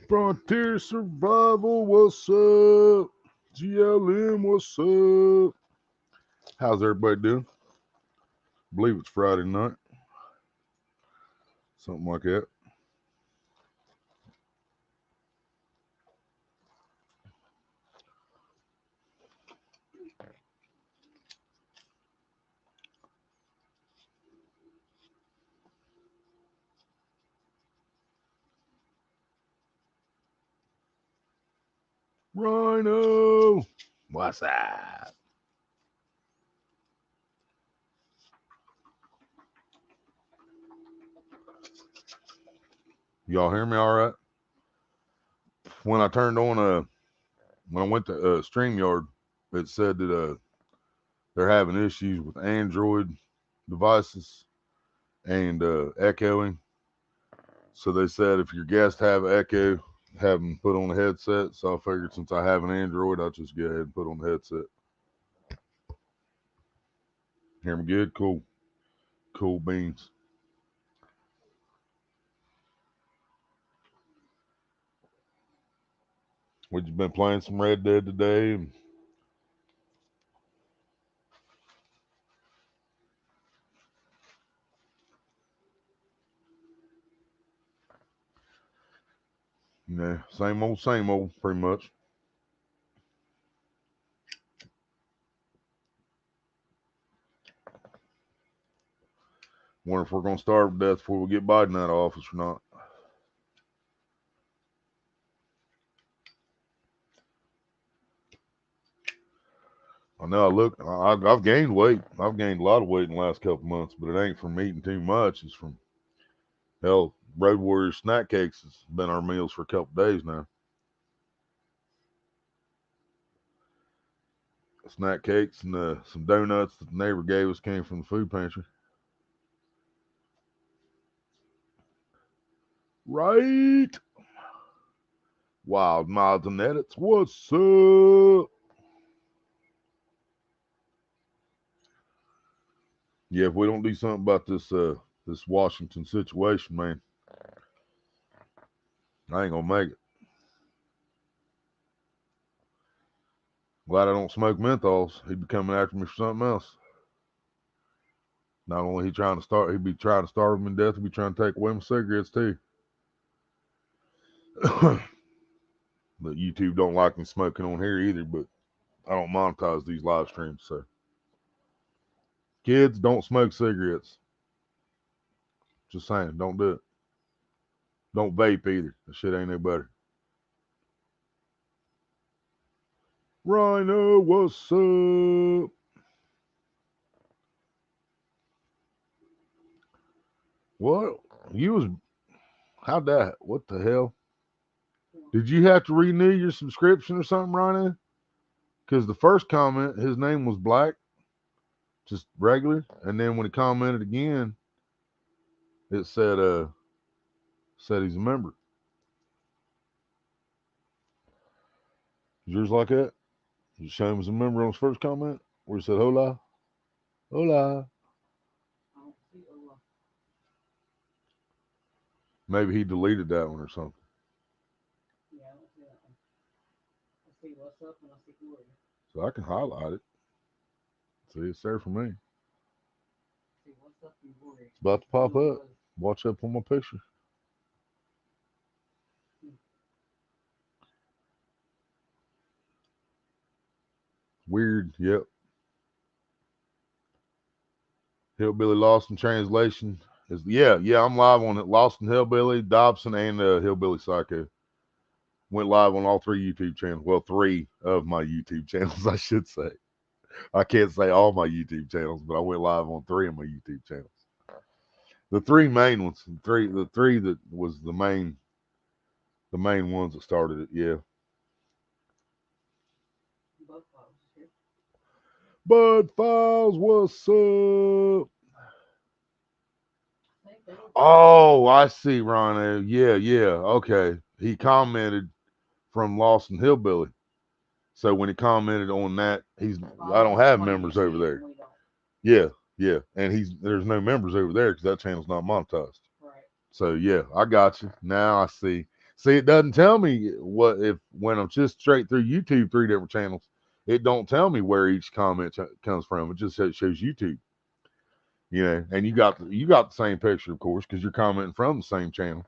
Frontier Survival, what's up? GLM, what's up? How's everybody doing? I believe it's Friday night. Something like that. Rhino, what's up? Y'all hear me all right? When I turned on when I went to StreamYard, it said that they're having issues with Android devices and echoing. So they said if your guests have echo, have them put on a headset. So I figured since I have an Android, I'll just go ahead and put on the headset. Hear me good? Cool. Cool beans. We just been playing some Red Dead today. Same old, pretty much. Wonder if we're gonna starve to death before we get Biden out of office or not. I know. I've gained weight. I've gained a lot of weight in the last couple months, but it ain't from eating too much. It's from hell. Road Warrior snack cakes has been our meals for a couple days now. Snack cakes and some donuts that the neighbor gave us came from the food pantry. Right. Wild Miles and Edits, what's up? Yeah, if we don't do something about this Washington situation, man, I ain't gonna make it. Glad I don't smoke menthols. He'd be coming after me for something else. Not only he'd be trying to starve me to death, he'd be trying to take away my cigarettes too. But YouTube don't like me smoking on here either, but I don't monetize these live streams, so. Kids, don't smoke cigarettes. Just saying, don't do it. Don't vape either. That shit ain't no better. Rhino, what's up? What? How'd that? What the hell? Did you have to renew your subscription or something, Rhino? Because the first comment, his name was Black, just regular, and then when he commented again, it said he's a member. Is yours like that? You show him as a member on his first comment, where he said hola, hola. Maybe he deleted that one or something. So I can highlight it. See, it's there for me. It's about to pop up. Watch up on my picture. Weird. Yep. Hillbilly Lost in Translation is yeah. I'm live on it. Lost in Hillbilly, Dobson, and Hillbilly Psycho. Went live on all three YouTube channels. Well, three of my YouTube channels, I should say. I can't say all my YouTube channels, but I went live on three of my YouTube channels. The three main ones, the three that was the main ones that started it. Yeah. Bud Files, what's up? Oh, I see, Ron. Yeah. Okay. He commented from Lost and Hillbilly. So when he commented on that, I don't have members over there. Yeah. And there's no members over there because that channel's not monetized. So yeah, I got you. Now I see. See, it doesn't tell me what if when I'm just straight through YouTube, three different channels. It don't tell me where each comment comes from. It just shows YouTube. You know, and you got the same picture, of course, because you're commenting from the same channel.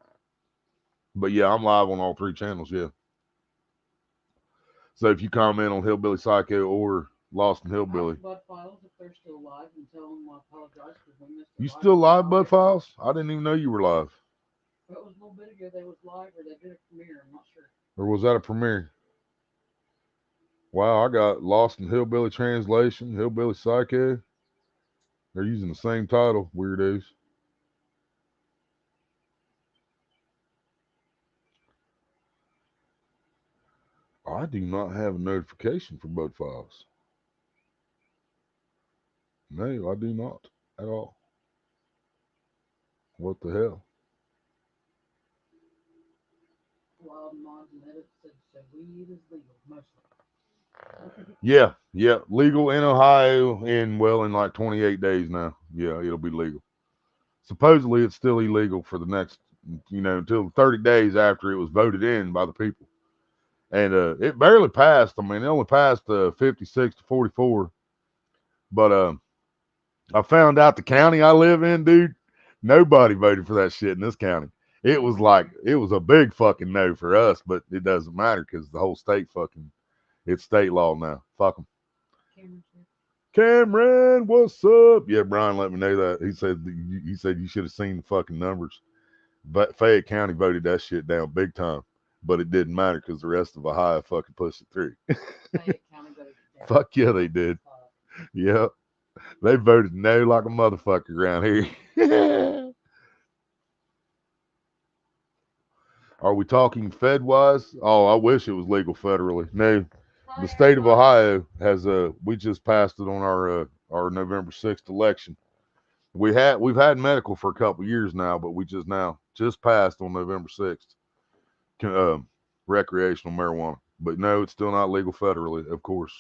But yeah, I'm live on all three channels. Yeah. So if you comment on Hillbilly Psycho or Lost in Hillbilly, Bud Files, if they're still alive, and tell them I apologize because we missed you their still live. live, Bud Files? I didn't even know you were live. It was a little bit ago. They was live or they did a premiere. I'm not sure. Or was that a premiere? Wow, I got Lost in Hillbilly Translation, Hillbilly Psycho. They're using the same title, weirdos. I do not have a notification for Bud Files. No, I do not at all. What the hell? Wild mods and edits said weed is legal, mostly. Yeah, yeah, legal in Ohio in like 28 days now. Yeah, it'll be legal. Supposedly, it's still illegal for the next, until 30 days after it was voted in by the people. And it barely passed. I mean, it only passed 56 to 44. But I found out the county I live in, dude, nobody voted for that shit in this county. It was a big fucking no for us, but it doesn't matter because the whole state it's state law now. Fuck them. Cameron, what's up? Yeah, Brian let me know that. He said you should have seen the fucking numbers. But Fayette County voted that shit down big time. But it didn't matter because the rest of Ohio fucking pushed it through. Fayette County voted it down. Fuck yeah, they did. Yeah, they voted no like a motherfucker around here. Are we talking Fed wise? Oh, I wish it was legal federally. No, the state of Ohio has we just passed it on our November 6th election. We've had medical for a couple years now, but we just passed on November 6th recreational marijuana. But no, it's still not legal federally, of course.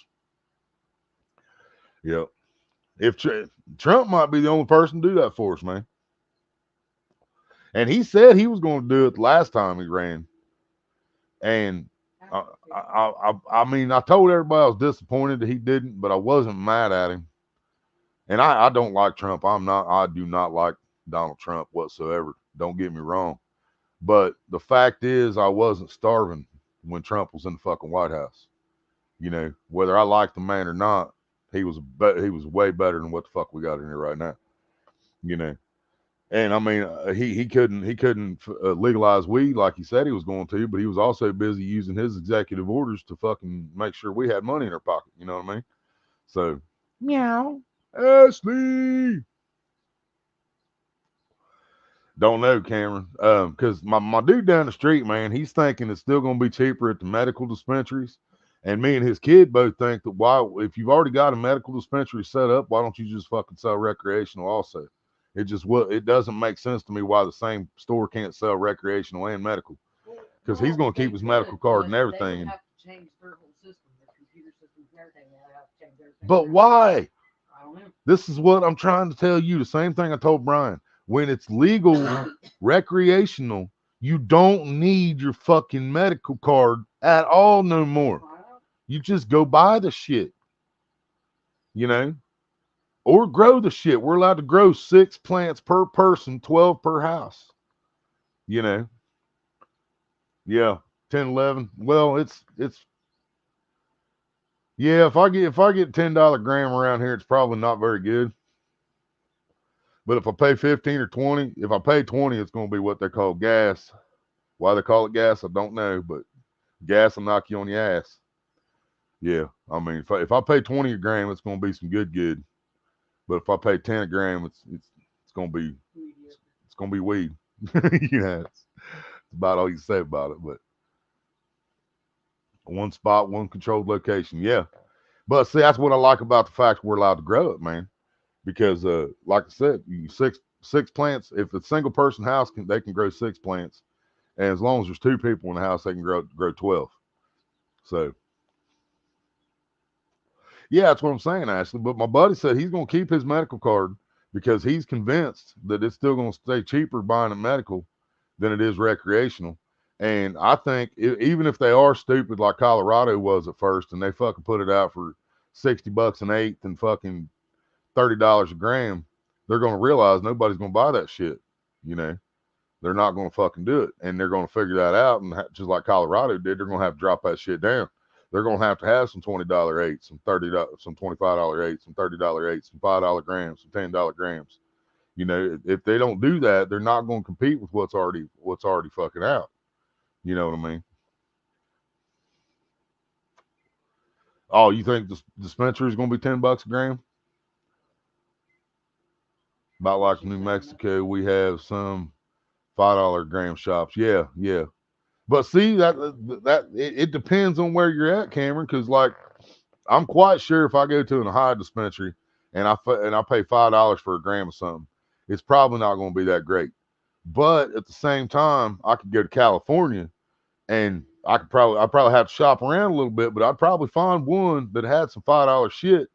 Yep. If Trump might be the only person to do that for us, man. And he said he was going to do it the last time he ran. And I mean, I told everybody I was disappointed that he didn't, but I wasn't mad at him. And I don't like Trump. I do not like Donald Trump whatsoever. Don't get me wrong. But the fact is, I wasn't starving when Trump was in the fucking White House. Whether I liked the man or not, he was way better than what the fuck we got in here right now. You know, and I mean, he couldn't legalize weed like he said he was going to, but he was also busy using his executive orders to fucking make sure we had money in our pocket. You know what I mean? So, meow, Ashley. Don't know, Cameron. Because my dude down the street, man, he's thinking it's still going to be cheaper at the medical dispensaries. And me and his kid both think that if you've already got a medical dispensary set up, why don't you just fucking sell recreational also? It doesn't make sense to me why the same store can't sell recreational and medical. Because he's going to keep his medical card and everything. They would have to change their whole system, their computer systems and everything. They would have to change everything. But why? I don't know. This is what I'm trying to tell you. The same thing I told Brian. When it's legal, recreational, you don't need your fucking medical card at all no more. You just go buy the shit, or grow the shit. We're allowed to grow 6 plants per person, 12 per house, Yeah, 10, 11. Well, it's yeah. If I get $10 gram around here, it's probably not very good. But if I pay 15 or 20, if I pay 20, it's going to be what they call gas. Why they call it gas, I don't know, but gas will knock you on your ass. Yeah, I mean, if I pay 20 a gram, it's going to be some good. But if I pay 10 a gram, it's going to be weed. It's about all you say about it. But one spot, one controlled location. Yeah, but see, that's what I like about the fact we're allowed to grow it, man. Because like I said, six plants. If it's a single person house, they can grow 6 plants, and as long as there's 2 people in the house, they can grow 12. So yeah, that's what I'm saying, Ashley. But my buddy said he's going to keep his medical card because he's convinced that it's still going to stay cheaper buying a medical than it is recreational. And I think even if they are stupid like Colorado was at first, and they fucking put it out for $60 an eighth and fucking $30 a gram, they're gonna realize nobody's gonna buy that shit. You know, they're not gonna fucking do it, and they're gonna figure that out. And just like Colorado did, they're gonna have to drop that shit down. They're gonna have some $20 eighths, some some $25 eighths, some $30 eighths, some $5 grams, some $10 grams. You know, if they don't do that, they're not going to compete with what's already fucking out. You know what I mean? Oh, you think the dispensary is going to be $10 a gram? About What like she New saying? Mexico, we have some $5 gram shops. Yeah, yeah. But see it depends on where you're at, Cameron. Because like I'm quite sure if I go to an Ohio dispensary and I pay $5 for a gram of something, it's probably not going to be that great. But at the same time, I could go to California and I'd probably have to shop around a little bit, but I'd probably find one that had some $5 shit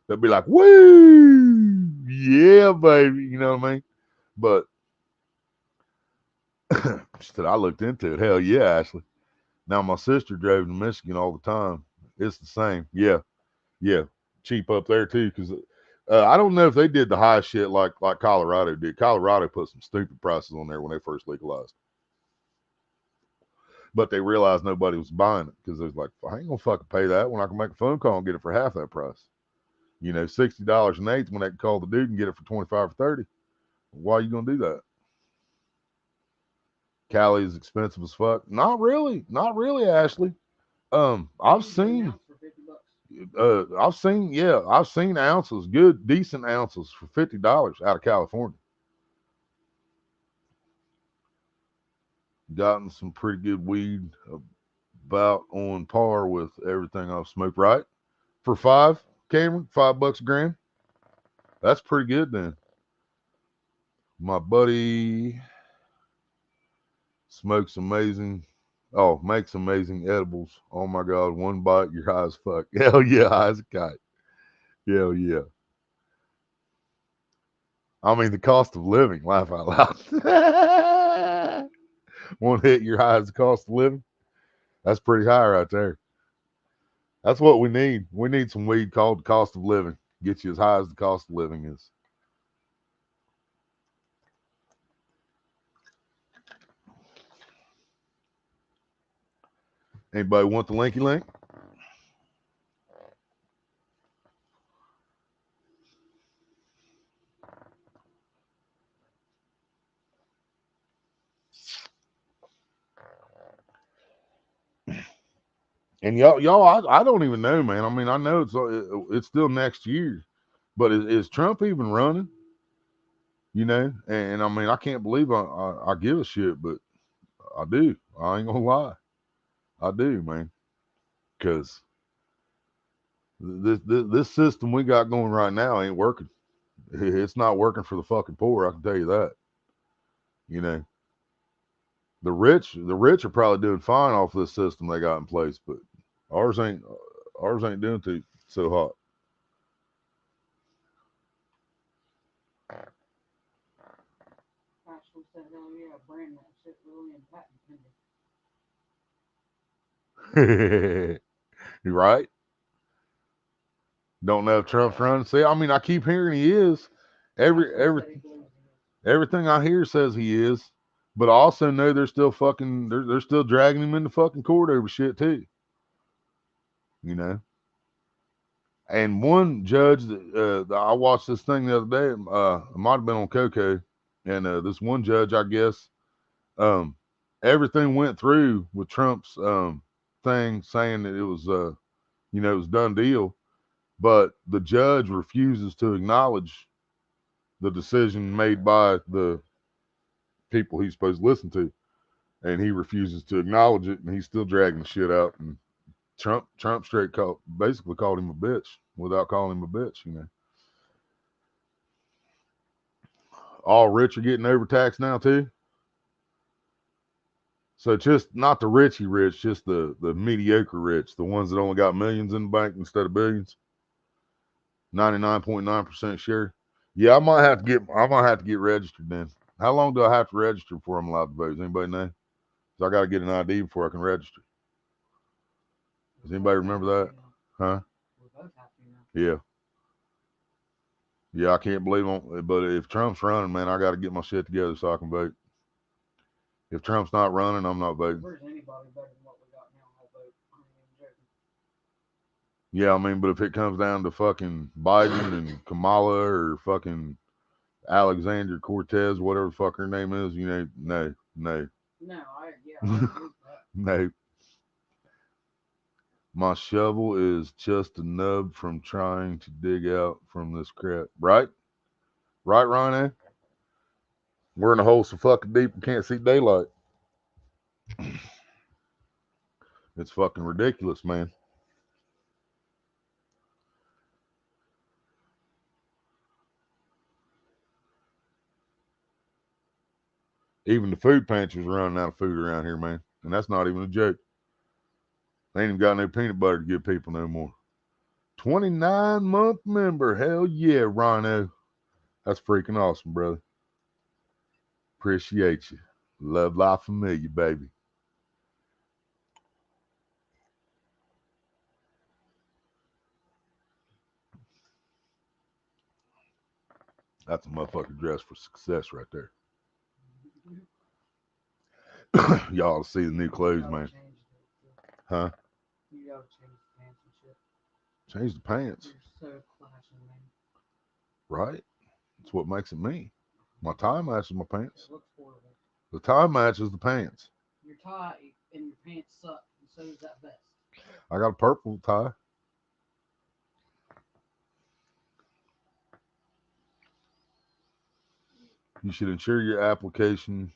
that'd be like, woo, yeah, baby, you know what I mean? But I looked into it. Hell yeah, Ashley. Now my sister drove to Michigan all the time. It's the same. Yeah, yeah, cheap up there too. Because I don't know if they did the high shit like Colorado did. Colorado put some stupid prices on there when they first legalized, but they realized nobody was buying it because they was like, I ain't gonna fucking pay that when I can make a phone call and get it for half that price. You know, $60 an eighth when they can call the dude and get it for 25 or 30. Why are you gonna do that? Cali is expensive as fuck. Not really, Ashley. You can get an ounce for $50. I've seen ounces, good, decent ounces for $50 out of California. Gotten some pretty good weed, about on par with everything I've smoked. Right for five, Cameron, $5 a gram. That's pretty good then. My buddy smokes amazing. Oh, makes amazing edibles. Oh my God, one bite, you're high as fuck. Hell yeah, high as a kite. Hell yeah. I mean, the cost of living, laugh out loud. One hit, you're high as the cost of living. That's pretty high right there. That's what we need. We need some weed called the cost of living. Get you as high as the cost of living is. Anybody want the linky link? And I don't even know, man. I mean, I know it's still next year, but is Trump even running? You know, and I mean, I can't believe I give a shit, but I do. I ain't gonna lie, I do, man. Because this system we got going right now ain't working. It's not working for the fucking poor. I can tell you that. You know, the rich are probably doing fine off this system they got in place, but ours ain't ours ain't doing too so hot. Ashley said, hell yeah, brand that shit really and patent pending. You're right. Don't know if Trump's running. See, I mean, I keep hearing he is. Every Ashley every said he believes he is. everything I hear says he is. But I also know they're still fucking they're still dragging him into fucking court over shit too. You know. And one judge I watched this thing the other day. It might have been on Coco, and this one judge, I guess, um, everything went through with Trump's thing saying that it was done deal, but the judge refuses to acknowledge the decision made by the people he's supposed to listen to, and he refuses to acknowledge it, and he's still dragging the shit out. And Trump basically called him a bitch without calling him a bitch. You know, all rich are getting overtaxed now too. So just not the richy rich, just the mediocre rich, the ones that only got millions in the bank instead of billions. 99.9% share. Yeah, I might have to get registered then. How long do I have to register before I'm allowed to vote? Does anybody know? So I got to get an ID before I can register. Does We anybody both remember have to that? now. Huh? We both have to now. Yeah. Yeah, I can't believe it. But if Trump's running, man, I got to get my shit together so I can vote. If Trump's not running, I'm not If voting. there's anybody better than what we got now, I'll vote. I ain't even joking. Yeah, I mean, but if it comes down to fucking Biden and Kamala or fucking Alexander Cortez, whatever the fuck her name is, you know, no, no, No, I agree with that. no. My shovel is just a nub from trying to dig out from this crap. Right? Right, Rhino? We're in a hole so fucking deep we can't see daylight. It's fucking ridiculous, man. Even the food pantries are running out of food around here, man. And that's not even a joke. They ain't even got no peanut butter to give people no more. 29-month member. Hell yeah, Rhino. That's freaking awesome, brother. Appreciate you. Love life familiar, baby. That's a motherfucking dress for success right there. Y'all see the new You clothes, gotta man. change it. Huh? You gotta change the pants and shit. Change the pants, They're so clashing, man. right? That's what makes it me. My tie matches my It pants. looks horrible. The tie matches the pants. Your tie and your pants suck, and so does that vest. I got a purple tie. You should ensure your application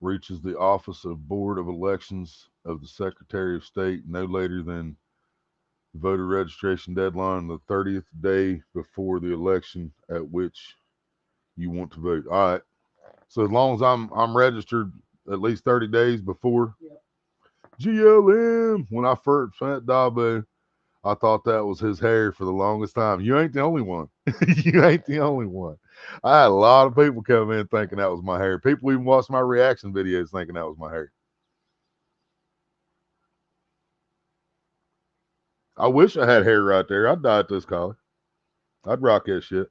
reaches the Office of Board of Elections of the Secretary of State no later than the voter registration deadline the 30th day before the election at which you want to vote. All right. So as long as I'm registered at least 30 days before Yep. GLM, when I first met Dabo, I thought that was his hair for the longest time. You ain't the only one. You ain't the only one. I had a lot of people come in thinking that was my hair. People even watched my reaction videos thinking that was my hair. I wish I had hair right there. I'd dye it this color. I'd rock that shit.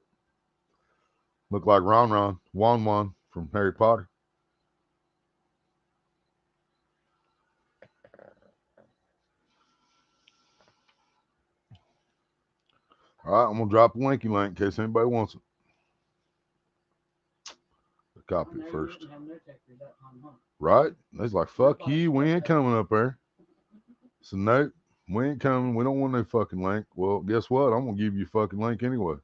Look like Ron, from Harry Potter. All right, I'm gonna drop a linky link in case anybody wants it. I Copy it know you first. didn't have no takers that time, huh? Right? They's like, fuck Nobody you, we said ain't that. coming up there. So nope, we ain't coming. We don't want no fucking link. Well, guess what? I'm gonna give you a fucking link anyway.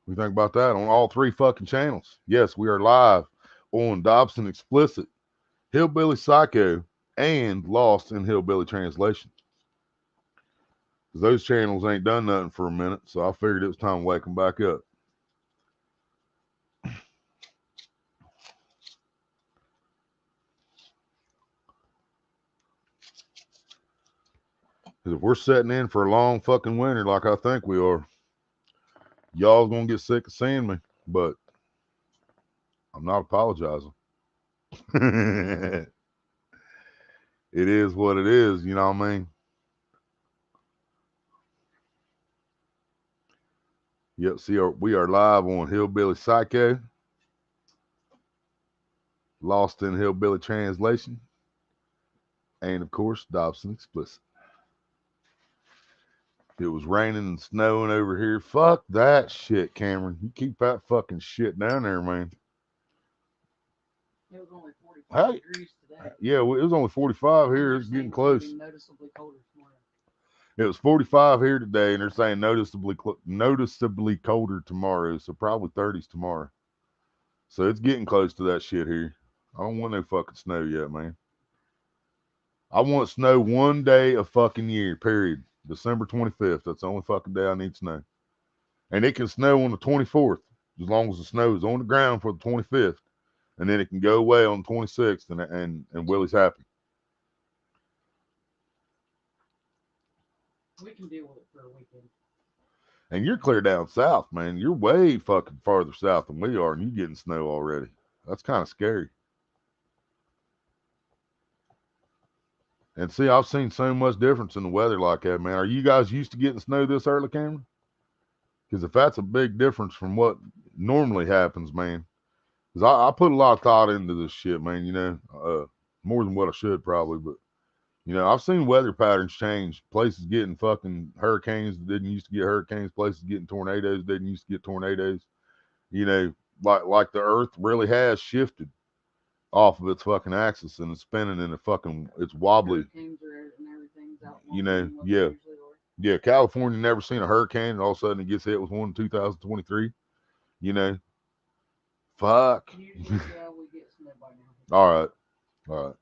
We think about that on all three fucking channels. Yes, we are live on Dobson Explicit, Hillbilly Psycho, and Lost in Hillbilly Translation. Because those channels ain't done nothing for a minute, so I figured it was time to wake them back up. Because if we're setting in for a long fucking winter like I think we are, y'all's gonna get sick of seeing me, but I'm not apologizing. It is what it is, you know what I mean? Yep, see, we are live on Hillbilly Psycho, Lost in Hillbilly Translation, and of course, Dobson Explicit. It was raining and snowing over here. Fuck that shit, Cameron. You keep that fucking shit down there, man. It was only 45 Hey, degrees today. yeah, well, it was only 45 And here. they're It's saying getting it's going to close. be noticeably colder tomorrow. It was 45 here today, and they're saying noticeably colder tomorrow, so probably 30s tomorrow. So it's getting close to that shit here. I don't want no fucking snow yet, man. I want snow one day a fucking year, period. December 25th. That's the only fucking day I need snow. And it can snow on the 24th, as long as the snow is on the ground for the 25th. And then it can go away on the 26th, and Willie's happy. We can deal with it for a weekend. And you're clear down south, man. You're way fucking farther south than we are, and you're getting snow already. That's kind of scary. And see, I've seen so much difference in the weather like that, man. Are you guys used to getting snow this early, Cameron? Because if that's a big difference from what normally happens, man. Because I put a lot of thought into this shit, man. More than what I should probably, but I've seen weather patterns change. Places getting fucking hurricanes that didn't used to get hurricanes. Places getting tornadoes that didn't used to get tornadoes. You know, like the Earth really has shifted off of its fucking axis and it's spinning and it's wobbly. Hurricanes are and everything's out You longer know, than what they yeah, usually are. yeah. California never seen a hurricane, and all of a sudden it gets hit with one in 2023. You know, fuck. Usually, yeah, we get snow by now. All right, all right.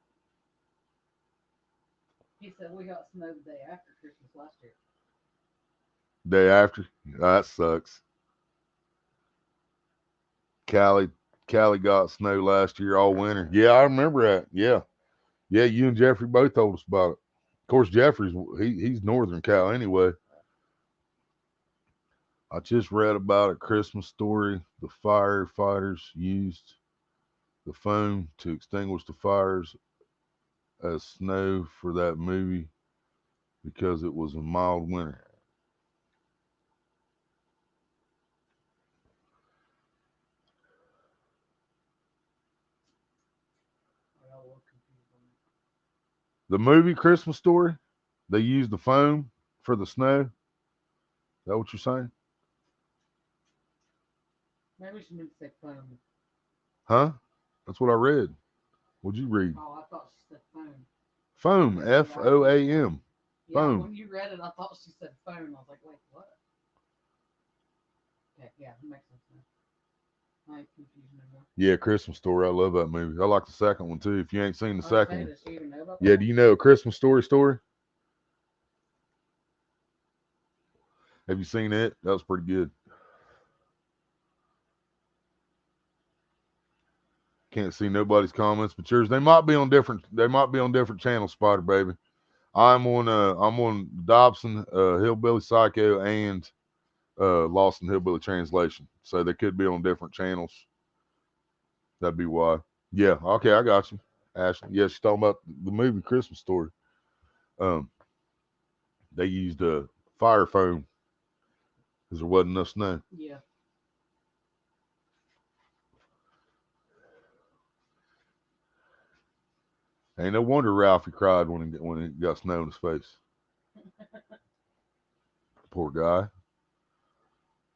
He said we got snow the day after Christmas last year. Day after, that sucks. Cali, Cali got snow last year all winter. Yeah, I remember that. Yeah, yeah. You and Jeffrey both told us about it. Of course, Jeffrey's he's Northern Cal anyway. I just read about a Christmas story. The firefighters used the foam to extinguish the fires as snow for that movie because it was a mild winter. I got a little confused on that. The movie Christmas Story, they used the foam for the snow. Is that what you're saying? Maybe she meant to say phone. Huh? That's what I read. What'd you read? Oh, I thought she said phone. Foam, FOAM. Yeah, Foam. when you read it, I thought she said phone. I was like, wait, what? Okay, yeah, it makes sense now. I ain't confused no more. Yeah, Christmas Story. I love that movie. I like the second one too. If you ain't seen the second Okay, one, does she even know about that yeah. Do one? you know a Christmas Story? Have you seen it? That was pretty good. Can't see nobody's comments but yours. They might be on different. They might be on different channels. Spider Baby. I'm on Dobson, Hillbilly Psycho, and Lost in Hillbilly Translation. So they could be on different channels. That'd be why. Yeah. Okay, I got you, Ashley. Yeah, she's talking about the movie Christmas Story. Um, they used fire foam because there wasn't enough snow. Yeah. Ain't no wonder Ralphie cried when he got snow in his face. Poor guy.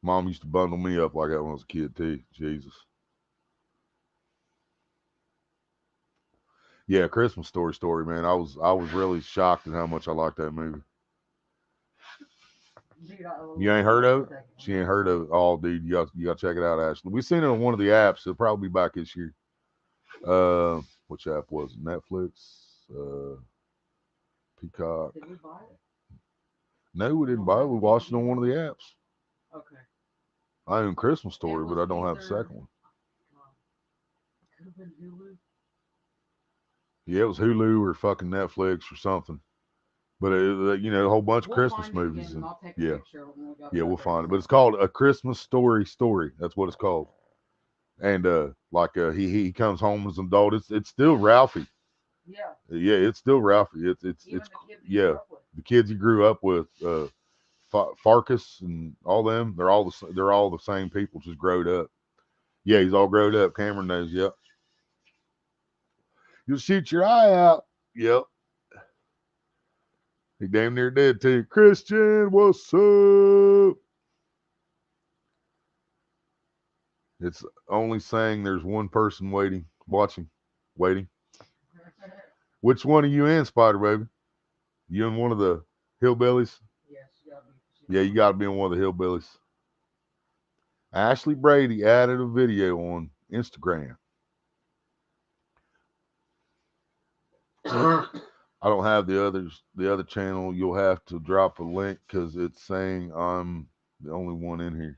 Mom used to bundle me up like that when I was a kid too. Jesus. Yeah, Christmas Story, man. I was really shocked at how much I liked that movie. Dude, I You ain't heard of it? She ain't heard of it. Oh, dude, you got to check it out, Ashley. We seen it on one of the apps. It'll probably be back this year. Which app was it? Netflix, Peacock. Did we buy it? No, we didn't buy it. We watched it on one of the apps. Okay. I own Christmas It Story, but was I don't have the either. second one. God, could have been Hulu. Yeah, it was Hulu or fucking Netflix or something. But a whole bunch of We'll Christmas find it movies again, and and I'll take a yeah, picture of it when we got yeah, it we'll up there. find it. But it's called A Christmas Story. That's what it's called. And he comes home as an adult. It's still Ralphie. Yeah. Yeah, it's still Ralphie. Even the kids he Yeah, grew up with. the kids he grew up with, Farkas and all them. They're all the same people, just growed up. Yeah, he's all growed up. Cameron knows. Yep. You'll shoot your eye out. Yep. He damn near did too. Christian, what's up? It's only saying there's one person waiting. Which one are you in, Spider Baby? You in one of the hillbillies? Yes, you gotta be. Yeah, you got to be in one of the hillbillies. Ashley Brady added a video on Instagram. I don't have the other channel. You'll have to drop a link because it's saying I'm the only one in here.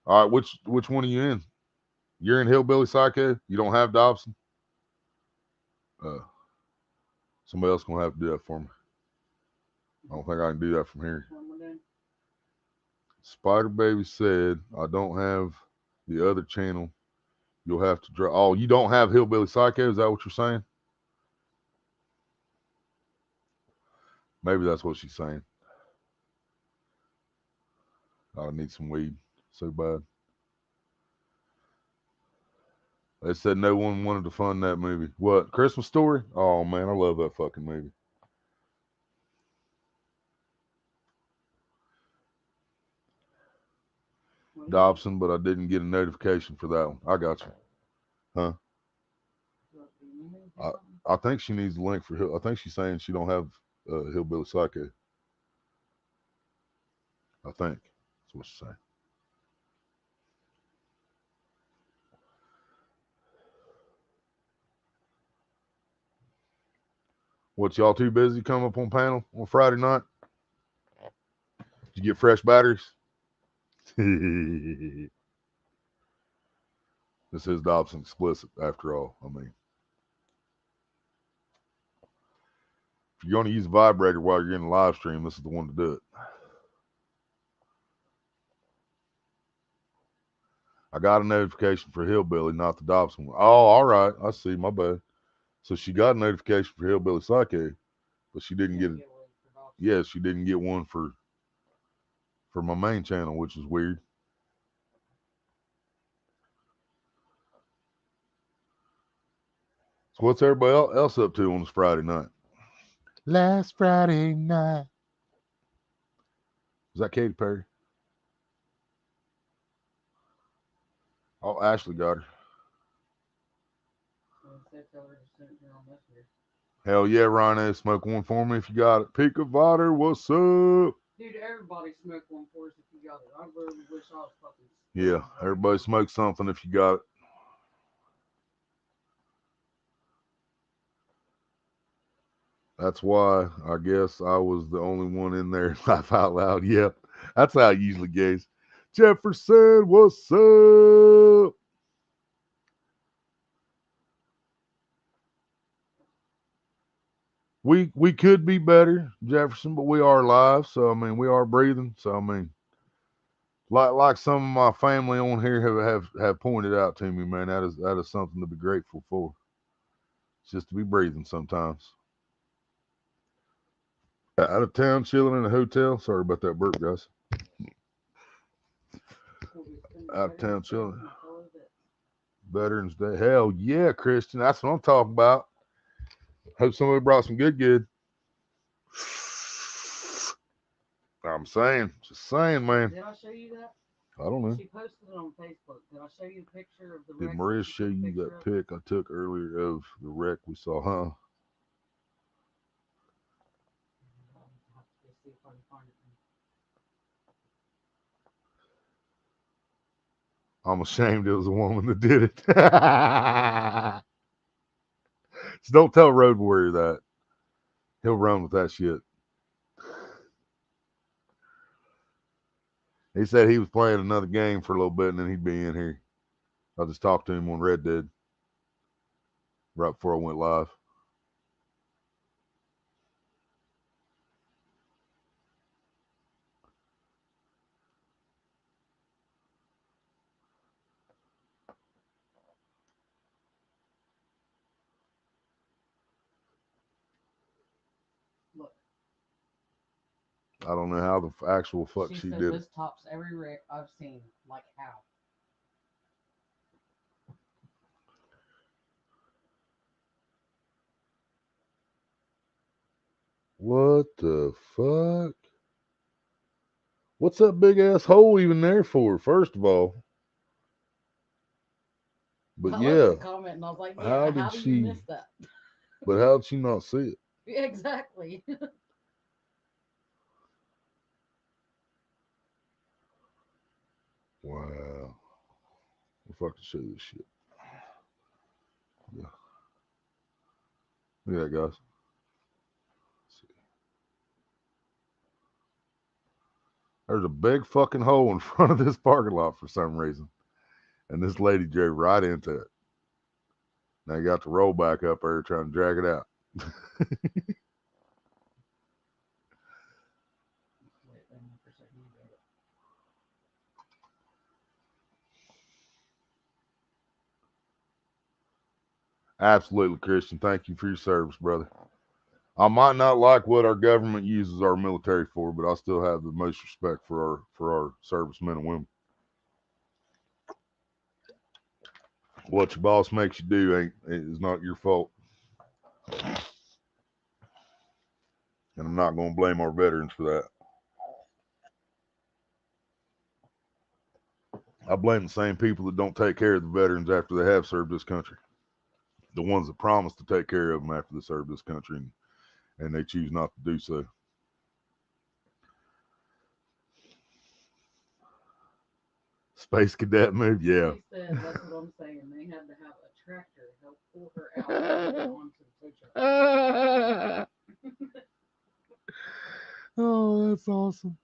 All right, which one are you in? You're in Hillbilly Psycho. You don't have Dobson. Uh, Somebody else gonna have to do that for me. I don't think I can do that from here. Spider Baby said I don't have the other channel. You'll have to drop. Oh, you don't have Hillbilly Psycho? Is that what you're saying? Maybe that's what she's saying. I need some weed so bad. They said no one wanted to fund that movie. What? Christmas Story? Oh man, I love that fucking movie. What do you mean? Dobson, but I didn't get a notification for that one. I got you. Huh? Do you need me to do I something? I think she needs a link for Hill. I think she's saying she don't have Hillbilly Psycho. I think that's what she's saying. What, y'all too busy come up on panel on Friday night? Did you get fresh batteries? This is Dobson explicit after all. I mean, if you're going to use a vibrator while you're in the live stream, this is the one to do it. I got a notification for Hillbilly, not the Dobson one. Oh, all right. I see. My bad. So she got a notification for Hillbilly Psycho, but she didn't get it. Get one for Dawson. Yeah, she didn't get one for my main channel, which is weird. So what's everybody else up to on this Friday night? Last Friday night. Is that Katy Perry? Oh, Ashley got her. And said tell her to send it on Messenger. Hell yeah, Rhino. Smoke one for me if you got it. Peak of Otter, what's up? Dude, everybody smoke one for us if you got it. I really wish I was fucking Yeah, stoned right everybody now. smoke something if you got it. That's why I guess I was the only one in there. Laugh out loud. Yep. That's how it usually goes. Jefferson, what's up? We could be better, Jefferson, but we are alive. So I mean, we are breathing. So I mean, like some of my family on here have pointed out to me, man. That is something to be grateful for. It's just to be breathing sometimes. Out of town, chilling in a hotel. Sorry about that burp, guys. We'll be spending Out of town, Veterans Day chilling. with my fellow vets. Veterans Day. Hell yeah, Christian. That's what I'm talking about. Hope somebody brought some good. I'm saying, just saying, man. Did I show you that? I don't know. She posted it on Facebook. Did I show you the picture of the Did wreck that Maria she show took a you picture that of? pic I took earlier of the wreck we saw, huh? I'll have to go see if I can find it. I'm ashamed it was a woman that did it. So don't tell Road Warrior that. He'll run with that shit. He said he was playing another game for a little bit and then he'd be in here. I just talked to him on Red Dead right before I went live. Look, I don't know how the actual fuck she she said did it. this tops every wreck I've seen. Like how? What the fuck? What's that big ass hole even there for, first of all? But I looked at yeah, the comment and I was like, yeah, how how did do you she, miss that? but how did she not see it? Yeah, exactly. Wow. If I can show you this shit. Yeah. Look at that, guys. There's a big fucking hole in front of this parking lot for some reason. And this lady drove right into it. Now you got to roll back up there trying to drag it out. Wait, hang on for a second. You got it. Absolutely, Christian. Thank you for your service, brother. I might not like what our government uses our military for, but I still have the most respect for our servicemen and women. What your boss makes you do ain't is not your fault, and I'm not going to blame our veterans for that. I blame the same people that don't take care of the veterans after they have served this country. The ones that promise to take care of them after they serve this country, and they choose not to do so. Space cadet move, yeah. She said, that's what I'm saying. They had to have a tractor help pull her out and get onto the tow truck. Oh, that's awesome.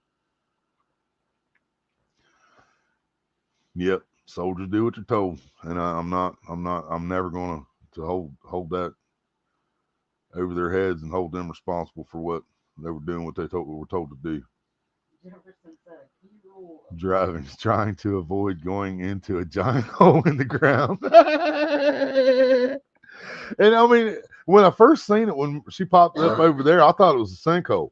Yep, soldiers do what they're told, and I'm never gonna to hold that over their heads and hold them responsible for what they were doing, what they were told to do. Jefferson said a key rule of Driving is trying to avoid going into a giant hole in the ground. And I mean, when I first seen it, when she popped up over there, I thought it was a sinkhole.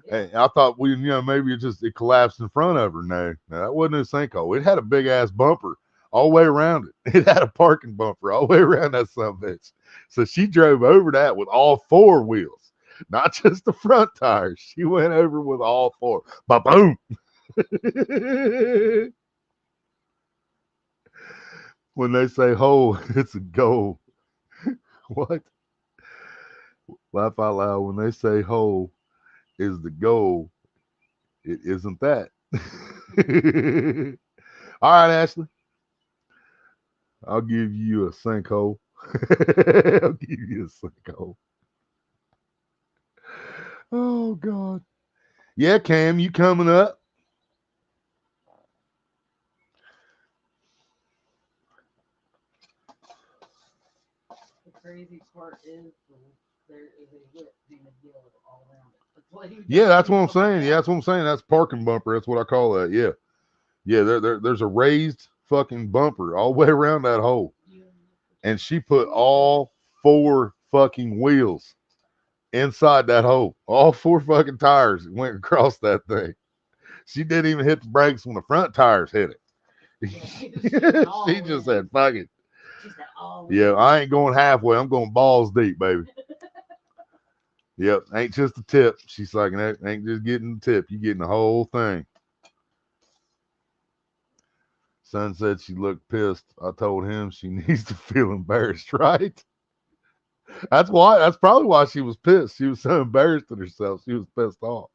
yeah, And I thought maybe it collapsed in front of her. No, that wasn't a sinkhole. It had a big ass bumper all the way around it. It had a parking bumper all the way around that son of a bitch. So she drove over that with all four wheels, not just the front tires. She went over with all four. Ba boom. When they say hole, it's a goal. What? Laugh out loud. When they say hole is the goal, it isn't that. All right, Ashley. I'll give you a sinkhole. I'll give you a sinkhole. Oh God. Yeah, Cam, you coming up? the crazy part is there is a whip painted yellow all around it. That's why you Yeah, don't that's see what I'm it on the saying. Yeah, back. that's what I'm saying. That's parking bumper. That's what I call that. Yeah. Yeah, there's a raised fucking bumper all the way around that hole. And she put all four fucking wheels inside that hole. All four fucking tires went across that thing. She didn't even hit the brakes when the front tires hit Yeah, she went it. She all just in. said, fuck it. She said all Yeah, in. I ain't going halfway. I'm going balls deep, baby. Yep, ain't just the tip. She's like, ain't just getting the tip. You getting the whole thing. Son said she looked pissed. I told him she needs to feel embarrassed, right? That's why. That's probably why she was pissed. She was so embarrassed at herself. She was pissed off.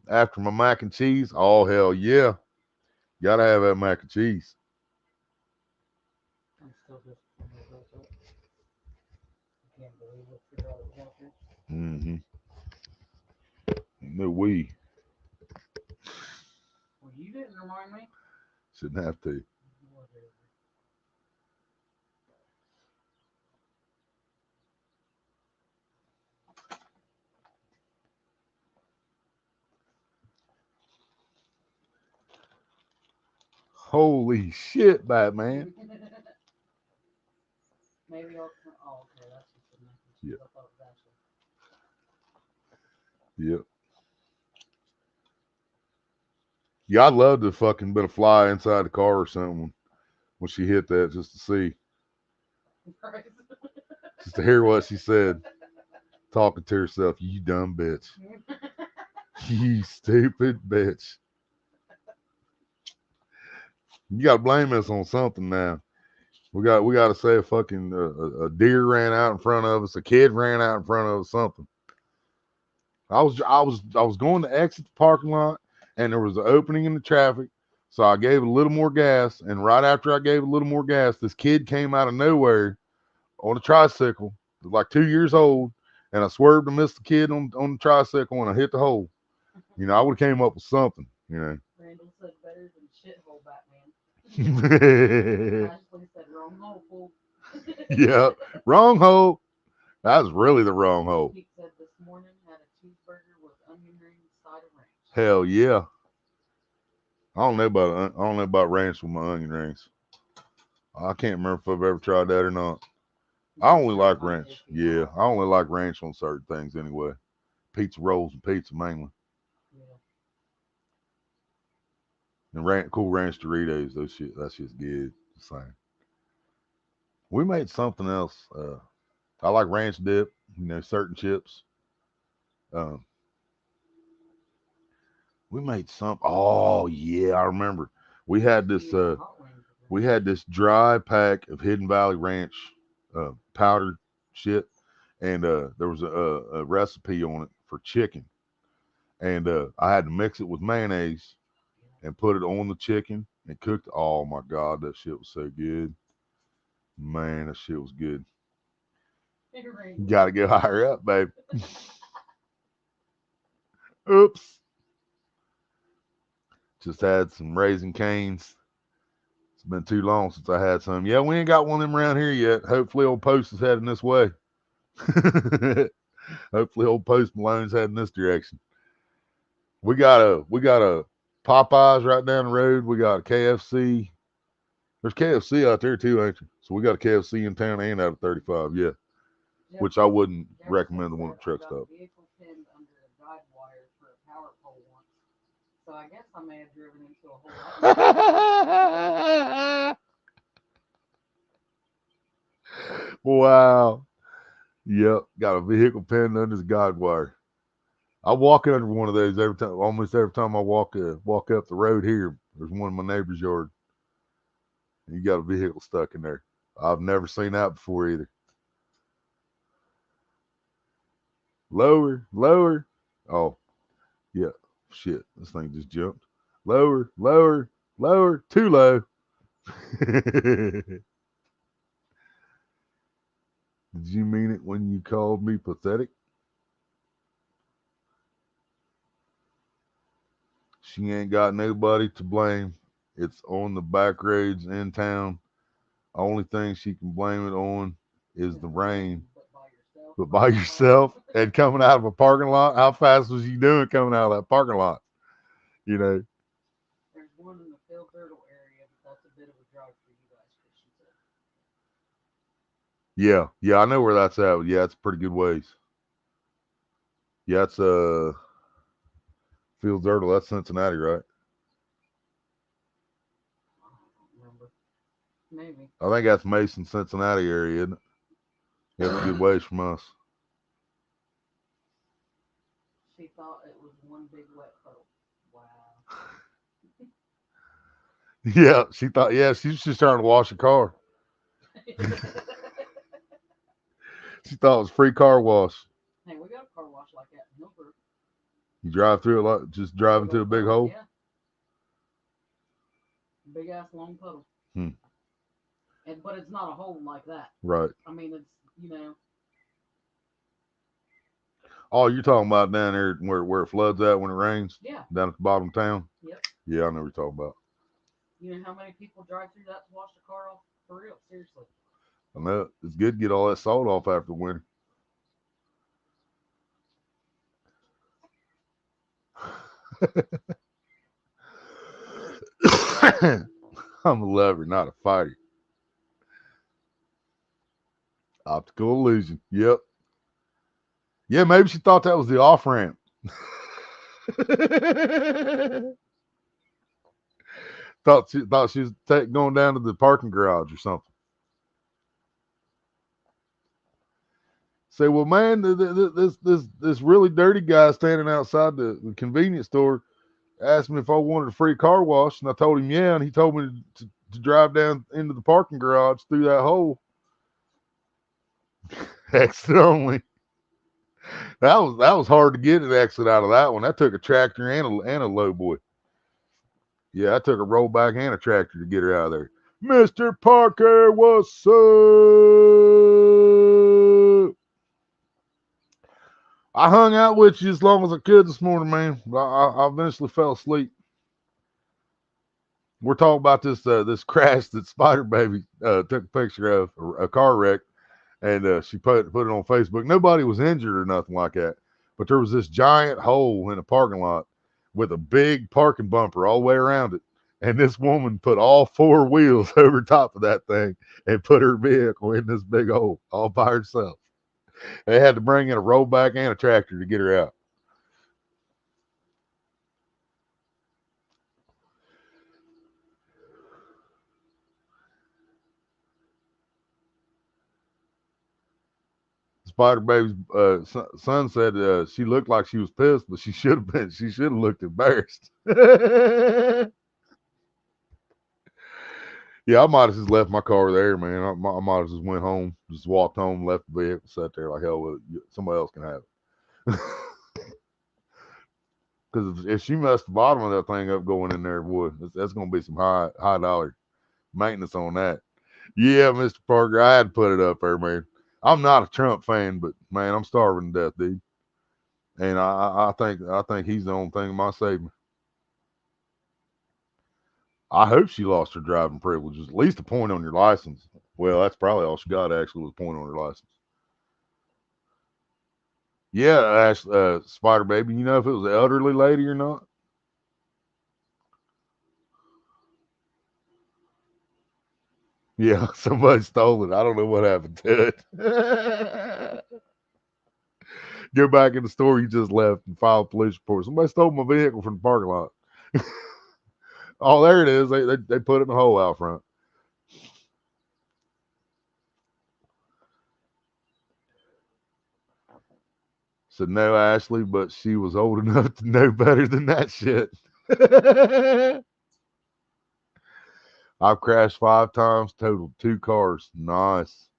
After my mac and cheese, oh hell yeah, gotta have that mac and cheese. I'm still disappointed about that. I can't believe it. Forgot it was out there. Mm-hmm. No, we Well, you didn't remind me. shouldn't have to. Whatever. Holy shit, Batman. Maybe I'll. Oh, okay. That's just the mac and cheese. Yep, I thought it was actually. yep. Yeah, I'd love to fucking been a fly inside the car or something when she hit that just to see, Right. just to hear what she said, talking to herself. You dumb bitch. You stupid bitch. You gotta blame us on something now. We got to say a fucking a deer ran out in front of us, a kid ran out in front of us, something. I was going to exit the parking lot, and there was an opening in the traffic, so I gave it a little more gas. And right after I gave it a little more gas, this kid came out of nowhere on a tricycle, like 2 years old, and I swerved and missed the kid on the tricycle, and I hit the hole. I would have came up with something. Randall said better than shithole Batman. Yeah, Ashley said wrong hole, fool. wrong hole. That's really the wrong hole. He said this morning had a cheeseburger with onion rings, side of ranch. Hell yeah. I don't know about ranch with my onion rings. I can't remember if I've ever tried that or not. I That's only kind of like my ranch. issue. Yeah, I only like ranch on certain things anyway. Pizza rolls and pizza mainly, Yeah. and cool ranch Doritos. Those shit, that's just good. Just saying. We made something else. I like ranch dip. Certain chips. Um, we made some. Oh yeah, I remember. We had You this. eat hot wings with We ranch. had this dry pack of Hidden Valley Ranch powdered shit, and there was a recipe on it for chicken, and I had to mix it with mayonnaise and put it on the chicken and cooked. Oh my god, that shit was so good, man. That shit was good. It really You was. got to get higher up, babe. Oops. Just had some Raisin Canes. It's been too long since I had some. Yeah, we ain't got one of them around here yet. Hopefully, old Post is heading this way. Hopefully, old Post Malone's heading this direction. We got a Popeyes right down the road. We got a KFC. There's KFC out there too, ain't there? So we got a KFC in town and out of 35. Yeah, Jeff, which I wouldn't Jefferson recommend the one said at the I truck got a stop. vehicle pinned under a guide wire for a power pole once. So I guess I may have driven into a whole lot more people. Wow. Yep. Got a vehicle pinned under the guide wire. I walk under one of those every time. Almost every time I walk up the road here. There's one in my neighbor's yard. And you got a vehicle stuck in there. I've never seen that before either. Lower, lower. Oh, yeah. Shit. This thing just jumped. Lower, lower, lower. Too low. Did you mean it when you called me pathetic? She ain't got nobody to blame. It's on the back roads in town. Only thing she can blame it on is Is the the rain, rain. but by yourself But or by in a car. yourself and coming out of a parking lot, how fast was you doing coming out of that parking lot? You know? There's one in the Phil Girdle area, but that's a bit of a drive for you guys, Christian said. Yeah, yeah, I know where that's at. Yeah, it's pretty good ways. Yeah, it's Fields Erdel. That's Cincinnati, right? I don't remember. Maybe. I think that's Mason, Cincinnati area, isn't it? Yeah, it's a good ways from us. She thought it was one big wet puddle. Wow. Yeah, she thought. Yeah, she was just trying to wash her car. She thought it was free car wash. Hey, we got a car wash like that in Hillbrook. You drive through it like just drive Big into a old big puddle, hole. yeah. Big ass long puddle. Hmm. But it's not a hole like that. Right. I mean, it's, Oh, you're talking about down there where it floods at when it rains, yeah. down at the bottom of town. Yep. Yeah, I know what you're talking about. You know how many people drive through that to wash the car off? For real, seriously. I know it's good to get all that salt off after the winter. I'm a lover, not a fighter. Optical illusion. Yep. Yeah, maybe she thought that was the off ramp. thought she was going down to the parking garage or something. Say, well, man, this really dirty guy standing outside the convenience store asked me if I wanted a free car wash, and I told him yeah, and he told me to drive down into the parking garage through that hole. Exit only. That was hard to get an exit out of that one. That took a tractor and a low boy. Yeah, I took a rollback and a tractor to get her out of there. Mr. Parker, what's up? I hung out with you as long as I could this morning, man. I eventually fell asleep. We're talking about this crash that Spider Baby took a picture of, a car wreck, and she put it on Facebook. Nobody was injured or nothing like that, but there was this giant hole in a parking lot with a big parking bumper all the way around it, And this woman put all four wheels over top of that thing and put her vehicle in this big hole all by herself. They had to bring in a rollback and a tractor to get her out. Spider Baby's son said she looked like she was pissed, but she should have been. She should have looked embarrassed. Yeah, I might have just left my car there, man. I might have just went home, just walked home, left the vehicle, sat there like hell. Well, somebody else can have it. Because if she messed the bottom of that thing up going in there, boy, that's going to be some high dollar maintenance on that. Yeah, Mr. Parker, I had to put it up there, man. I'm not a Trump fan, but man, I'm starving to death, dude. And I think he's the only thing that might save me. I hope she lost her driving privileges, at least a point on your license. Well, that's probably all she got actually was a point on her license. Yeah, Spider Baby, you know if it was an elderly lady or not? Yeah, somebody stole it. I don't know what happened to it. Go back in the store you just left and file a police report. Somebody stole my vehicle from the parking lot. Oh, there it is. They put it in the hole out front. Said no, Ashley, but she was old enough to know better than that shit. I've crashed 5 times, totaled 2 cars. Nice.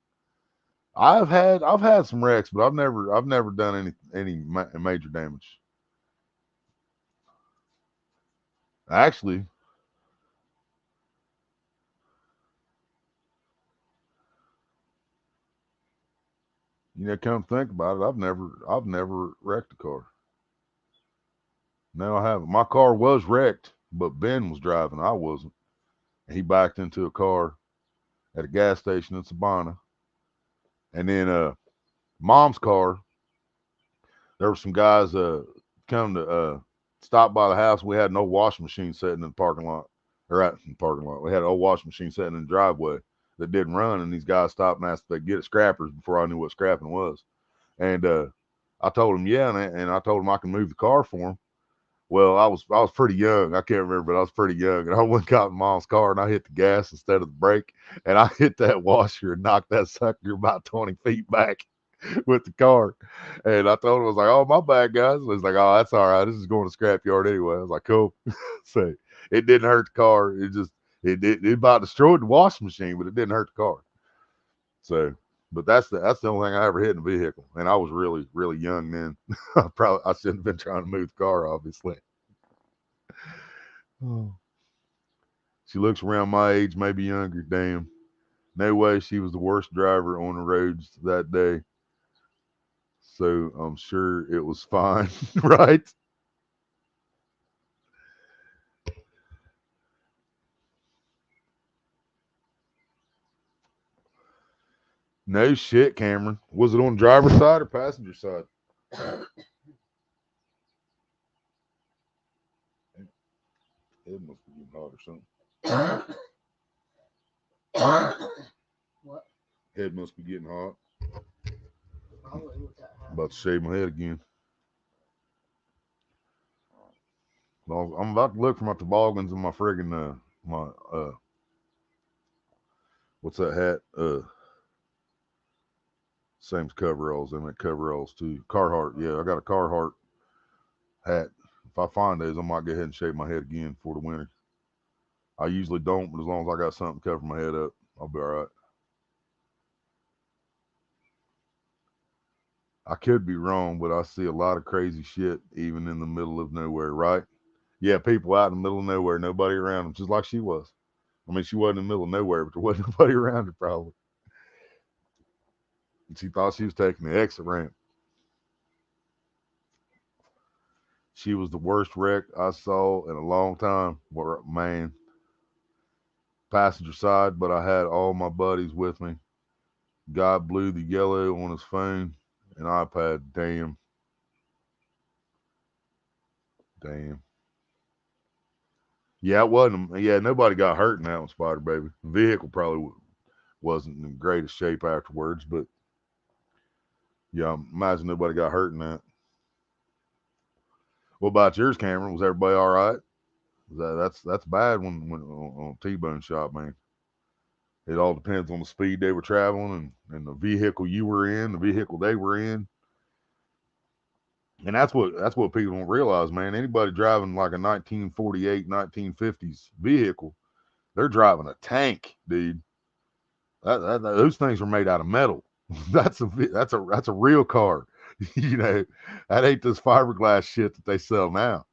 I've had some wrecks, but I've never done any major damage. Actually, come to think about it, I've never wrecked a car. No, I haven't. My car was wrecked, but Ben was driving. I wasn't. He backed into a car at a gas station in Sabana, and then Mom's car. There were some guys come to stop by the house. We had an old washing machine sitting in the parking lot, or right in the parking lot. We had an old washing machine sitting in the driveway that didn't run, and these guys stopped and asked if they could get it scrappers before I knew what scrapping was. And I told them yeah, and I told them I can move the car for them. Well, I was pretty young. I can't remember, but I was pretty young, and I went and got in Mom's car, and I hit the gas instead of the brake, and I hit that washer and knocked that sucker about 20 feet back with the car. And I told him, I was like, "Oh, my bad, guys." I was like, "Oh, that's all right. This is going to scrap yard anyway." I was like, "Cool." So it didn't hurt the car. It about destroyed the washing machine, but it didn't hurt the car. So, but that's the only thing I ever hit in a vehicle, and I was really young then. I shouldn't have been trying to move the car, obviously. Oh. She looks around my age, maybe younger. Damn, no way she was the worst driver on the roads that day. So I'm sure it was fine, right? No shit, Cameron. Was it on the driver's side or passenger side? It must be getting hot or something. What? Head must be getting hot. Probably with that I'm about happening. to shave my head again. Well, I'm about to look for my toboggans and my friggin' my what's that hat? Same as coveralls. They make coveralls too. Carhartt. Yeah, I got a Carhartt hat. If I find those, I might go ahead and shave my head again for the winter. I usually don't, but as long as I got something to cover my head up, I'll be all right. I could be wrong, but I see a lot of crazy shit even in the middle of nowhere, right? Yeah, people out in the middle of nowhere, nobody around them, just like she was. I mean, she wasn't in the middle of nowhere, but there wasn't nobody around her probably. And she thought she was taking the exit ramp. She was the worst wreck I saw in a long time. Man, passenger side, but I had all my buddies with me. Guy blew the yellow on his phone and iPad. Damn, damn. Yeah, it wasn't. Yeah, nobody got hurt in that one, Spider Baby. The vehicle probably wasn't in the greatest shape afterwards, but yeah, I imagine nobody got hurt in that. What about yours, Cameron? Was everybody all right? That's bad when on T-bone shop, man. It all depends on the speed they were traveling and the vehicle you were in, the vehicle they were in. And that's what people don't realize, man. Anybody driving like a 1948, 1950s vehicle, they're driving a tank, dude. Those things are made out of metal. That's a real car. you know, that ain't this fiberglass shit that they sell now.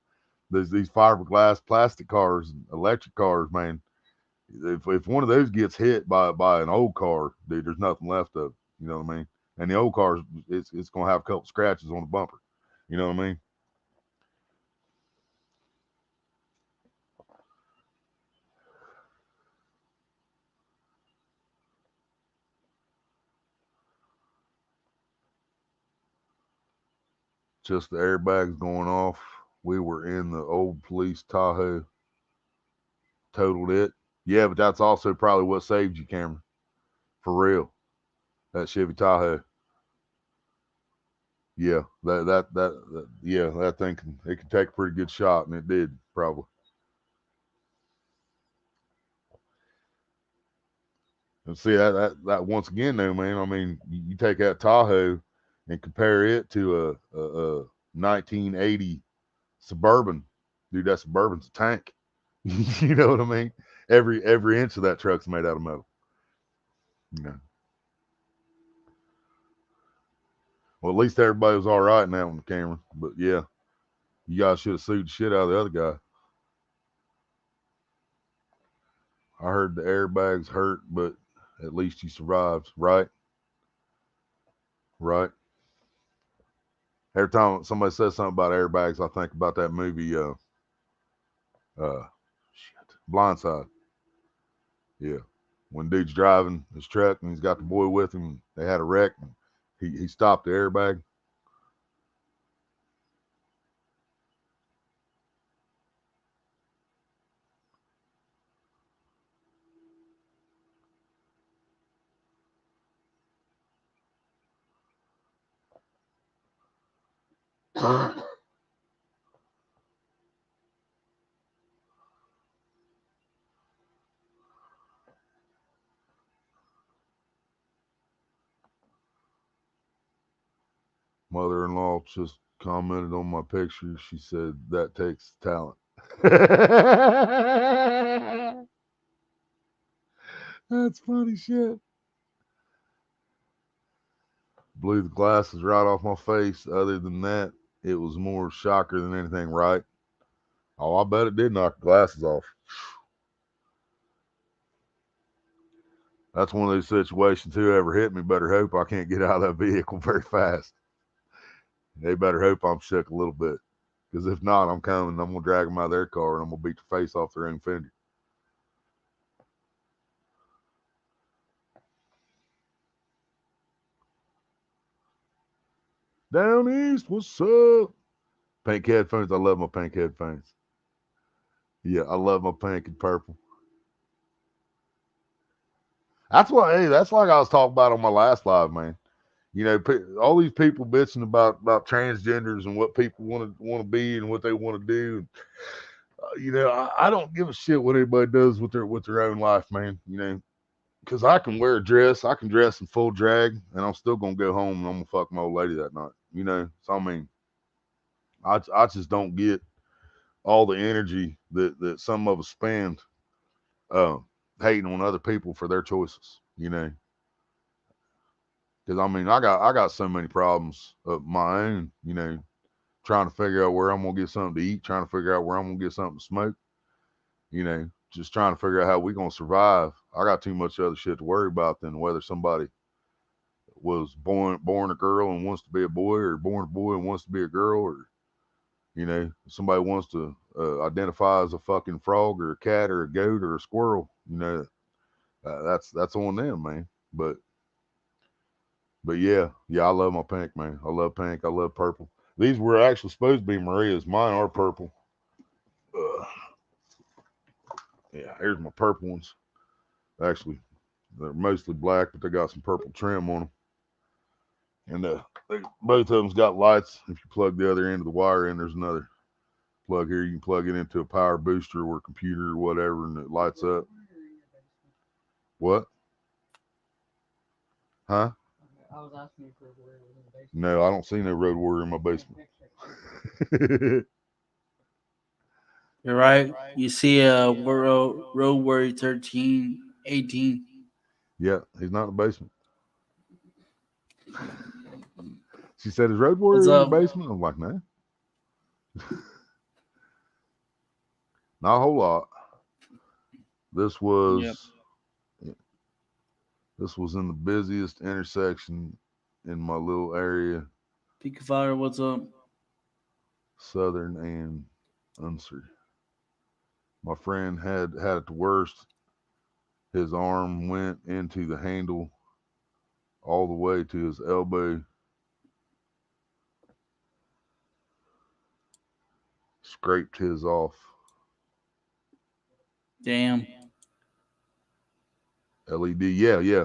There's these fiberglass plastic cars, electric cars, man. If one of those gets hit by an old car, dude, there's nothing left of it. You know what I mean? And the old cars, it's gonna have a couple scratches on the bumper. You know what I mean? Just the airbags going off. We were in the old police Tahoe, totaled it. Yeah, but that's also probably what saved you, Cameron. For real, that Chevy Tahoe. Yeah, yeah, that thing can take a pretty good shot, and it did probably. And see that once again though, man. I mean, you take that Tahoe and compare it to a 1980 Suburban, dude. That Suburban's a tank. you know what I mean? Every inch of that truck's made out of metal. You know. Well, at least everybody was all right in that one, Cameron. But yeah, you guys should have sued the shit out of the other guy. I heard the airbags hurt, but at least he survived. Right, right. Every time somebody says something about airbags, I think about that movie, uh, shit, Blindside. Yeah, when dude's driving his truck and he's got the boy with him, they had a wreck. And he stopped the airbag. Mother-in-law just commented on my picture. She said that takes talent. That's funny shit. Blew the glasses right off my face. Other than that, it was more shocker than anything, right? Oh, I bet it did knock the glasses off. That's one of those situations. Whoever hit me better hope I can't get out of that vehicle very fast. They better hope I'm shook a little bit. Because if not, I'm coming. I'm going to drag them out of their car and I'm going to beat the face off their own fender. Down east, what's up? Pink headphones. I love my pink headphones. Yeah, I love my pink and purple. That's what. Hey, that's like I was talking about on my last live, man. You know, all these people bitching about transgenders and what people want to be and what they want to do. I don't give a shit what anybody does with their own life, man. Because I can wear a dress, I can dress in full drag, and I'm still gonna go home and I'm gonna fuck my old lady that night. So I mean, I just don't get all the energy that some of us spend uh, hating on other people for their choices. Because I mean, I got so many problems of my own. Trying to figure out where I'm gonna get something to eat, trying to figure out where I'm gonna get something to smoke. Just trying to figure out how we gonna survive. I got too much other shit to worry about than whether somebody was born a girl and wants to be a boy, or born a boy and wants to be a girl, or somebody wants to identify as a fucking frog or a cat or a goat or a squirrel. That's on them, man. But yeah, I love my pink, man. I love pink. I love purple. These were actually supposed to be Maria's. Mine are purple. Ugh. Yeah, here's my purple ones. Actually, they're mostly black, but they got some purple trim on them. And both of them's got lights. If you plug the other end of the wire in, there's another plug here. You can plug it into a power booster or a computer or whatever, and it lights up. What? Huh? I was asking you for where it was in the basement. No, I don't see no Road Warrior in my basement. You're right. You see Road Warrior 13, 18. Yeah, he's not in the basement. She said, "Is Road What's Warrior in your up? basement?" I'm like, "No, not a whole lot." This Yep. was this was in the busiest intersection in my little area, Pika Fire, what's up? Southern and Unser. My friend had it the worst. His arm went into the handle all the way to his elbow, scraped his off. Damn. LED, yeah, yeah,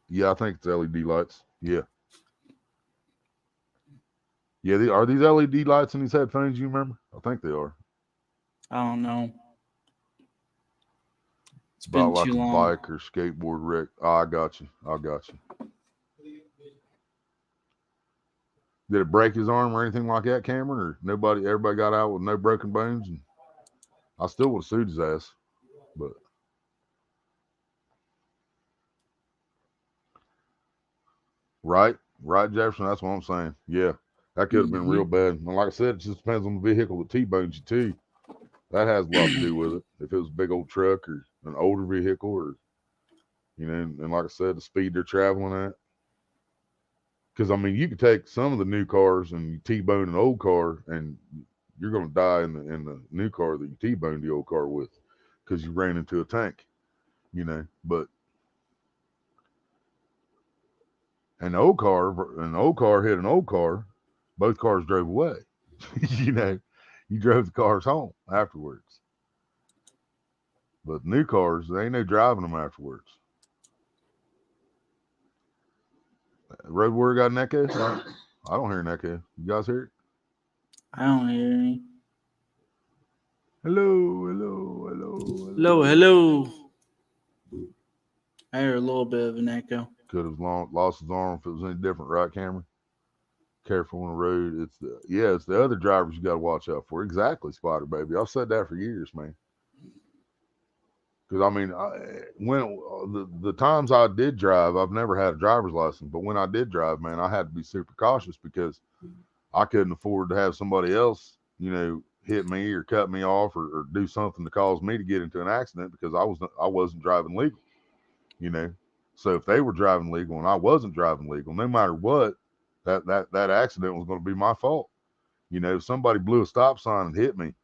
yeah. I think it's LED lights. Yeah, yeah. Are these LED lights in these headphones? You remember? I think they are. I don't know. It's About been like too a long. bike or skateboard wreck. Oh, I got you. I got you. Did it break his arm or anything like that, Cameron? Or nobody? Everybody got out with no broken bones, and I still would have sued his ass. But right, right, Jefferson. That's what I'm saying. Yeah, that could have been real Hmm. bad. And like I said, it just depends on the vehicle that T-bones you too. That has a lot to do with it. If it was a big old truck or an older vehicle, or and like I said, the speed they're traveling at. Because I mean, you could take some of the new cars and you T-bone an old car, and you're going to die in the new car that you T-boned the old car with, because you ran into a tank. But an old car hit an old car, both cars drove away. you know, you drove the cars home afterwards. But new cars, they ain't no driving them afterwards. Road Warrior got an echo? I don't hear an echo. You guys hear it? I don't hear any. Hello, hello, hello, Hello, hello. hello. I hear a little bit of an echo. Could have lost his arm if it was any different, right, Cameron? Careful on the road. It's the other drivers you got to watch out for. Exactly, Spider Baby. I've said that for years, man. Because I mean, when the times I did drive, I've never had a driver's license, but when I did drive, man, I had to be super cautious because I couldn't afford to have somebody else, hit me or cut me off or do something to cause me to get into an accident because I wasn't driving legal, you know. So if they were driving legal and I wasn't driving legal, no matter what, that accident was going to be my fault. If somebody blew a stop sign and hit me,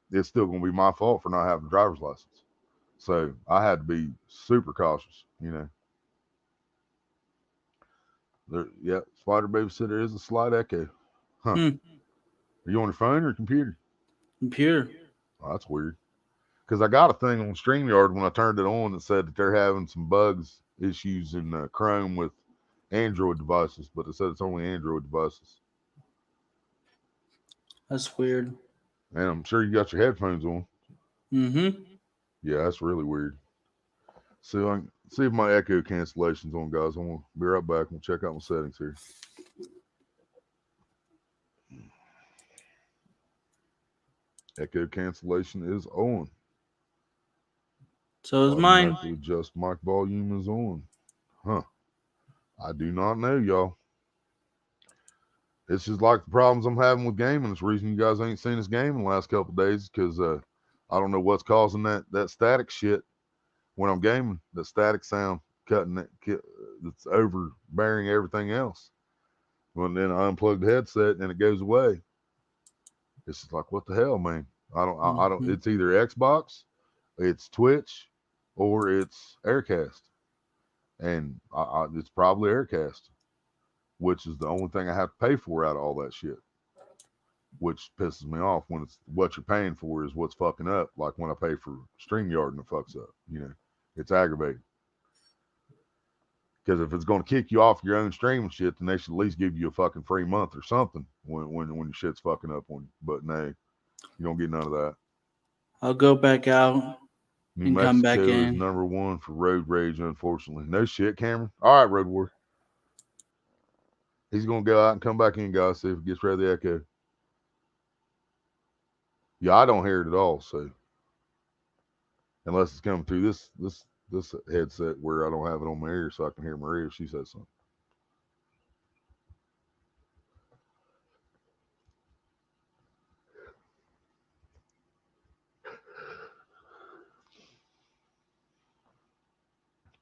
it's still going to be my fault for not having a driver's license. So I had to be super cautious. Yeah, Spider Baby said there is a slight echo. Huh? Hmm. Are you on your phone or computer? Computer. Oh, that's weird. Because I got a thing on StreamYard when I turned it on that said that they're having some bugs issues in Chrome with Android devices, but it said it's only Android devices. That's weird. And I'm sure you got your headphones on. Mm-hmm. Yeah, that's really weird. So I can see if my echo cancellation's on, guys. I'm gonna be right back. I'm gonna check out my settings here. Echo cancellation is on. So is mine. Automatically adjust mic volume is on. Huh. I do not know, y'all. It's just like the problems I'm having with gaming. It's the reason you guys ain't seen us game in the last couple of days because I don't know what's causing that static shit when I'm gaming. The static sound cutting that's overbearing everything else. When then I unplug the headset and it goes away. It's just like what the hell, man. I don't. Mm-hmm. It's either Xbox, it's Twitch, or it's Aircast, and it's probably Aircast, which is the only thing I have to pay for out of all that shit. which pisses me off when it's what you're paying for is what's fucking up. Like when I pay for StreamYard and it fucks up, it's aggravating. Because if it's going to kick you off your own stream and shit, then they should at least give you a fucking free month or something when your shit's fucking up on you. But no, you don't get none of that. I'll go back out New and come back Mexico is in. #1 for road rage, unfortunately. No shit, Cameron. All right, Road War. He's gonna go out and come back in, guys. See if it gets rid of the echo. Yeah, I don't hear it at all. So unless it's coming through this headset where I don't have it on my ear, so I can hear Maria if she says something.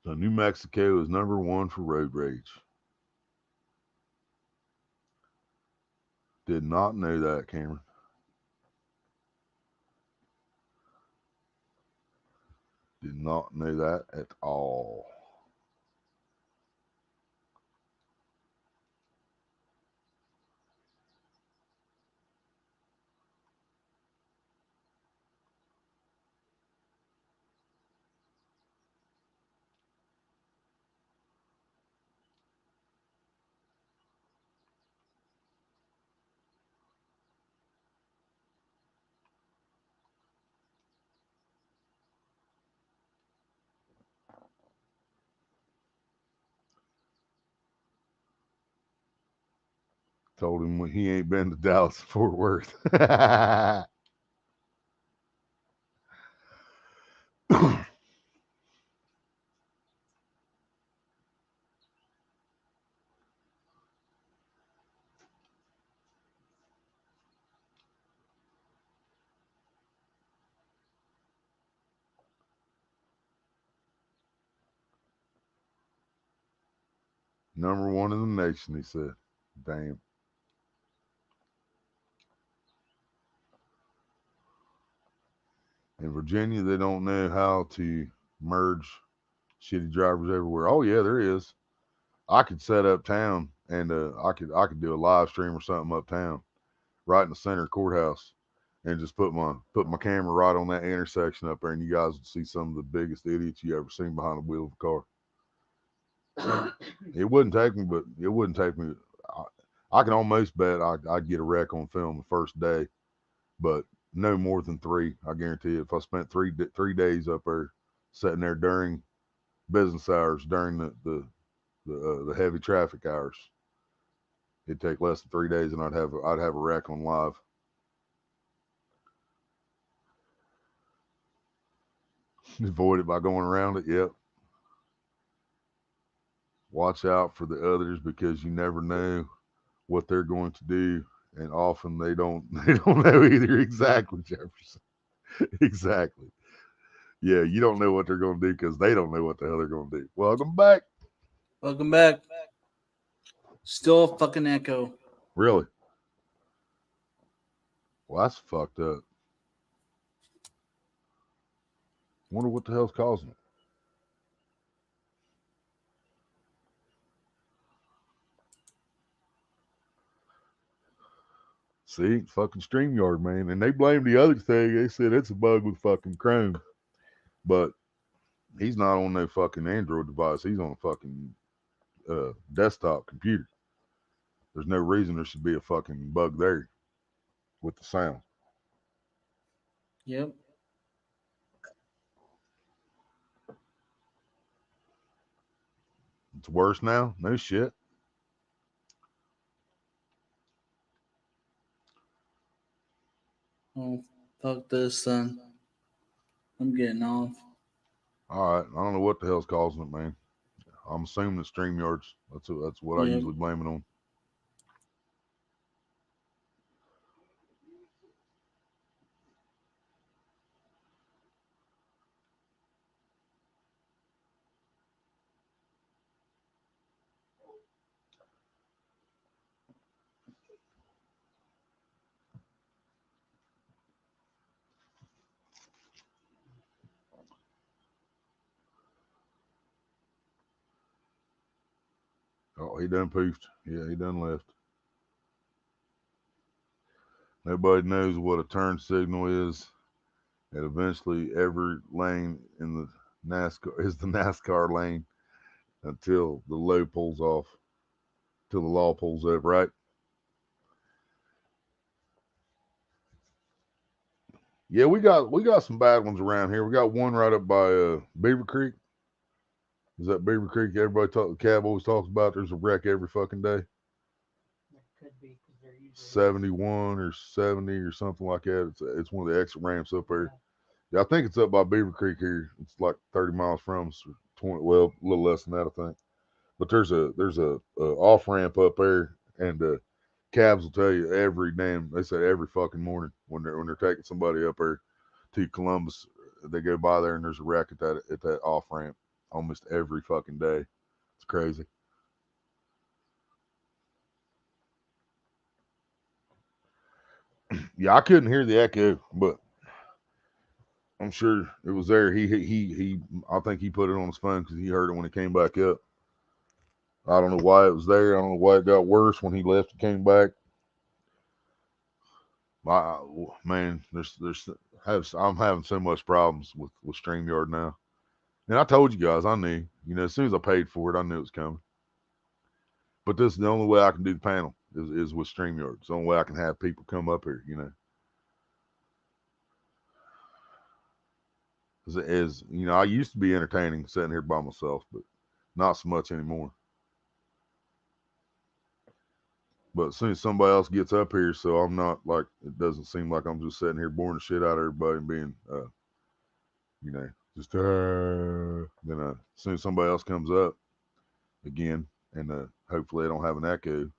So New Mexico is #1 for road rage. Did not know that, Cameron. Did not know that at all. Told him he ain't been to Dallas Fort Worth. #1 in the nation, he said. Damn. In Virginia, they don't know how to merge shitty drivers everywhere. Oh yeah, there is. I could set up town and I could do a live stream or something uptown, right in the center of the courthouse, and just put my camera right on that intersection up there, and you guys would see some of the biggest idiots you ever seen behind the wheel of a car. It wouldn't take me, but it wouldn't take me. I, I can almost bet I'd get a wreck on film the first day, but no more than three. I guarantee you. If I spent 3 days up there, sitting there during business hours, during the heavy traffic hours, it'd take less than 3 days, and I'd have a wreck on live. Avoid it by going around it. Yep. Watch out for the others because you never know what they're going to do, and often they don't they don't know either. Exactly, Jefferson. Exactly. Yeah, you don't know what they're going to do because they don't know what the hell they're going to do. Welcome back. Welcome back. Still a fucking echo. Really? Well, that's fucked up. Wonder what the hell's causing it. See, fucking StreamYard, man. And they blame the other thing. They said it's a bug with fucking Chrome. But he's not on no fucking Android device. He's on a fucking desktop computer. There's no reason there should be a fucking bug there with the sound. Yep. It's worse now. No shit. Oh, fuck this then. I'm getting off. All right. I don't know what the hell's causing it, man. I'm assuming it's StreamYards. That's what I Yep. usually blame it on. Oh, he done poofed. Yeah, he done left. Everybody knows what a turn signal is, and eventually every lane in the NASCAR is the NASCAR lane until the low pulls off, till the law pulls up, right? Yeah, we got some bad ones around here. We got one right up by Beaver Creek. Is that Beaver Creek? The cab always talks about. There's a wreck every fucking day. That could be because they're usually 71 or 70 or something like that. It's one of the exit ramps up there. yeah. Yeah, I think it's up by Beaver Creek here. It's like 30 miles from us, or 20. Well, a little less than that, I think. But there's a off ramp up there, and cabs will tell you every damn. They say every fucking morning when they're taking somebody up there to Columbus, they go by there and there's a wreck at that off ramp almost every fucking day. It's crazy. Yeah, I couldn't hear the echo, but I'm sure it was there. He. I think he put it on his phone because he heard it when it came back up. I don't know why it was there. I don't know why it got worse when he left and came back. I, man, I'm having so much problems with StreamYard now. And I told you guys, I knew. As soon as I paid for it, I knew it was coming. But this is the only way I can do the panel is with StreamYard. It's the only way I can have people come up here. I used to be entertaining sitting here by myself, but not so much anymore. But as soon as somebody else gets up here, so I'm not like it doesn't seem like I'm just sitting here boring the shit out of everybody and being you know, just then as soon as somebody else comes up again and hopefully they don't have an echo,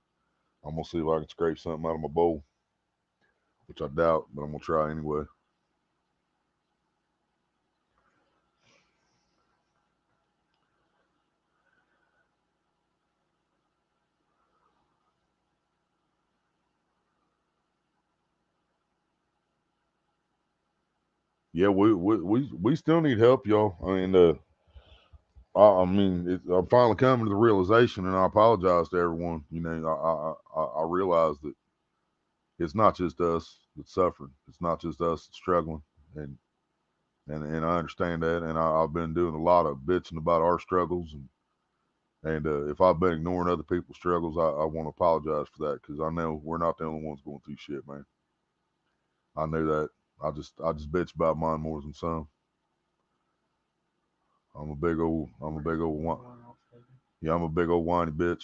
I'm gonna see if I can scrape something out of my bowl, which I doubt, but I'm gonna try anyway. Yeah, we still need help, y'all. I'm finally coming to the realization, and I apologize to everyone. I realize that it's not just us that's suffering. It's not just us that's struggling, and and I understand that. And I've been doing a lot of bitching about our struggles, and if I've been ignoring other people's struggles, I want to apologize for that because I know we're not the only ones going through shit, man. I know that. I just bitch about mine more than some. Yeah, I'm a big old whiny bitch.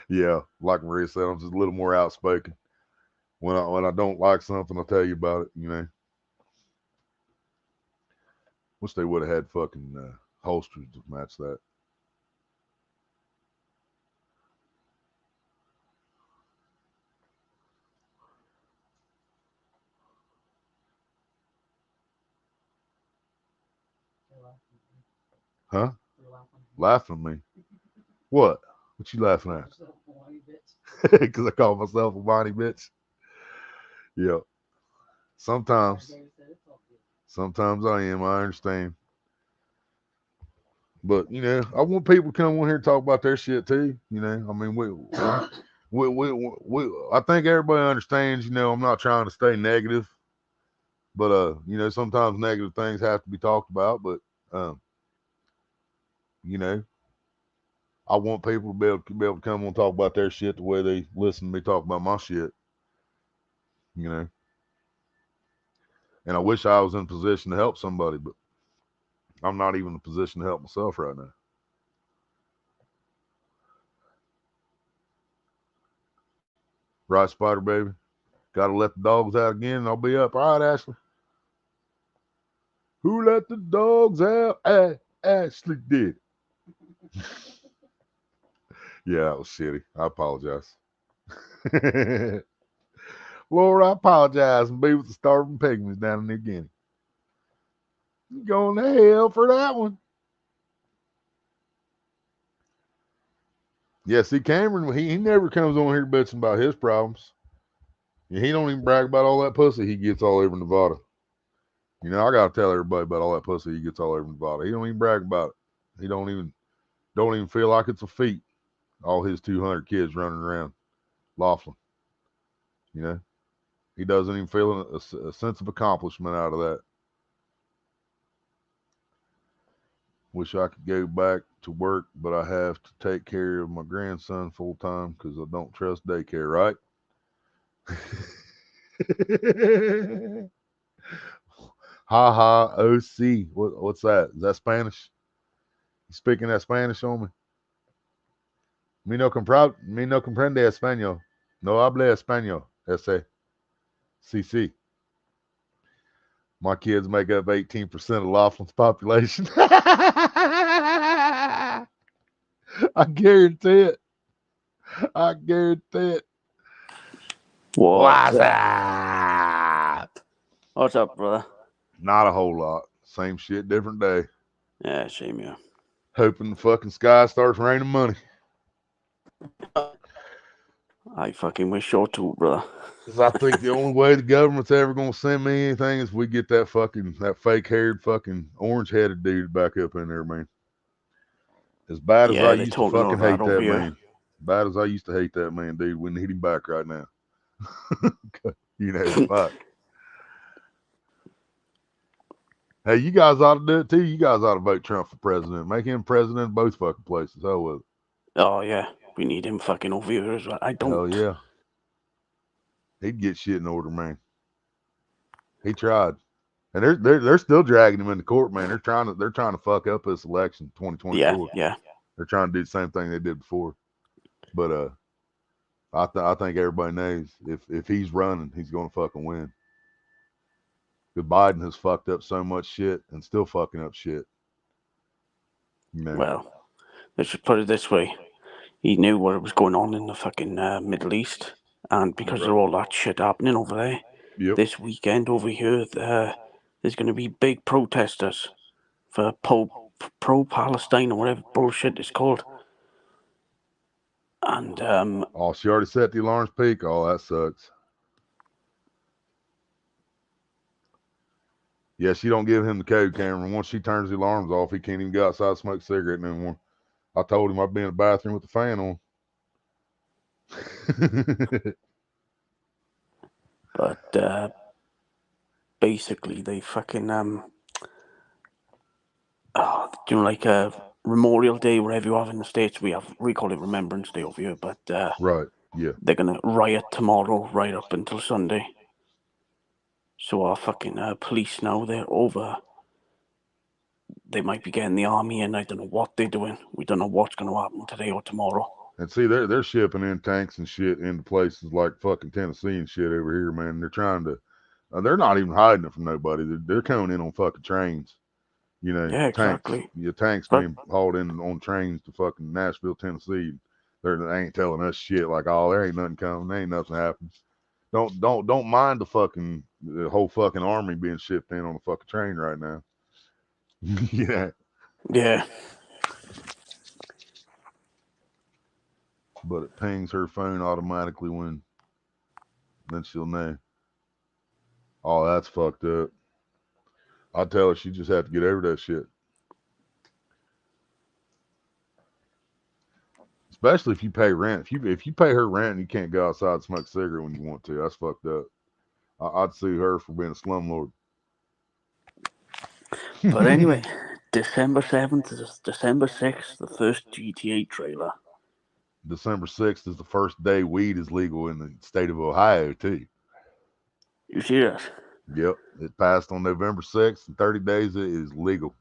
Yeah, like Maria said, I'm just a little more outspoken. When I don't like something, I'll tell you about it. Wish they would have had fucking holsters to match that. They're laughing at me. Huh? They're laughing at me. Laughing at me? What? What you laughing Call at? yourself a whiny bitch. Because I call myself a whiny bitch. Yeah. Like Sometimes. David said, it's all good. Sometimes I am. I understand. But I want people to come on here and talk about their shit too. I mean, I think everybody understands. I'm not trying to stay negative, but sometimes negative things have to be talked about. But um, you know, I want people to be able to come on and talk about their shit the way they listen to me talk about my shit. You know, and I wish I was in a position to help somebody, but I'm not even in a position to help myself right now. Right, Spider Baby? Got to let the dogs out again, and I'll be up. All right, Ashley. Who let the dogs out? Ashley did. Yeah, that was shitty. I apologize. Lord, I apologize and be with the starving pygmies down in New Guinea. You going to hell for that one. Yeah, see, Cameron, he never comes on here bitching about his problems. Yeah, he don't even brag about all that pussy he gets all over Nevada. I gotta tell everybody about all that pussy he gets all over Nevada. He don't even brag about it. He don't even feel like it's a feat. All his 200 kids running around Laughlin. You know, he doesn't even feel a sense of accomplishment out of that. Wish I could go back to work, but I have to take care of my grandson full time because I don't trust daycare, right? Ha ha OC. What's that? Is that Spanish? You speaking that Spanish on me? Me no comprende español. No hable español. Ese. Sí, sí. My kids make up 18% of Laughlin's population. I guarantee it. I guarantee it. What's What's up? up? What's up, brother? Not a whole lot. Same shit, different day. Yeah, same here. Hoping the fucking sky starts raining money. I fucking wish so too, brother. Because I think the only way the government's ever going to send me anything is we get that fake haired fucking orange headed dude back up in there, man. As bad as I Yeah, they're used to talking fucking of that hate over that here. man. Bad as I used to hate that man, dude. We need him back right now. You know, fuck. Hey, you guys ought to do it too. You guys ought to vote Trump for president. Make him president of both fucking places. Hell with it. Oh, yeah. We need him fucking over here as well. I don't. Hell yeah. He'd get shit in order, man. He tried. And they're still dragging him into court, man. They're trying to fuck up this election, Yeah, 2024. yeah. They're trying to do the same thing they did before. But I think everybody knows if he's running, he's gonna fucking win. Because Biden has fucked up so much shit and still fucking up shit. You know. Well, let's just put it this way. He knew what was going on in the fucking Middle East. And because Right. of all that shit happening over there, Yep. this weekend over here, there's going to be big protesters for pro-Palestine or whatever bullshit it's called. And Oh, she already set the alarms peak. Oh, that sucks. Yeah, she don't give him the code, Cameron. Once she turns the alarms off, he can't even go outside and smoke a cigarette no more. I told him I'd be in the bathroom with the fan on. but basically they fucking like Memorial Day, whatever you have in the States, we call it Remembrance Day over here, but Right. Yeah. they're gonna riot tomorrow right up until Sunday. So our fucking police now, they might be getting the army in. I don't know what they're doing. We don't know what's gonna happen today or tomorrow. And see, they're shipping in tanks and shit into places like fucking Tennessee and shit over here, man. They're trying to. They're not even hiding it from nobody. They're coming in on fucking trains. You know, Yeah, tanks. exactly. Your tanks But being hauled in on trains to fucking Nashville, Tennessee. They ain't telling us shit like, oh, there ain't nothing coming. There ain't nothing happening. Don't mind the whole fucking army being shipped in on a fucking train right now. Yeah, yeah, but it pings her phone automatically when then she'll know. Oh, that's fucked up. I tell her she just had to get over that shit. Especially if you pay rent. If you pay her rent and you can't go outside and smoke a cigarette when you want to, that's fucked up. I'd sue her for being a slumlord. but anyway, December 7th is December 6th, the first GTA trailer. December 6th is the first day weed is legal in the state of Ohio too. You see that? Yep, it passed on November 6th. In 30 days, it is legal.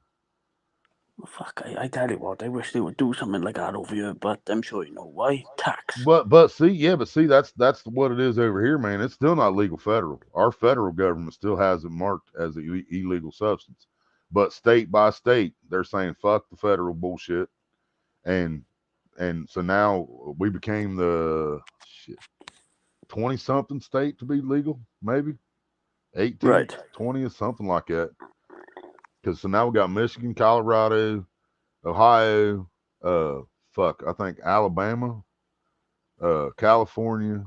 Well, fuck, I tell you what, I wish they would do something like that over here, but I'm sure you know why. Tax. But see, that's what it is over here, man. It's still not legal federal. Our federal government still has it marked as an illegal substance. But state by state, they're saying fuck the federal bullshit, and so now we became the shit 20 something state to be legal, maybe 18th, Right. 20th, something like that. Because so now we got Michigan, Colorado, Ohio, uh, fuck, I think Alabama, California,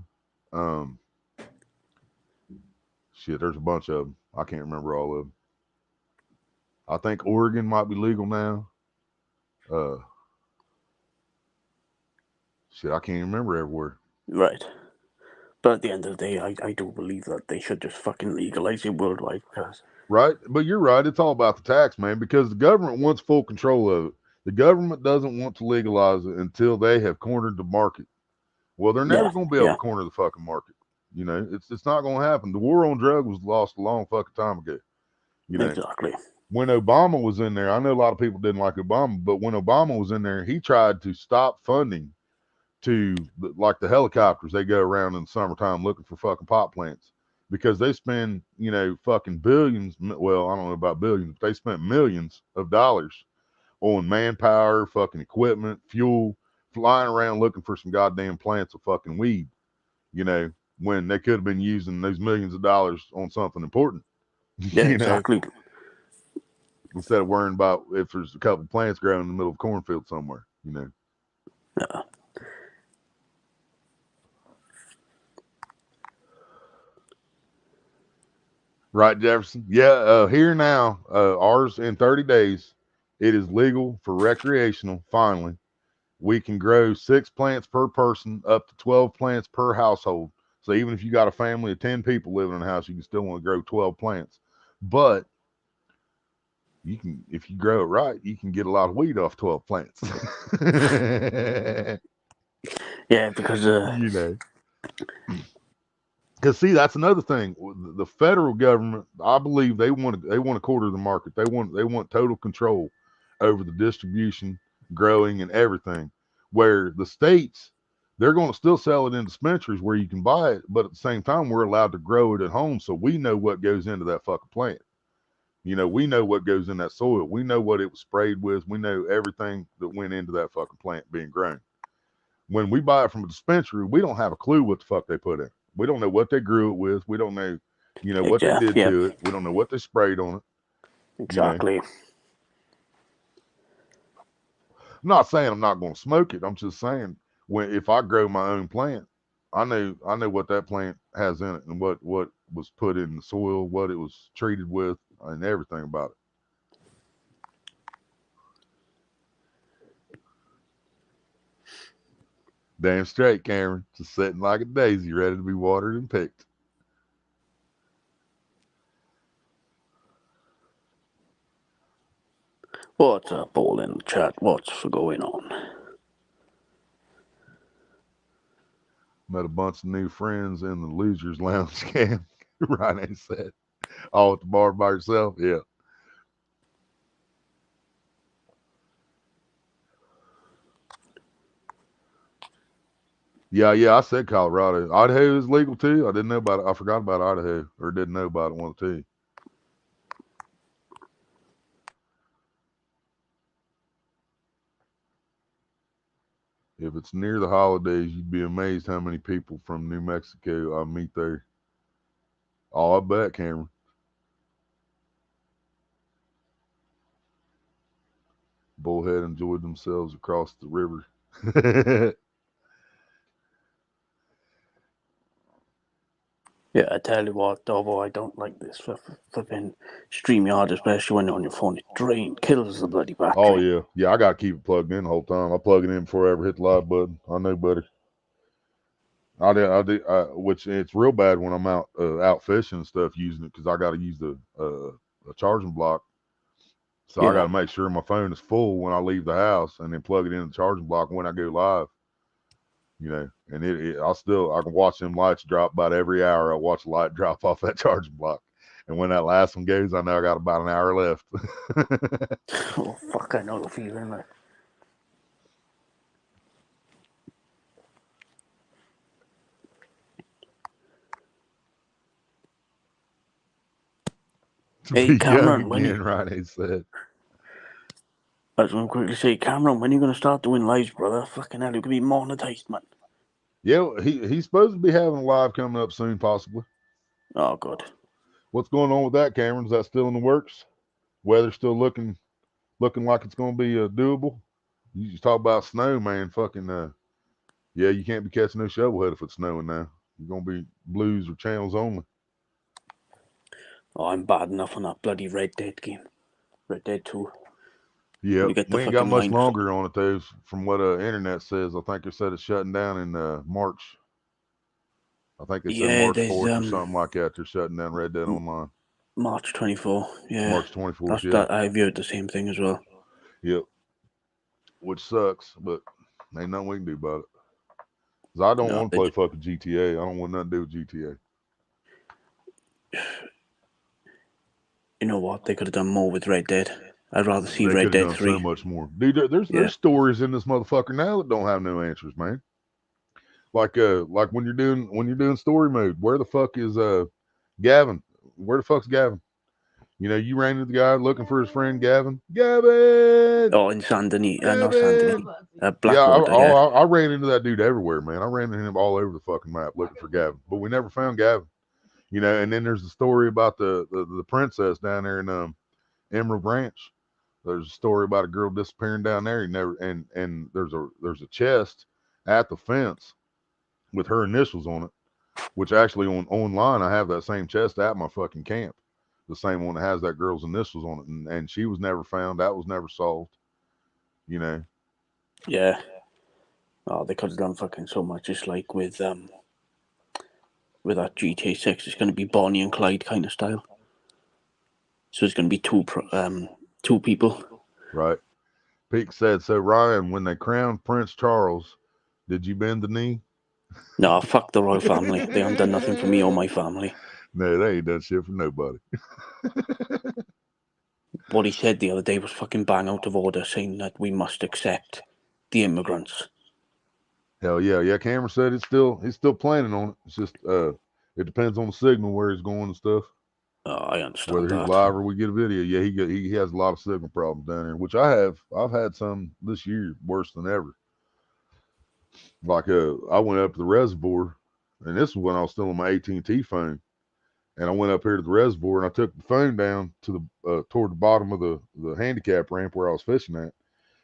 um, shit, there's a bunch of them. I can't remember all of them. I think Oregon might be legal now. Uh, shit, I can't even remember everywhere. Right. But at the end of the day, I do believe that they should just fucking legalize it worldwide because Right? But you're right. It's all about the tax, man, because the government wants full control of it. The government doesn't want to legalize it until they have cornered the market. Well, they're never yeah, going to be able yeah, to corner the fucking market. You know, it's not going to happen. The war on drugs was lost a long fucking time ago. You know, exactly. when Obama was in there, I know a lot of people didn't like Obama, but when Obama was in there, he tried to stop funding to like the helicopters. They go around in the summertime looking for fucking pot plants because they spend, you know, fucking billions. Well, I don't know about billions, but they spent millions of dollars on manpower, fucking equipment, fuel, flying around looking for some goddamn plants of fucking weed, you know, when they could have been using those millions of dollars on something important, Yeah, you know, exactly. instead of worrying about if there's a couple plants growing in the middle of a cornfield somewhere, you know. Yeah, Right, Jefferson? Yeah, here now, ours in 30 days, it is legal for recreational, finally. We can grow 6 plants per person, up to 12 plants per household. So even if you got a family of 10 people living in a house, you can still want to grow 12 plants. But you can, if you grow it right, you can get a lot of weed off 12 plants. yeah, because You know. Because see, that's another thing. The federal government, I believe they want a quarter of the market. They want total control over the distribution, growing, and everything. Where the states, they're going to still sell it in dispensaries where you can buy it, but at the same time, we're allowed to grow it at home, so we know what goes into that fucking plant. You know, we know what goes in that soil. We know what it was sprayed with. We know everything that went into that fucking plant being grown. When we buy it from a dispensary, we don't have a clue what the fuck they put in. We don't know what they grew it with. We don't know, what they yeah, did yeah, to it. We don't know what they sprayed on it. You know, exactly. I'm not saying I'm not going to smoke it. I'm just saying when if I grow my own plant, I know what that plant has in it and what was put in the soil, what it was treated with, and everything about it. Damn straight, Cameron. Just sitting like a daisy, ready to be watered and picked. What's up, all in the chat? What's going on? Met a bunch of new friends in the losers lounge, Cam. Ryan said. All at the bar by yourself? Yeah. Yeah. I said Colorado. Idaho is legal too. I didn't know about it. I forgot about Idaho, or didn't know about it. One of the two. If it's near the holidays, you'd be amazed how many people from New Mexico I meet there. Oh, I bet, Cameron. Bullhead enjoyed themselves across the river. Yeah, I tell you what, Dovo, I don't like this flipping StreamYard, especially when you're on your phone. It kills the bloody Oh battery. yeah. I gotta keep it plugged in the whole time. I plug it in before I ever hit the live button. I know better. Which it's real bad when I'm out fishing and stuff using it because I got to use a charging block. So I got Yeah. to make sure my phone is full when I leave the house, and then plug it in the charging block when I go live. And I can watch them lights drop about every hour. I watch a light drop off that charging block, and when that last one goes, I know I got about an hour left. Oh, fuck, I know the feeling. Like. To Hey, be young Cameron, again, Ronnie said. I was going to quickly say, Cameron, when are you going to start doing lives, brother? Fucking hell, you could be monetized, man. Yeah, he's supposed to be having a live coming up soon, possibly. Oh, good. What's going on with that, Cameron? Is that still in the works? Weather still looking like it's going to be doable. You just talk about snow, man. Fucking yeah, you can't be catching no shovelhead if it's snowing now. You're gonna be blues or channels only. Oh, I'm bad enough on that bloody Red Dead game. Red Dead 2. When Yep, you get the we ain't got fucking much line. longer on it though. From what internet says, I think they said it's shutting down in March. I think they said Yeah, March there's 4th or something like that. They're shutting down Red Dead Online. March 24. Yeah, March 24th, yeah. that I viewed the same thing as well. Yep. Which sucks, but ain't nothing we can do about it. 'Cause I don't No, want to play fucking GTA. I don't want nothing to do with GTA. You know what? They could have done more with Red Dead. I'd rather see They Red could have Dead done 3. so much more, dude. There's Yeah. stories in this motherfucker now that don't have no answers, man. Like when you're doing story mode, where the fuck is Gavin? Where the fuck's Gavin? You know, you ran into the guy looking for his friend Gavin. Gavin, Oh, in Saint Denis. Not Saint Denis. Gavin. Yeah, Blackwater, yeah. I ran into that dude everywhere, man. I ran into him all over the fucking map looking for Gavin, but we never found Gavin. You know, and then there's the story about the princess down there in Emerald Branch. There's a story about a girl disappearing down there. You never and there's a chest at the fence with her initials on it, which actually online I have that same chest at my fucking camp, the same one that has that girl's initials on it, and she was never found. That was never solved. You know. Yeah. Oh, they could have done fucking so much. Just like with that GTA 6, it's going to be Bonnie and Clyde kind of style. So it's going to be two people. Right. Peake said, so Ryan, when they crowned Prince Charles, did you bend the knee? No, fuck the royal family. They haven't done nothing for me or my family. No, they ain't done shit for nobody. What he said the other day was fucking bang out of order, saying that we must accept the immigrants. Hell yeah, yeah. Cameron said he's still planning on it. It's just it depends on the signal where he's going and stuff. Oh, I understand Whether he's that. live or we get a video. Yeah, he has a lot of signal problems down there, which I have. I've had some this year worse than ever. Like I went up to the reservoir, and this was when I was still on my AT&T phone, and I went up here to the reservoir and I took the phone down to the toward the bottom of the handicap ramp where I was fishing at,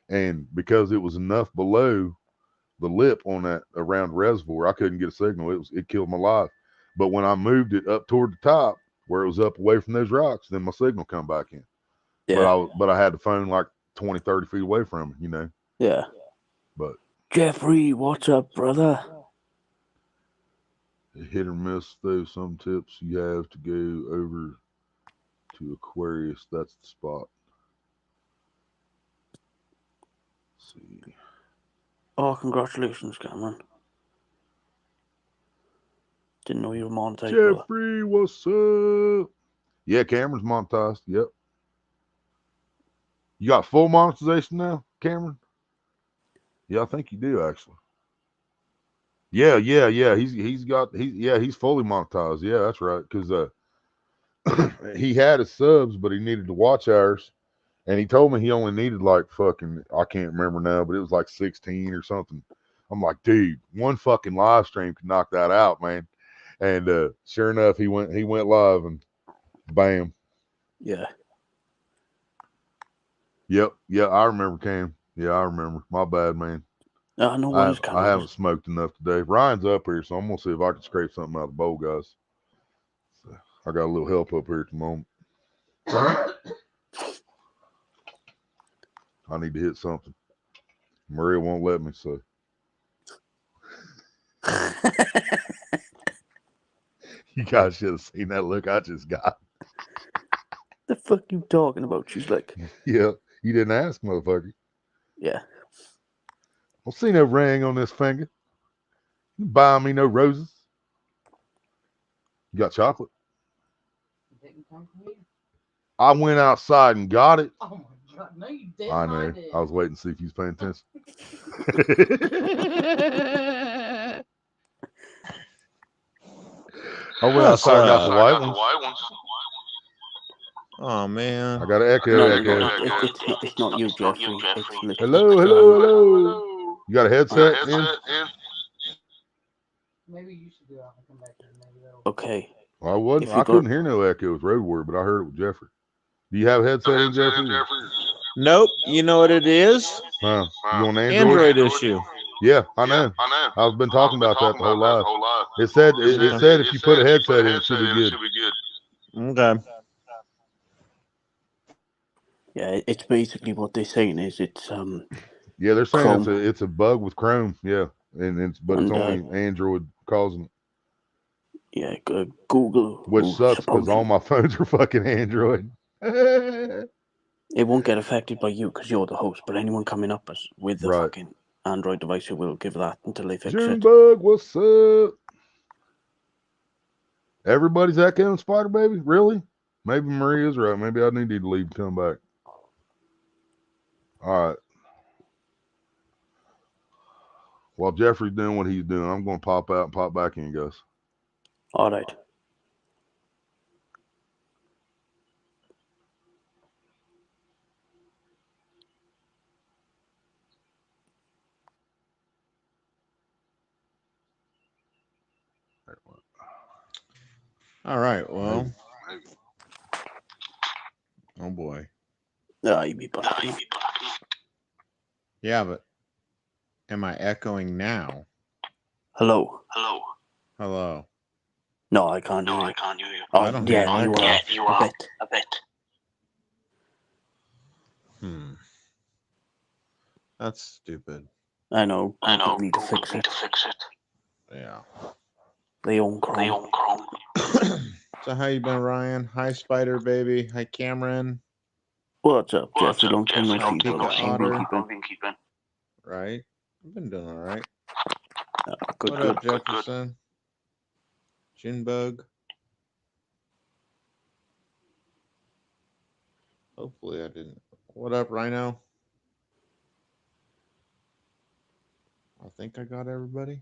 and because it was enough below the lip on that around the reservoir, I couldn't get a signal. It killed my life. But when I moved it up toward the top where it was up away from those rocks, then my signal come back in. Yeah. But I had the phone like 20, 30 feet away from it, you know. Yeah. But Jeffrey, what's up, brother? hit or miss though, some tips you have to go over to Aquarius. That's the spot. Let's see. Oh, congratulations, Cameron. Didn't know you were monetized, Jeffrey, what's up? Yeah, Cameron's monetized. Yep. You got full monetization now, Cameron? Yeah, I think you do actually. Yeah. He's fully monetized. Yeah, that's right. Because he had his subs, but he needed the watch hours, and he told me he only needed like fucking I can't remember now, but it was like 16 or something. I'm like, dude, one fucking live stream could knock that out, man. And sure enough, he went live and bam. Yeah. Yep. Yeah, I remember Cam. Yeah, I remember. My bad, man. No worries, Cameron. I haven't smoked enough today. Ryan's up here, so I'm gonna see if I can scrape something out of the bowl, guys. So I got a little help up here at the moment. I need to hit something. Maria won't let me, so. You guys should have seen that look I just got. The fuck you talking about? She's like, Yeah, you didn't ask, motherfucker. yeah. I'll see no ring on this finger. You buying me no roses. You got chocolate? It didn't come from you. I went outside and got it. Oh my god, no you didn't. I know. did. I was waiting to see if you was paying attention. I went outside and got the white ones. Oh man. I got an echo. No, it's not you, Jeffrey. It's Hello. You got a headset in? Maybe you should go out and come back here. Maybe that'll. Okay. Well, I couldn't hear no echo with Road Warrior, but I heard it with Jeffrey. Do you have a headset in, Jeffrey? Nope. You know what it is? Huh? You on Android issue. Yeah, I know. I've been talking about that the whole life. It said if you put a headset in, it should be good. Okay. Yeah, it's basically what they're saying is it's Yeah, they're saying Chrome. it's a bug with Chrome. Yeah, but it's only Android causing it. Yeah, Google. which Who sucks because all supposedly my phones are fucking Android. it won't get affected by you because you're the host, but anyone coming up with the Right. fucking Android device will give that until they fix it. Junebug, what's up? Everybody's echoing Spider Baby? Really? Maybe Maria's right. Maybe I need to leave and come back. All right. While Jeffrey's doing what he's doing, I'm going to pop out and pop back in, guys. All right. All right. Well. Oh boy. You be back. Yeah, but am I echoing now? Hello. Hello. No, I can't hear you. Oh, I don't hear an echo. You are. A bit. That's stupid. I know. Google need to fix it. Yeah. They own Chrome. So how you been, Ryan? Hi, Spider Baby. Hi, Cameron. What's up, Jeffrey? Long time no see, Pika brother. How Otter. you been keeping? Right. I've been doing all right. Good, What good. up, Jefferson? Junebug. Hopefully I didn't. What up, Rhino? I think I got everybody.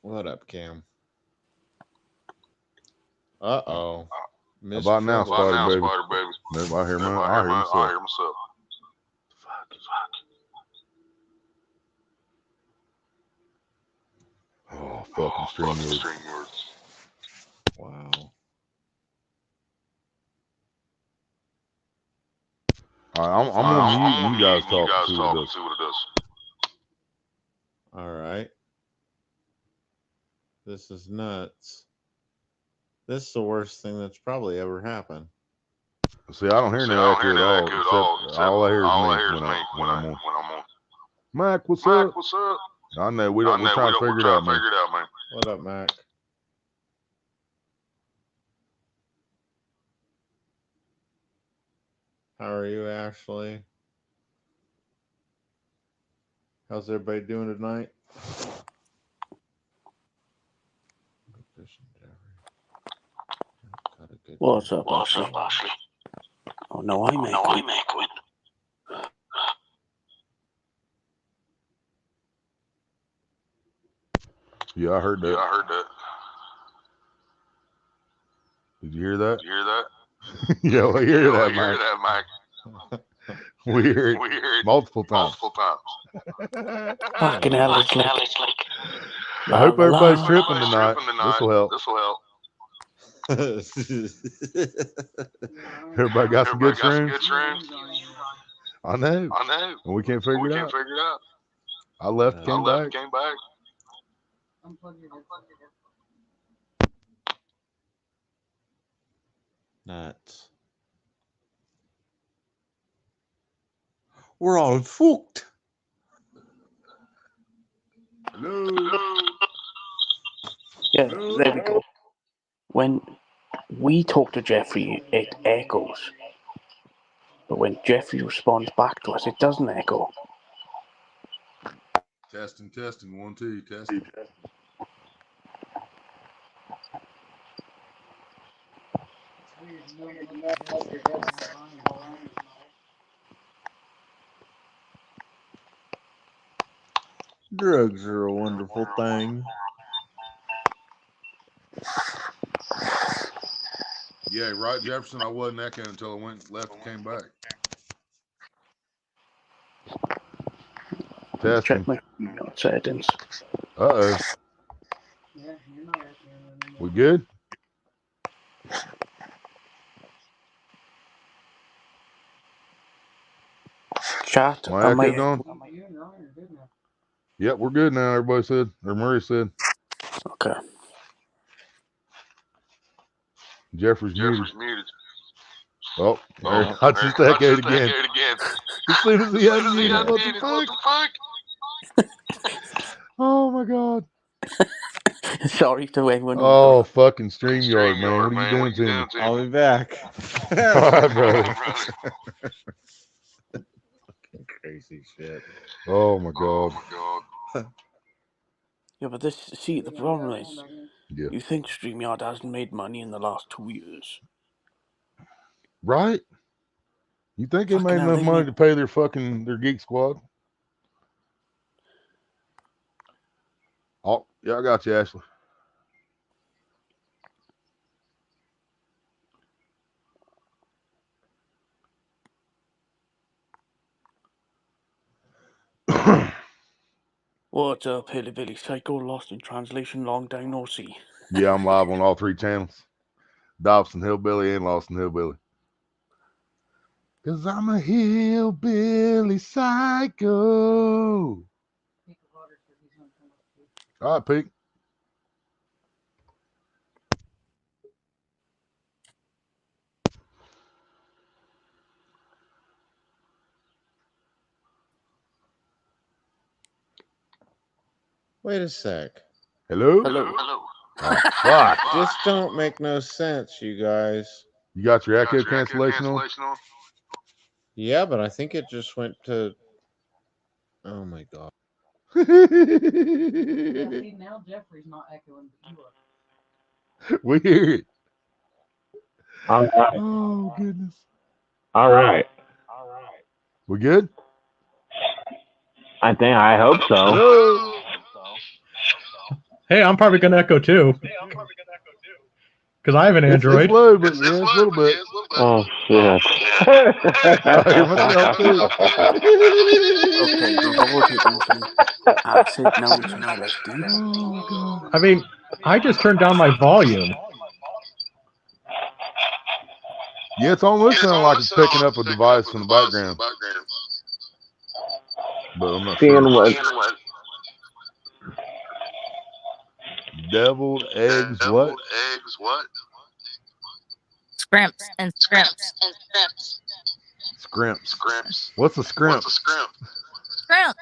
What up, Cam? Uh-oh. How about now, Spider Baby? Nope, I hear myself. Oh, fucking StreamYard. Wow. All right, I'm gonna mute you guys talk and see what it does. All right. This is nuts. This is the worst thing that's probably ever happened. See, I don't hear no echo at all, except all I hear is me when I'm on. Mac, what's up? I know we're trying to figure it out, man. What up, Mac? How are you, Ashley? How's everybody doing tonight? What's up, Ashley? Oh no, I'm echoing. Yeah, I heard that. Did you hear that? Yeah, I hear that, Mike. We hear it multiple times. Fucking hell, it's like. I hope everybody's tripping tonight. This will help. Everybody got some good shrooms? I know. And we can't figure it out. I left, came back. Unplug your headset. Nuts. We're all fucked. Hello. Yeah, there we go. When we talk to Jeffrey, it echoes. But when Jeffrey responds back to us, it doesn't echo. Testing. 1, 2, testing. It's weird. You don't plug your headset in while I'm on. Drugs are a wonderful thing. Yeah, right, Jefferson. I wasn't echoing until I went left and came back. Testing. Check my settings. Uh-oh. Yeah, you're not echoing anymore. We good? Chat. My echo gone? You and Ryan are good now. Yep, we're good now, everybody said. Or Murray said. Okay. Jeffrey's muted. Oh, I just echoed again. As soon as he unmuted, what the fuck? Oh my god. Sorry to everyone who Oh, interrupted. fucking StreamYard, man. What are you doing to me? I'll be back. All right, brother. Crazy shit. Oh my god. Yeah, but the problem is, Yeah. you think StreamYard hasn't made money in the last 2 years. Right? You think they Fucking made hell, enough they money made- to pay their Geek Squad? Oh, yeah, I got you, Ashley. What's up, Hillbilly Psycho? Lost in translation, long time no see. Yeah, I'm live on all 3 channels. Dobson Hillbilly and Lost in Hillbilly. Cause I'm a hillbilly psycho. All right, Pete. Wait a sec. Hello? Hello. Oh, fuck. This don't make no sense, you guys. You got your echo cancellation on? Yeah, but I think it just went to. Oh my god. Yeah, see, now Jeffrey's not echoing, but you are. We hear it. All right. Oh, goodness. All right. We good? I hope so. Hello? Hey, I'm probably going to echo too. Because I have an Android. It's low, but yeah, it's a little bit. Oh, shit. I hear myself too. Okay, we've all taken some acid, now and some LSD. Oh, God. I mean, I just turned down my volume. Yeah, it's almost sounding like it's picking up a device in the background. But I'm not Seeing sure. what? Deviled eggs, what? Scrimps and scrimps. Scrimps. What's a scrimp? Scrimp.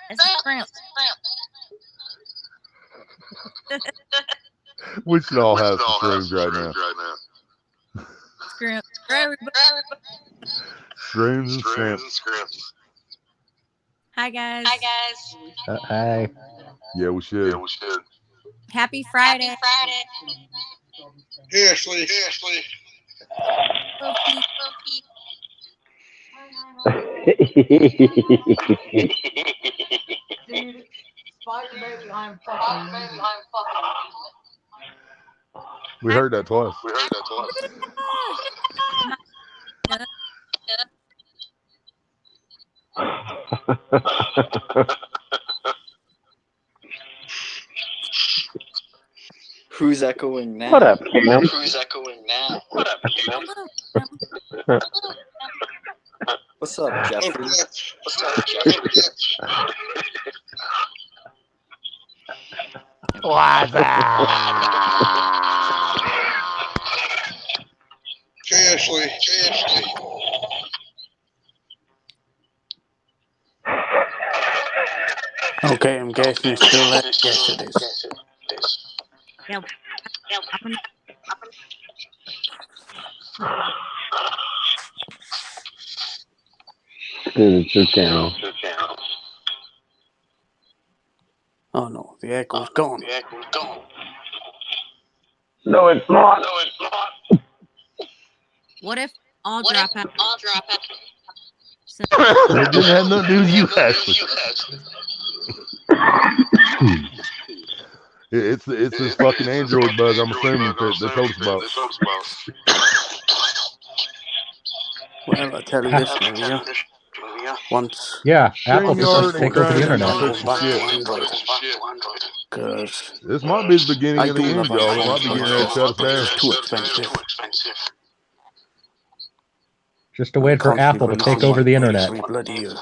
It's a scrimp. We should all have some shrooms right now. Scrimp. For everybody. Shrooms and scrimps. Hi, guys. Hi. Yeah, we should. Happy Friday. Hey, Ashley. Hello, Pete. Dude, Spider Baby, I'm fucking losing. We heard that twice. Who's echoing now? What up, Cam? What's up, Jeffrey? What's up? Hey, Ashley. Okay, I'm guessing it's still there. Yes, it is. Yeah. Dude, it's your channel. Oh no, the echo's gone. No, it's not. What if all drop out? So, It didn't have nothing to do with you, Ashley. It's this fucking Android bug, I'm assuming, that they told us about. Well, I tell you this, Maria. Once Yeah, Apple just wants StreamYard to and take over the grinding internet. and pushing shit. Because This might be the beginning I of the do end, love y'all. They iPhones, might be getting ready to shut us but it's down. just too expensive. Just to wait for Apple to take over the internet. Every bloody year.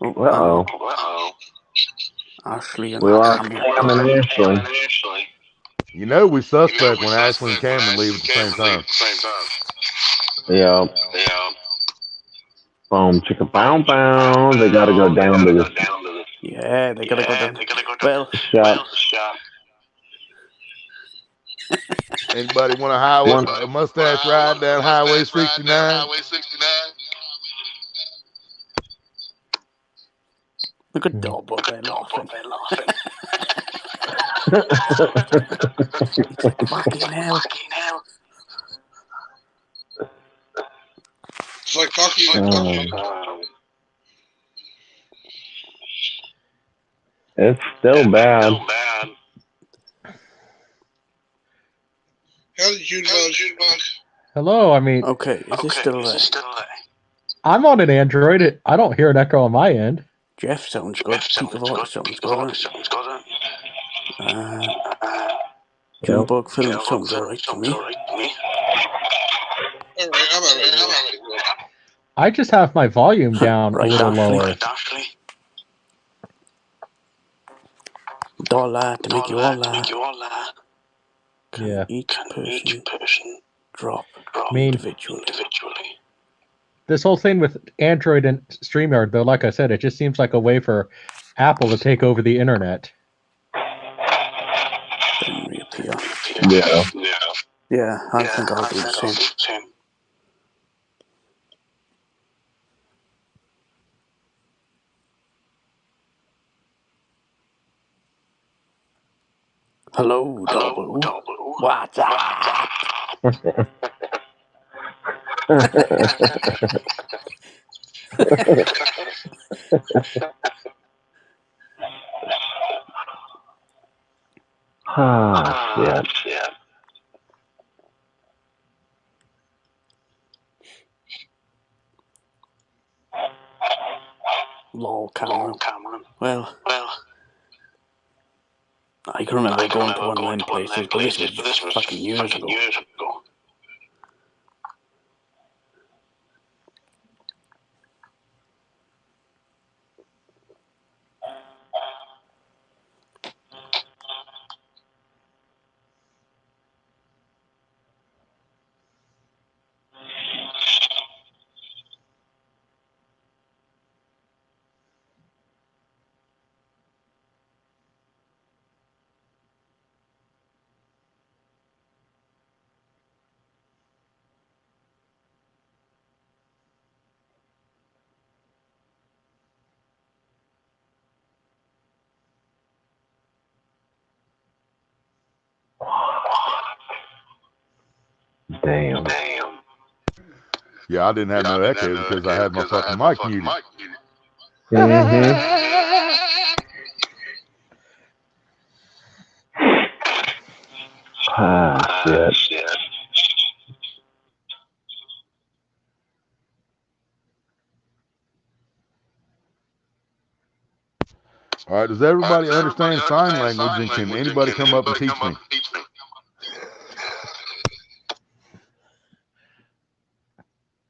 Uh-oh. Ashley and We lost Cam. Cam and Ashley. You know we suspect when Ashley and Cameron leave at the same time. Yeah. Boom, chicka bow bow. They gotta go down to the Yeah, they gotta go down. Well, shop. Anybody want a highway a mustache ride down Highway 69? look at Dob up there laughing. Fucking hell. It's like talking. It's still bad. How did you know? Hello, I mean, Okay, is this still there? I'm on an Android. I don't hear an echo on my end. Jeff sounds good. Peak of Auto sounds good. Junebug Film sounds alright to me. Alright, I'm out of here. I just have my volume down Right, a little Ashley. lower. Dollar to make you all laugh. Can Yeah. each person drop I mean, individually? this whole thing with Android and StreamYard, though, like I said, it just seems like a way for Apple to take over the internet. Then reappear. Yeah. Yeah, I think I'll do the same. Hello, Dobble. What's up? Ah, shit. Lol, Cameron. Well, I can remember going to one of them places, but this was fucking years ago. Damn. Yeah, I didn't have no echo because I had my fucking mic muted. Ah, shit. All right, does everybody understand sign language, and can anybody come up and teach me?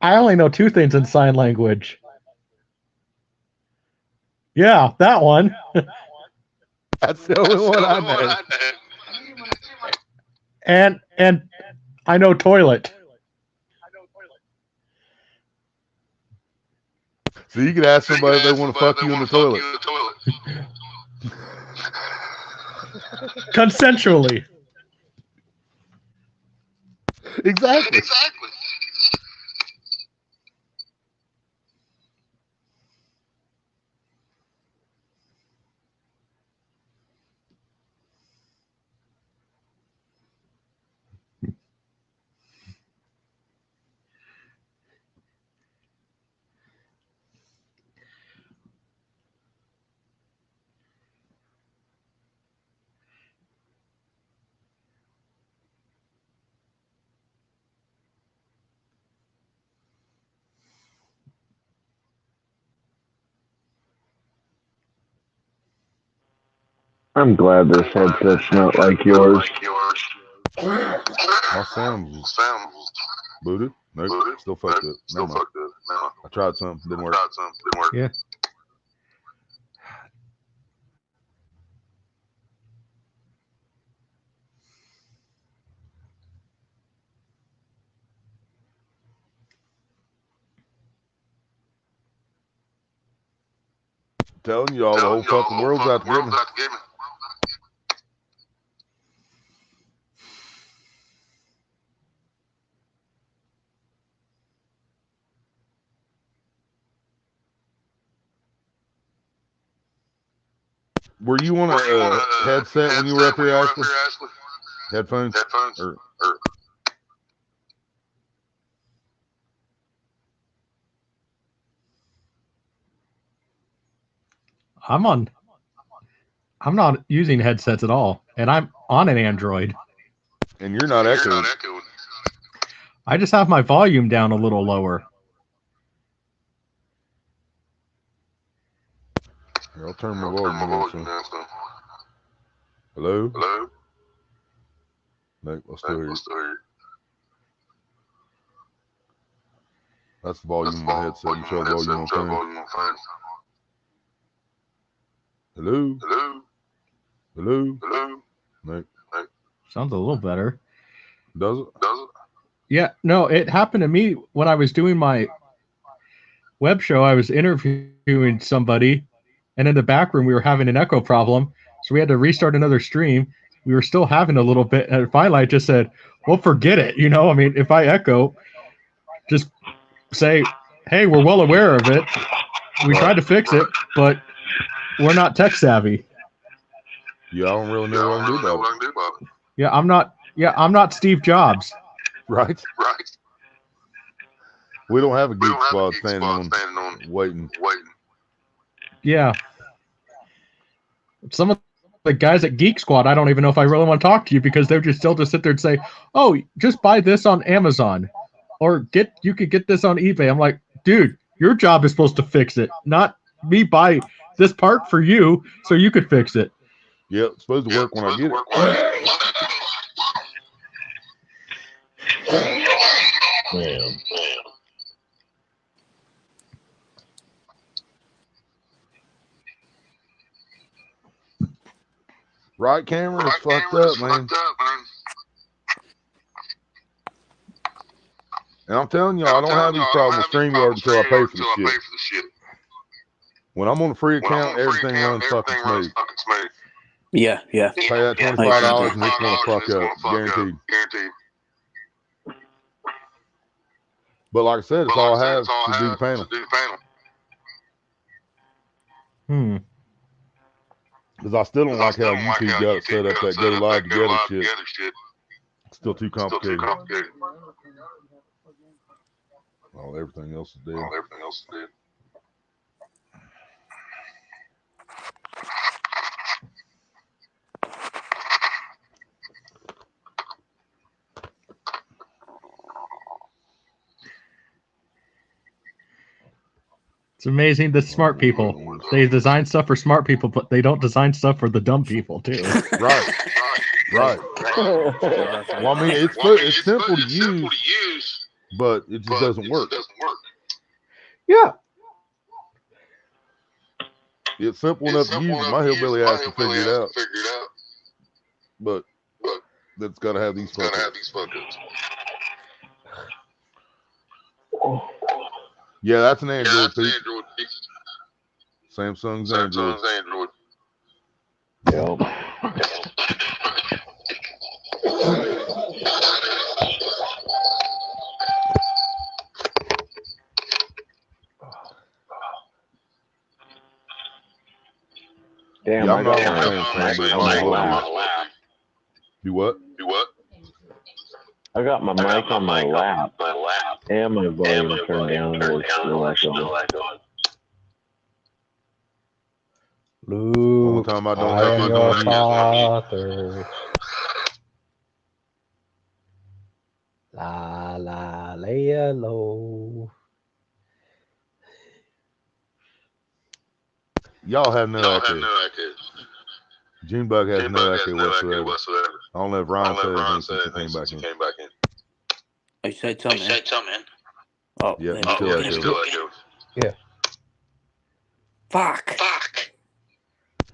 I only know two things in sign language. Yeah, that one. That's the only one I know. And I know toilet. So you can ask somebody if they want to fuck you in the toilet. Consensually. Exactly. I'm glad this headset's not like yours. My sound's booted. Nope, still fucked up. Never mind. I tried something, didn't work. Yeah. telling you all, the whole fucking world's out to get me. Were you on a headset when you were up here, Ashley? Headphones? Or... I'm not using headsets at all, and I'm on an Android. And you're not echoing. I just have my volume down a little lower. Here, I'll turn my volume down. So. Hello? No, I'll still hear you. That's the volume of my headset. You try the volume on phone. Hello? No. Sounds a little better. Does it? Yeah, no, it happened to me when I was doing my web show. I was interviewing somebody, and in the back room we were having an echo problem, so we had to restart another stream. We were still having a little bit, and finally I just said, well, forget it. I mean, if I echo, just say, hey, we're well aware of it. We tried to fix it, but we're not tech savvy. Yeah, I don't really know what I can do about it. Yeah, I'm not Steve Jobs. Right. We don't have a geek squad standing on waiting. Yeah. Some of the guys at Geek Squad, I don't even know if I really want to talk to you because they're just still just sit there and say, oh, just buy this on Amazon or you could get this on eBay. I'm like, dude, your job is supposed to fix it, not me buy this part for you so you could fix it. Yeah, it's supposed to work when I get it. Right, Cameron? It's fucked up, man. And I'm telling you, I don't have these problems with StreamYard until I pay for the shit. When I'm on a free account, everything runs fucking smooth. Yeah. Pay that $25 and it's gonna fuck up, guaranteed. But like I said, it's all I have to do the panel. Because I still don't like how YouTube got it set up, that go live together shit. It's still too complicated. Oh, everything else is dead. It's amazing the smart people. They design stuff for smart people, but they don't design stuff for the dumb people too. Right. Well, I mean, it's simple to use, but it just doesn't work. Yeah. It's simple enough to use. My hillbilly ass can figure it out. But that's got to have these fuck-ups. Yeah, that's an Android piece. Samsung's Android. Yep. Damn, Yeah, I got my mic on my lap. Do what? I got my mic on my lap. And my volume turned down and it's still echoing. Luke, time I don't I have am to your use. father. La la lay low. Y'all have no echo. Junebug has no echo whatsoever. I don't know if Ryan said anything since he came back in. I said something. Oh, Yeah, there still we go. echo. Yeah. Fuck.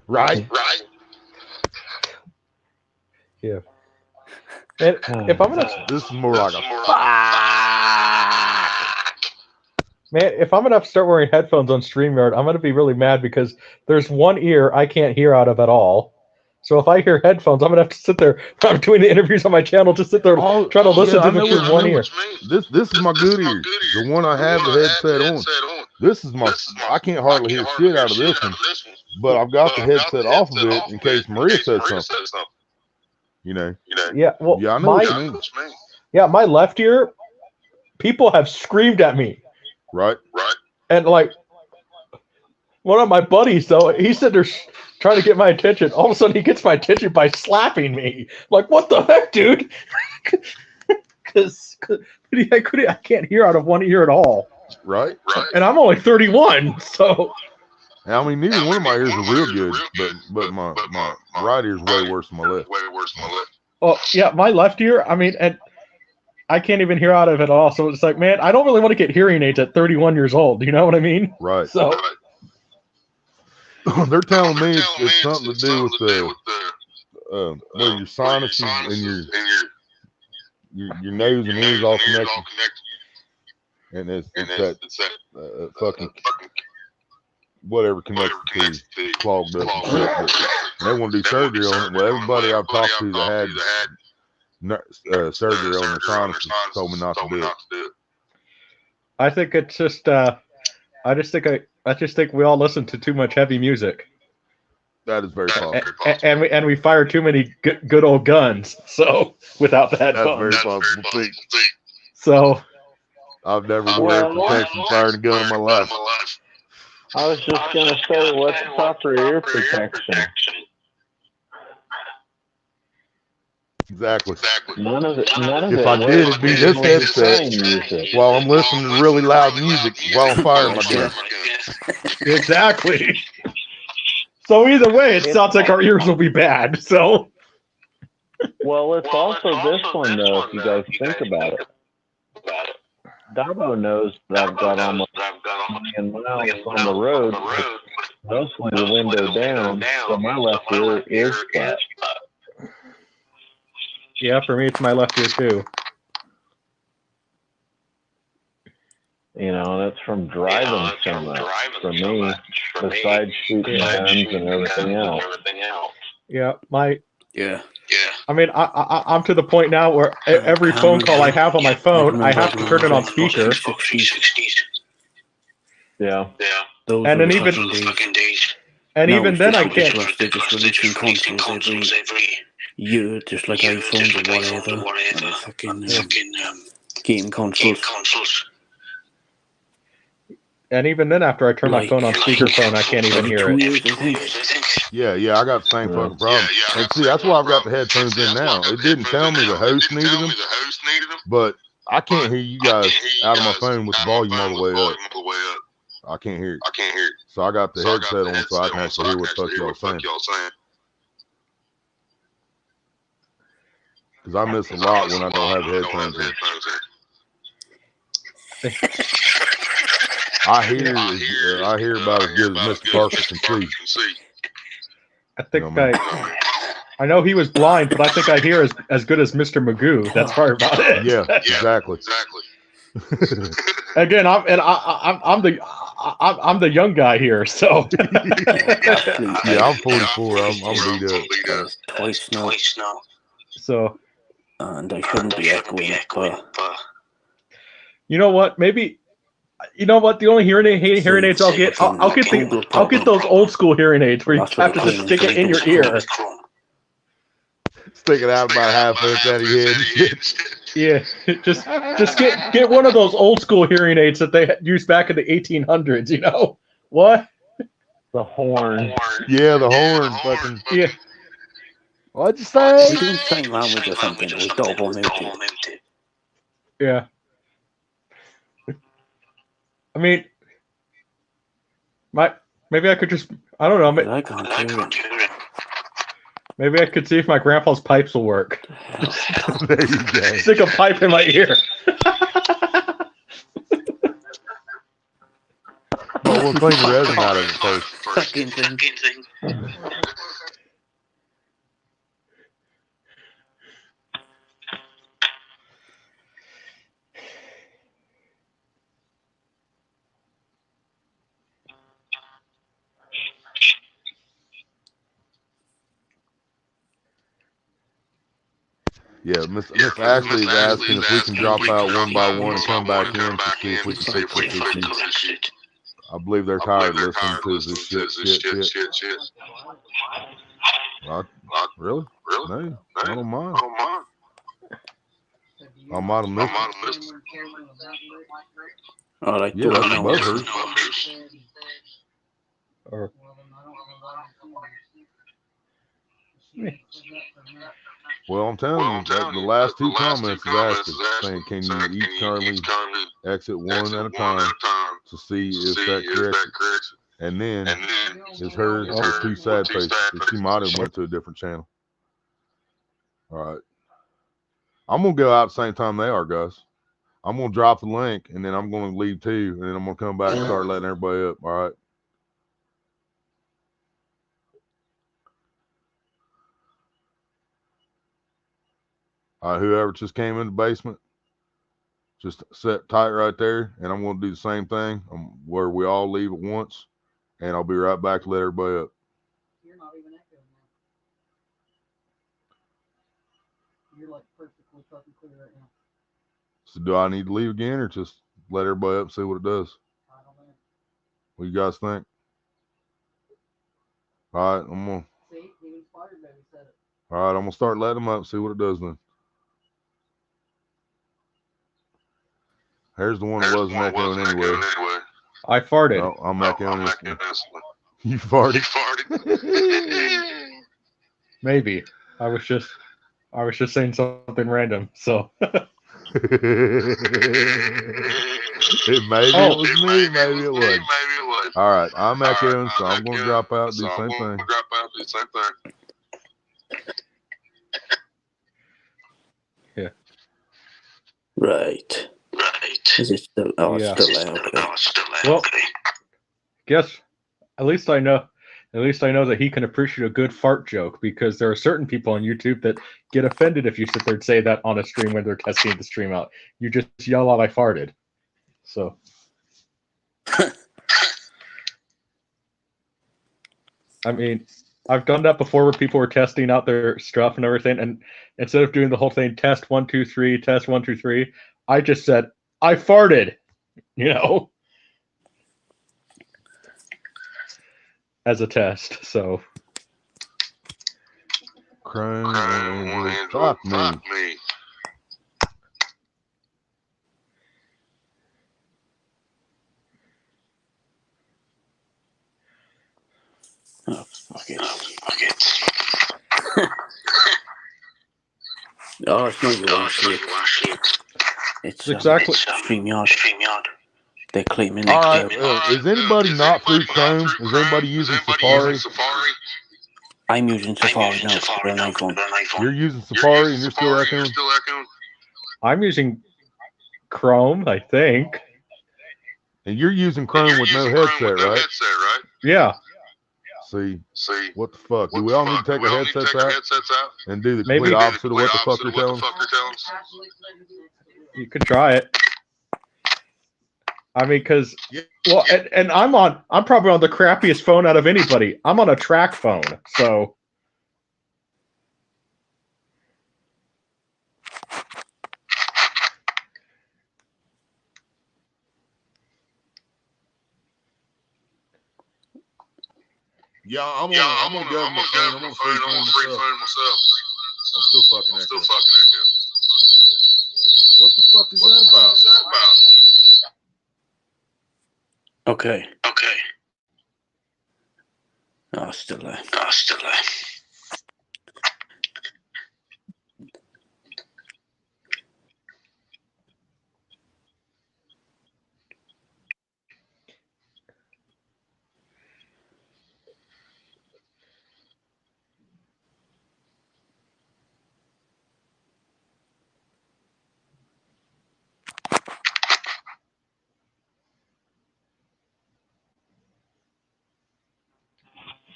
Right. Yeah. And if I'm gonna, This is more like a Man, if I'm gonna have to start wearing headphones on StreamYard, I'm gonna be really mad because there's one ear I can't hear out of at all. So if I hear headphones, I'm gonna have to sit there when I'm doing the interviews on my channel, just sit there Oh, try to listen yeah, to I them know through what you one mean. ear. This is my good ear, the one I have the headset on. This is my. I can't hardly hear shit out of this one, but I've got the headset off of it in case Maria says something. You know. Yeah, well, Yeah, I know what you mean. my left ear, people have screamed at me, Right. and like one of my buddies though, he's sitting there trying to get my attention. All of a sudden, he gets my attention by slapping me. Like, what the heck, dude? Because I can't hear out of one ear at all. Right. And I'm only 31, so. I mean, neither one of my ears are real good, but my right ear's way worse than my left. Oh yeah, my left ear. I mean, and I can't even hear out of it at all. So it's like, man, I don't really want to get hearing aids at 31 years old. You know what I mean? Right. So they're telling me it's something to do with the where your sinuses and your nose and ears all connected, and it's that fucking whatever connects the two clogged up and shit. But they want to do surgery on it. Well, everybody I've talked to that had surgery on their sinuses told me not to do it. I think it's just. I just think we all listen to too much heavy music. That is very possible. And we fire too many good old guns. So without the headphones. That's very possible too. So I've never worn protection firing a gun in my life. I was just gonna say, what's proper ear protection? Exactly. None of it. If I did, it'd be this headset while I'm listening to really loud music while I'm firing my gun. Exactly. So either way, it sounds like our ears will be bad. So. Well, it's also this one though. If you guys think about it, Dabo knows that I've got almost a million miles on the road, mostly the window down, so my left ear is flat. Yeah, for me, it's my left ear too. You know, and it's from driving so much for me, besides shooting guns and everything else. Yeah, Yeah. I mean, I'm to the point now where every phone call I have on my phone, I have to turn it on speaker. Yeah. And then even then, I can't. They're just releasing consoles every year, just like iPhones or whatever. Fucking game consoles. And even then, after I turn my phone on speakerphone, I can't even hear it. Yeah, I got the same fucking problem. And see, that's why I've got the headphones in now. It didn't tell me the host needed them, but I can't hear you guys out of my phone with the volume all the way up. I can't hear it. So I got the headset on so I can actually hear what the fuck y'all saying. Because I miss a lot when I don't have the headphones in. I hear about as good as Mr. Parker can see. I think I know he was blind, but I think I hear as good as Mr. Magoo. That's probably about it. Yeah, exactly. Again, I'm the young guy here, so. Yeah, I'm 44. I'm beat up. Twice now. So. And I shouldn't be echoing, but. You know what? Maybe. You know what? The only hearing aids I'll get those old school hearing aids where you have to just stick it in your ear. Stick it out about half inch out of your head. Yeah, just get one of those old school hearing aids that they used back in the 1800s. You know what? The horn. Yeah, the horn. Fucking. Yeah. What'd you say? We're doing sign language or something. It was double muted. Yeah. I mean, maybe I could just, I don't know. I can't hear it. Maybe I could see if my grandpa's pipes will work. There you go. Stick a pipe in my ear. Well, we'll clean the resin out of it first. Fucking thing. Yeah, Miss Ashley is asking if we can drop out one by one and come back in to see if we can fix this issue. I believe they're tired of listening to this shit. Really? No, I don't mind. I might have missed it. All right, Yeah, do I that's know? buzzers. Or Well, I'm telling you, that the last two comments is asking, saying, can you each kindly exit one at a time to see if that corrects it? And then is her with two sad faces. So she might have went to a different channel. All right. I'm going to go out at the same time they are, guys. I'm going to drop the link, and then I'm going to leave too, and then I'm going to come back and start letting everybody up. All right. All right, whoever just came in the basement, just sit tight right there, and I'm going to do the same thing where we all leave at once, and I'll be right back to let everybody up. You're not even echoing now. You're like perfectly fucking clear right now. So do I need to leave again or just let everybody up and see what it does? I don't know. What do you guys think? All right, I'm going to. See, he was fired when he said it. All right, I'm going to start letting them up and see what it does then. Here's the one that wasn't echoing anyway. I farted. Oh, I'm echoing this one. You farted? Maybe. I was just saying something random. So Maybe it was me, maybe it was. All right, I'm echoing, so I'm going to drop out and do the same thing. yeah. Right. Is it still? Oh, Yeah. it's still there. Okay. Well, guess at least I know that he can appreciate a good fart joke, because there are certain people on YouTube that get offended if you sit there and say that on a stream when they're testing the stream out. You just yell out, "I farted." So. I mean, I've done that before where people were testing out their stuff and everything, and instead of doing the whole thing, test 1 2 3, test 1 2 3, I just said, "I farted," as a test. So. Chrome on Android. Fuck me. Oh, fuck it. Oh, it's not your shit. It's Exactly. StreamYard. They're claiming. All right, is anybody not through Chrome? Is anybody using Safari? I'm using Safari now for an iPhone. You're using Safari and you're still echoing? I'm using Chrome, I think. And you're using Chrome with no headset, right? Yeah. See, what the fuck? Do we all need to take our headsets out and do the complete opposite of what the fuck you're telling us? You could try it. I mean, because well, and I'm probably on the crappiest phone out of anybody. I'm on a track phone, so. Yeah, I'm gonna go with my phone. I'm gonna free phone myself. I'm still fucking echoing. What the fuck is that about? Okay. Oh, still there.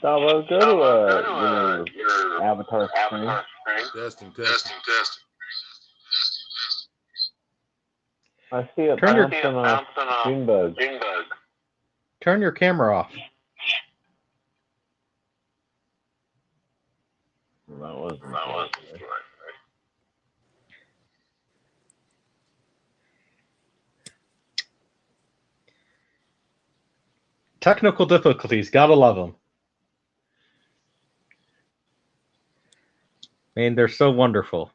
Salvo, go to your avatar screen. Testing. I see it Turn your- bouncing off Junebug. Turn your camera off. That wasn't right. Technical difficulties, gotta love them. Man, they're so wonderful.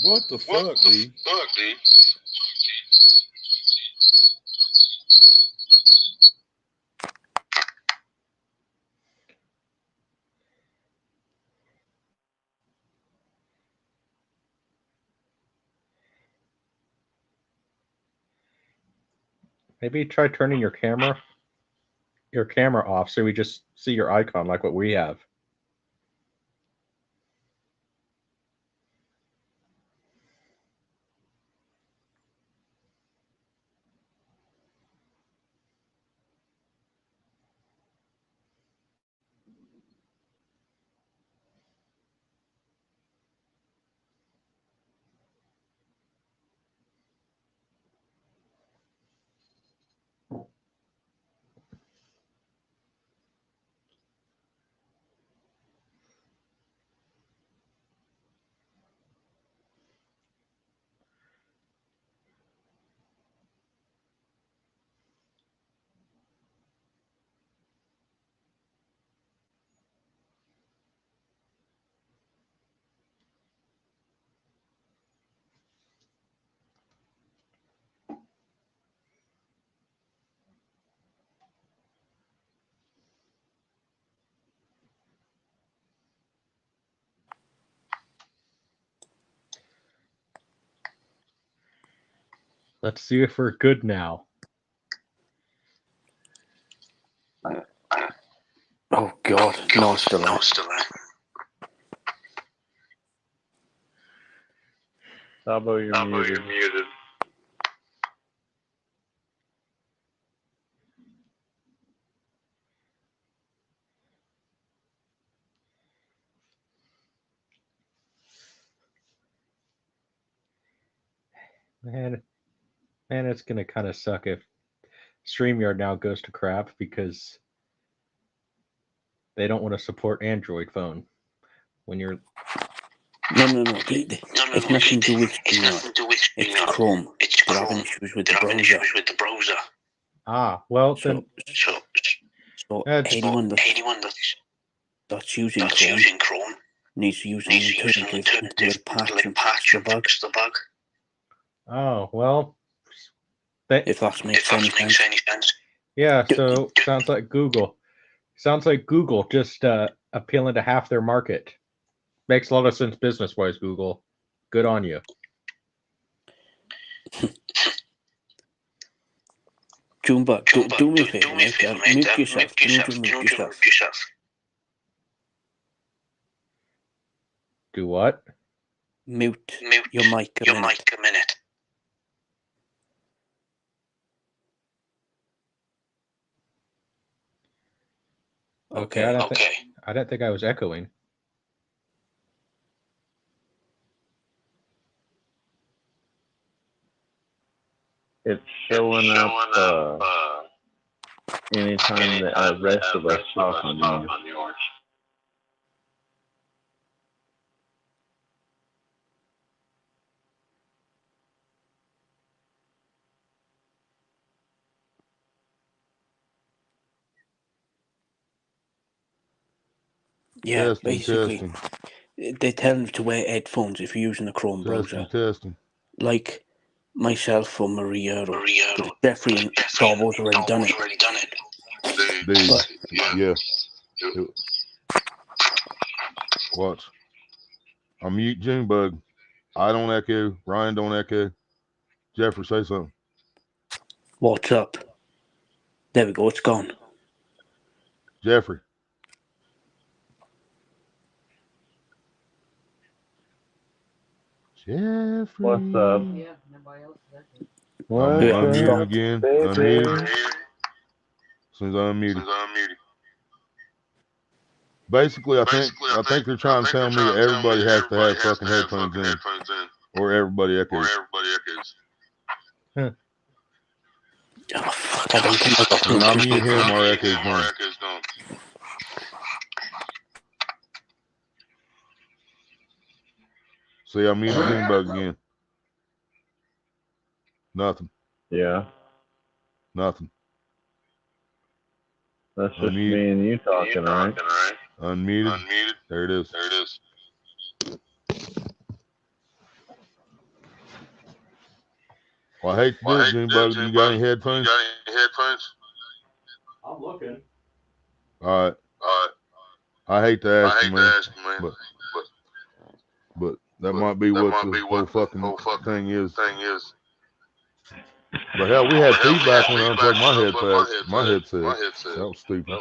What the fuck, D? Maybe try turning your camera off so we just see your icon like what we have. Let's see if we're good now. Oh God, no, still there. Sabo, you're muted. Man, it's gonna kind of suck if StreamYard now goes to crap because they don't want to support Android phone when you're. No. It's nothing to do with StreamYard. It's Chrome. They're having issues with the browser. Ah, well then. So That's- anyone that's using Chrome needs to use an alternative until it patches and fixes the bug. Oh well. If that makes any sense. Yeah, so sounds like Google. Sounds like Google just appealing to half their market. Makes a lot of sense business-wise, Google. Good on you. Jumba, do me a favor, mate. Mute yourself. Can you just mute yourself? Do what? Mute your mic a minute. Okay. I didn't think I was echoing. It's showing up anytime the rest of us talk on yours. Yeah, Testing, basically, testing, they tell you to wear headphones if you're using a Chrome browser. testing. Like myself or Maria or Jeffrey and Darbo's already done it. D, But yeah. Watch. I mute Junebug. I don't echo. Ryan don't echo. Jeffrey, say something. what's up? There we go. It's gone. Jeffrey. Jeffrey. What's up? Yeah, nobody else is echoing. What's Yeah, Unmute stop. again. baby? Unmute. As soon as I unmuted. Basically, I think they're trying to tell me that everybody has to have fucking headphones in, or everybody echoes. Huh. Oh, fuck, I don't think I got When I two mute people. him, our echo's gone. See, I muted Junebug again. Nothing. Yeah. Nothing. That's just Unmute. me and you talking, right? Unmuted. There it is. Well, I hate to do it, Junebug. You got any headphones? I'm looking. All right. I hate to ask you, man, but that might be what the whole fucking thing is. But hell, we had feedback when I unplugged my headset. That was stupid.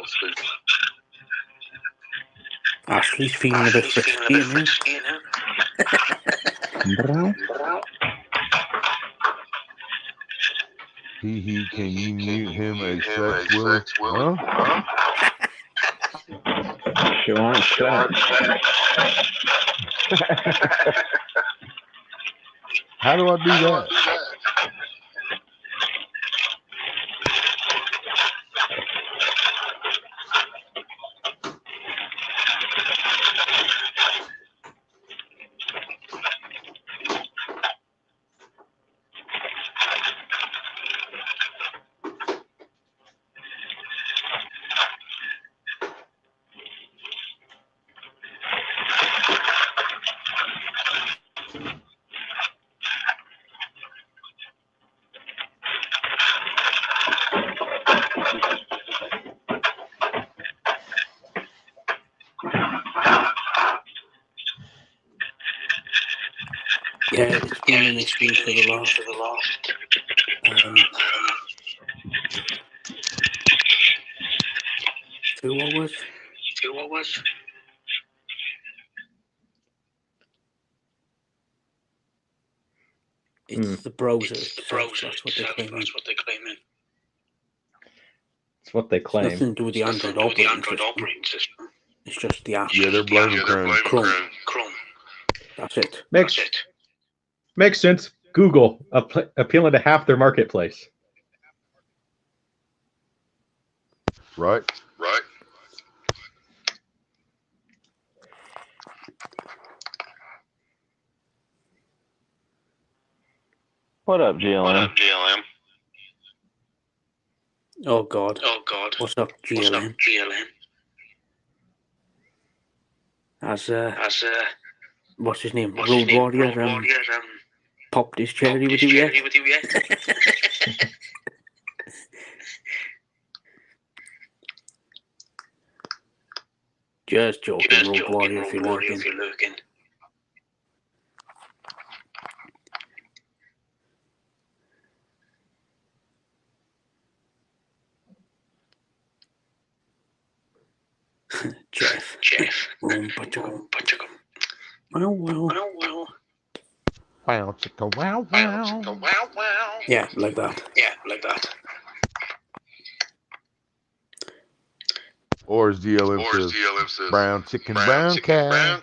Ashley's feeling a bit frisky now. Can you mute him a sex, Willie? Huh? She wants sex. How do I do that? Yeah, it's been an issue for the last. Two hours. It's the browser itself. That's what they're claiming. It's what they It's claim. nothing to do with the Android operating system. It's just the app. Yeah, they're blaming Chrome. Chrome. That's it. Makes sense. Google appealing to half their marketplace. Right? What up, GLM? Oh God. What's up, GLM? As what's his name? Road Warrior. Popped his cherry with you yet? Just joking, Road Warrior, if you're looking. Jeff. Well. Wow, chicka, wow. Yeah, like that. Or as GLM says, brown chicken, brown cat.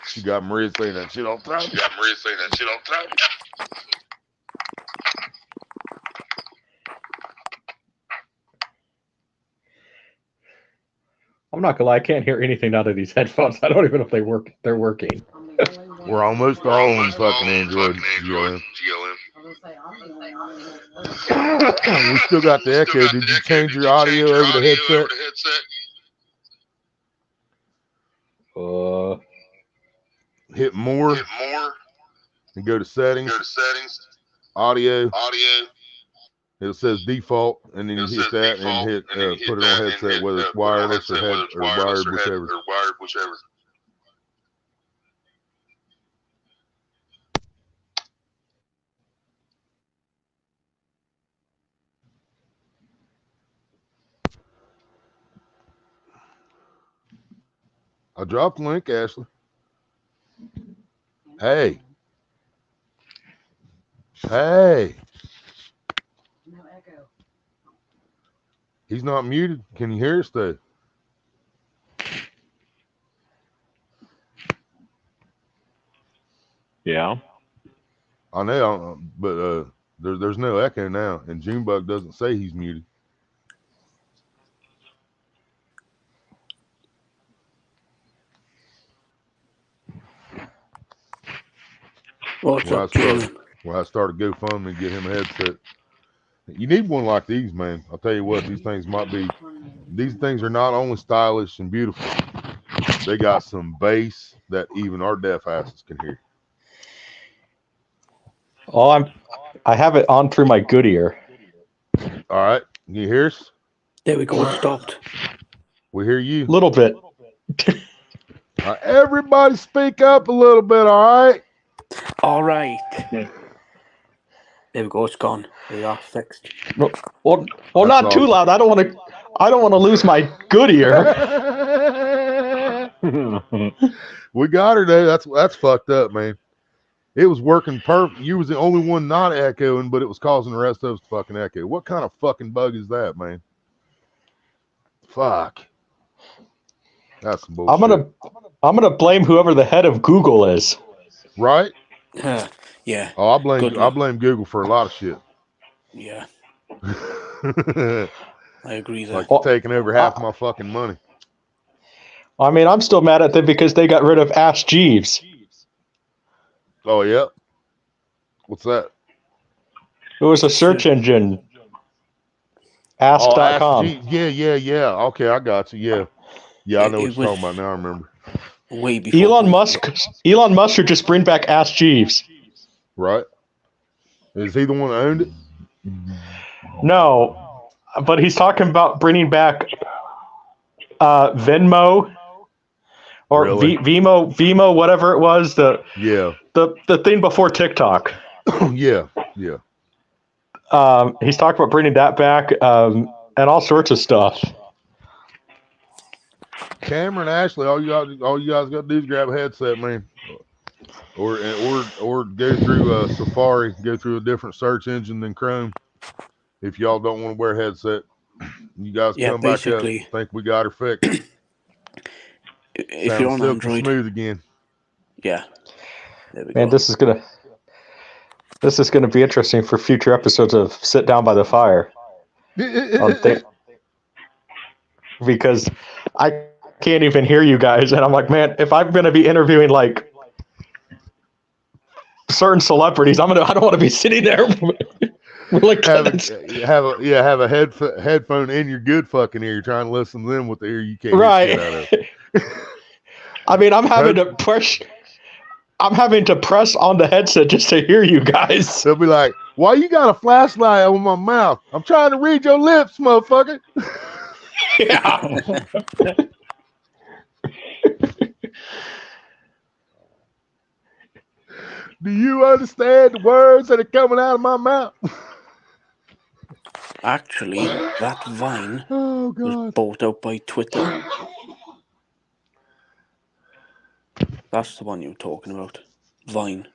She got Maria saying that shit all the time. I'm not gonna lie, I can't hear anything out of these headphones. I don't even know if they're working. We're almost all on fucking Android, GLM. We still got the echo. Did you change your audio over the headset? Hit more and go to settings, audio. It says default, and then you hit that and hit put it on headset, whether it's wireless or wired, whichever. I dropped the link, Ashley. Hey. No echo. He's not muted. Can you hear us though? Yeah. I know, but there's no echo now, and Junebug doesn't say he's muted. What's Well, I up, start. Jim? Well, I start a GoFundMe and get him a headset. You need one like these, man. I'll tell you what, these things might be. These things are not only stylish and beautiful, they got some bass that even our deaf asses can hear. Oh, I have it on through my good ear. All right, can you hear us? There we go. It stopped. We hear you. A little bit. All right, everybody speak up a little bit, all right? All right. There we go. It's gone. We are fixed. Well, That's not too awesome. loud. I don't want to lose my good ear. We got her there. That's fucked up, man. It was working perfect. You was the only one not echoing, but it was causing the rest of us to fucking echo. What kind of fucking bug is that, man? Fuck. That's some bullshit. I'm gonna blame whoever the head of Google is. Right? Yeah. Oh, I Good blame one. Google for a lot of shit. Yeah. It's I agree there. like you're taking over half my fucking money. I mean, I'm still mad at them because they got rid of Ask Jeeves. Oh yeah. What's that? It was a search engine. Ask.com. Yeah. Okay, I got you. Yeah. Yeah, I know what you're talking about now. I remember. Way before Elon Musk should just bring back Ask Jeeves. Right? Is he the one that owned it? No, but he's talking about bringing back Venmo or Really? Vimo, whatever it was, the thing before TikTok. Yeah. He's talking about bringing that back and all sorts of stuff. Cameron, Ashley, all you guys got to do is grab a headset, man, or go through Safari, go through a different search engine than Chrome. If y'all don't want to wear a headset, you guys come back up. Think we got her fixed. If you're on silky Android, smooth again. Yeah. There we Man, go. this is gonna be interesting for future episodes of Sit Down by the Fire. Because I can't even hear you guys, and I'm like, man, if I'm gonna be interviewing like certain celebrities, I don't want to be sitting there. Like have a headphone in your good fucking ear, trying to listen to them with the ear you can't hear shit out of. I mean, I'm having to press on the headset just to hear you guys. They'll be like, "Why you got a flashlight on my mouth? I'm trying to read your lips, motherfucker." Yeah. Do you understand the words that are coming out of my mouth? Actually, that Vine was bought out by Twitter. That's the one you were talking about. Vine.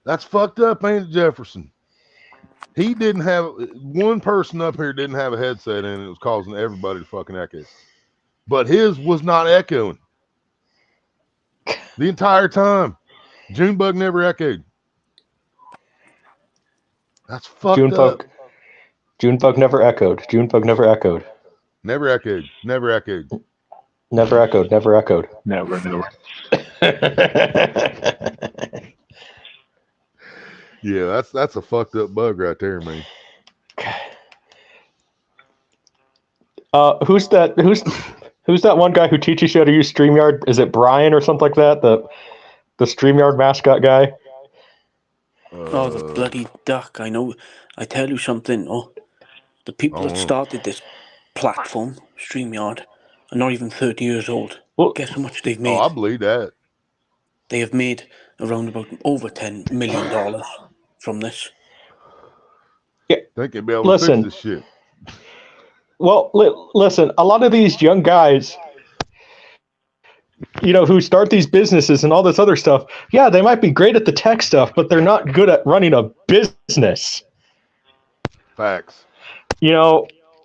That's fucked up, ain't it, Jefferson? He didn't have one person up here didn't have a headset in, and it was causing everybody to fucking echo. But his was not echoing the entire time. Junebug never echoed. That's fucked up. Junebug never echoed. Junebug never echoed. Never echoed. Never echoed. Never echoed. Never echoed. Never. Yeah, that's a fucked up bug right there, man. Who's that one guy who teaches you how to use StreamYard? Is it Brian or something like that? The StreamYard mascot guy? Oh, the bloody duck. I know. I tell you something. Oh, the people that started this platform, StreamYard, are not even 30 years old. Well, guess how much they've made? Oh, I believe that. They have made around about over $10 million from this. Yeah. Think they'd be able to fix this shit. Well, listen, a lot of these young guys, who start these businesses and all this other stuff, yeah, they might be great at the tech stuff, but they're not good at running a business. Facts.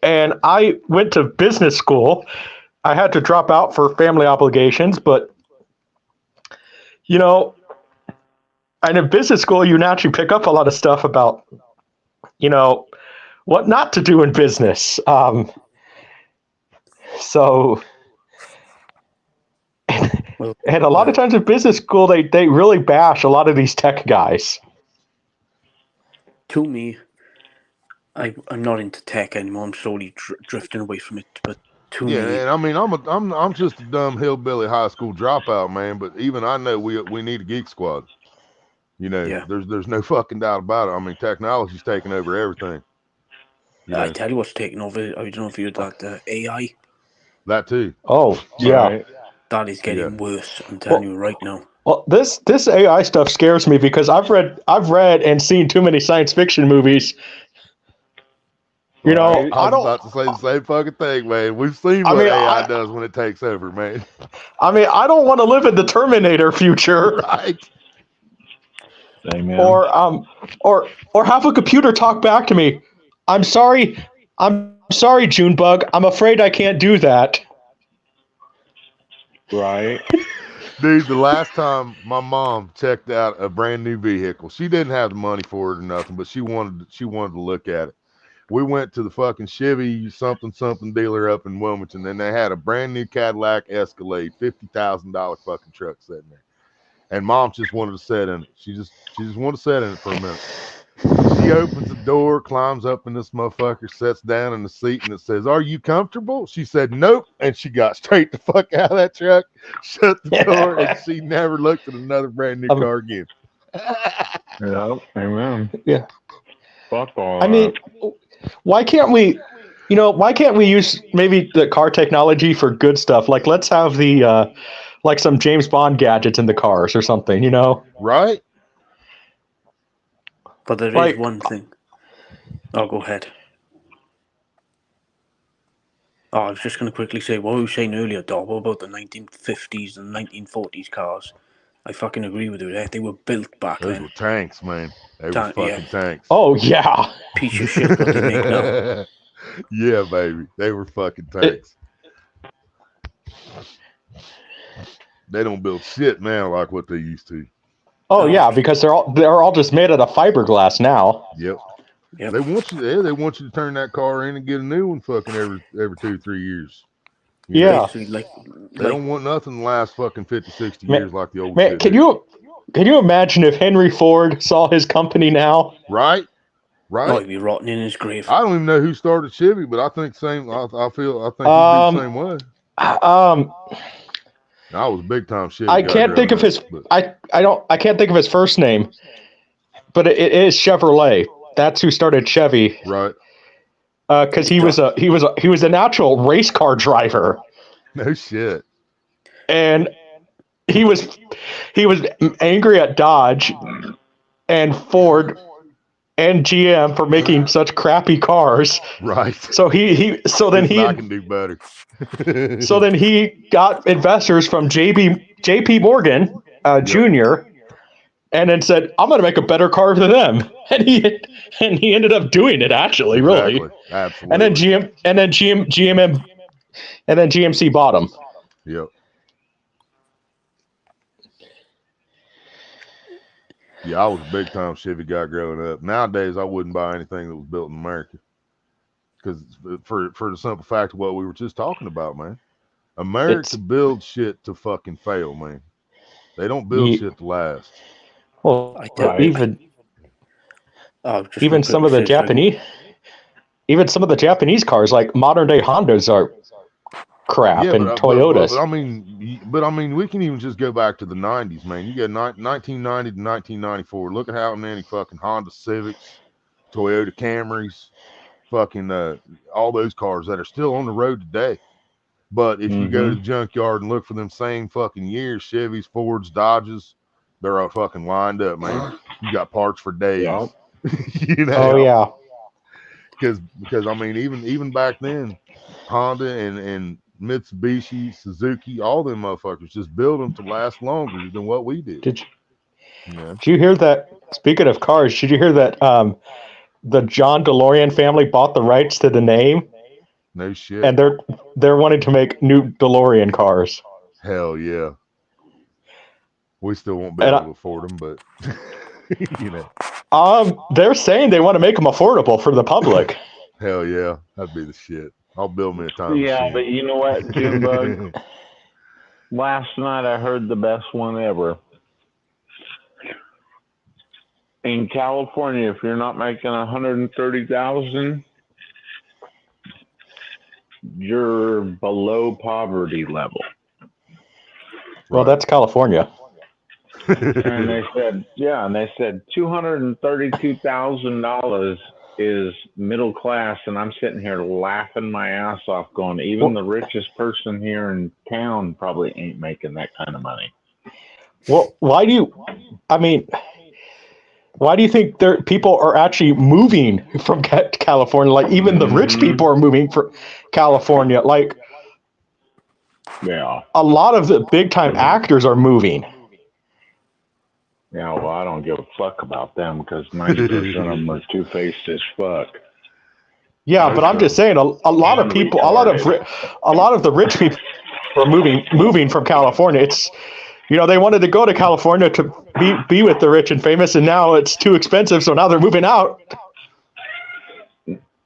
And I went to business school. I had to drop out for family obligations, but, And in business school, you naturally pick up a lot of stuff about, what not to do in business. So, Well, and a lot of times in business school, they really bash a lot of these tech guys. to me, I'm not into tech anymore. I'm slowly drifting away from it. But to Yeah, me, and I mean, I'm just a dumb hillbilly high school dropout, man. But even I know we need a geek squad. yeah. There's no fucking doubt about it. I mean, technology's taking over everything. I tell you what's taking over. I don't know if you heard that AI. That too. Oh, yeah. Right. That is Yeah. getting worse. I'm telling you right now. Well, this AI stuff scares me because I've read and seen too many science fiction movies. Right. I was about to say the same fucking thing, man. We've seen what AI does when it takes over, man. I mean, I don't want to live in the Terminator future. Right. Hey, man. Or have a computer talk back to me. I'm sorry, Junebug. I'm afraid I can't do that. Right. Dude, the last time my mom checked out a brand new vehicle, she didn't have the money for it or nothing, but she wanted to look at it. We went to the fucking Chevy something dealer up in Wilmington, and they had a brand new Cadillac Escalade, $50,000 fucking truck sitting there. And mom just wanted to sit in it. She just wanted to sit in it for a minute. She opens the door, climbs up in this motherfucker, sits down in the seat, and it says, "Are you comfortable?" She said, "Nope," and she got straight the fuck out of that truck, shut the door, and she never looked at another brand new car again. Yeah, amen. Yeah. Fuck all I mean, why can't we use maybe the car technology for good stuff? Like, let's have the like some James Bond gadgets in the cars or something, Right? But there is one thing. Oh, go ahead. Oh, I was just going to quickly say what we were saying earlier, Dobbo, about the 1950s and 1940s cars. I fucking agree with you there. They were built back Those then. were tanks, man. They were fucking tanks. Oh, yeah. Piece of shit what they make now. Yeah, baby. They were fucking tanks. They don't build shit now like what they used to. Oh, yeah, because they're all just made out of fiberglass now. Yep. Yep. They want you to turn that car in and get a new one fucking every 2-3 years. Yeah. They don't want nothing to last fucking 50, 60 years like the old shit. Can you imagine if Henry Ford saw his company now? Right? Oh, he'd be rotting in his grave. I don't even know who started Chevy, but I think I think he'd be the same way. I was a big time Chevy. I can't think of his. I can't think of his first name, but it is Chevrolet. That's who started Chevy. Right. Because he was a natural race car driver. No shit. And he was angry at Dodge and Ford and GM for making such crappy cars. Right. So I can do better. So then he got investors from JP Morgan Jr. and then said, "I'm going to make a better car than them." And he ended up doing it actually, exactly. really. Absolutely. And then GMC bought him. Yep. Yeah, I was a big time Chevy guy growing up. Nowadays, I wouldn't buy anything that was built in America. Because for the simple fact of what we were just talking about, man. America builds shit to fucking fail, man. They don't build shit to last. Well, even some of the Japanese cars, like modern day Hondas, are crap, and Toyotas. But I mean, we can even just go back to the 90s, man. You got 1990 to 1994. Look at how many fucking Honda Civics, Toyota Camrys, fucking all those cars that are still on the road today. But if you go to the junkyard and look for them same fucking years, Chevys, Fords, Dodges, they're all fucking lined up, man. You got parts for days. Yep. Oh yeah. Because I mean, even back then, Honda and Mitsubishi, Suzuki, all them motherfuckers just build them to last longer than what we did. Did you hear that? Speaking of cars, did you hear that the John DeLorean family bought the rights to the name? No shit. And they're wanting to make new DeLorean cars. Hell yeah. We still won't be And able to afford them, but you know, they're saying they want to make them affordable for the public. hell yeah, that'd be the shit. I'll build me a time Yeah, but machine. you know what, Junebug? Last night I heard the best one ever. In California, if you're not making 130,000, you're below poverty level. Well, that's California. And they said, yeah, and they said $232,000 is middle class, and I'm sitting here laughing my ass off, going, even the richest person here in town probably ain't making that kind of money. Well, why do you think people are actually moving from California? Like, even the rich people are moving from California. Like, Yeah. a lot of the big time actors are moving. Yeah, well, I don't give a fuck about them because 90% of them are two-faced as fuck. Yeah, but I'm just saying, a lot of people, a lot of the rich people are moving from California. It's, they wanted to go to California to be with the rich and famous, and now it's too expensive, so now they're moving out.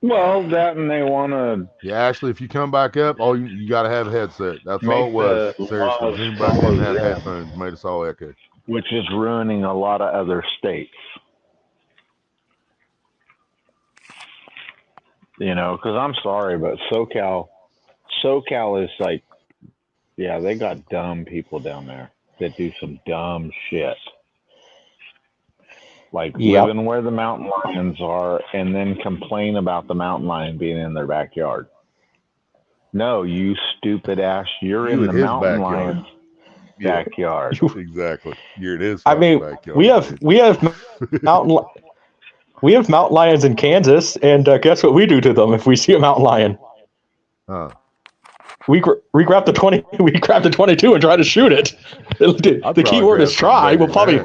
Well, that, and they want to. Yeah, actually, if you come back up, you got to have a headset. That's all it was. Seriously, Junebug didn't have headphones, made us all echo. Which is ruining a lot of other states. Because I'm sorry, but SoCal is like, yeah, they got dumb people down there that do some dumb shit. Like living where the mountain lions are and then complain about the mountain lion being in their backyard. No, you stupid ass, you're in the mountain lion's backyard. Exactly. You're in his backyard. We have mountain lions in Kansas, and guess what we do to them if we see a mountain lion? We grab the 22 and try to shoot it. The key word is try. We'll probably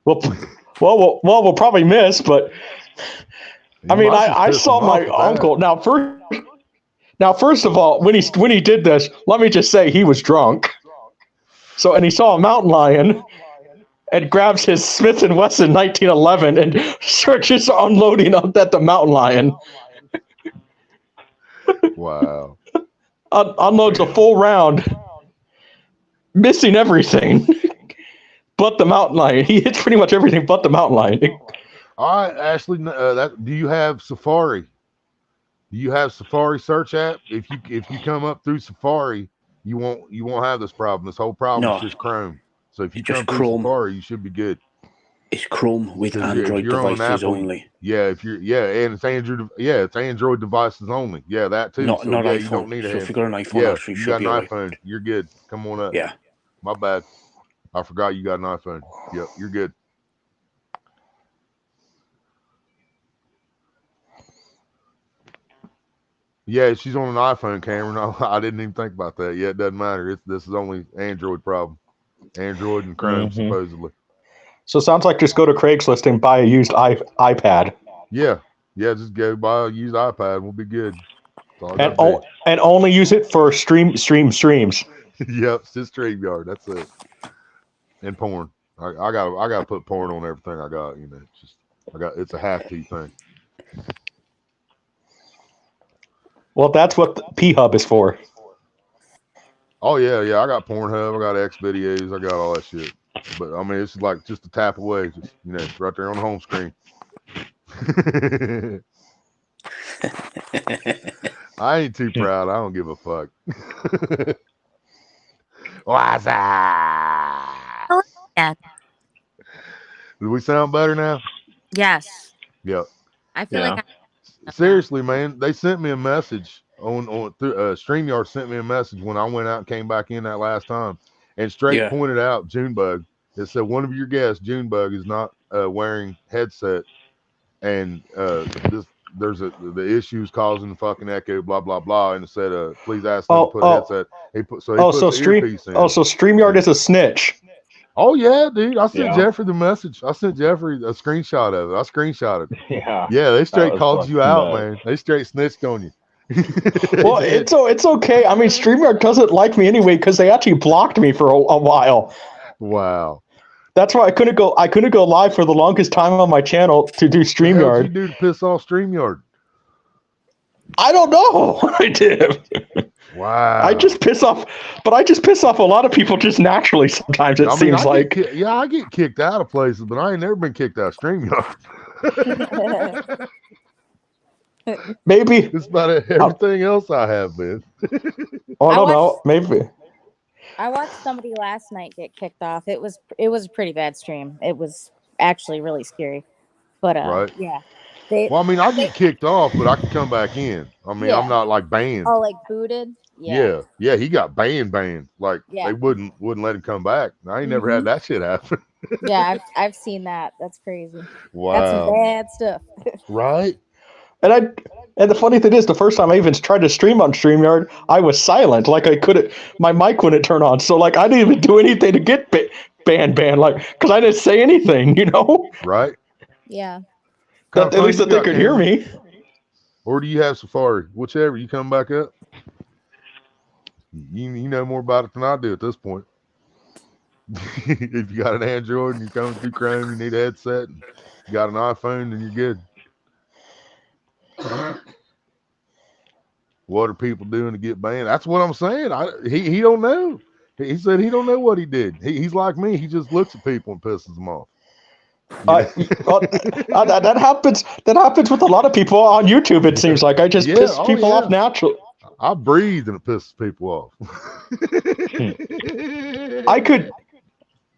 We'll probably miss, but I saw my uncle. Now first of all, when he did this, let me just say he was drunk. So, and he saw a mountain lion and grabs his Smith & Wesson 1911 and starts unloading at the mountain lion. Wow. Unloads a full round, missing everything but the mountain lion. He hits pretty much everything but the mountain lion. All right, Ashley, do you have Safari? Do you have Safari search app? If you come up through Safari, you won't have this problem. This whole problem is just Chrome. So if you come through Safari, you should be good. It's Chrome with Android devices only. Yeah, and it's Android. Yeah, it's Android devices only. Yeah, that too. Not iPhone. You don't need so if you got an iPhone, you got an iPhone. You're good. Come on up. Yeah. My bad. I forgot you got an iPhone. Yep, you're good. Yeah, she's on an iPhone, Cameron. I didn't even think about that. Yeah, it doesn't matter. This is only Android problem. Android and Chrome, supposedly. So it sounds like just go to Craigslist and buy a used iPad. Yeah, just go buy a used iPad. We'll be good. And only use it for streams. Yep, it's just StreamYard. That's it. And porn. I gotta put porn on everything I got. It's a half-T thing. Well, that's what the P-Hub is for. Oh yeah. I got Pornhub. I got Xvideos. I got all that shit. But it's like just a tap away. Just right there on the home screen. I ain't too proud. I don't give a fuck. What's that? Yeah. Do we sound better now? Yes. Yep. I feel like seriously, man, they sent me a message on StreamYard sent me a message when I went out and came back in that last time, and straight pointed out Junebug. It said one of your guests, Junebug, is not wearing headset, and there's the issues causing fucking echo, blah blah blah, and it said please ask them to put a headset. So StreamYard is a snitch. Oh yeah, dude! I sent Jeffrey the message. I sent Jeffrey a screenshot of it. I screenshotted it. Yeah, they straight called you out, man. They straight snitched on you. Well, it's okay. StreamYard doesn't like me anyway because they actually blocked me for a while. Wow. That's why I couldn't go. I couldn't go live for the longest time on my channel to do What the hell did you StreamYard. do to piss off StreamYard? I don't know what I did. Wow. I just piss off a lot of people just naturally. Sometimes it I mean, seems like. I get kicked out of places, but I ain't never been kicked out of StreamYard. Maybe. Just about everything else I have been. I don't know. Maybe. I watched somebody last night get kicked off. It was a pretty bad stream. It was actually really scary. But Right. yeah. They Well, I mean, I get kicked off, but I can come back in. I mean, I'm yeah. not like banned. Oh, like booted? Yeah. Yeah, he got banned. Like Yeah. they wouldn't let him come back. I ain't never had that shit happen. Yeah, I've seen that. That's crazy. Wow. That's some bad stuff. Right. And the funny thing is, the first time I even tried to stream on StreamYard, I was silent. Like I couldn't, my mic wouldn't turn on. So like I didn't even do anything to get banned. Like because I didn't say anything, you know. Right. Yeah. At least that they could hear me. Or do you have Safari? Whichever. You come back up. You know more about it than I do at this point. If you got an Android and you're coming through Chrome, you need a headset. And you got an iPhone, then you're good. What are people doing to get banned? That's what I'm saying. He don't know. He said he don't know what he did. He's like me. He just looks at people and pisses them off. That happens. That happens with a lot of people on YouTube. It seems like I just piss people off naturally. I breathe and it pisses people off.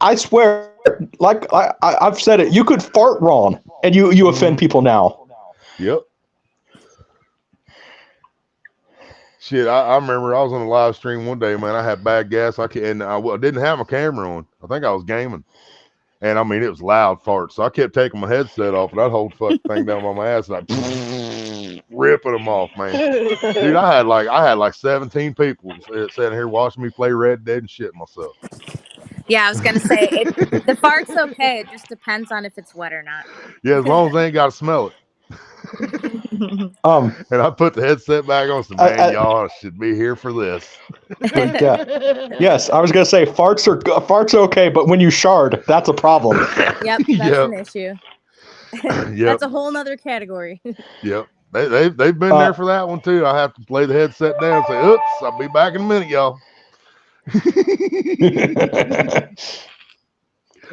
I swear, like I've said it. You could fart wrong, and you offend people now. Yep. Shit, I remember I was on a live stream one day, man. I had bad gas. I didn't have my camera on. I think I was gaming. And I mean, it was loud farts. So I kept taking my headset off and I'd hold the fucking thing down on my ass and I'd ripping them off, man. Dude, I had like 17 people sitting here watching me play Red Dead and shit myself. Yeah, I was gonna say the fart's okay. It just depends on if it's wet or not. Yeah, as long as they ain't got to smell it. And I put the headset back on. So man, y'all should be here for this. Yeah. Yes, I was gonna say farts are okay, but when you shard, that's a problem. Yep, that's an issue. That's a whole nother category. Yep, they've been there for that one too. I have to lay the headset down and say, "Oops, I'll be back in a minute, y'all."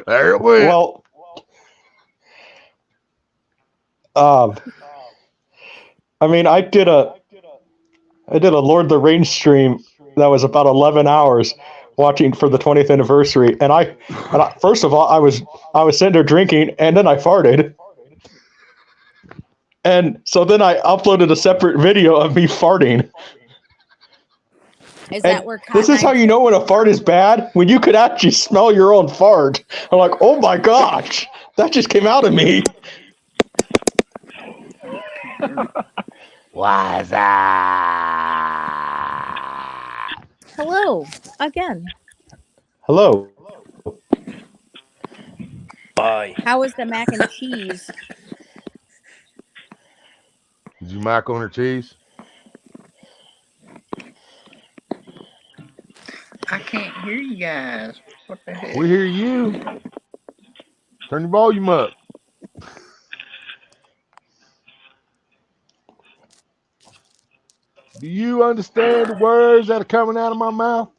There it went. Well, I mean, I did a Lord of the Rings stream that was about 11 hours watching for the 20th anniversary, and I first of all I was sitting there drinking, and then I farted, and so then I uploaded a separate video of me farting. Is that where this is how you know when a fart is bad? When you could actually smell your own fart. I'm like, oh my gosh, that just came out of me. Why's that? Hello again. Hello. Bye. How was the mac and cheese? Did you mac on her cheese? I can't hear you guys. What the heck? We hear you. Turn your volume up. Do you understand the words that are coming out of my mouth?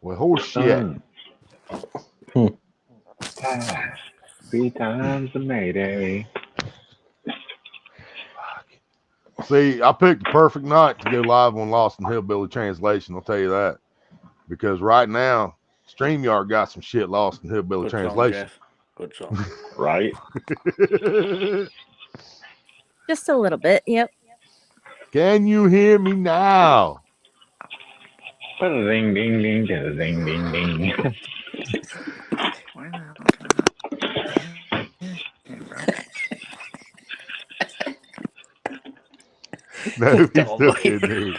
Well, horse shit. 3 times a Mayday. See, I picked the perfect night to go live on Lost in Hillbilly Translation. I'll tell you that. Because right now, StreamYard got some shit lost in Hillbilly Translation. Good song. Right? Just a little bit, yep. Can you hear me now? Ding, ding, ding, ding, ding, ding, ding. Why the hell can I not? No, he's still in there.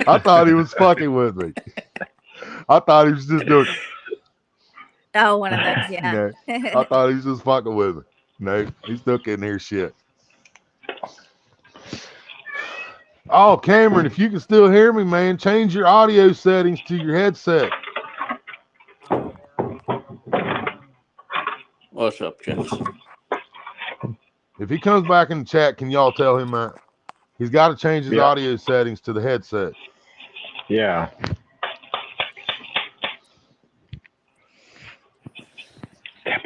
I thought he was fucking with me. I thought he was just doing. Oh, one of those, yeah. I thought he was just fucking with me. No, he's still in here shit. Oh, Cameron, if you can still hear me, man, change your audio settings to your headset. What's up, gents? If he comes back in the chat, can y'all tell him that? He's got to change his audio settings to the headset. Yeah. Did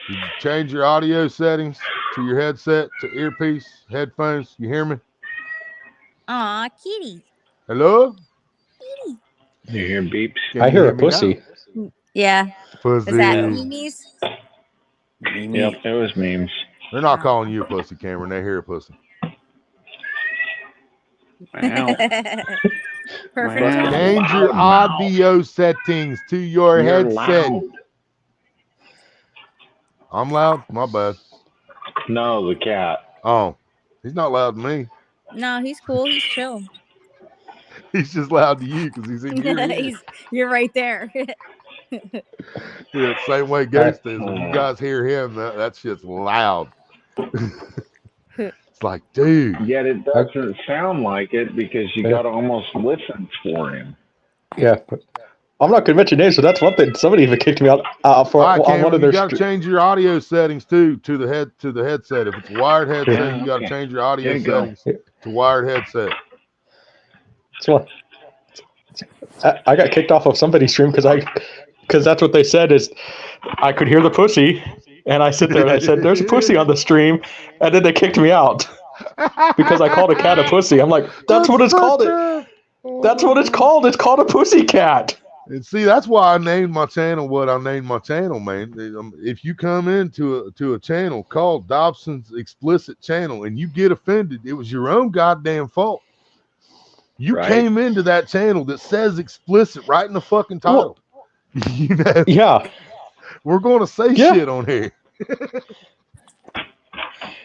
you change your audio settings to your headset, to earpiece, headphones? You hear me? Aw, kitty. Hello? Kitty. You hear beeps? I hear a pussy. Yeah. Pussy. Is that Mimi's? Yep, it was memes. They're not calling you a pussy, Cameron. They hear a pussy. Wow. Perfect. Wow. Change your audio settings to your You're headset. loud. I'm loud? My bad. No, the cat. Oh, he's not loud to me. No, he's cool. He's chill. He's just loud to you because he's in your ear. You're right there. Yeah, same way Ghost is. When you guys hear him, that shit's loud. It's like, dude. Yet it doesn't sound like it because you got to almost listen for him. Yeah, but I'm not going to mention names, so that's one thing. Somebody even kicked me out for All right, on one of their. You got to change your audio settings too to the headset. If it's a wired headset, you got to change your audio settings to wired headset. So I got kicked off of somebody's stream because that's what they said is I could hear the pussy, and I sit there and I said, "There's a pussy on the stream," and then they kicked me out because I called a cat a pussy. I'm like, that's what it's called. That's what it's called. It's called a pussy cat. And see, that's why I named my channel what I named my channel, man. If you come into a channel called Dobson's Explicit Channel and you get offended, it was your own goddamn fault. You came into that channel that says explicit right in the fucking title. You know? Yeah. We're going to say shit on here.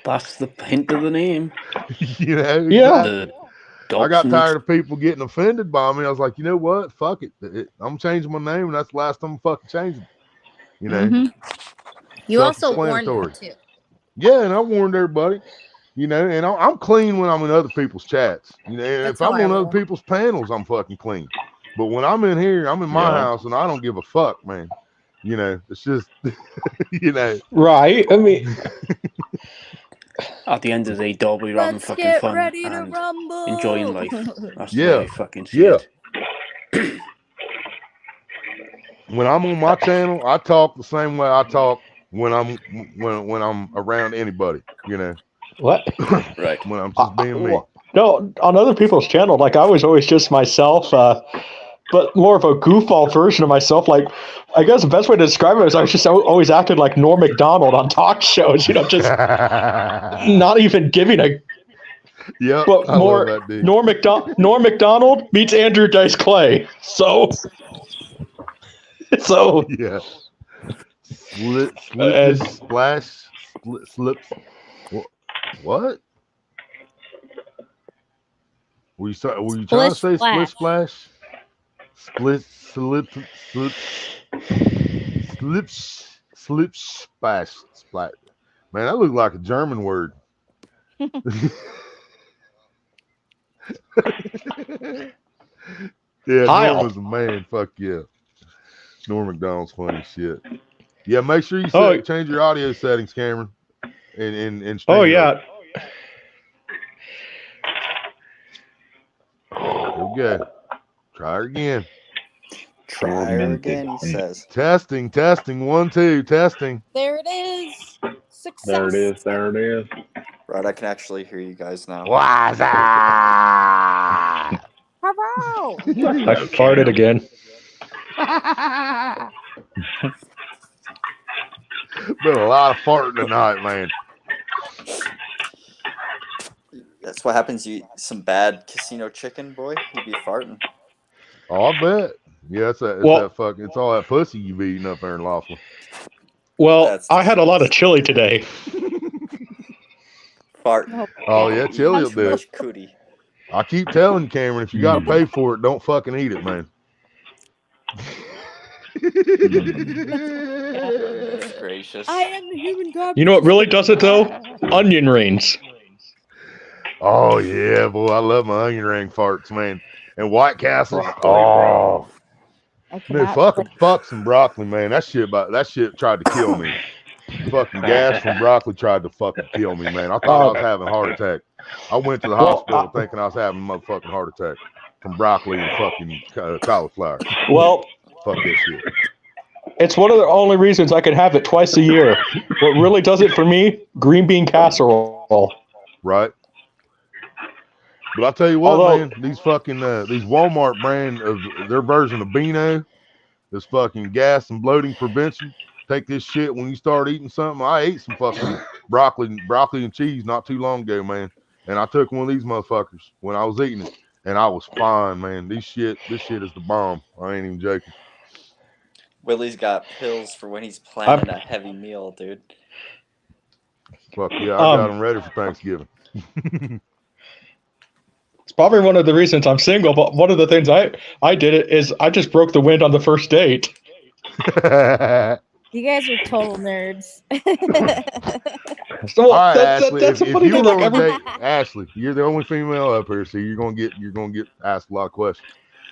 That's the hint of the name. You know? Yeah. I got tired of people getting offended by me. I was like, you know what? Fuck it. I'm changing my name, and that's the last time I'm fucking changing. You know? Mm-hmm. You also warned them, too. Yeah, and I warned everybody. You know, and I'm clean when I'm in other people's chats. You know, and if I'm on other people's panels, I'm fucking clean. But when I'm in here, I'm in my house, and I don't give a fuck, man. You know, it's just, you know. Right. I mean, at the end of the day, Dob, we're having fucking fun and enjoying life. That's the way I fucking see it. When I'm on my channel, I talk the same way I talk when I'm around anybody. You know. What? Right. When I'm just being me. No, on other people's channel, like I was always just myself, but more of a goofball version of myself. Like, I guess the best way to describe it is I was just always acting like Norm Macdonald on talk shows, you know, just not even giving a. Yeah, but more Norm Macdonald meets Andrew Dice Clay. So yeah. Slips. What? Were you trying to say split splash? Slip splash. Splat. Man, that looked like a German word. Yeah, Norm was a man. Fuck yeah. Norm Macdonald's funny shit. Yeah, make sure you change your audio settings, Cameron. And oh yeah. Here we go. Try it again. Try her again, he says. Testing. 1, 2, testing. There it is. Success. There it is. Right, I can actually hear you guys now. What's up? Hello. I farted again. Been a lot of farting tonight, man. That's what happens. You eat some bad casino chicken, boy. You'd be farting. Oh, I bet. Yeah, it's all that pussy you be eating up there in Laughlin. Well, I had a lot of chili today. Fart. Oh yeah, chili will do it. Cootie. I keep telling you, Cameron, if you got to pay for it, don't fucking eat it, man. Gracious. I am the human god. You know what really does it though? Onion rings. Oh yeah, boy, I love my onion ring farts, man. And White Castles. Broccoli, Oh, bro. I no, cannot. fuck some broccoli, man. That shit tried to kill me. Fucking gas from broccoli tried to fucking kill me, man. I thought I was having a heart attack. I went to the hospital thinking I was having a motherfucking heart attack from broccoli and fucking cauliflower. Well, Fuck that shit. it's one of the only reasons I can have it twice a year. What really does it for me? Green bean casserole. Right. But I'll tell you what, man, these fucking these Walmart brand of their version of Beano, this fucking gas and bloating prevention. Take this shit when you start eating something. I ate some fucking broccoli and cheese not too long ago, man. And I took one of these motherfuckers when I was eating it, and I was fine, man. This shit is the bomb. I ain't even joking. Willie's got pills for when he's planning a heavy meal, dude. Fuck yeah, I got them ready for Thanksgiving. It's probably one of the reasons I'm single, but one of the things I did it is I just broke the wind on the first date. You guys are total nerds. So all right, that's Ashley, a if funny you thing. were Like on a date, Ashley, you're the only female up here, so you're gonna get asked a lot of questions.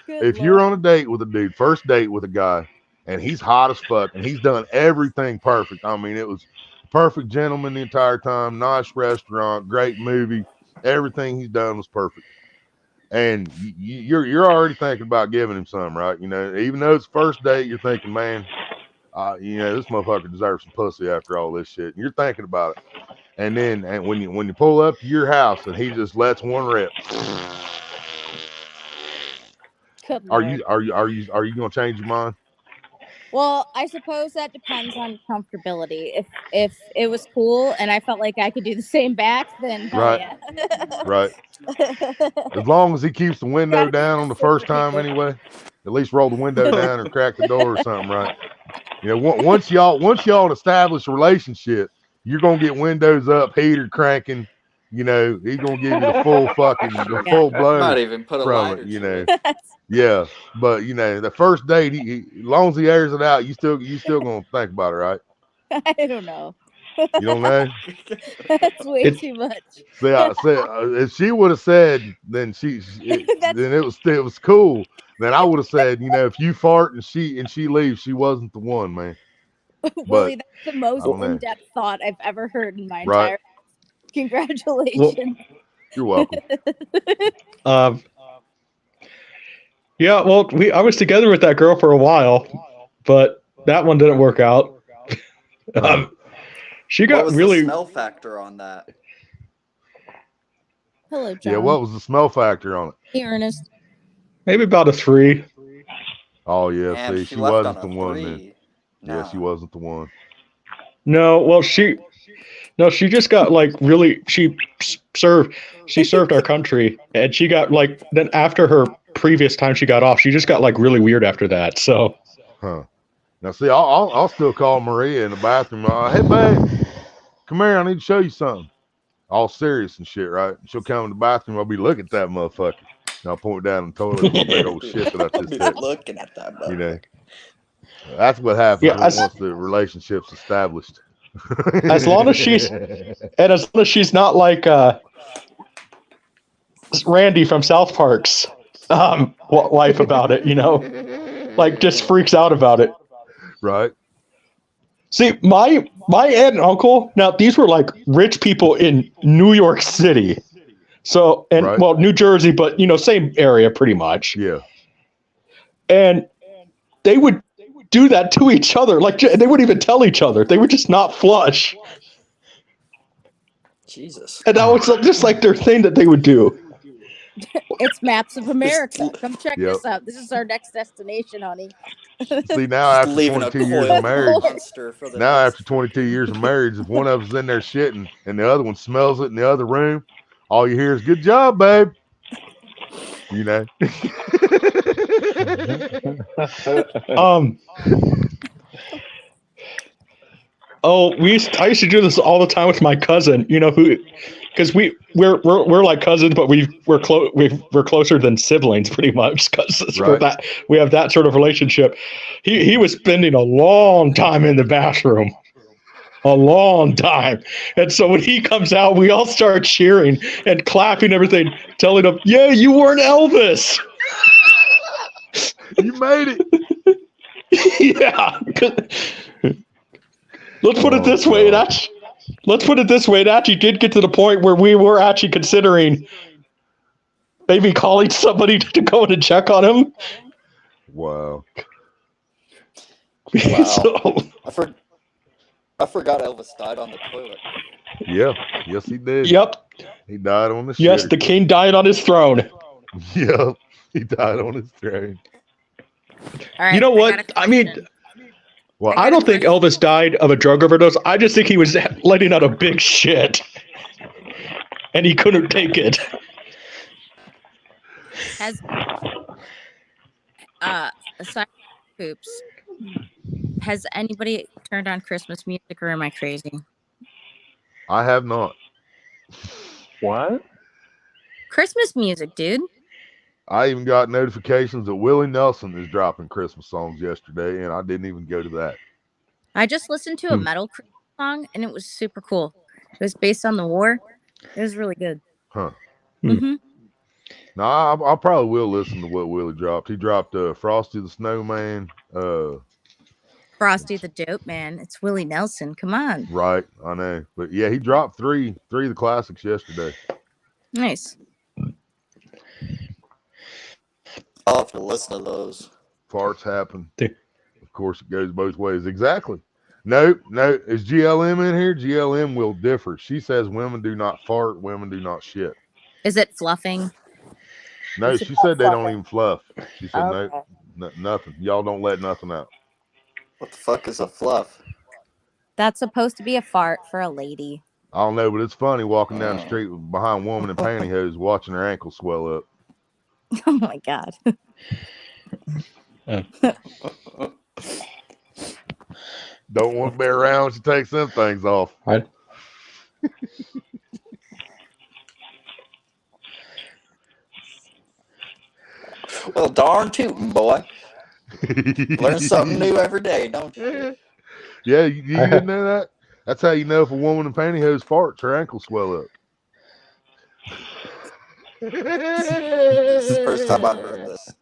If you're on a date with a dude, first date with a guy, and he's hot as fuck, and he's done everything perfect. I mean, it was perfect gentleman the entire time, nice restaurant, great movie, everything he's done was perfect. And you're already thinking about giving him some, right? You know, even though it's first date, you're thinking, man, you know, this motherfucker deserves some pussy after all this shit. And you're thinking about it. And then when you pull up to your house and he just lets one rip, are you gonna change your mind? Well, I suppose that depends on comfortability. If it was cool and I felt like I could do the same back, then hell Right. yeah. Right. As long as he keeps the window down on the first time anyway, at least roll the window down or crack the door or something, right? You know, once y'all establish a relationship, you're gonna get windows up, heater cranking. You know, he's gonna give you the full full blow Might even put a from lighter it. You to know, it. yeah. But you know, the first date, as long as he airs it out, you still gonna think about it, right? I don't know. You don't know. That's way too much. See, if she would have said, then then it was cool. Then I would have said, you know, if you fart and she leaves, she wasn't the one, man. Willie, But that's the most in-depth thought I've ever heard in my entire life. Congratulations. You're welcome. Yeah, well, I was together with that girl for a while, but that one didn't work out. She got what was really the smell factor on that? Hello, John. Yeah, what was the smell factor on it? Hey, Ernest. Maybe about a 3. Oh yeah, Damn, see, she she left wasn't on the a one 3. then. Yeah, she wasn't the one. No, well, she just got like really. She served our country, and she got like then after her previous time she got off, she just got like really weird after that. So, Now see, I'll still call Maria in the bathroom. Hey babe, come here, I need to show you something. All serious and shit, right? She'll come in the bathroom. I'll be looking at that motherfucker. And I'll point down the toilet and big old shit that I just Be took. looking at that motherfucker. You know, that's what happens once the relationship's established. as long as she's not like Randy from South Park's wife about it, you know, like just freaks out about it. Right. See, my aunt and uncle, now these were like rich people in New York City. So, and well, New Jersey, but you know, same area pretty much. Yeah. And they would do that to each other. Like they wouldn't even tell each other. They would just not flush. Jesus. And that was just like their thing that they would do. It's Maps of America. Come check this out. This is our next destination, honey. See, now after 22 years of marriage, after 22 years of marriage, if one of us is in there shitting and the other one smells it in the other room, all you hear is "Good job, babe." You know. I used to do this all the time with my cousin. You know who? Because we're like cousins, but we're closer than siblings, pretty much. Because we have that sort of relationship. He was spending a long time in the bathroom. a long time. And so when he comes out, we all start cheering and clapping everything, telling him, "Yeah, you weren't Elvis." You made it. Yeah. Let's put it this way. Let's put it this way. It actually did get to the point where we were actually considering maybe calling somebody to go in and check on him. Wow. Wow. So, I forgot Elvis died on the toilet. Yeah. Yes, he did. yep. He died on the shit. Yes, the king died on his throne. Yep. He died on his throne. All right, You know I what? got a I mean, question. What? I don't think Elvis died of a drug overdose. I just think he was letting out a big shit. And he couldn't take it. Has aside from poops, has anybody turned on Christmas music, or am I crazy? I have not. What? Christmas music, dude. I even got notifications that Willie Nelson is dropping Christmas songs yesterday, and I didn't even go to that. I just listened to a metal Christmas song, and it was super cool. It was based on the war. It was really good. Huh. Mm-hmm. No, I probably will listen to what Willie dropped. He dropped Frosty the Snowman. Frosty the Dope Man. It's Willie Nelson. Come on. Right, I know. But yeah, he dropped three of the classics yesterday. Nice. I'll have to listen to those. Farts happen. Of course, it goes both ways. Exactly. No. Is GLM in here? GLM will differ. She says women do not fart, women do not shit. Is it fluffing? No, she said they don't even fluff. She said Okay. no, nothing. Y'all don't let nothing out. What the fuck is a fluff? That's supposed to be a fart for a lady. I don't know, but it's funny walking down the street behind a woman in pantyhose watching her ankles swell up. Oh my god. Don't want to be around when she takes them things off. Right. Well, darn tootin', boy. Learn something new every day, don't you? Yeah, you didn't know that? That's how you know if a woman in pantyhose farts, her ankles swell up. This is the first time I've heard this.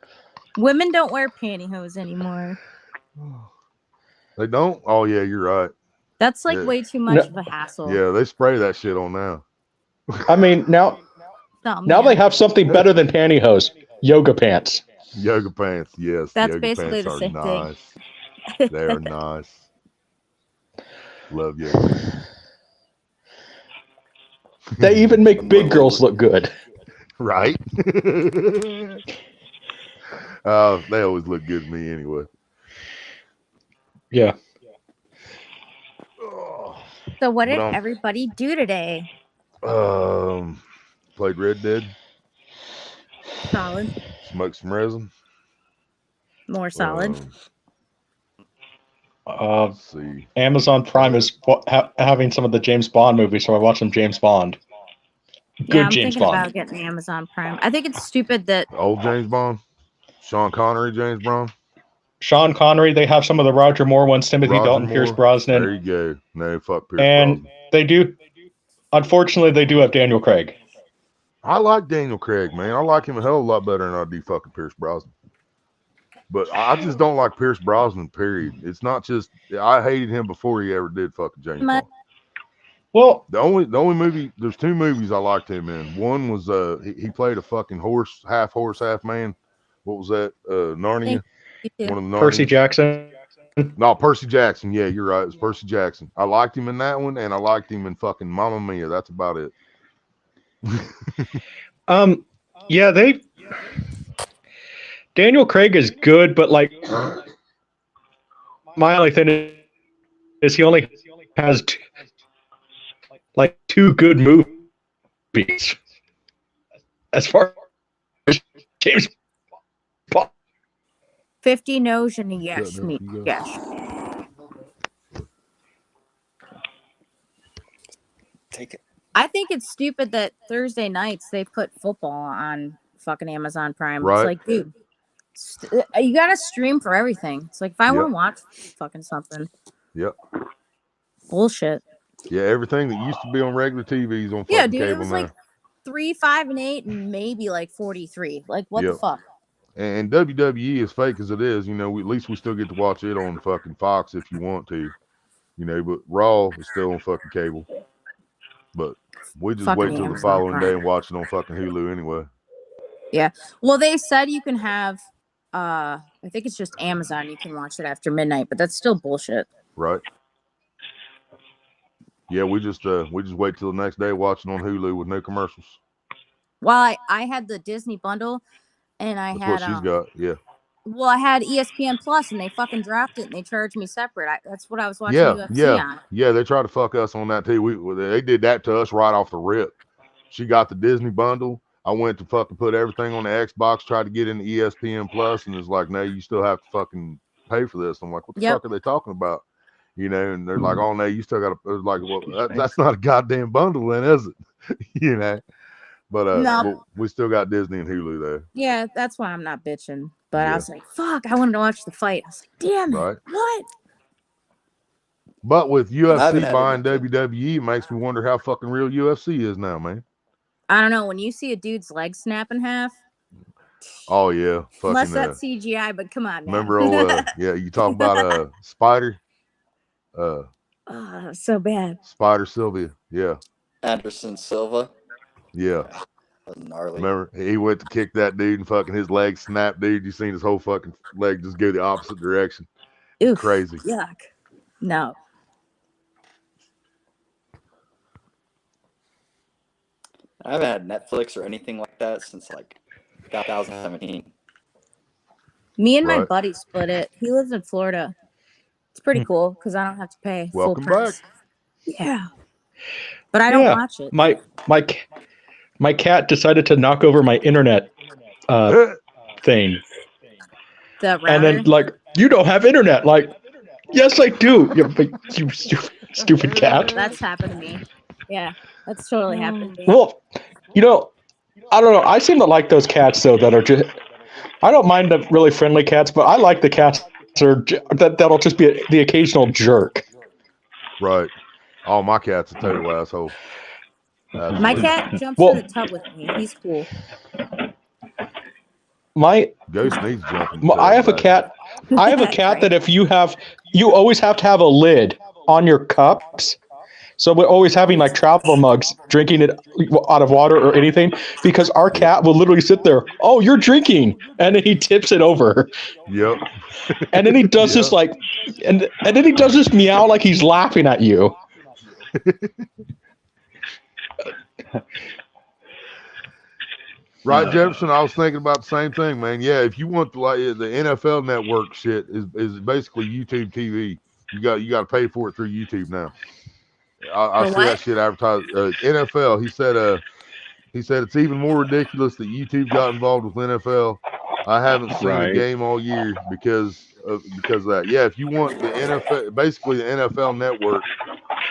Women don't wear pantyhose anymore. They don't? Oh, yeah, you're right. That's like way too much of a hassle. Yeah, they spray that shit on now. I mean, now they have something better than pantyhose. Yoga pants. Yoga pants, yes. That's yoga basically pants the same nice. thing. They are nice. Love yoga pants. They even make big girls look good. Right? They always look good to me anyway. Yeah. So what did everybody do today? Played Red Dead. Solid. Smoked some resin. More solid. Let's see. Amazon Prime is having some of the James Bond movies, so I watched some James Bond. I'm thinking about getting Amazon Prime. I think it's stupid that old James Bond, Sean Connery, James Bond. Sean Connery. They have some of the Roger Moore ones. Timothy Dalton, Pierce Brosnan. There you go. No, fuck Pierce and Brosnan. They do. Unfortunately, they do have Daniel Craig. I like Daniel Craig, man. I like him a hell of a lot better than I do fucking Pierce Brosnan. But I just don't like Pierce Brosnan, period. It's not just I hated him before he ever did fucking James Bond. Well, the only movie, there's two movies I liked him in. One was he played a fucking horse, half man. What was that? Narnia. One of the Narnia. Percy Jackson. No, Percy Jackson. Yeah, you're right. It's Percy Jackson. I liked him in that one, and I liked him in fucking Mamma Mia. That's about it. Yeah, Daniel Craig is good, but like my only thing is he only has two good movies as far as James Bond. 50 no's and a yes me. Yes. Take it. I think it's stupid that Thursday nights they put football on fucking Amazon Prime. Right. It's like, dude, you gotta stream for everything. It's like if I want to watch fucking something. Yep. Bullshit. Yeah, everything that used to be on regular TV is on Yeah, fucking dude, it cable was now. like 3, 5, and 8, and maybe like 43. Like, what the Yep. fuck? And WWE, as fake as it is, at least we still get to watch it on fucking Fox if you want to, but Raw is still on fucking cable. But we just Fucking wait till the Amazon following day Prime. and watch it on fucking Hulu anyway. Yeah. Well, they said you can have, I think it's just Amazon. You can watch it after midnight, but that's still bullshit. Right. Yeah, we just wait till the next day watching on Hulu with no commercials. Well, I had the Disney bundle, and I That's had what she's got. Yeah. Well, I had ESPN Plus, and they fucking dropped it, and they charged me separate. That's what I was watching Yeah, UFC yeah, on. yeah. They tried to fuck us on that too. They did that to us right off the rip. She got the Disney bundle. I went to fucking put everything on the Xbox, tried to get into ESPN Plus, and it's like, no, you still have to fucking pay for this. I'm like, what the fuck are they talking about? And they're like, oh no, you still got to. It's like, well, that's not a goddamn bundle, then, is it? But No. we still got Disney and Hulu there. Yeah, that's why I'm not bitching. But Yeah. I was like, fuck, I wanted to watch the fight. I was like, damn it. Right. What? But with UFC buying WWE, it makes me wonder how fucking real UFC is now, man. I don't know. When you see a dude's leg snap in half. Oh yeah, fucking. Unless that's CGI, but come on, man. Remember, you talk about Spider. Oh, so bad. Spider Sylvia, yeah. Anderson Silva. Yeah. Gnarly. Remember, he went to kick that dude and fucking his leg snapped, dude. You seen his whole fucking leg just go the opposite direction. Oof, crazy. Yuck. No. I haven't had Netflix or anything like that since like 2017. Me and my buddy split it. He lives in Florida. It's pretty cool because I don't have to pay full price. Yeah. But I don't watch it. My cat decided to knock over my internet thing. The router? And then like, you don't have internet. Like, yes, I do. You stupid cat. That's happened to me. Yeah, that's totally happened to me. Well, I don't know. I seem to like those cats though that are just. I don't mind the really friendly cats, but I like the cats that'll just be the occasional jerk. Right. Oh, my cat's a total asshole. Absolutely. My cat jumps in the tub with me. He's cool. My Ghost needs jumping. I have a cat. I have a cat that if you always have to have a lid on your cups. So we're always having like travel mugs, drinking it out of water or anything, because our cat will literally sit there. Oh, you're drinking, and then he tips it over. Yep. And then he does this like, and then he does this meow like he's laughing at you. Right, Jefferson. I was thinking about the same thing, man. Yeah, if you want the NFL Network shit is basically YouTube TV. You got to pay for it through YouTube now. I see that shit advertised. NFL. He said it's even more ridiculous that YouTube got involved with NFL. I haven't seen a game all year because of that. Yeah, if you want the NFL, basically the NFL Network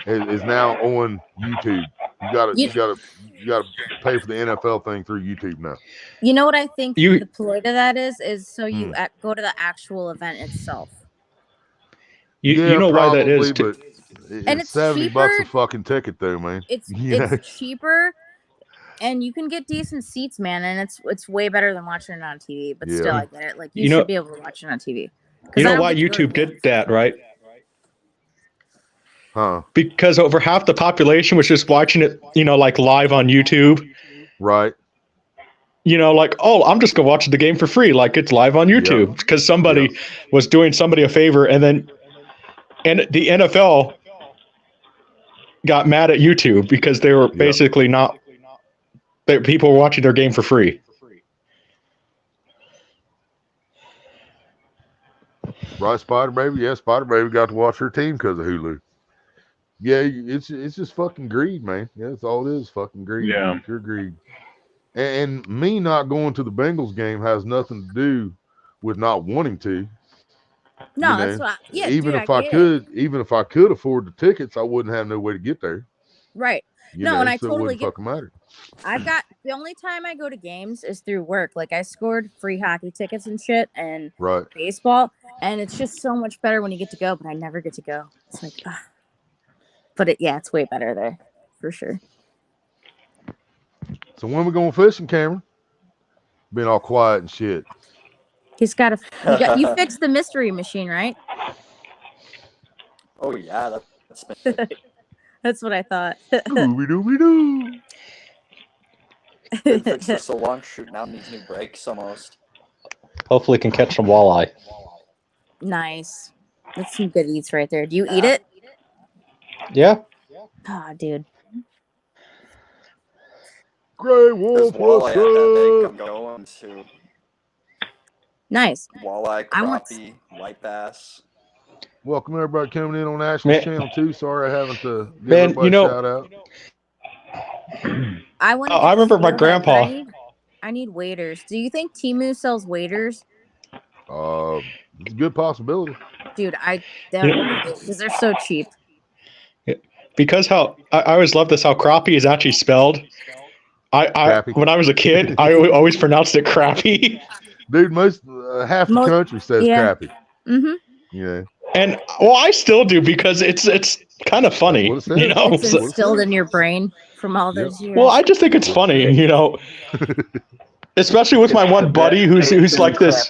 is now on YouTube. You gotta pay for the NFL thing through YouTube now. You know what I think the ploy to that is so you go to the actual event itself. You know why that is, but it's $70 a fucking ticket though, man. It's cheaper, and you can get decent seats, man, and it's way better than watching it on TV. But still, I get it. Like you should be able to watch it on TV. You know why YouTube did that, right? Huh? Because over half the population was just watching it, like live on YouTube. Right. Like, oh, I'm just gonna watch the game for free, like it's live on YouTube, because somebody was doing somebody a favor, and the NFL got mad at YouTube because they were basically people were watching their game for free. Right, Spider Baby. Yeah, Spider Baby got to watch her team because of Hulu. Yeah, it's just fucking greed, man. Yeah, that's all it is, fucking greed. Yeah, pure greed. And me not going to the Bengals game has nothing to do with not wanting to. No, that's why. Yeah, even if I could afford the tickets, I wouldn't have no way to get there. Right. And I totally get. Matter. I've got the only time I go to games is through work. Like I scored free hockey tickets and shit and baseball, and it's just so much better when you get to go. But I never get to go. It's like, But it's way better there for sure. So when we going fishing, Cameron? Being all quiet and shit. He's got you fixed the mystery machine, right? Oh yeah, that's That's what I thought. Dooby dooby doo. Been fixed for so long. Shoot, now it needs new brakes almost. Hopefully, can catch some walleye. Nice. That's some good eats right there. Do you eat it? Yeah. Ah, dude. Gray wolf, what's Walleye at that big, up? I'm going to Nice. walleye, crappie, white bass. Welcome everybody coming in on Ashley's channel too. Sorry I haven't give Man, everybody a shout out. I want to I remember my grandpa. I need waders. Do you think Temu sells waders? It's a good possibility. Dude, because they're so cheap. Because how I always love this, how crappie is actually spelled. I when I was a kid, I always pronounced it crappie. Dude, half the country says crappie. Mm-hmm. Yeah. And I still do because it's kind of funny, you know. It's instilled in your brain from all those years. Well, I just think it's funny, you know. Especially with my one buddy who's like this.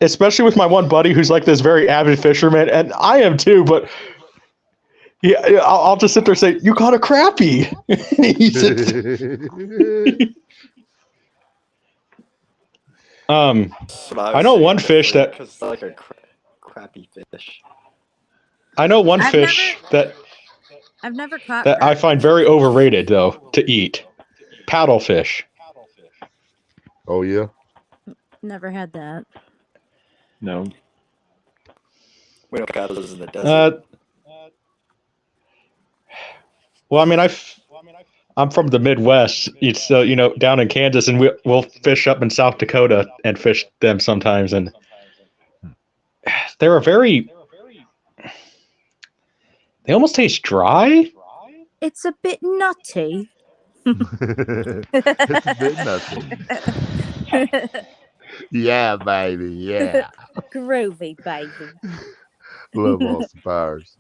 Especially with my one buddy who's like this very avid fisherman, and I am too. But yeah, I'll just sit there and say, "You caught a crappie." I know one fish that. Because it's like a crappy fish. I know one fish that I've never caught that I find very overrated though to eat. Paddlefish. Oh yeah. Never had that. No. We don't got those in the desert. Well, I mean, I'm from the Midwest. It's you know, down in Kansas, and we'll fish up in South Dakota and fish them sometimes, and they're they almost taste dry. It's a bit nutty. It's a bit nutty. Yeah, baby. Yeah. Groovy, baby. Love Austin Powers.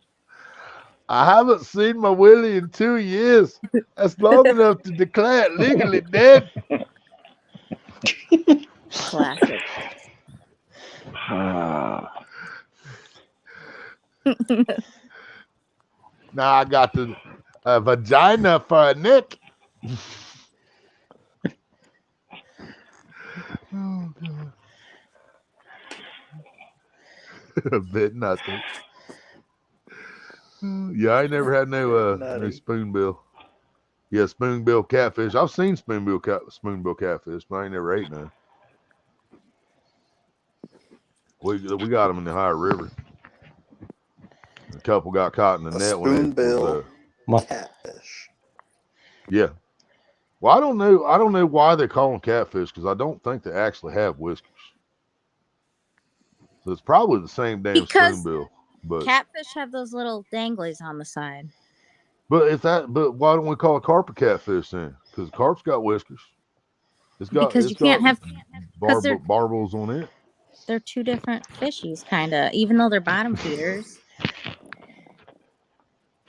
I haven't seen my Willie in 2 years. That's long enough to declare it legally dead. Classic. Now I got the vagina for a neck. Oh, God. A bit nothing. Yeah, I ain't never had no spoonbill. Yeah, spoonbill catfish. I've seen spoonbill catfish, but I ain't never ate none. We got them in the higher river. A couple got caught in the net when it was catfish. Yeah. Well, I don't know why they call them catfish because I don't think they actually have whiskers. So it's probably the same damn spoonbill. But catfish have those little danglies on the side. But why don't we call it carp a catfish then? Because carp's got whiskers. Because you can't have barbels on it. They're two different fishies, kind of, even though they're bottom feeders.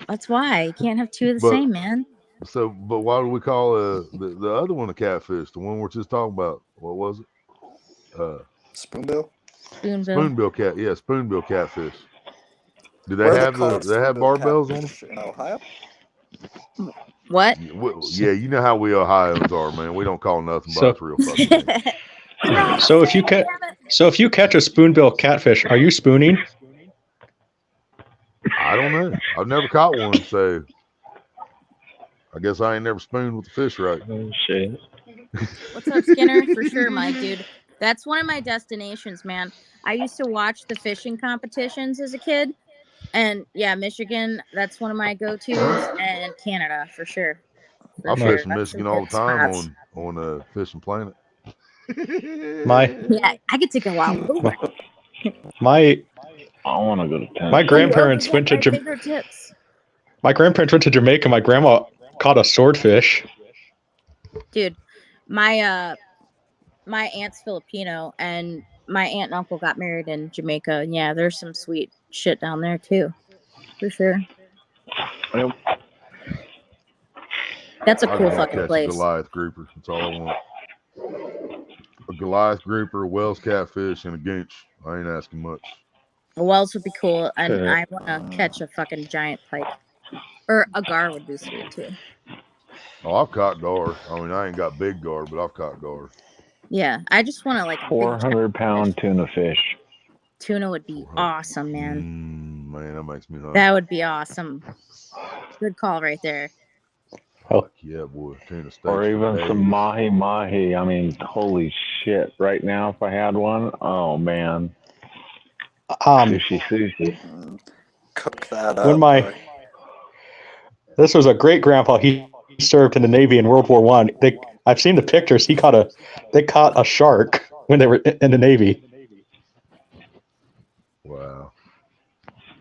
That's why you can't have two of the same, man. So, but why do we call the other one a catfish? The one we're just talking about. What was it? Spoonbill. Spoonbill cat. Yeah, spoonbill catfish. Do they have barbells on them in Ohio? What? Yeah, you know how we Ohioans are, man. We don't call nothing but its real fucking name. So if you catch a spoonbill catfish, are you spooning? I don't know. I've never caught one, so I guess I ain't never spooned with the fish right. Oh shit. What's up, Skinner? For sure, Mike, dude. That's one of my destinations, man. I used to watch the fishing competitions as a kid. And yeah, Michigan, that's one of my go-tos, and Canada for sure. I fish in Michigan all the time on Fishing Planet. Yeah, I could take a wild over. I want to go to Tennessee. My grandparents went to Jamaica. My grandma caught a swordfish. Dude, my aunt's Filipino, and my aunt and uncle got married in Jamaica. And yeah, there's some sweet shit down there too. For sure. Yep. That's a I cool just want to fucking catch a place. Goliath grouper. That's all I want. A Goliath grouper, a Wells catfish, and a Ginch. I ain't asking much. Wells would be cool, and I want to catch a fucking giant pike. Or a gar would be sweet too. Oh, I've caught gar. I mean, I ain't got big gar, but I've caught gar. Yeah, I just want to like 400-pound tuna fish. Tuna would be awesome, man. Man, that makes me hungry. That would be awesome. Good call right there. Oh yeah, boy, tuna steaks. Or even some mahi mahi. I mean, holy shit! Right now, if I had one, oh man. Sushi. Cook that up. When this was a great grandpa. He served in the Navy in World War One. I've seen the pictures. They caught a shark when they were in the Navy. Wow.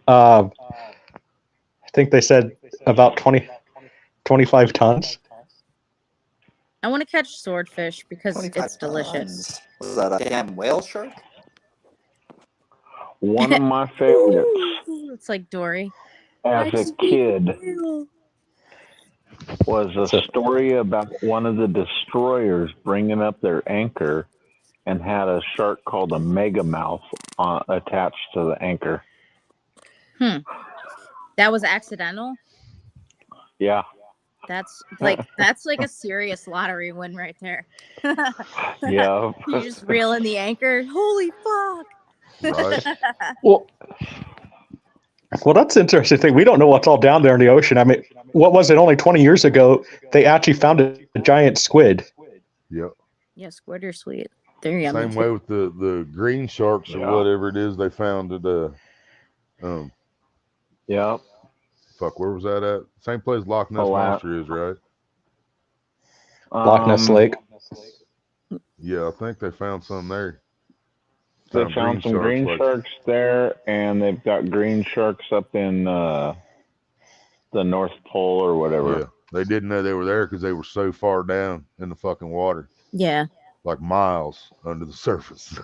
I think they said about 25 tons. I want to catch swordfish because it's delicious. Was that a damn whale shark? One of my favorites. It's like Dory. As a kid, was a story about one of the destroyers bringing up their anchor and had a shark called a megamouth attached to the anchor. That was accidental? Yeah. That's like a serious lottery win right there. Yeah. You just reel in the anchor. Holy fuck. Right. Well, that's an interesting thing. We don't know what's all down there in the ocean. I mean, what was it? Only 20 years ago, they actually found a giant squid. Yep. Yeah, squid are sweet. They're yummy. Same way with the green sharks or whatever it is they found at Yep. Fuck, where was that at? Same place Loch Ness Monster is, right? Loch Ness Lake. Yeah, I think they found some there. They found some green sharks there, and they've got green sharks up in the North Pole or whatever. Yeah, they didn't know they were there because they were so far down in the fucking water. Yeah. Like miles under the surface.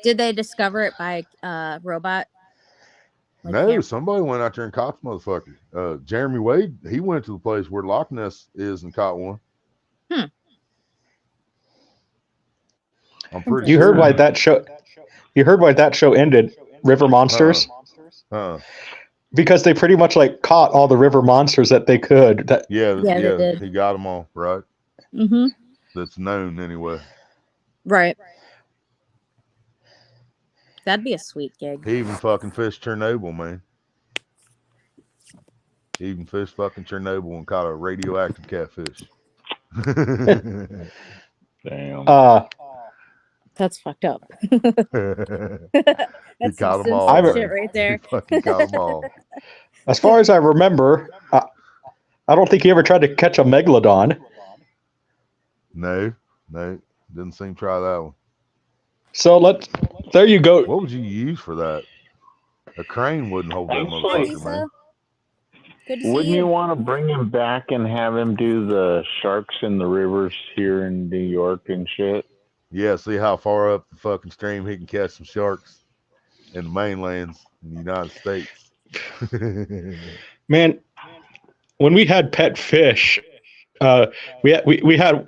Did they discover it by robot? Like no, somebody went out there and caught the motherfucker. Jeremy Wade, he went to the place where Loch Ness is and caught one. I'm pretty sure. You heard why that show ended? River Monsters. Because they pretty much like caught all the river monsters that they could. Yeah, he got them all right. Mm-hmm. That's known anyway. Right. That'd be a sweet gig. He even fucking fished Chernobyl, man. He even fished fucking Chernobyl and caught a radioactive catfish. Damn. That's fucked up. He caught them all. Shit right there. He fucking caught them all. As far as I remember, I don't think he ever tried to catch a megalodon. No, didn't seem to try that one. So there you go. What would you use for that? A crane wouldn't hold that motherfucker, man. Wouldn't you want to bring him back and have him do the sharks in the rivers here in New York and shit? Yeah, see how far up the fucking stream he can catch some sharks in the mainlands in the United States. Man, when we had pet fish, we had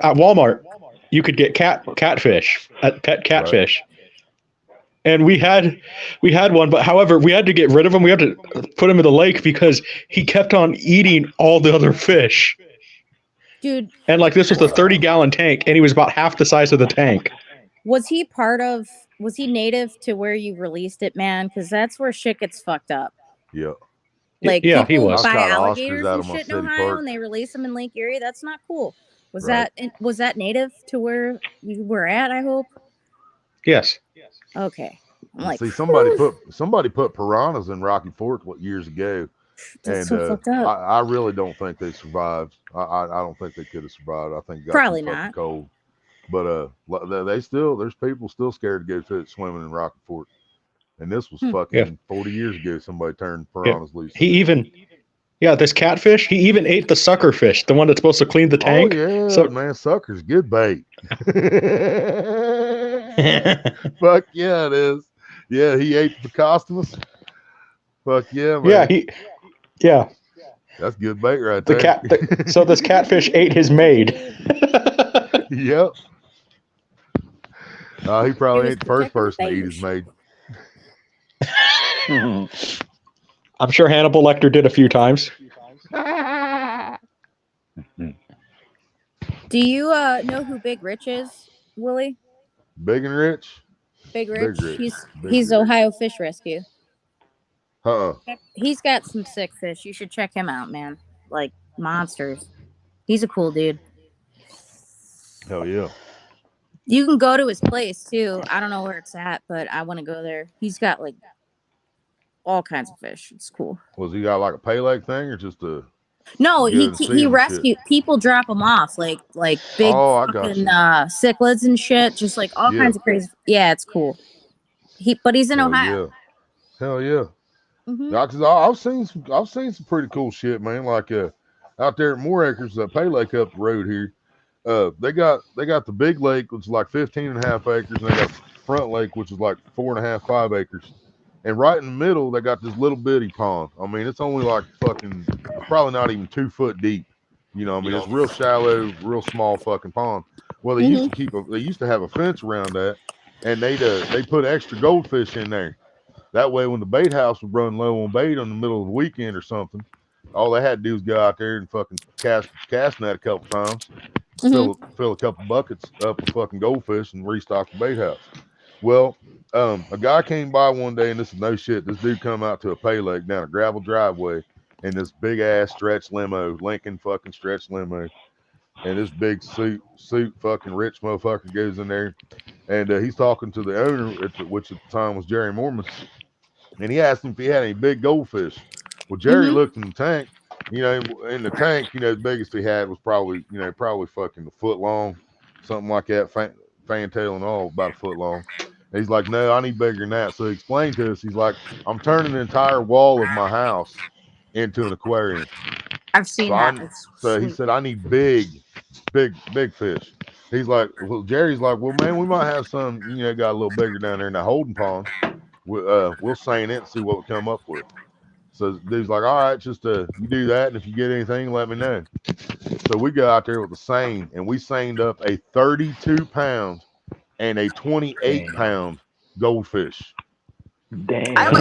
at Walmart, you could get catfish, pet catfish. Right. And we had one, but however, we had to get rid of him. We had to put him in the lake because he kept on eating all the other fish. Dude. And like this was a 30-gallon tank, and he was about half the size of the tank. Was he native to where you released it, man? Because that's where shit gets fucked up. Yeah. Like yeah, he was. Buy alligators and shit in Ohio, and they release them in Lake Erie. That's not cool. Was that native to where you were at? I hope. Yes. Okay. I'm like, see, somebody put piranhas in Rocky Fort years ago, that's and so fucked up. I really don't think they survived. I don't think they could have survived. I think it got probably too not cold. But there's people still scared to go swimming in Rocky Fort, and this was fucking 40 years ago. Somebody turned piranhas loose. This catfish. He even ate the sucker fish, the one that's supposed to clean the tank. Oh yeah, man, sucker's good bait. Fuck yeah, it is. Yeah, he ate the Costamus. Fuck yeah, Yeah, man. yeah. That's good bait right The there. cat. So this catfish ate his maid. Yep. He He probably was ain't the first protecting the person to eat his beige. maid. I'm sure Hannibal Lecter did a few times. Do you know who Big Rich is, Willie? Big and rich? Big Big Rich. rich. Big He's rich. Ohio Fish Rescue. Uh-uh. He's got some sick fish. You should check him out, man. Like monsters. He's a cool dude. Hell yeah. You can go to his place too. I don't know where it's at, but I want to go there. He's got like all kinds of fish. It's cool. Was he got like a pay leg thing or just a No, get he and see he him and shit? rescued people. Drop him off like big Oh, I got fucking you. cichlids and shit. Just like all Yeah. kinds of crazy. Yeah, it's cool. But he's in Hell Ohio. yeah. Hell yeah. Hmm. Yeah, cause I've seen some pretty cool shit, man. Like out there at More Acres, Pay Lake up the road here. They got the big lake, which is like 15 and a half acres, and they got the front lake, which is like 4.5, 5 acres. And right in the middle, they got this little bitty pond. I mean, it's only like fucking, it's probably not even 2 foot deep. I mean, it's real shallow, real small fucking pond. Well, Hmm. they used to have a fence around that, and they put extra goldfish in there. That way, when the bait house would run low on bait on the middle of the weekend or something, all they had to do was go out there and fucking cast net a couple times, Hmm. fill a couple buckets up with fucking goldfish, and restock the bait house. Well, a guy came by one day, and this is no shit. This dude come out to a pay lake down a gravel driveway in this big ass stretch limo, Lincoln fucking stretch limo, and this big suit fucking rich motherfucker goes in there, and he's talking to the owner, which at the time was Jerry Mormon, and he asked him if he had any big goldfish. Well, Jerry Hmm. looked in the tank. In the tank, the biggest he had was probably fucking a foot long, something like that, fantail and all, about a foot long. And he's like, no, I need bigger than that. So he explained to us, he's like, I'm turning the entire wall of my house into an aquarium. I've So seen that. It's he sweet. said, I need big fish. He's like, well, Jerry's like, well, man, we might have some, got a little bigger down there in that holding pond. We'll seine it and see what we come up with. So dude's like, all right, just you do that, and if you get anything, let me know. So we go out there with the seine, and we seined up a 32-pound and a 28-pound goldfish. I And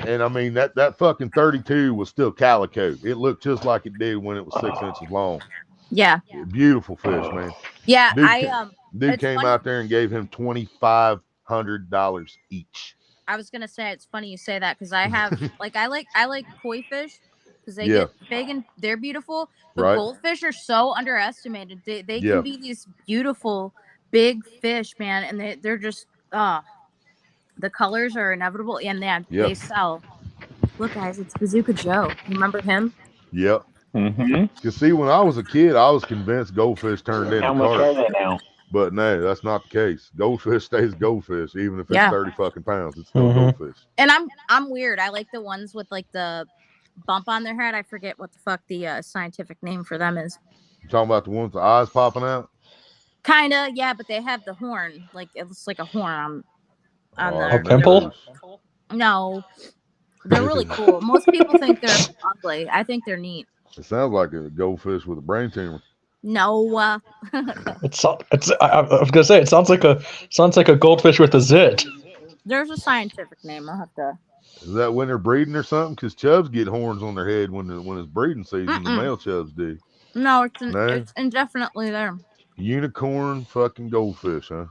would. I mean that fucking 32 was still calico. It looked just like it did when it was 6 inches long. Yeah. Beautiful fish, man. Yeah. Dude, dude It's came funny. out there and gave him $2,500 each. I was gonna say it's funny you say that because I have I like koi fish because they Yeah. get big and they're beautiful, but Right. goldfish are so underestimated. They can Yeah. be these beautiful big fish, man, and they're just the colors are inevitable and Yeah. they sell. Look, guys, it's Bazooka Joe. You remember him? Yep. Mm-hmm. Cause see, when I was a kid, I was convinced goldfish turned into How much carp. are they now? But no, that's not the case. Goldfish stays goldfish, even if it's Yeah. 30 fucking pounds. It's still a goldfish. And I'm weird. I like the ones with like the bump on their head. I forget what the fuck the scientific name for them is. You talking about the ones with the eyes popping out? Kinda, yeah, but they have the horn. Like it looks like a horn on Oh, I their. don't know those. No, they're really cool. Most people think they're ugly. I think they're neat. It sounds like a goldfish with a brain tumor. No, I was gonna say it sounds like a goldfish with a zit. there's a scientific name. I'll have to. Is that when they're breeding or something? Because chubs get horns on their head when it's breeding season. The Mm-mm. male chubs do. No, No? it's indefinitely there. Unicorn fucking goldfish, huh?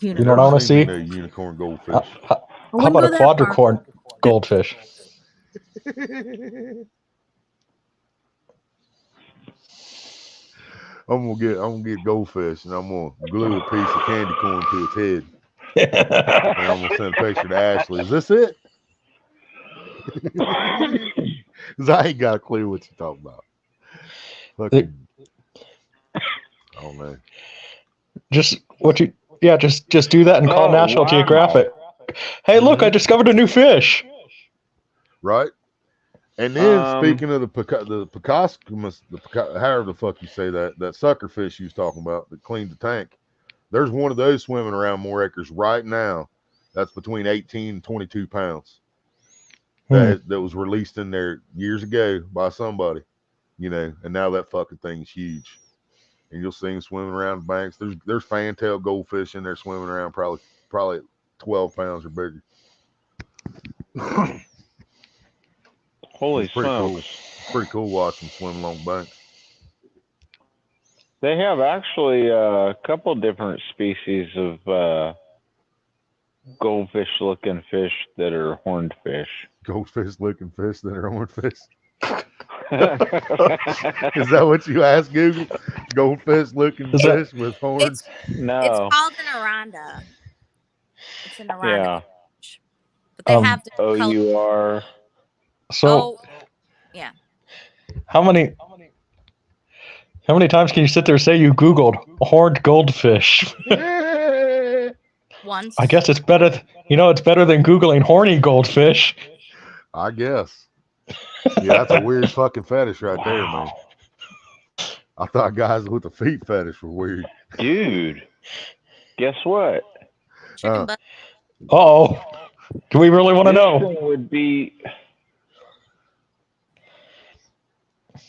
You know what I Never want to seen me see? no unicorn goldfish. How about a quadricorn goldfish? I'm gonna get goldfish, and I'm gonna glue a piece of candy corn to its head, and I'm gonna send a picture to Ashley. Is this it? Because I ain't got a clue what you're talking about. Fucking, I don't know. Just do that and call National Geographic. Hey, look, I discovered a new fish. Right. And then speaking of the Picoscumus, however the fuck you say that sucker fish you was talking about that cleaned the tank, there's one of those swimming around More Acres right now. That's between 18 and 22 pounds. that was released in there years ago by somebody, and now that fucking thing's huge. And you'll see them swimming around the banks. There's fantail goldfish in there swimming around, probably 12 pounds or bigger. Holy It's pretty cool. smokes. It's pretty cool watching them swim along banks. They have actually a couple different species of goldfish-looking fish that are horned fish. Goldfish-looking fish that are horned fish. Is that what you asked Google? Goldfish-looking fish with horns? No. It's called an aranda. It's an aranda. Yeah. Fish. But they have different colors. OUR. So, yeah. How many times can you sit there and say you Googled horned goldfish? Once. I guess it's better. It's better than Googling horny goldfish. I guess. Yeah, that's a weird fucking fetish right there, man. I thought guys with a feet fetish were weird. Dude, guess what? Uh-oh. Do we really want to know? This thing would be...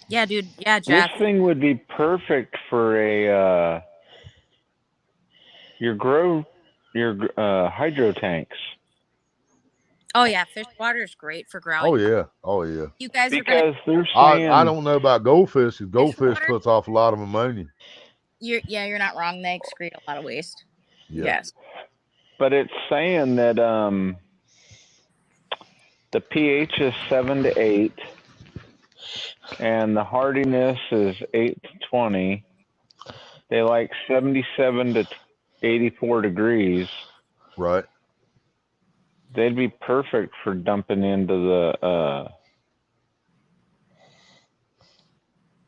Yeah, dude. Yeah, Jeff. This thing would be perfect for a your hydro tanks. Oh yeah, fish water is great for growing. Oh yeah. You guys because are gonna... I don't know about goldfish. Because goldfish puts off a lot of ammonia. You're not wrong. They excrete a lot of waste. Yeah. Yes. But it's saying that the pH is 7 to 8, and the hardiness is 8 to 20. They like 77 to 84 degrees. Right. They'd be perfect for dumping into the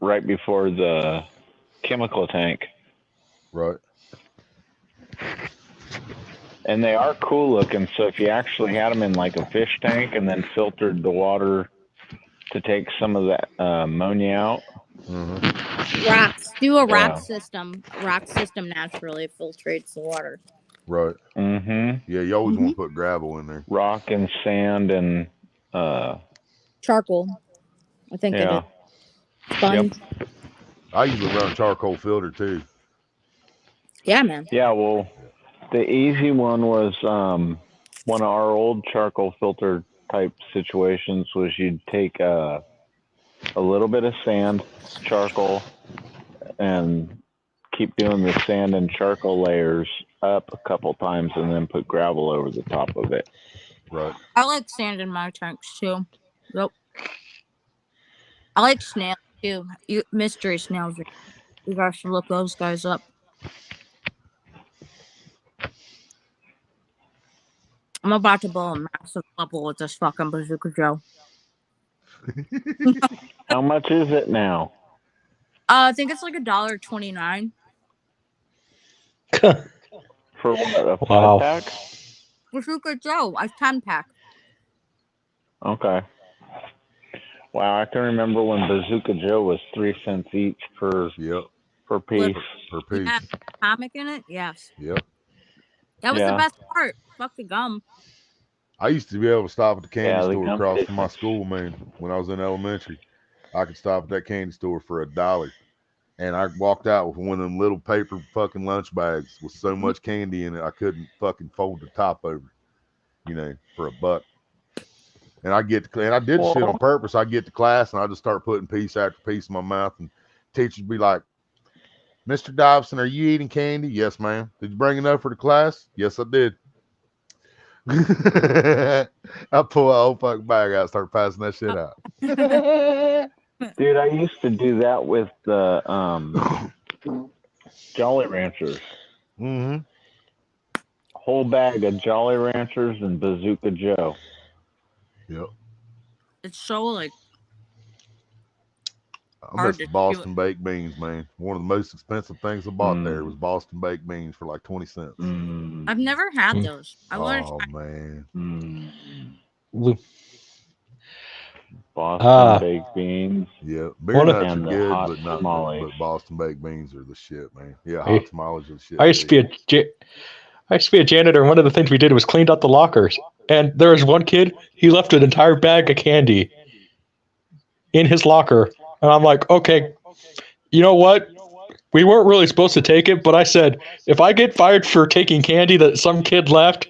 right before the chemical tank. Right. And they are cool looking, so if you actually had them in like a fish tank and then filtered the water to take some of that ammonia out. Mm-hmm. Rocks. Do a rock system. Rock system naturally filtrates the water. Right. Mm-hmm. Yeah, you always want to put gravel in there. Rock and sand and charcoal. I think it is. Sponge. Yep. I usually run charcoal filter too. Yeah, man. Yeah, well, the easy one was one of our old charcoal filter type situations was you'd take a little bit of sand, charcoal, and keep doing the sand and charcoal layers up a couple times and then put gravel over the top of it. Right. I like sand in my tanks too. Yep. I like snails too. Mystery snails. You guys should look those guys up. I'm about to blow a massive bubble with this fucking Bazooka Joe. How much is it now? I think it's like $1.29. For what, a 5-pack? Bazooka Joe, a 10-pack. Okay. Wow, I can remember when Bazooka Joe was 3 cents each per piece. Per piece. Yeah, comic in it? Yes. Yep. That was the best part. Fuck the gum. I used to be able to stop at the candy the store gum across tastes from my school, man. When I was in elementary, I could stop at that candy store for $1. And I walked out with one of them little paper fucking lunch bags with so much candy in it, I couldn't fucking fold the top over, for $1. And I did shit on purpose. I get to class and I just start putting piece after piece in my mouth, and teachers be like, "Mr. Dobson, are you eating candy?" "Yes, ma'am." "Did you bring enough for the class?" "Yes, I did." I pull a whole fucking bag out and start passing that shit out. Dude, I used to do that with the Jolly Ranchers. Mm-hmm. Whole bag of Jolly Ranchers and Bazooka Joe. Yep. It's so like. I miss the Boston baked beans, man. One of the most expensive things I bought there was Boston baked beans for like 20 cents. I've never had those. I want to try. Man. Boston baked beans. Yeah, beer nuts are good, but Boston baked beans are the shit, man. Yeah, hot tamales are the shit. I used to be a janitor, and one of the things we did was cleaned out the lockers. And there was one kid, he left an entire bag of candy in his locker. And I'm like, okay, you know what? We weren't really supposed to take it, but I said, if I get fired for taking candy that some kid left,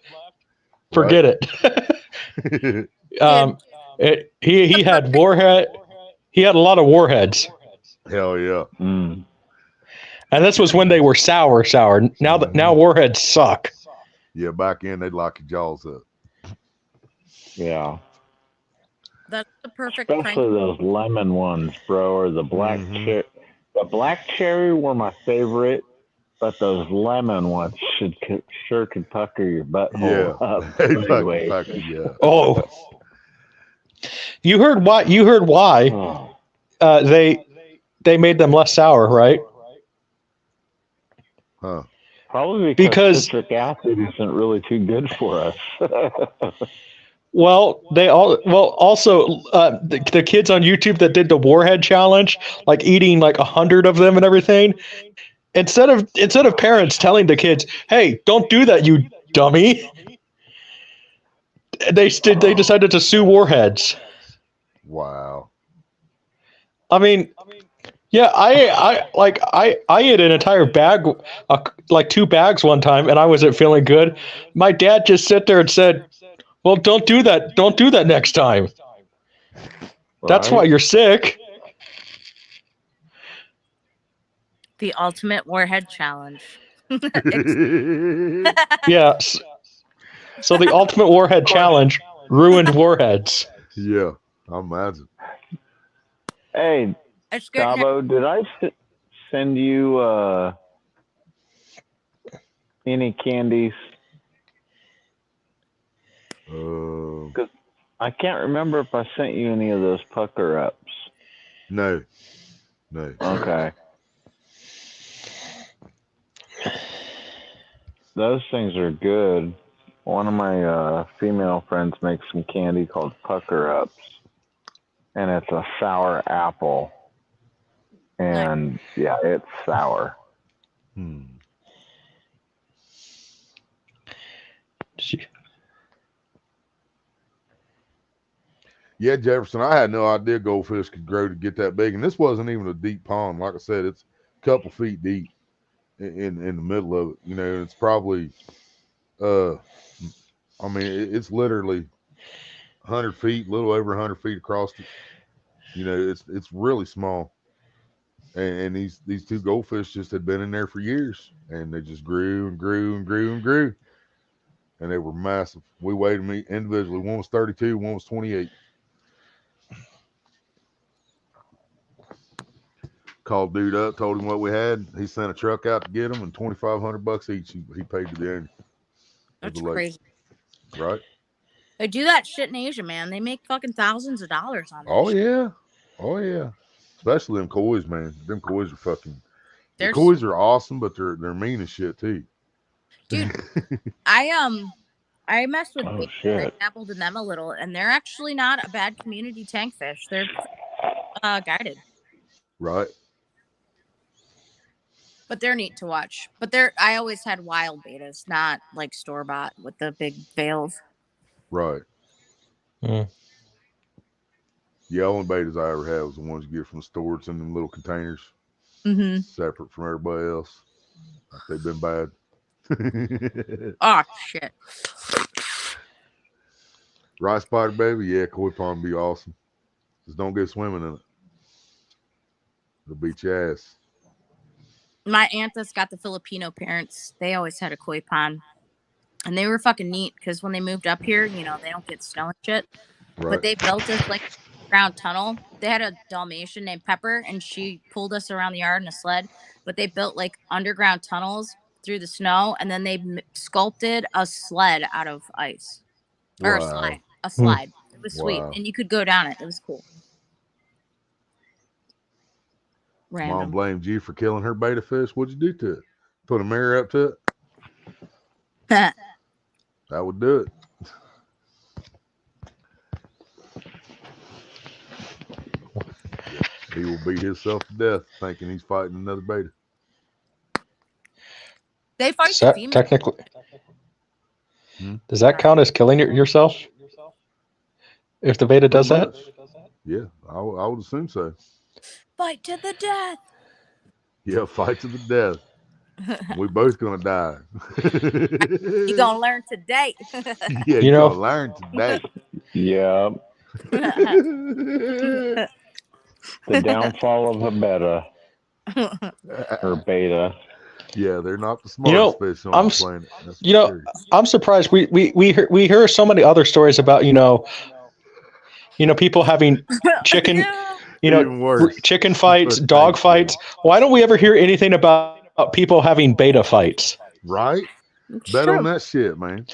forget it. He had warhead. He had a lot of warheads. Hell yeah. Mm. And this was when they were sour. Now warheads suck. Yeah, back in they'd lock your jaws up. Yeah. That's the perfect Especially prank. those lemon ones, bro, or the black cherry. The black cherry were my favorite, but those lemon ones sure could pucker your butthole up. Anyway. Yeah. Oh, you heard why? They made them less sour, right? Huh. Probably because citric acid isn't really too good for us. Well, also the kids on YouTube that did the Warhead challenge, like eating like 100 of them and everything. Instead of parents telling the kids, "Hey, don't do that, you dummy," they decided to sue Warheads. Wow. I mean, yeah, I ate an entire bag, like 2 bags one time, and I wasn't feeling good. My dad just sat there and said, "Well, don't do that. Don't do that next time. That's why you're sick." The ultimate warhead challenge. Yeah. So the ultimate warhead challenge ruined warheads. Yeah, I imagine. Hey, Gabo, did I send you any candies? Because I can't remember if I sent you any of those pucker ups. No. Okay. Those things are good. One of my female friends makes some candy called pucker ups, and it's a sour apple. And yeah, it's sour. Yeah, Jefferson, I had no idea goldfish could grow to get that big, and this wasn't even a deep pond. Like I said, it's a couple feet deep in the middle of it. You know, it's probably, I mean, it's literally 100 feet, a little over 100 feet across it. You know, it's really small. And these 2 goldfish just had been in there for years, and they just grew and grew and grew and grew, and they were massive. We weighed them individually. One was 32, one was 28. Called dude up, told him what we had. He sent a truck out to get them, and $2,500 each. He paid to the owner. That's crazy. Right? They do that shit in Asia, man. They make fucking thousands of dollars on that. Oh yeah, especially them kois, man. Them kois are fucking. The kois are awesome, but they're mean as shit too. Dude, I messed with I dabbled in them a little, and they're actually not a bad community tank fish. They're guided. Right. But they're neat to watch. But I always had wild betas, not like store-bought with the big veils. Right. Yeah, only betas I ever had was the ones you get from the store. It's in them little containers. Separate from everybody else. Like they've been bad. Oh, shit. Rice spider, baby? Yeah, koi pond be awesome. Just don't go swimming in it. It'll beat your ass. My aunt that's got the Filipino parents, they always had a koi pond. And they were fucking neat because when they moved up here, you know, they don't get snow and shit. Right. But they built this like ground tunnel. They had a Dalmatian named Pepper, and she pulled us around the yard in a sled. But they built like underground tunnels through the snow, and then they sculpted a sled out of ice. Or a slide. It was sweet. And you could go down it. It was cool. Random. Mom blamed you for killing her beta fish. What'd you do to it? Put a mirror up to it? That would do it. He will beat himself to death thinking he's fighting another beta. They fight the female. Does that count as killing yourself? If the beta does that? Yeah, I would assume so. Fight to the death. Yeah, fight to the death. We both gonna die. You gonna learn today. Yeah, you gonna learn today. Yep. The downfall of the beta or beta. Yeah, they're not the smartest fish on the planet. That's I'm surprised. We hear so many other stories about people having chicken, chicken fights, dog fights. Why don't we ever hear anything about people having beta fights? Right? Bet on that shit, man.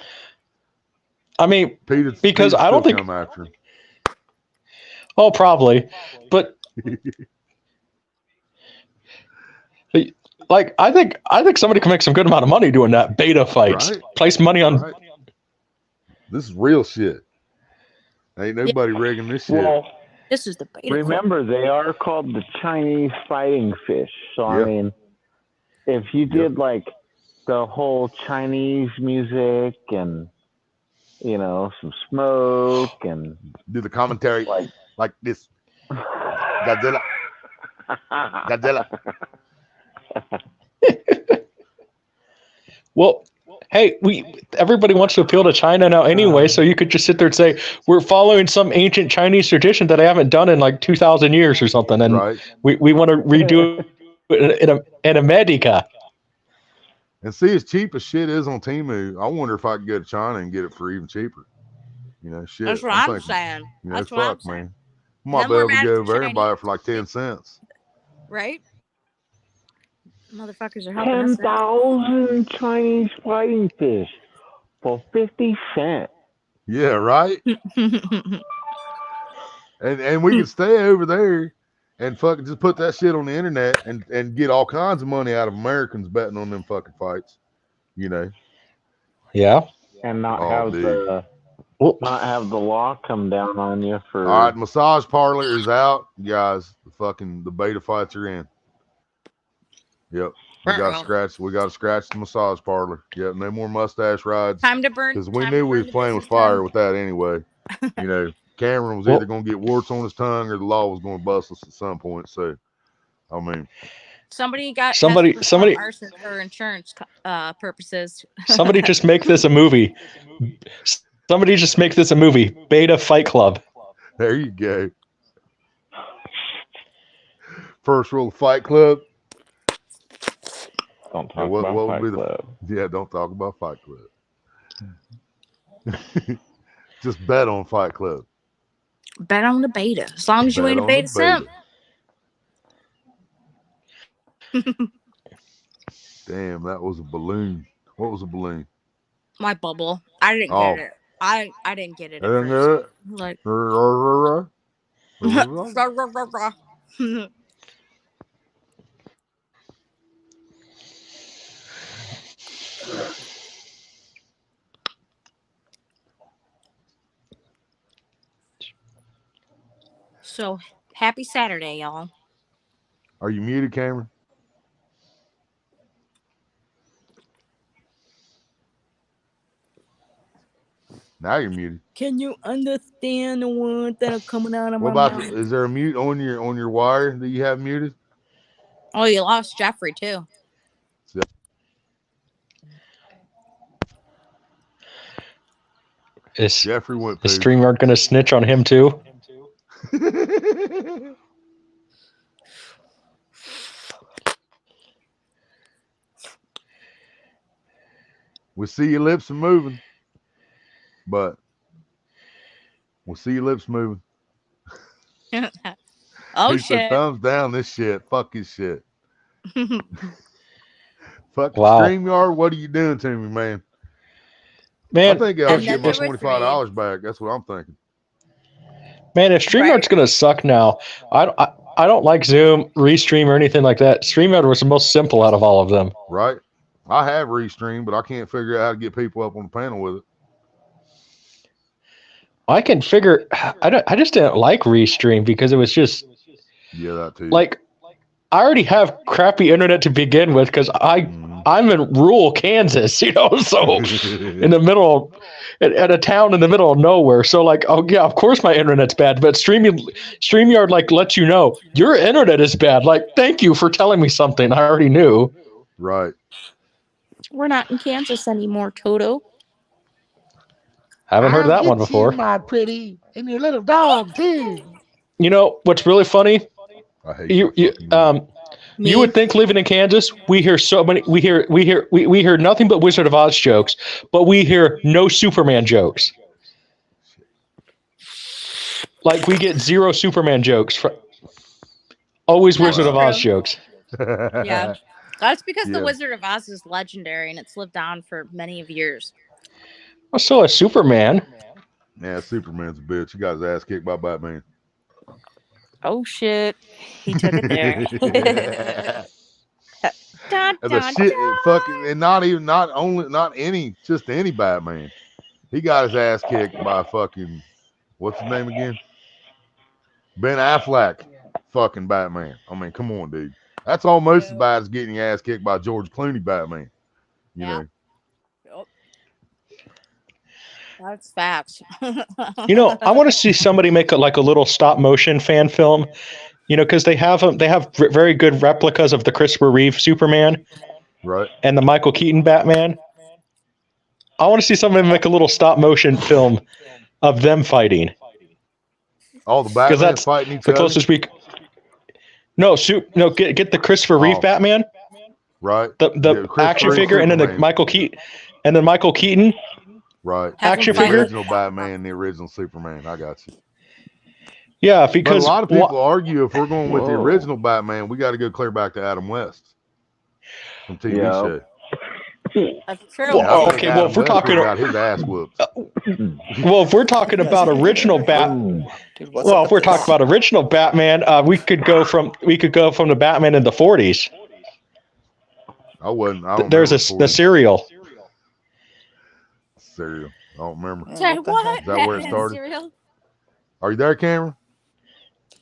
I mean, because I don't think come after him. Oh, probably, but like I think somebody can make some good amount of money doing that beta fights. Right? Place money on. Right. This is real shit. Ain't nobody rigging this shit. Well, this is the beta. Remember, they are called the Chinese fighting fish. So I mean, if you did like the whole Chinese music and some smoke and do the commentary like this, Godzilla. Well, hey, everybody wants to appeal to China now anyway, so you could just sit there and say we're following some ancient Chinese tradition that I haven't done in like 2,000 years or something, and we want to redo it in America. And see, as cheap as shit is on Temu, I wonder if I could go to China and get it for even cheaper. Shit. That's what I'm saying. That's what I'm saying. Man. I might be able to go over there and buy it for like 10 cents. Right? Motherfuckers are helping us. 10,000 Chinese fighting fish for 50 cents. Yeah, right? and we can stay over there and fucking just put that shit on the internet and get all kinds of money out of Americans betting on them fucking fights. Yeah. And not have the law come down on you for. All right, massage parlor is out, guys. The beta fights are in. Yep. We got to scratch the massage parlor. Yep, no more mustache rides. Time to burn. Because we knew we was playing with fire with that anyway. Cameron was either going to get warts on his tongue or the law was going to bust us at some point. So, I mean, somebody arson for insurance purposes. Somebody just make this a movie. Beta Fight Club. There you go. First rule of Fight Club. Don't talk about Fight Club. Yeah, don't talk about Fight Club. Just bet on Fight Club. Bet on the beta. As long as you ain't a beta simp. Damn, that was a balloon. What was a balloon? My bubble. I didn't get it. I didn't get it at first. Like So happy Saturday, y'all. Are you muted, Cameron? Now you're muted. Can you understand the words that are coming out of my mouth? Is there a mute on your wire that you have muted? Oh, you lost Jeffrey too. Jeffrey went. Is StreamYard going to snitch on him too? We see your lips are moving, but we'll see your lips moving. Oh, shit. Said, thumbs down this shit. Fuck his shit. Fuck StreamYard. What are you doing to me, man? Man, I think I'll get my $25 back. That's what I'm thinking. Man, if StreamYard's going to suck now, I don't like Zoom, Restream, or anything like that. StreamYard was the most simple out of all of them. Right. I have Restream, but I can't figure out how to get people up on the panel with it. I can figure. I just didn't like Restream because it was just. Yeah, that too. Like, I already have crappy internet to begin with because I I'm in rural Kansas, so in the middle, at a town in the middle of nowhere. So like, oh yeah, of course my internet's bad, but StreamYard like lets you know your internet is bad. Like, thank you for telling me something I already knew. Right. We're not in Kansas anymore, Toto. Haven't heard that one before. My pretty, and your little dog too. You know what's really funny? I hate you would think living in Kansas, we hear so many. We hear nothing but Wizard of Oz jokes, but we hear no Superman jokes. Like we get zero Superman jokes. Always Wizard of Oz jokes. Yeah, that's because the Wizard of Oz is legendary and it's lived on for many of years. Well, so is Superman. Yeah, Superman's a bitch. He got his ass kicked by Batman. Oh shit, he took it there. And the shit, fucking, and not just any Batman. He got his ass kicked by fucking, what's his name again? Ben Affleck, fucking Batman. I mean, come on, dude. That's almost as bad as getting your ass kicked by George Clooney Batman. You know. That's facts. You know, I want to see somebody make a little stop motion fan film. You know, because they have very good replicas of the Christopher Reeve Superman, right, and the Michael Keaton Batman. I want to see somebody make a little stop motion film of them fighting. All the Batman fighting each the other. Closest we. Get the Christopher Reeve Batman. Right. The action figure, and then the Michael Keaton. Right. Action the figure. Original Batman, the original Superman. I got you. Yeah, because but a lot of people argue if we're going with the original Batman, we got to go clear back to Adam West from TV show. That's true. Well, okay, well, if we're talking about his ass whoops. Well, if we're talking about original Batman, if we're talking about original Batman, we could go from the Batman in the 40s. I don't There's the cereal. Cereal. I don't remember. What? Is that where it started? Cereal? Are you there, Cameron?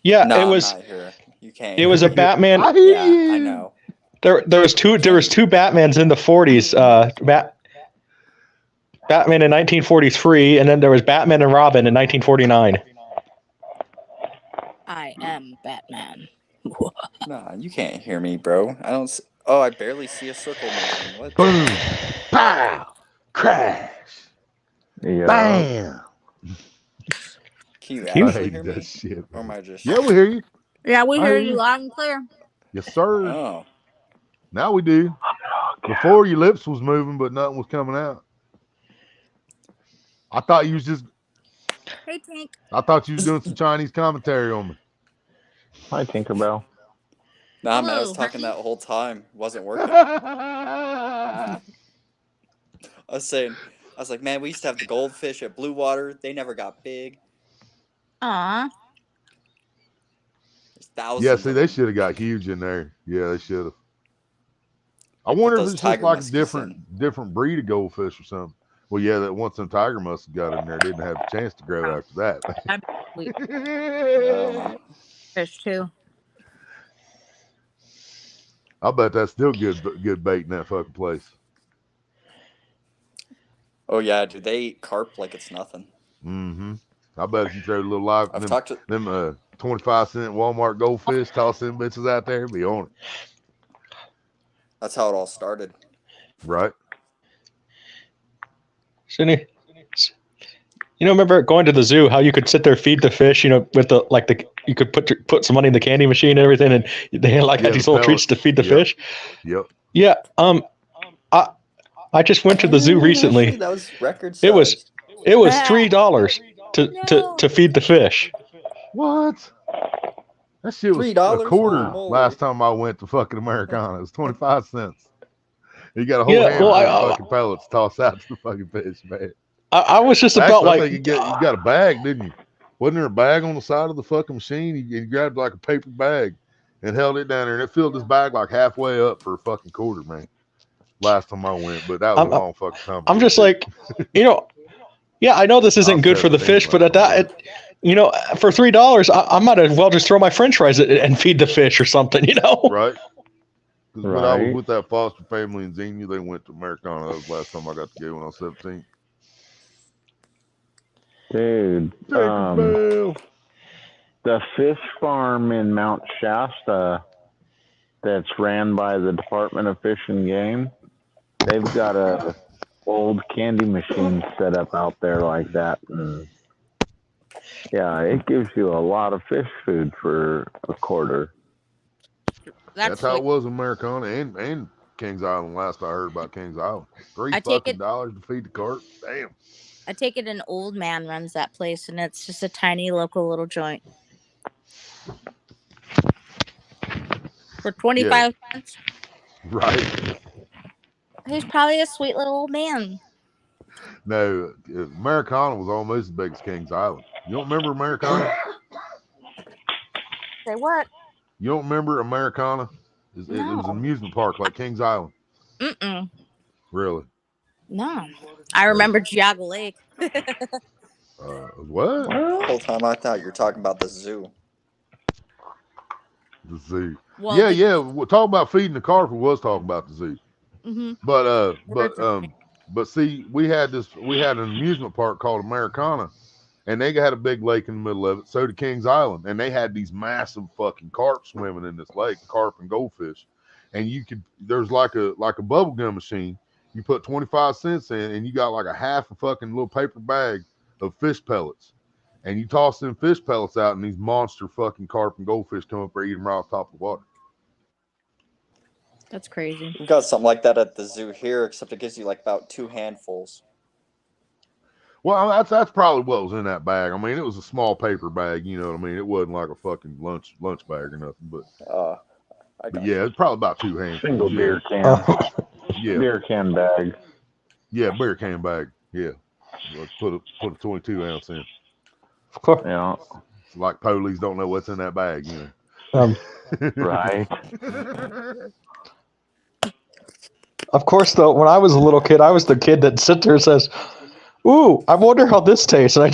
Yeah, no, it was. I'm not here. You can't. It was a Batman. I hear you. I know. There was two Batmans in the 40s. Batman in 1943, and then there was Batman and Robin in 1949. I am Batman. No, you can't hear me, bro. I barely see a circle moving. What? Boom, pow, crash, bam. Can you actually hear me? That shit, or am I just? Yeah, we hear you. Yeah, we hear you loud and clear. Yes, sir. Oh. Now we do. Before your lips was moving, but nothing was coming out. I thought you was just. Hey, Tink. I thought you was doing some Chinese commentary on me. Hi, Tinkerbell. Nah, man, I was talking that whole time. It wasn't working. I was like, man, we used to have the goldfish at Blue Water. They never got big. Aw. There's thousands. Yeah, see, they should have got huge in there. Yeah, they should have. I wonder if it's just like a different breed of goldfish or something. Well, yeah, that once them tiger musk got in there, didn't have a chance to grow after that. Fish too. I bet that's still good bait in that fucking place. Oh yeah, dude, they eat carp like it's nothing. Mm-hmm. I bet if you throw a little live I've talked to them 25-cent Walmart goldfish, toss them bitches out there, be on it. That's how it all started. Right. Shouldn't you remember going to the zoo, how you could sit there, feed the fish, with you could put some money in the candy machine and everything, and they had these little treats to feed the fish. Yep. Yeah. I just went to the zoo recently. Actually, that was record size. It was $3 to feed the fish. What? That shit was $3? a quarter last time I went to fucking Americana. It was 25 cents. You got a whole handful of fucking pellets tossed out to the fucking fish, man. I was just about I think you got a bag, didn't you? Wasn't there a bag on the side of the fucking machine? You grabbed like a paper bag and held it down there, and it filled this bag like halfway up for a fucking quarter, man. Last time I went, but that was a long fucking time. I'm just like, yeah, I know this isn't good for the fish, but at that, for $3, I might as well just throw my French fries and feed the fish or something, Right. Because when I was with that foster family in Xenia, they went to Americana. That was the last time I got to go when I was 17. Dude, the fish farm in Mount Shasta that's ran by the Department of Fish and Game, they've got a old candy machine set up out there like that. And yeah, it gives you a lot of fish food for a quarter. That's how it was in Americana and Kings Island. Last I heard about Kings Island, $3 to feed the cart. Damn. I take it an old man runs that place, and it's just a tiny local little joint for 25 cents. Right. He's probably a sweet little old man. No, Americana was almost as big as Kings Island. You don't remember Americana? Say what? You don't remember Americana? It was an amusement park like Kings Island. Mm-mm. Really? No. I remember Geauga Lake. What? The whole time I thought you were talking about the zoo. The zoo. Well, yeah. We'll talk about feeding the carp. We was talking about the zoo. Mm-hmm. But see, we had an amusement park called Americana, and they had a big lake in the middle of it. So did Kings Island, and they had these massive fucking carp swimming in this lake, carp and goldfish. And there's like a bubble gum machine. You put 25 cents in, and you got like a half a fucking little paper bag of fish pellets, and you toss them fish pellets out, and these monster fucking carp and goldfish come up and eat them right off top of the water. That's crazy. We got something like that at the zoo here, except it gives you like about 2 handfuls. Well, that's probably what was in that bag. I mean, it was a small paper bag, you know what I mean? It wasn't like a fucking lunch bag or nothing, but yeah, it's probably about 2 handfuls. Single beer can. Yeah. Beer can bag. Yeah, beer can bag. Yeah. Let's put a 22 ounce in. Of course. Yeah. It's like police don't know what's in that bag, you know. Right. Of course, though, when I was a little kid, I was the kid that sits there and says, "Ooh, I wonder how this tastes," and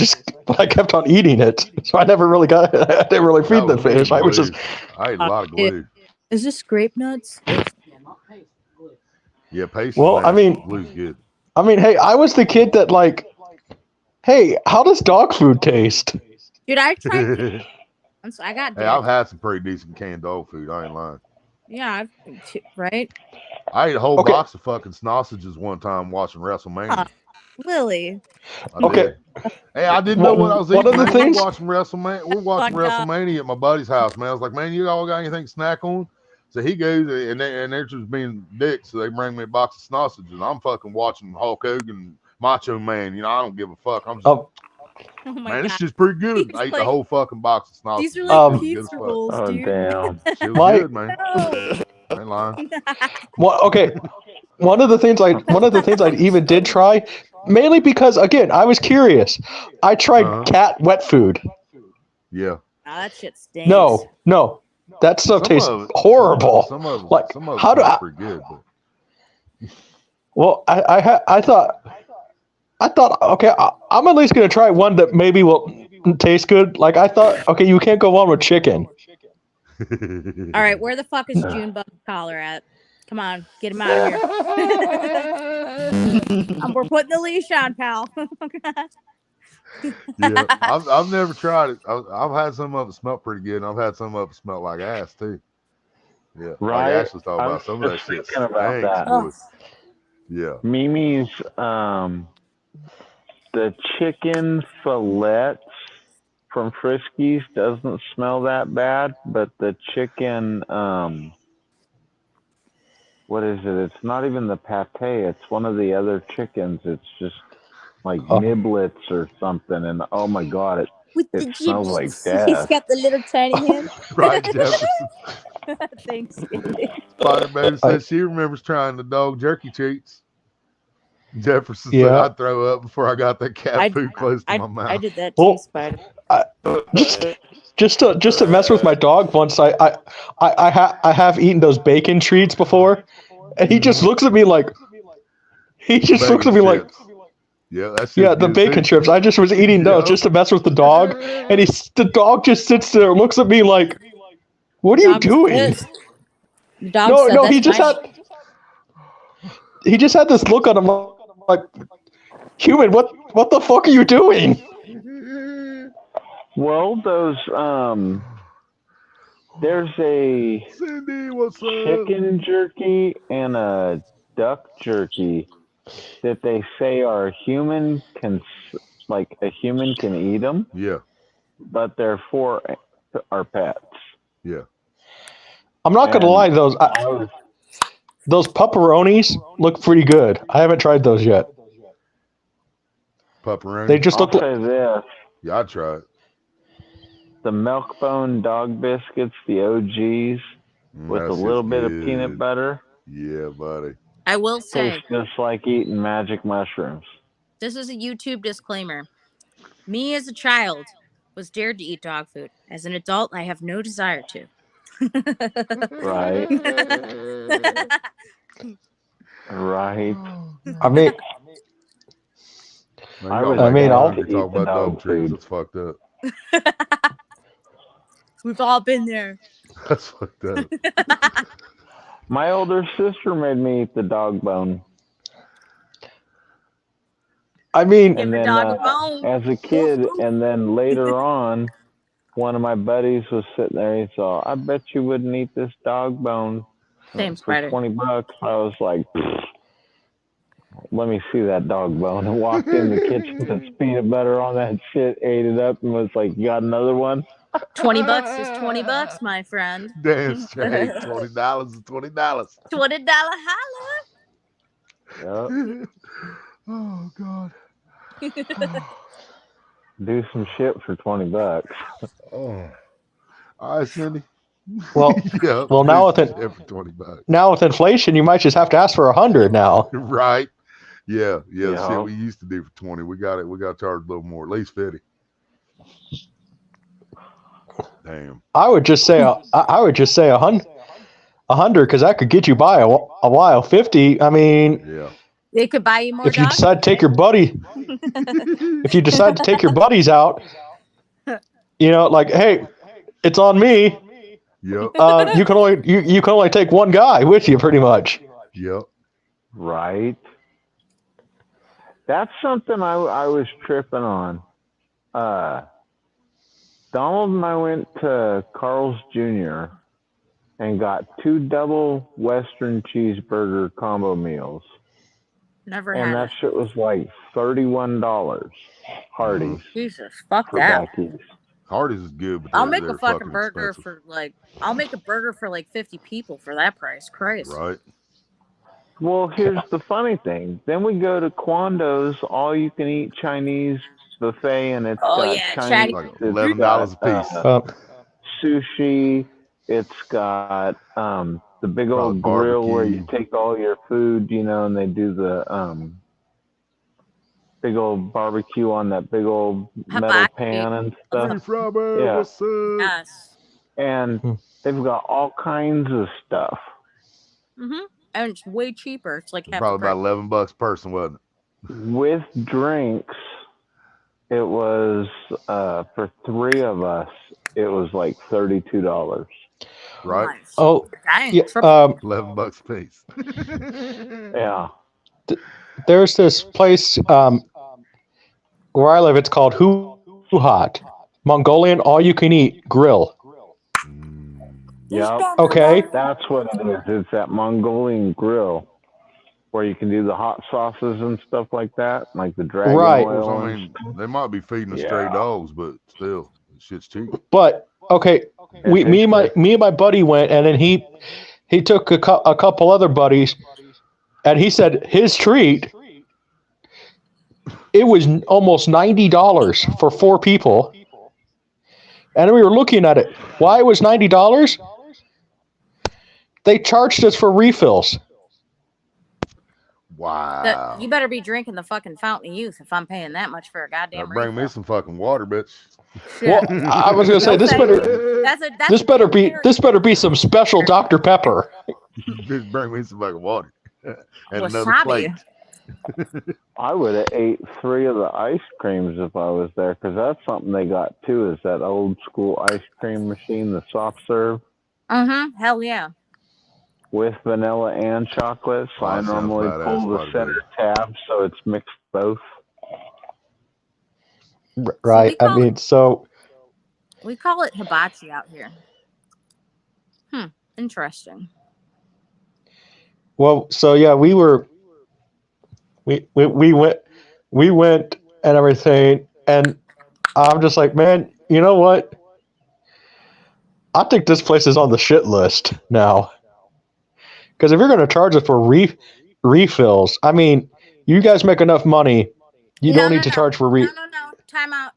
I kept on eating it. So I never really I didn't really feed the fish. I ate a lot of glue. Is this grape nuts? Yeah, paste. Well, I mean, glue's good. I mean, hey, I was the kid that hey, how does dog food taste? Dude, I tried. I got. Hey, I've had some pretty decent canned dog food. I ain't lying. Yeah, right. I ate a whole box of fucking sausages one time watching WrestleMania. Really? I did. Hey, I didn't know what I was eating. We're watching WrestleMania. We're watching WrestleMania at my buddy's house, man. I was like, man, you all got anything to snack on? So he goes, and they're just being dicks, so they bring me a box of sausages. I'm fucking watching Hulk Hogan, Macho Man. You know, I don't give a fuck. I'm just, man, this shit's pretty good. I ate the whole fucking box of sausages. These are like pizza rolls, dude. Damn. It was good, man. I ain't lying. Well, okay. One of the things I even did try, mainly because again I was curious. I tried cat wet food. Yeah. Oh, that shit stinks. No. That stuff tastes horrible. Some of it how do I? Pretty good, but... Well, I thought okay, I'm at least gonna try one that maybe will taste good. Like I thought, okay, you can't go on with chicken. All right, where the fuck is Junebug collar at? Come on, get him out of here. We're putting the leash on, pal. Yeah, I've never tried it. I've had some of it smell pretty good, and I've had some of it smell like ass too. Yeah, right. Like Ashley's talking about some of that shit. About that. Yeah, Mimi's the chicken fillets from Friskies doesn't smell that bad, but the chicken what is it? It's not even the pate. It's one of the other chickens. It's just like niblets or something. And oh my god, it smells like death. He's got the little tiny hand. Right, Jefferson. Thanks. Spider-Man says she remembers trying the dog jerky treats. Jefferson said I'd throw up before I got that cat food close to my mouth. I did that too, Spider. Just to mess with my dog once. I have eaten those bacon treats before, and he just looks at me like yeah, that's the bacon strips. I just was eating those just to mess with the dog, and the dog just sits there and looks at me like, "What are you doing?" The dog said no, that's he just had this look on him like, human, what the fuck are you doing? Well, those there's a Cindy, what's up? chicken jerky and a duck jerky that they say are human can like a human can eat them. Yeah. But they're for our pets. Yeah. I'm not gonna lie, those pepperonis look pretty good. I haven't tried those yet. Pepperoni. They just look like. I'll say this. Yeah, I tried. The Milk-Bone dog biscuits, the OGs, with a little bit of peanut butter. Yeah, buddy. I will say, tastes just like eating magic mushrooms. This is a YouTube disclaimer. Me as a child was dared to eat dog food. As an adult, I have no desire to. Right. Right. I mean, I'll talk about dog treats. That's fucked up. We've all been there. That's fucked up. My older sister made me eat the dog bone. I mean, and then as a kid, and then later on, one of my buddies was sitting there. He saw, I bet you wouldn't eat this dog bone for $20. I was like, let me see that dog bone. And walked in the kitchen with peanut butter on that shit, ate it up, and was like, you got another one? $20 is $20, my friend. Damn straight. $20 is $20. $20 holla. Yep. Oh God. Do some shit for $20. Oh. All right, Cindy. Well, yeah, well now with for $20. Now with inflation, you might just have to ask for 100 now. Right. Yeah. Shit we used to do for 20. We got to charge a little more, at least 50. Damn. I would just say 100 because that could get you by a while. 50. I mean. Yeah. They could buy you more. If you decide to take your buddy, if you decide to take your buddies out, like, hey, it's on me. Yep. You can only take one guy with you, pretty much. Yep. Right. That's something I was tripping on. Donald and I went to Carl's Jr. and got 2 double Western cheeseburger combo meals. Never and that shit was like $31. Hardee's. Jesus, fuck that. Hardee's is good, but I'll make a fucking burger expensive. I'll make a burger for like 50 people for that price. Christ. Right. Well, here's the funny thing. Then we go to Kwando's all you can eat Chinese buffet, and it's got Chinese, like $11 a piece. Sushi. It's got the big old grill where you take all your food, and they do the big old barbecue on that big old metal pan and stuff. Yes. And they've got all kinds of stuff. Mm-hmm. And it's way cheaper. It's like probably about $11 a person, wasn't it? With drinks, it was for 3 of us. It was like $32. Right. Nice. Oh, yeah, $11 a piece. Yeah. There's this place where I live. It's called Hot Mongolian all-you-can-eat grill. Yep. Okay. That's what it is. It's that Mongolian grill where you can do the hot sauces and stuff like that, like the dragon oil. I mean, they might be feeding us stray dogs, but still, shit's cheap. But okay, me and my buddy went, and then he took a couple other buddies, and he said his treat, it was almost $90 for 4 people, and we were looking at it. Why it was $90? They charged us for refills. Wow. You better be drinking the fucking Fountain of Youth if I'm paying that much for a goddamn refill. Bring me some fucking water, bitch. Well, I was gonna say this better be some special Dr. Pepper. Just bring me some fucking water and another Wasabi. plate. I would have ate 3 of the ice creams if I was there, because that's something they got too. Is that old school ice cream machine, the soft serve? Hell yeah. with vanilla and chocolate. So I normally pull the center tab so it's mixed both. Right. I mean, so we call it hibachi out here. Interesting. Well, so yeah, we went and everything, and I'm just like, man, you know what? I think this place is on the shit list now. Because if you're going to charge us for refills, I mean, you guys make enough money. You don't need to charge for No.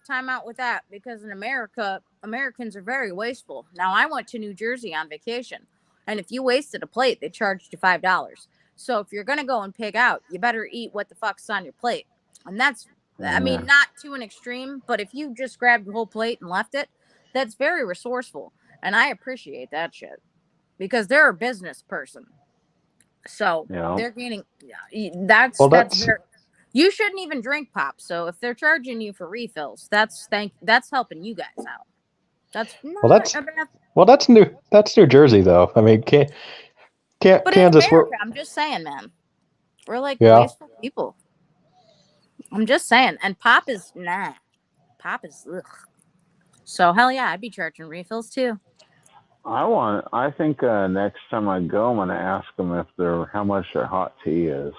Time out with that. Because in America, Americans are very wasteful. Now, I went to New Jersey on vacation, and if you wasted a plate, they charged you $5. So if you're going to go and pig out, you better eat what the fuck's on your plate. And that's, I mean, not to an extreme, but if you just grabbed the whole plate and left it, that's very resourceful. And I appreciate that shit. Because they're a business person. So they're gaining. That's very, you shouldn't even drink pop. So if they're charging you for refills, that's helping you guys out. That's that's New Jersey though. I mean, can't but Kansas? In America, I'm just saying, man, we're like wasteful people. I'm just saying, and pop is pop is ugh. So hell yeah, I'd be charging refills too. I think next time I go, I'm gonna ask them how much their hot tea is.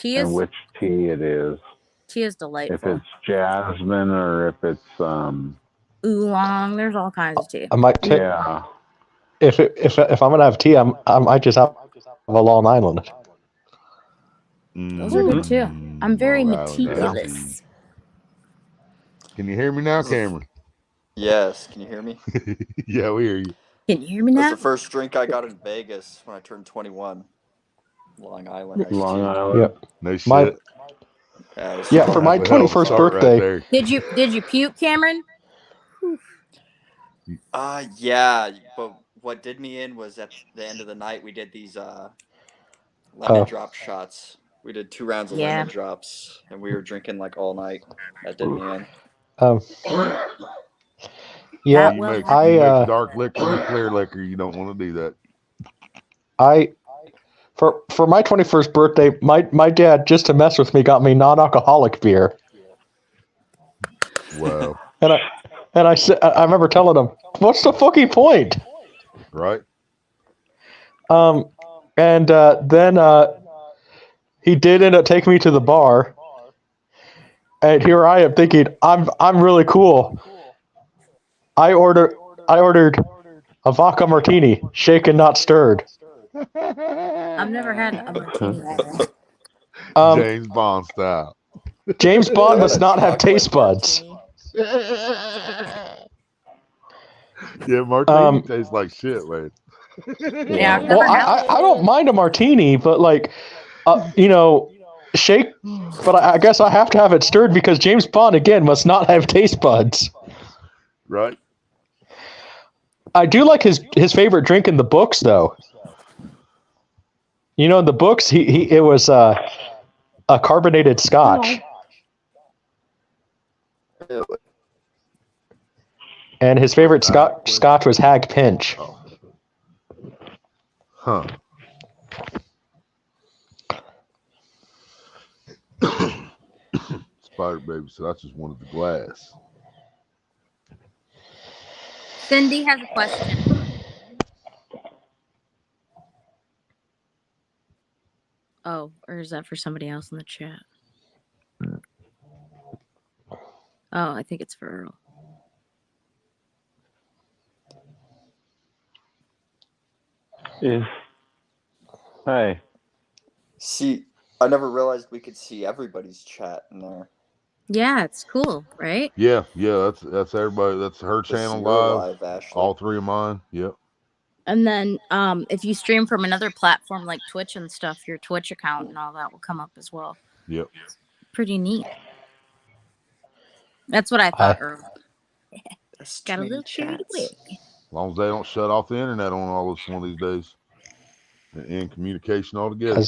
And which tea it is. Tea is delightful. If it's jasmine or if it's oolong, there's all kinds of tea. I might if I'm gonna have tea, I might just have a Long Island. Those are good too. I'm very meticulous. Can you hear me now, Cameron? Yes. Can you hear me? Yeah, we hear you. Can you hear me now? That's the first drink I got in Vegas when I turned 21. Long Island. Long Island. Yep. No shit. Yeah, for my 21st birthday. Right did you puke, Cameron? Yeah, but what did me in was at the end of the night we did these lemon drop shots. We did 2 rounds of lemon drops, and we were drinking like all night. That did me in. Yeah, you make dark liquor and clear liquor. You don't want to do that. For my 21st birthday, my dad, just to mess with me, got me non-alcoholic beer. Wow. And I said, I remember telling him, "What's the fucking point?" Right. And then he did end up taking me to the bar, and here I am thinking I'm really cool. I ordered a vodka martini, shaken not stirred. I've never had a martini either. James Bond style. James Bond must not have taste buds. Yeah, martini tastes like shit, man. Yeah. Well, I don't mind a martini, but like, shake. But I guess I have to have it stirred because James Bond again must not have taste buds. Right. I do like his favorite drink in the books, though. You know, in the books, it was a carbonated scotch. And his favorite scotch was Hag Pinch. Huh. Spider Baby said, I just wanted the glass. Cindy has a question. Oh, or is that for somebody else in the chat? Oh, I think it's for Earl. Hey. See, I never realized we could see everybody's chat in there. Yeah, it's cool, right? Yeah, that's everybody. That's her channel live. Ashley. All 3 of mine. Yep. And then if you stream from another platform like Twitch and stuff, your Twitch account and all that will come up as well. Yep. Pretty neat. That's what I thought, Earl. Got a little carried away. As long as they don't shut off the internet on all this one of these days. And end communication altogether.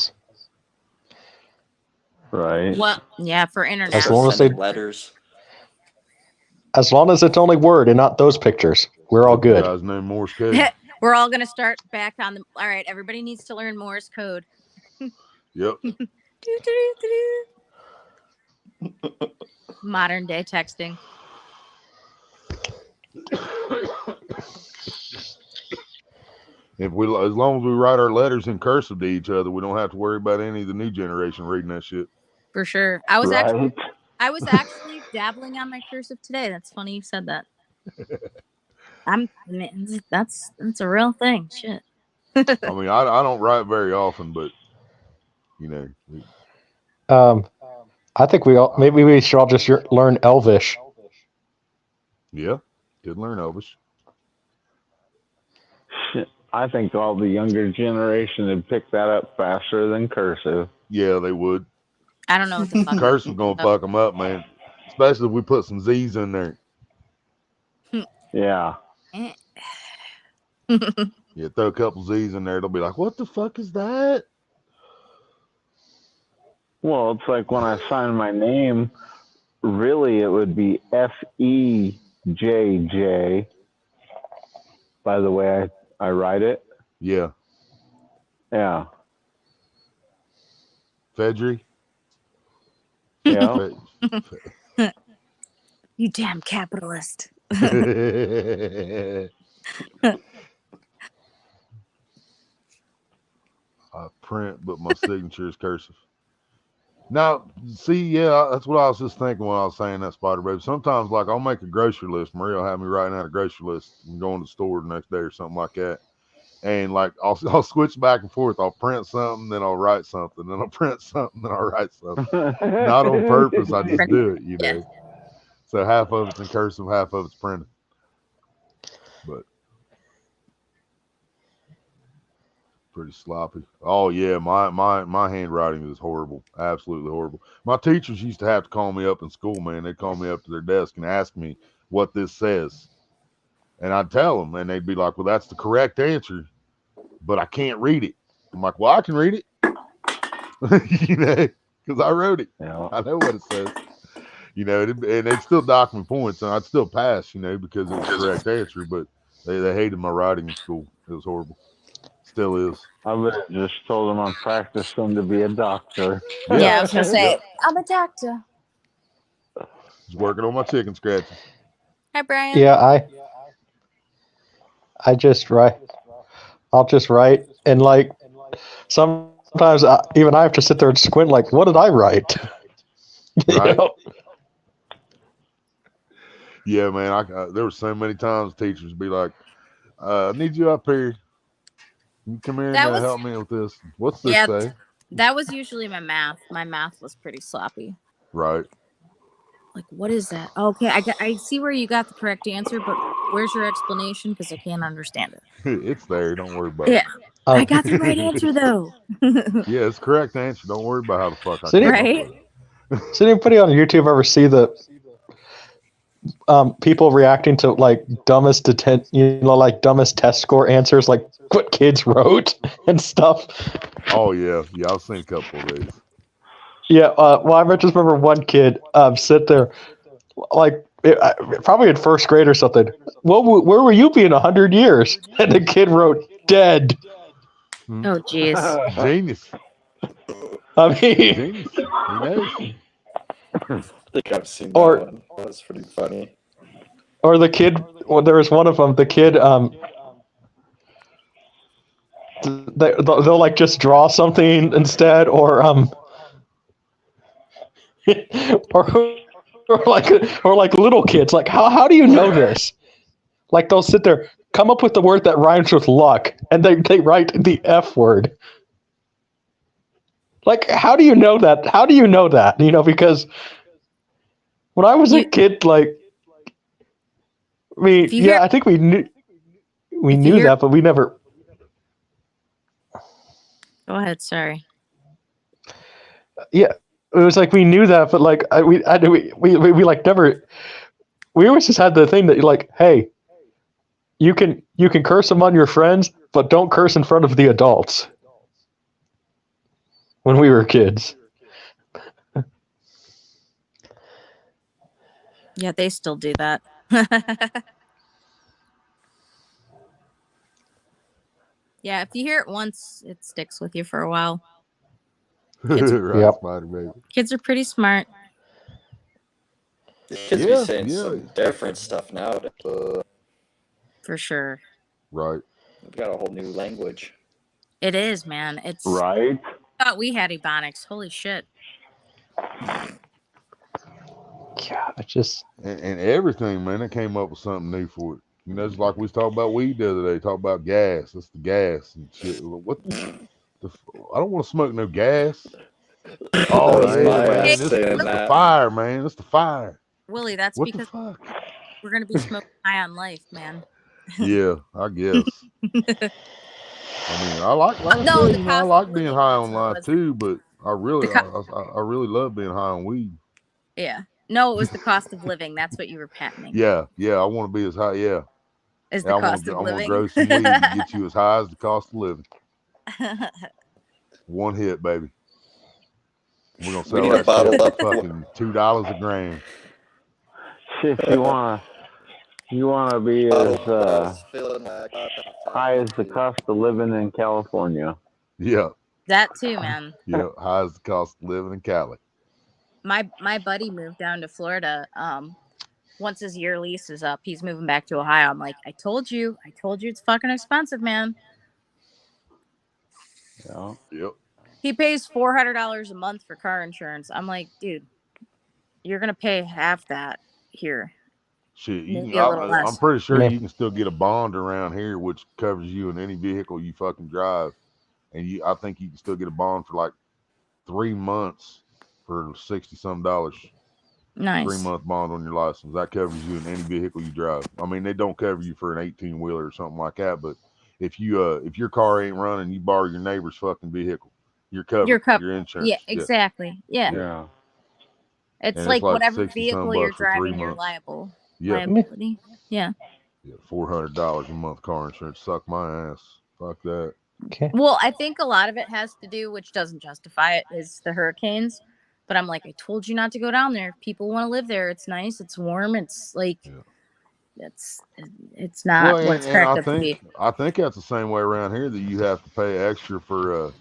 Right. Well, yeah, for internet. As long as they letters. As long as it's only word and not those pictures, we're all good. You guys know Morse code. We're all gonna start back on the. All right, everybody needs to learn Morse code. Yep. Modern day texting. If we, as long as we write our letters in cursive to each other, we don't have to worry about any of the new generation reading that shit. For sure. I was Right. actually dabbling on my cursive today. That's funny you said that. That's a real thing. Shit. I mean, I don't write very often, but you know, I think maybe we should all just learn Elvish. yeah, could learn Elvish. I think all the younger generation would pick that up faster than cursive. Yeah, they would. I don't know what the fuck. Cursive gonna fuck them up, man. Especially if we put some Z's in there. Yeah. Yeah, throw a couple Z's in there, they'll be like, "What the fuck is that?" Well, it's like when I sign my name, really it would be FEJJ. By the way, I write it. Yeah. Yeah. Fedry. Yeah. You damn capitalist. I print, but my signature is cursive. Now, see, yeah, that's what I was just thinking when I was saying that, Spider Baby. Sometimes, like, I'll make a grocery list. Maria will have me writing out a grocery list and going to the store the next day or something like that. And, like, I'll switch back and forth. I'll print something, then I'll write something. Then I'll print something, then I'll write something. Not on purpose. I just do it, you know. Yeah. So half of it's in cursive, half of it's printed. But pretty sloppy. Oh yeah, my handwriting is horrible, absolutely horrible. My teachers used to have to call me up in school, man. They'd call me up to their desk and ask me what this says, and I'd tell them, and they'd be like, "Well, that's the correct answer, but I can't read it." I'm like, "Well, I can read it, you know, because I wrote it. Yeah. I know what it says." You know, and they'd still dock me points, and I'd still pass, you know, because it was the correct answer. But they hated my writing in school. It was horrible. Still is. I would have just told them I'm practicing to be a doctor. Yeah, I was gonna say Yep. I'm a doctor. Just working on my chicken scratches. Hi, Brian. Yeah, I just write. I'll just write, and like sometimes even I have to sit there and squint. Like, what did I write? Right. know? Yeah, man. There were so many times teachers be like, "I need you up here. Can you come here and help me with this? What's this say?" That was usually my math. My math was pretty sloppy. Right. Like, what is that? Okay, I see where you got the correct answer, but where's your explanation? Because I can't understand it. It's there. Don't worry about Yeah. it. I got the right answer though. Yeah, it's the correct answer. Don't worry about how the fuck I Did came Right? up with it. Did anybody on YouTube ever see the people reacting to like dumbest dumbest test score answers, like what kids wrote and stuff? Oh yeah, I've seen a couple of these. Yeah, well, I just remember one kid sit there, like probably in first grade or something. Where will you be in 100 years? And the kid wrote dead. Oh, jeez. Genius. I mean, Genius. He knows. I think I've seen that one. That's pretty funny. Or the kid. Well, there was one of them. The kid. They'll like just draw something instead, or or like little kids. Like how do you know this? Like they'll sit there, come up with the word that rhymes with luck, and they write the F word. Like how do you know that? How do you know that? You know, because when I was a kid, like, I mean, I think we knew that, but we never. Go ahead. Sorry. Yeah, it was like we knew that, but like we like never. We always just had the thing that like, hey, you can curse among your friends, but don't curse in front of the adults. When we were kids. Yeah, they still do that. Yeah, if you hear it once, it sticks with you for a while. Right, Spider Baby. Kids are pretty smart. Kids be saying some different stuff nowadays. For sure. Right. We've got a whole new language. It is, man. It's right. I thought we had Ebonics. Holy shit. Yeah, I just and everything, man. They came up with something new for it. You know, it's like we was talking about weed the other day. Talk about gas. That's the gas and shit. What the? I don't want to smoke no gas. Oh yeah, man. Hey, It's the fire, man. It's the fire. Willie, that's What because the fuck? we're gonna be smoking high on life, man. Yeah, I guess. I mean, I like I No, say, the you know, I cost like of being living. high That's on what it life was. too, but I really love being high on weed. Yeah. No, it was the cost of living. That's what you were patenting. Yeah, I want to be as high. Yeah, Is the cost of I want to living. grow some weed and get you as high as the cost of living. One hit, baby. We're gonna sell that shit for fucking $2 a gram. Shit, you wanna be as high as the cost of living in California. Yeah. That too, man. Yeah, high as the cost of living in Cali. My buddy moved down to Florida. Once his year lease is up, he's moving back to Ohio. I'm like, I told you it's fucking expensive, man. Yeah. Yep. He pays $400 a month for car insurance. I'm like, dude, you're gonna pay half that here. Shit, Maybe a little I'm less. pretty sure you can still get a bond around here, which covers you in any vehicle you fucking drive, and I think you can still get a bond for like 3 months for $60 some. Nice. 3-month bond on your license that covers you in any vehicle you drive. I mean, they don't cover you for an 18-wheeler or something like that, but if your car ain't running, you borrow your neighbor's fucking vehicle, you're covered. You're covered. Your insurance. Yeah, exactly. Yeah. It's and like whatever 60 vehicle some you're bucks for 3 driving, you're months. liable. Yeah. Liability. Yeah. Yeah, $400 a month car insurance. Suck my ass. Fuck that. Okay. Well, I think a lot of it has to do, which doesn't justify it, is the hurricanes. But I'm like, I told you not to go down there. People want to live there. It's nice. It's warm. It's like, it's not Well, what it's and cracked up to be. I think that's the same way around here that you have to pay extra for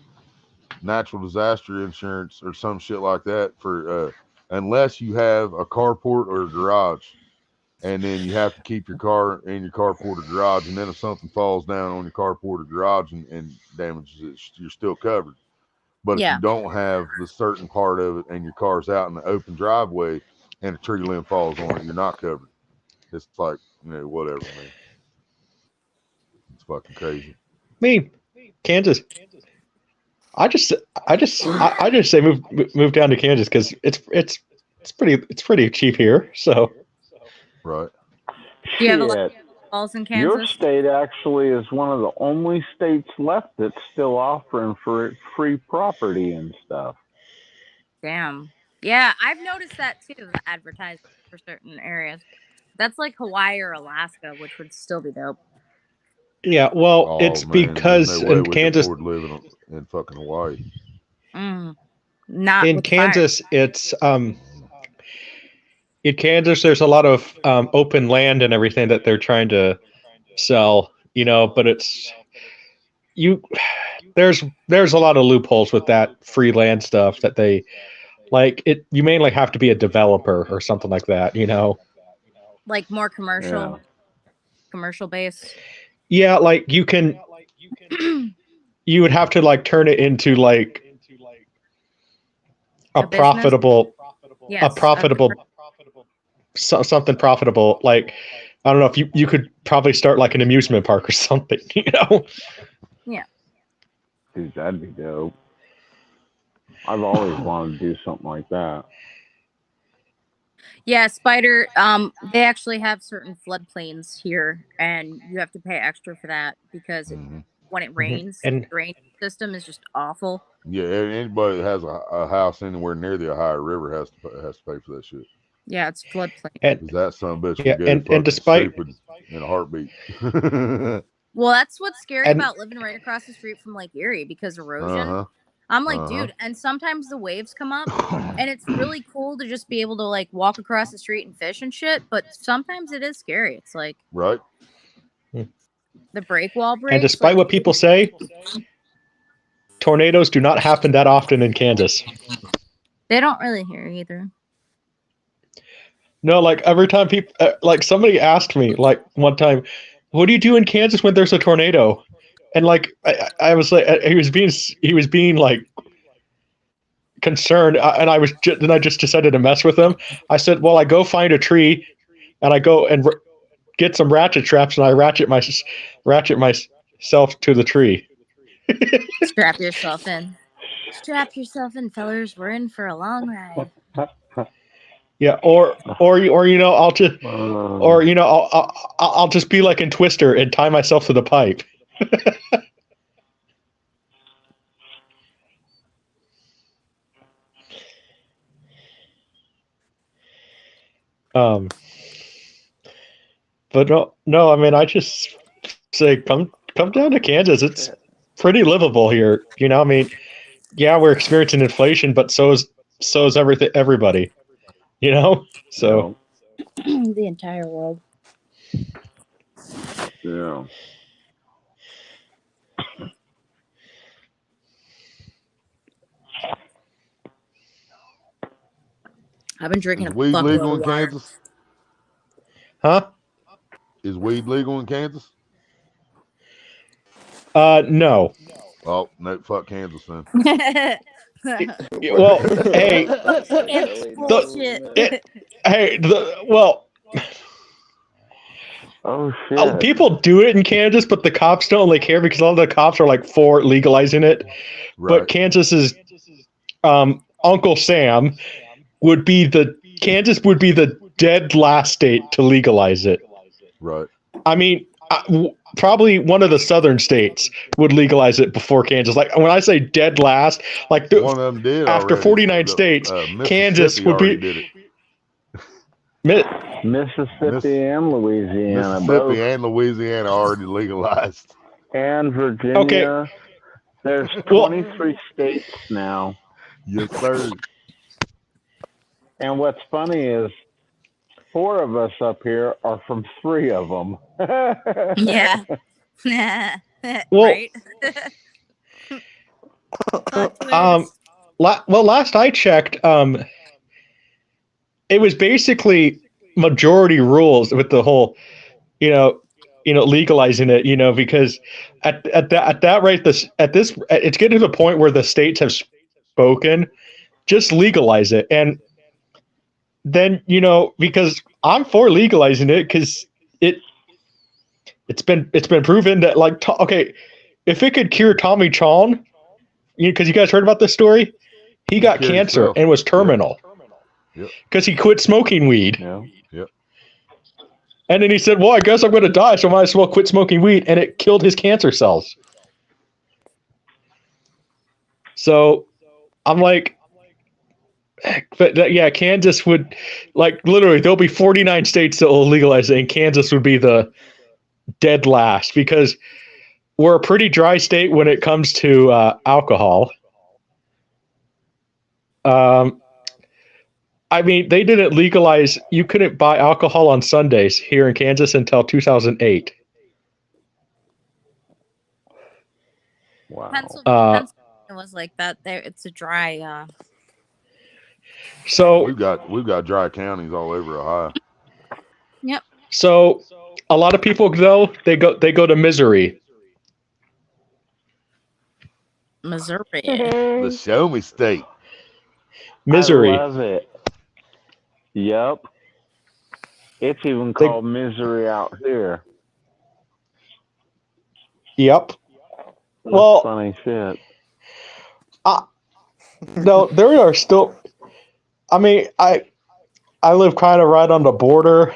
natural disaster insurance or some shit like that for unless you have a carport or a garage, and then you have to keep your car in your carport or garage, and then if something falls down on your carport or garage and damages it, you're still covered. But if you don't have the certain part of it and your car's out in the open driveway and a tree limb falls on it, you're not covered. It's like, whatever, man. It's fucking crazy. Me, Kansas. I just say move down to Kansas because it's pretty cheap here. So. Right. Do you have a lot of balls in Kansas? Your state actually is one of the only states left that's still offering for free property and stuff. Damn. Yeah, I've noticed that too, the advertising for certain areas. That's like Hawaii or Alaska, which would still be dope. Yeah, well, it's because no way in we Kansas, can afford living in fucking Hawaii. Not in Kansas, it's in Kansas, there's a lot of open land and everything that they're trying to sell, but it's there's a lot of loopholes with that free land stuff that they like it. You mainly have to be a developer or something like that, like more commercial base. Yeah, like you can you would have to like turn it into like a profitable something profitable. Like, I don't know if you could probably start like an amusement park or something, Yeah. Dude, that'd be dope. I've always wanted to do something like that. Yeah, Spider, they actually have certain floodplains here, and you have to pay extra for that because when it rains, the drainage system is just awful. Yeah, anybody that has a house anywhere near the Ohio River has to pay for that shit. Yeah, it's floodplain. Because that son of a bitch will go fucking stupid in a heartbeat. Well, that's what's scary about living right across the street from Lake Erie because erosion. I'm like, dude, and sometimes the waves come up, and it's really cool to just be able to like walk across the street and fish and shit. But sometimes it is scary. It's like, right. The break wall breaks. And despite like, what people say, tornadoes do not happen that often in Kansas. They don't really hear either. No, like every time people, like somebody asked me, like one time, what do you do in Kansas when there's a tornado? And like I was like, he was being like concerned, and then I just decided to mess with him. I said, well, I go find a tree, and I go and get some ratchet traps, and I ratchet myself to the tree. Strap yourself in. Strap yourself in, fellers. We're in for a long ride. Yeah, or you know, I'll just or you know, I'll just be like in Twister and tie myself to the pipe. But no, I mean, I just say come down to Kansas. It's pretty livable here. You know, I mean, yeah, we're experiencing inflation, but so is everybody. You know, so the entire world. Yeah. I've been drinking Is a weed fuckload legal of in water. Kansas? Huh? Is weed legal in Kansas? No. Oh, no, fuck Kansas then. Well, hey, oh shit. People do it in Kansas, but the cops don't really care because all the cops are like for legalizing it. Right. But Kansas's Uncle Sam Kansas would be the dead last state to legalize it. Right. I mean, probably one of the southern states would legalize it before Kansas. Like when I say dead last, like one of them did after already. 49 states, Kansas would be. Did it. Mississippi and Louisiana. Mississippi and Louisiana already legalized. And Virginia. Okay. There's 23 states now. Yes, sir. And what's funny is 4 of us up here are from 3 of them. Yeah. Well, right. Last I checked, it was basically majority rules with the whole, legalizing it, because at that rate, it's getting to the point where the states have spoken, just legalize it. And then, because I'm for legalizing it because it's been proven that if it could cure Tommy Chong, because you guys heard about this story, he got cancer and was terminal. Because he quit smoking weed. Yeah. Yep. And then he said, well, I guess I'm going to die, so I might as well quit smoking weed. And it killed his cancer cells. So I'm like, but yeah, Kansas would, literally, there'll be 49 states that will legalize it, and Kansas would be the dead last because we're a pretty dry state when it comes to alcohol. I mean, they didn't legalize, you couldn't buy alcohol on Sundays here in Kansas until 2008. Wow. Pennsylvania was like that. There, it's a dry. So we've got dry counties all over Ohio. Yep. So a lot of people though they go to Missouri. Missouri. The show me state. Missouri. I love it. Yep. It's even called Misery out here. Yep. That's funny shit. No, there are still. I mean, I live kind of right on the border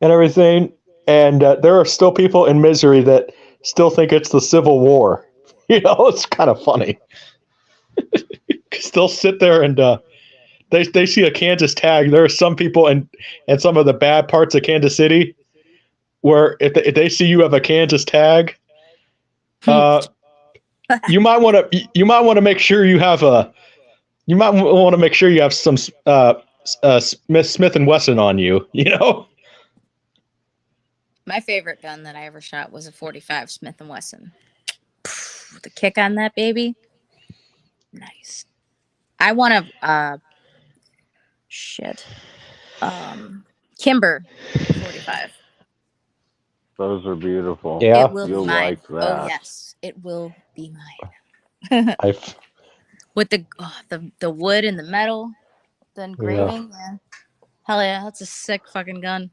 and everything, and there are still people in Missouri that still think it's the Civil War. It's kind of funny. Still sit there and they see a Kansas tag. There are some people in some of the bad parts of Kansas City where if they see you have a Kansas tag, you might want to make sure you have some Smith and Wesson on you. My favorite gun that I ever shot was a 45 Smith & Wesson. The kick on that baby. Nice. I want a Kimber 45. Those are beautiful. Yeah. It will You'll be mine. like that. Oh yes, it will be mine. With the wood and the metal, the engraving. Yeah. Hell yeah, that's a sick fucking gun.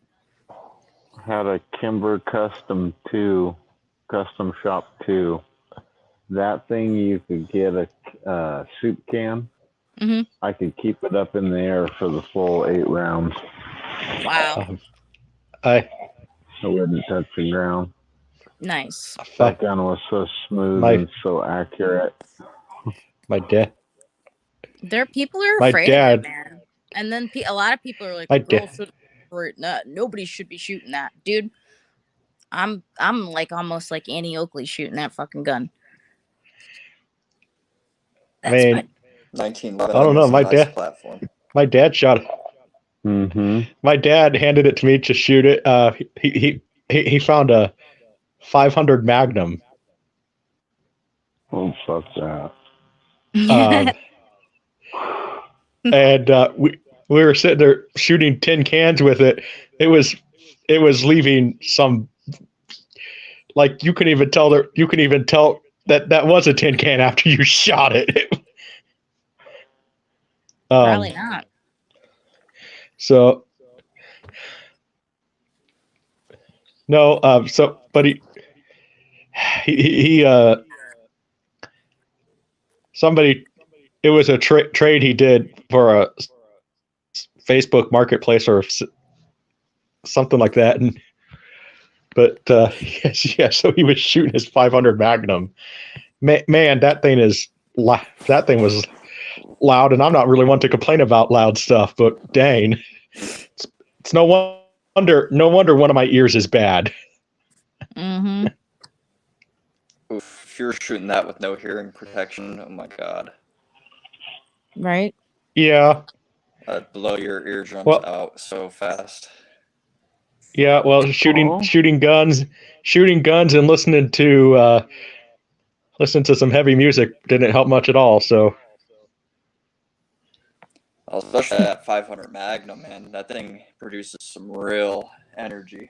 Had a Kimber Custom Shop 2. That thing you could get a soup can. Mm-hmm. I could keep it up in the air for the full 8 rounds. Wow. I wouldn't touch the ground. Nice. That gun was so smooth and so accurate. My dad. People are My afraid dad. of it, man. And then a lot of people are like, My "Girls dad. should for it. No, nobody should be shooting that, dude." I'm like almost like Annie Oakley shooting that fucking gun. I mean, 1911 I don't know. was a My nice dad. platform. My dad shot it. Mm-hmm. My dad handed it to me to shoot it. He found a 500 Magnum. Oh, fuck that. And we were sitting there shooting tin cans with it. It was leaving some, like, you can even tell that was a tin can after you shot it. Probably not. So no, but he somebody, it was a trade he did for a Facebook marketplace or something like that, but so he was shooting his 500 Magnum. Man, that thing was loud, and I'm not really one to complain about loud stuff, but dang, it's no wonder one of my ears is bad. Mm-hmm. Oof, if you're shooting that with no hearing protection, oh my god. Right? Yeah. That'd blow your eardrums out so fast. Yeah, well, shooting guns and listening to some heavy music didn't help much at all. So, Especially that 500 Magnum, man, that thing produces some real energy.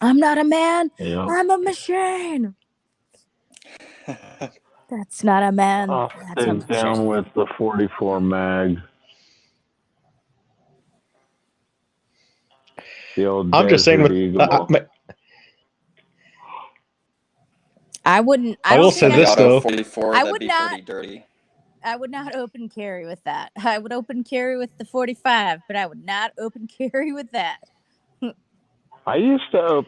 I'm not a man. Yeah. I'm a machine. That's not a man. I'll That's a stay down with the 44 mag. The old I'm just saying, I wouldn't. I will say this though. 44, I that'd would be not. pretty dirty. I would not open carry with that. I would open carry with the 45, but I would not open carry with that. I used to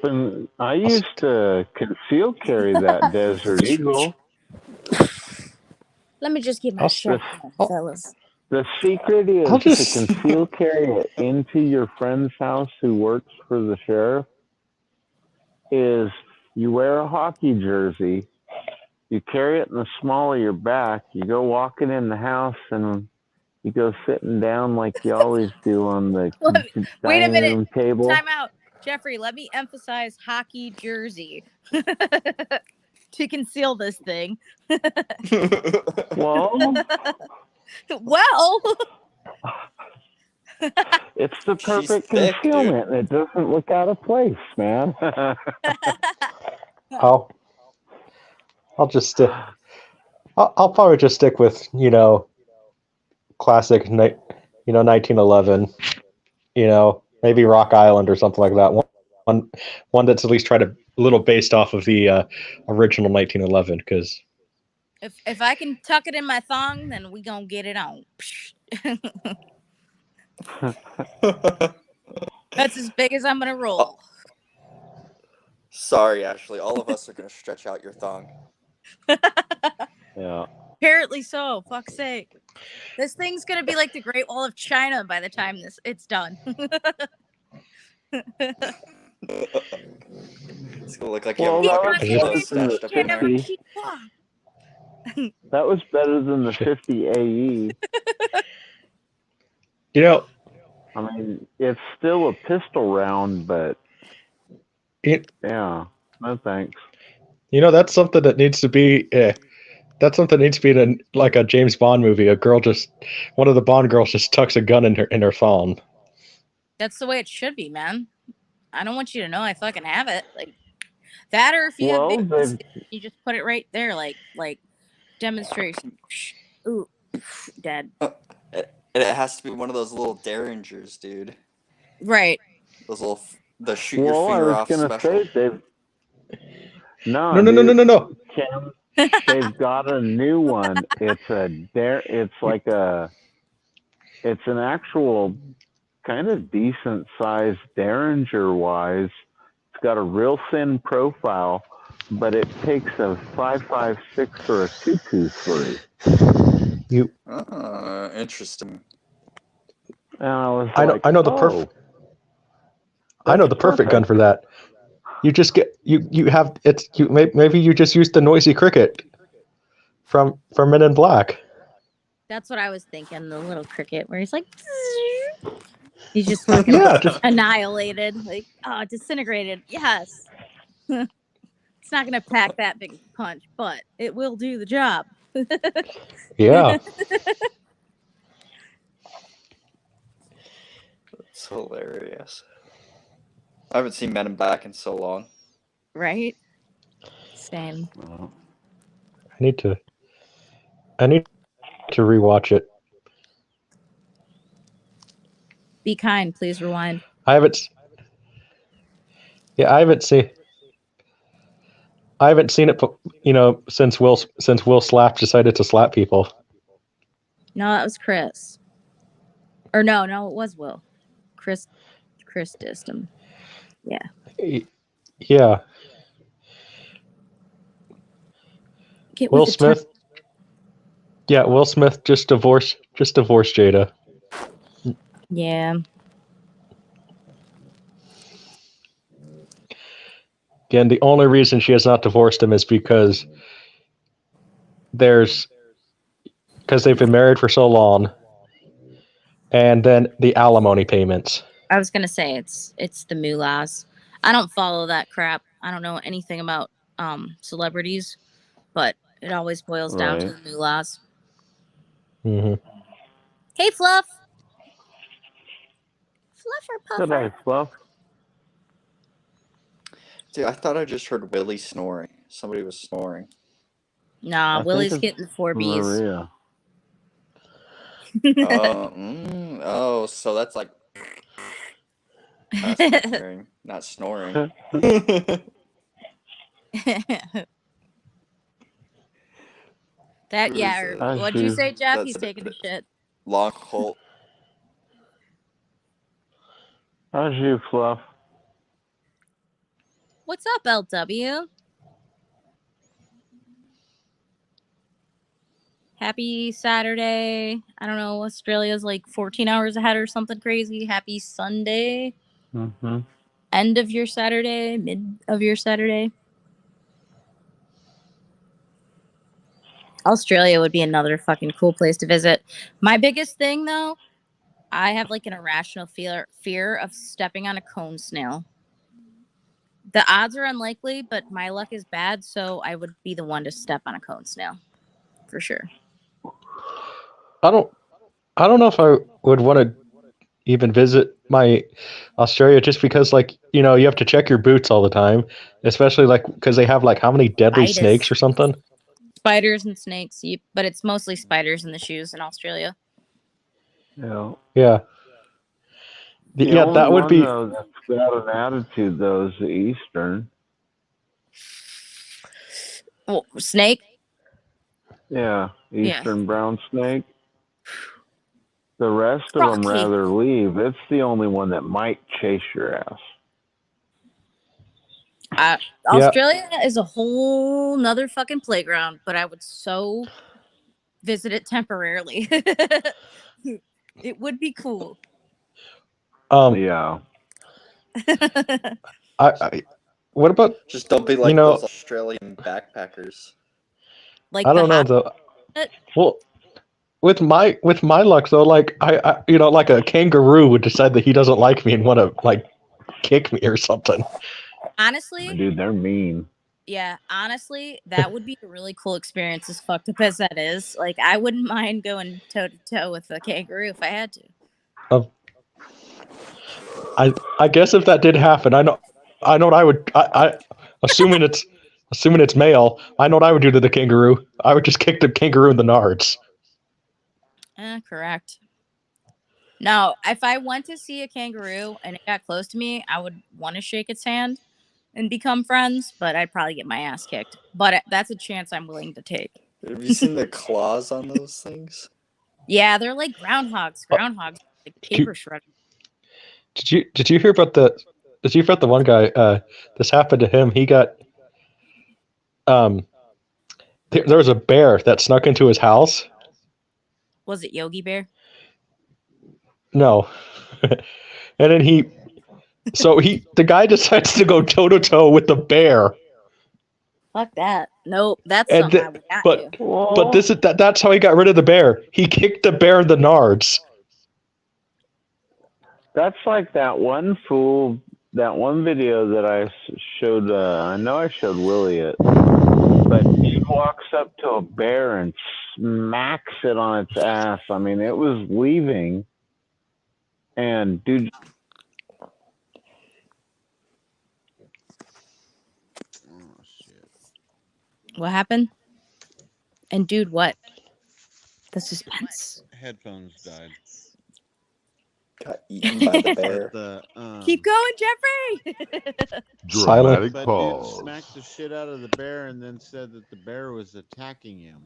conceal carry that Desert Eagle. Let me just get my shotgun, fellas. The secret is to conceal carry it into your friend's house who works for the sheriff. Is you wear a hockey jersey, you carry it in the small of your back, you go walking in the house, and you go sitting down like you always do on the Wait a minute. room table. Time out. Jeffrey, let me emphasize hockey jersey to conceal this thing. Well, it's the perfect concealment. It doesn't look out of place, man. I'll probably just stick with, classic, 1911, maybe Rock Island or something like that. One that's at least tried a little based off of the original 1911, because if I can tuck it in my thong, then we gonna get it on. That's as big as I'm gonna roll. Sorry, Ashley. All of us are gonna stretch out your thong. Yeah. Apparently so. Fuck's sake. This thing's gonna be like the Great Wall of China by the time it's done. It's gonna look like you have a fucking pillow stashed up in there. That was better than the 50 AE. I mean, it's still a pistol round, but Yeah. No thanks. That's something that needs to be. That's something that needs to be in like a James Bond movie. One of the Bond girls just tucks a gun in her phone. That's the way it should be, man. I don't want you to know I fucking have it. Like that, or if you have babies, you just put it right there, like demonstration. Ooh, dead. It has to be one of those little derringers, dude. Right. Those little the shoot your finger off special. No. Kim, they've got a new one. It's an actual kind of decent sized Derringer wise. It's got a real thin profile, but it takes a 5.56 or a 2.23. Interesting. And I was I know the perfect. I know the perfect gun for that. You just get you have it's you maybe you just use the noisy cricket from Men in Black. That's what I was thinking. The little cricket where he's like, he's just fucking annihilated, like disintegrated. Yes, it's not gonna pack that big punch, but it will do the job. Yeah. It's hilarious. I haven't seen Men in Black in so long. Right? Same. I need to rewatch it. Be kind, please rewind. I haven't seen it, since Will decided to slap people. No, that was Chris. Or no, it was Will. Chris dissed him. Yeah. Yeah. Will Smith. Yeah, Will Smith just divorced Jada. Yeah. Again, the only reason she has not divorced him is because they've been married for so long, and then the alimony payments. I was gonna say it's the moolahs. I don't follow that crap. I don't know anything about celebrities, but it always boils down to the moolahs. Mm-hmm. Hey, Fluff. Fluffer puffer. Good night, Fluff. Dude, I thought I just heard Willie snoring. Somebody was snoring. Nah, Willie's getting 4 Bs. Maria. So that's like that's what I'm hearing, not snoring. What'd you say, Jeff? He's taking a shit. Long Colt. How's you, Fluff? What's up, LW? Happy Saturday. I don't know, Australia's like 14 hours ahead or something crazy. Happy Sunday. Mm-hmm. End of your Saturday, mid of your Saturday. Australia would be another fucking cool place to visit. My biggest thing, though, I have like an irrational fear of stepping on a cone snail. The odds are unlikely, but my luck is bad, so I would be the one to step on a cone snail. For sure. I don't know if I would want to even visit my Australia, just because, like, you have to check your boots all the time, especially like because they have like how many deadly snakes or something. Spiders and snakes, but it's mostly spiders in the shoes in Australia. Yeah. Yeah. That would be. Though, that's got an attitude, though, is the Eastern. Oh, snake. Yeah, Eastern brown snake. The rest of them rather leave. It's the only one that might chase your ass. Australia is a whole nother fucking playground, but I would so visit it temporarily. It would be cool. Yeah. What about just don't be like those Australian backpackers? Like I don't know though. Well, with my luck though, like I like a kangaroo would decide that he doesn't like me and want to like kick me or something. Honestly, Dude, they're mean. yeah, honestly, that would be a really cool experience, as fucked up as that is. Like, I wouldn't mind going toe to toe with a kangaroo if I had to. Um, I guess if that did happen, I know what I would. Assuming it's male, I know what I would do to the kangaroo. I would just kick the kangaroo in the nards. Correct. No, if I went to see a kangaroo and it got close to me, I would want to shake its hand and become friends, but I'd probably get my ass kicked. But that's a chance I'm willing to take. Have you seen the claws on those things? Yeah, they're like groundhogs. Groundhogs like paper shredders. Did you hear about the one guy? This happened to him. He got um. There was a bear that snuck into his house. Was it Yogi Bear? No, and then the guy decides to go toe to toe with the bear. Fuck that. Nope, that's And something I would not do. but that's how he got rid of the bear. He kicked the bear in the nards. That's like that one video that I showed. I know I showed Willie it, but he walks up to a bear and smacks it on its ass. I mean, it was leaving, and dude. Oh shit! What happened? And dude, what? The suspense. Headphones died. Got eaten by the bear. Keep going, Jeffrey. Dramatic but pause. Dude smacked the shit out of the bear and then said that the bear was attacking him.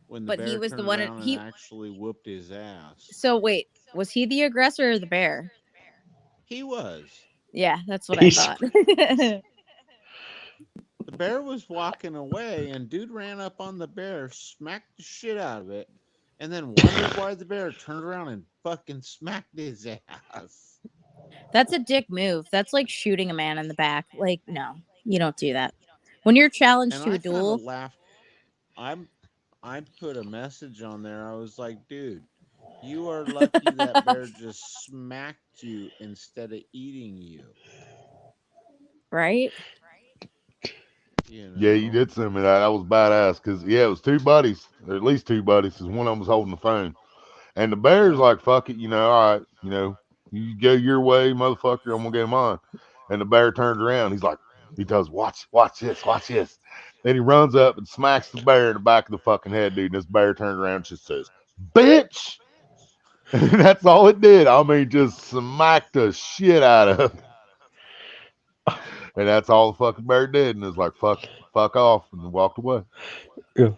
When the bear he was turned the one around and actually whooped his ass. So wait, was he the aggressor or the bear? He was. Yeah, that's what I thought. The bear was walking away, and dude ran up on the bear, smacked the shit out of it, and then wondered why the bear turned around and fucking smacked his ass. That's a dick move. That's like shooting a man in the back. Like, no, you don't do that. When you're challenged to a duel. Laughed. I put a message on there. I was like, dude, you are lucky that bear just smacked you instead of eating you. Right? You know? Yeah, you did send me that. That was badass because it was two buddies, or at least two buddies, because one of them was holding the phone, and the bear's like, "Fuck it, all right, you go your way, motherfucker. I'm gonna get mine." And the bear turns around. He does, watch this. Then he runs up and smacks the bear in the back of the fucking head, dude. And this bear turns around and just says, "Bitch." And that's all it did. I mean, just smacked the shit out of it. And that's all the fucking bear did. And it's like, fuck off, and walked away. Yeah.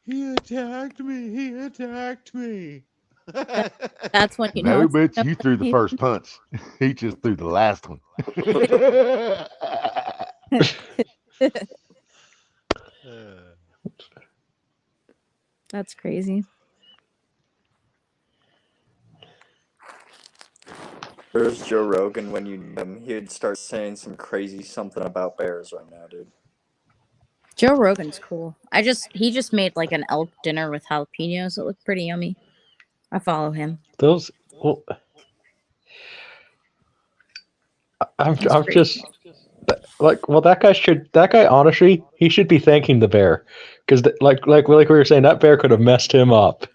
He attacked me. That's when No, bitch, you threw the first punch. He just threw the last one. That's crazy. There's Joe Rogan when you knew him. He would start saying some crazy something about bears right now, dude. Joe Rogan's cool. He just made like an elk dinner with jalapenos. It looked pretty yummy. I follow him. I'm just like, well, that guy honestly, he should be thanking the bear, because like we were saying, that bear could have messed him up.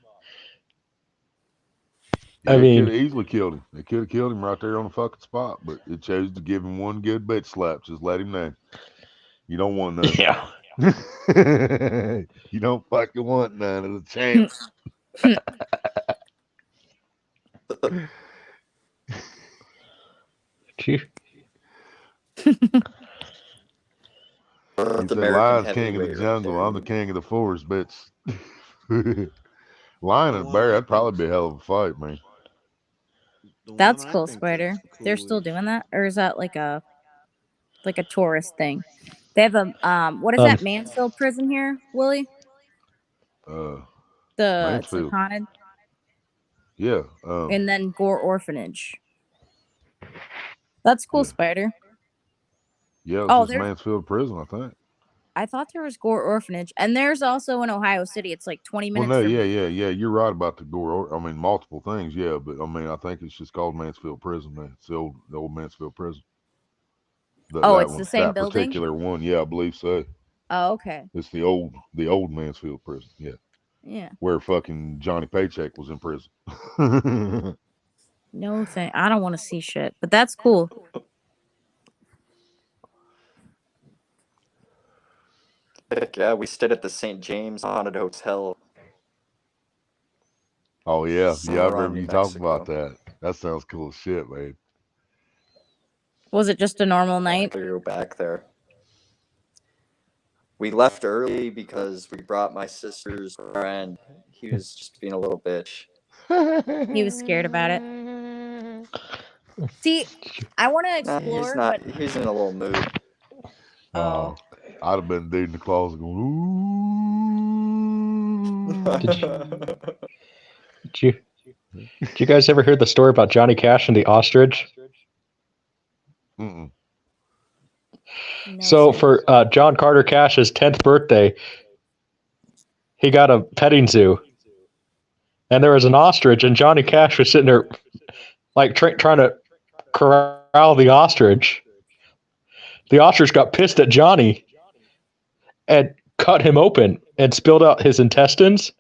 Yeah, it could have easily killed him. It could have killed him right there on the fucking spot, but it chose to give him one good bitch slap. Just let him know. You don't want none. Yeah. You don't fucking want none of the champ. He said, "Lion's king of the jungle. I'm the king of the forest, bitch." Lion and bear, that'd probably be a hell of a fight, man. That's cool, Spider. They're still doing that, or is that like a tourist thing? They have a what is that Mansfield prison here, Willie? It's like haunted. Yeah. And then Gore Orphanage. That's cool, Spider. Yeah, it's just Mansfield prison, I think. I thought there was Gore Orphanage, and there's also in Ohio City. It's like 20 Well, minutes no, from yeah, me. yeah, yeah. You're right about the Gore. I mean, multiple things, yeah. But I mean, I think it's just called Mansfield Prison, man. It's the old Mansfield Prison. Oh, That it's the one, same that building? particular one, yeah, I believe so. Oh, okay. It's the old Mansfield Prison, yeah, Yeah. where fucking Johnny Paycheck was in prison. No thing. I don't want to see shit, but that's cool. Heck yeah, we stayed at the St. James Haunted Hotel. Oh yeah, yeah. I Cimarron, remember New you talking about Mexico. that. That sounds cool as shit, man. Was it just a normal Yeah, I night? gotta go back there. We left early because we brought my sister's friend. He was just being a little bitch. He was scared about it. See, I want to Nah, he's explore, not. but He was in a little mood. oh, I'd have been dude in the closet going, Did you guys ever hear the story about Johnny Cash and the ostrich? mm-mm. no, So sir. for John Carter Cash's 10th birthday, he got a petting zoo, and there was an ostrich, and Johnny Cash was sitting there like trying to corral the ostrich. The ostrich got pissed at Johnny and cut him open and spilled out his intestines.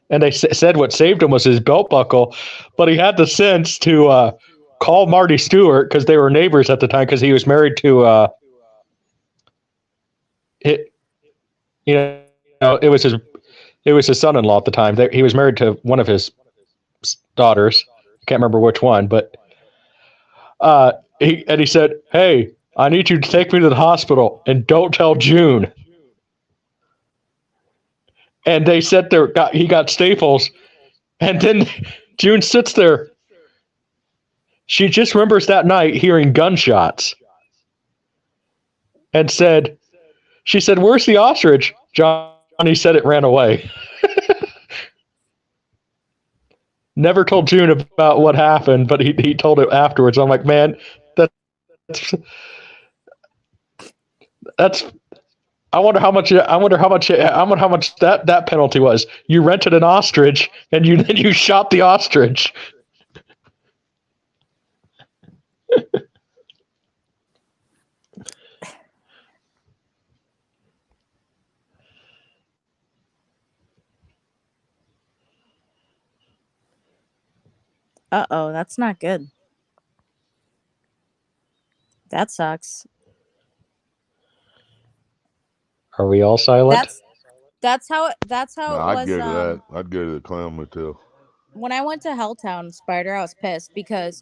And they said what saved him was his belt buckle, but he had the sense to call Marty Stewart because they were neighbors at the time because he was married to it was his son-in-law at the time. He was married to one of his daughters. I can't remember which one, but he said, "Hey, I need you to take me to the hospital and don't tell June." And they sat there. He got staples, and then June sits there. She just remembers that night hearing gunshots, and she said, "Where's the ostrich?" Johnny said it ran away. Never told June about what happened, but he told it afterwards. I'm like, man, that's that's. I wonder how much that penalty was. You rented an ostrich and you shot the ostrich. Uh-oh, that's not good. That sucks. Are we all silent? That's how it No, I'd was go to that. I'd go to the clown motel. when I went to Helltown Spider. I was pissed because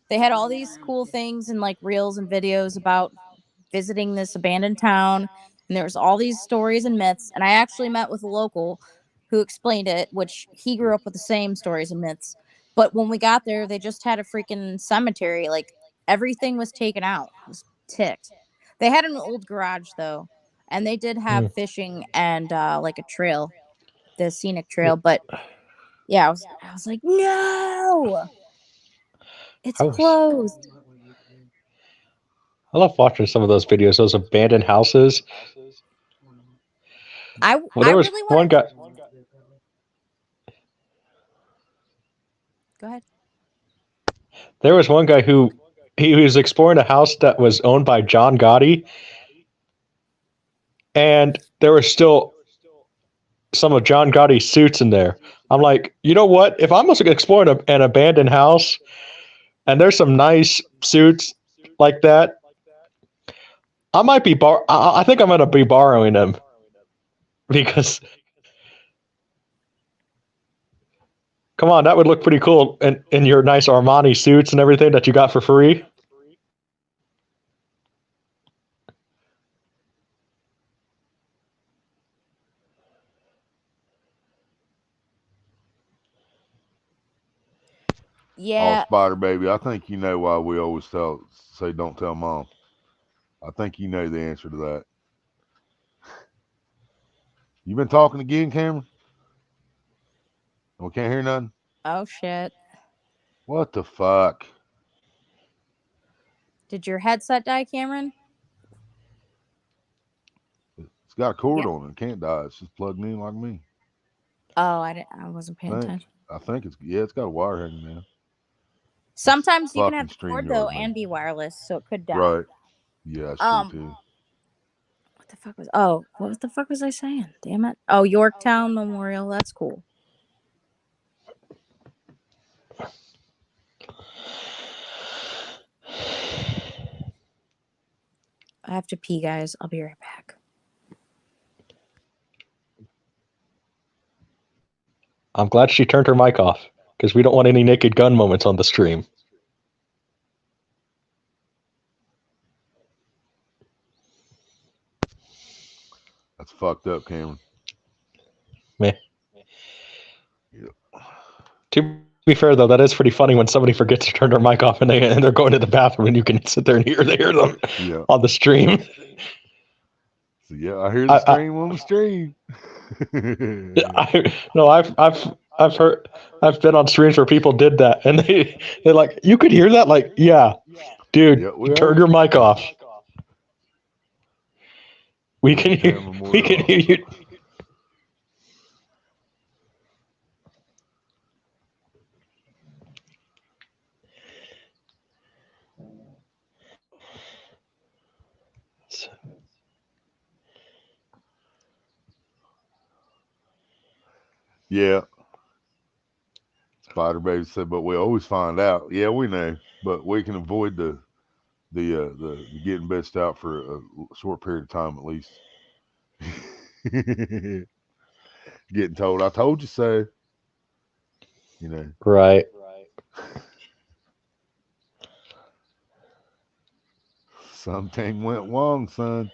they had all these cool things and like reels and videos about visiting this abandoned town, and there was all these stories and myths, and I actually met with a local who explained it, which he grew up with the same stories and myths. But when we got there, they just had a freaking cemetery. Like everything was taken out. I was ticked. They had an old garage though, and they did have fishing and like a trail, the scenic trail. But yeah, I was like, no, it's closed. I love watching some of those videos, those abandoned houses. There was really one want to guy. go ahead. There was one guy who he was exploring a house that was owned by John Gotti, and there was still some of John Gotti's suits in there. I'm like, you know what? If I'm also exploring an abandoned house, and there's some nice suits like that, I might be I think I'm gonna be borrowing them because come on, that would look pretty cool in your nice Armani suits and everything that you got for free. Oh, Yeah. Spider Baby, I think you know why we always say don't tell mom. I think you know the answer to that. You been talking again, Cameron? We can't hear nothing. Oh shit. What the fuck? Did your headset die, Cameron? It's got a cord Yeah. on it. It can't die. It's just plugged in like me. Oh, I wasn't I paying think. attention. I think it's it's got a wire hanging down. This Sometimes you can fucking have the cord though StreamYard, man. and be wireless, so it could die. Right. Yeah, that's true Um, too. what the fuck was? Oh, what the fuck was I saying? Damn it! Oh, Yorktown Memorial. That's cool. I have to pee, guys. I'll be right back. I'm glad she turned her mic off because we don't want any Naked Gun moments on the stream. That's fucked up, Cameron. Meh. Yep. To be fair, though, that is pretty funny when somebody forgets to turn their mic off and they're going to the bathroom and you can sit there and hear them on the stream. So yeah, I hear the stream on the stream. I've heard, I've been on streams where people did that and they're like, you could hear that, like, yeah, dude, you turn your mic off. We can hear you. Yeah. Spider Baby said, but we always find out. Yeah, we know, but we can avoid the getting bitched out for a short period of time at least. Getting told, I told you so. You know. Right. Something went wrong, son.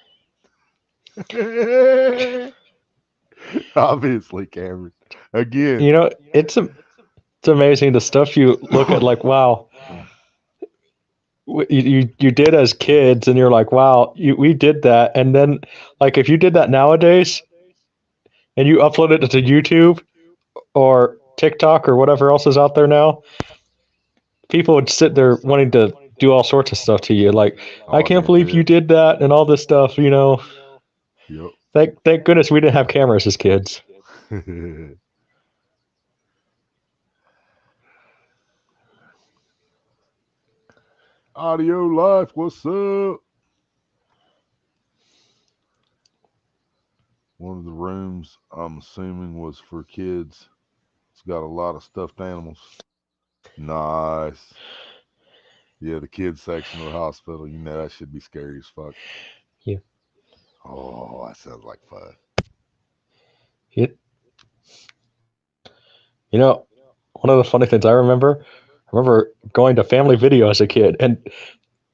Obviously, Cameron. Again. You know, it's amazing the stuff you look at, like, wow. You did as kids, and you're like, wow, we did that. And then, like, if you did that nowadays, and you upload it to YouTube or TikTok or whatever else is out there now, people would sit there wanting to do all sorts of stuff to you. Like, I can't believe you did that and all this stuff, you know. Yep. Thank goodness we didn't have cameras as kids. Audio Life, what's up? One of the rooms, I'm assuming, was for kids. It's got a lot of stuffed animals. Nice. Yeah, the kids section of the hospital. You know that should be scary as fuck. Yeah. Oh, that sounds like fun. You know, one of the funny things I remember going to Family Video as a kid, and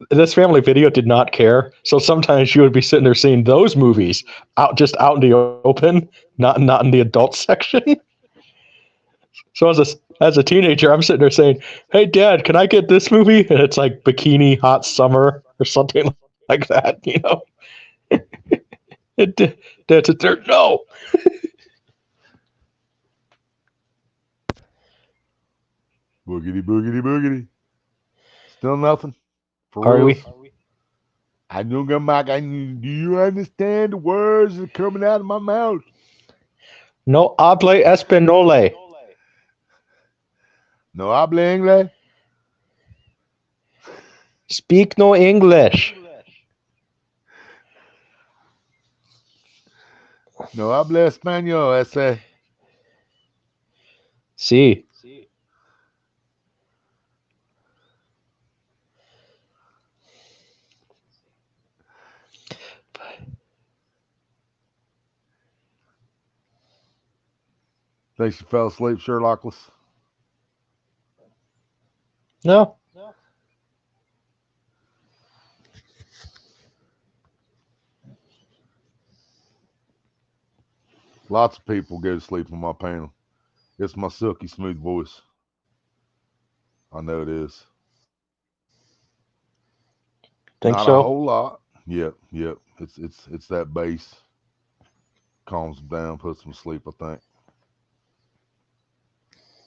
this Family Video did not care. So sometimes you would be sitting there seeing those movies out in the open, not in the adult section. So as a teenager, I'm sitting there saying, "Hey, Dad, can I get this movie?" And it's like Bikini Hot Summer or something like that, you know. Dad's sitting there, no. Boogity, boogity, boogity. Still nothing? For Are real? we? I know, do you understand the words that are coming out of my mouth? No hable español. No hable inglés. Speak no English. No hable español, ese. Sí. Think she fell asleep, Sherlockless? No. Lots of people go to sleep on my panel. It's my silky smooth voice. I know it is. Think Not so? a whole lot. Yep. It's that bass. Calms them down, puts them to sleep, I think.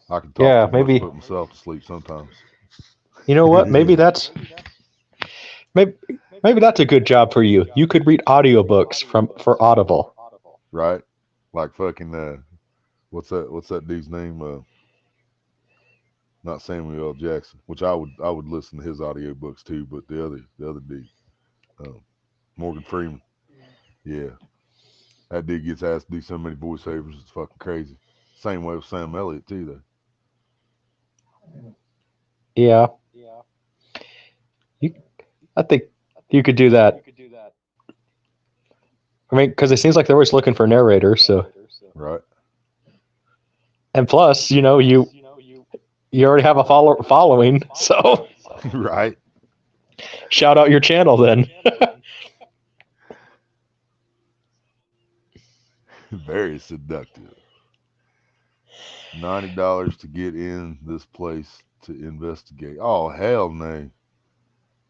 I can talk too much to put myself to sleep sometimes. You know what? Maybe Maybe that's a good job for you. You could read audiobooks for Audible. Right? Like fucking what's that dude's name? Not Samuel L. Jackson, which I would listen to his audiobooks too, but the other dude, um, Morgan Freeman. Yeah, that dude gets asked to do so many voiceovers. It's fucking crazy. Same way with Sam Elliott too, though. Yeah, you, I think you could do that. I mean, because it seems like they're always looking for narrators. So, Right. and plus, you already have a following. So, Right. shout out your channel then. Very seductive. $90 to get in this place to investigate. Oh hell no.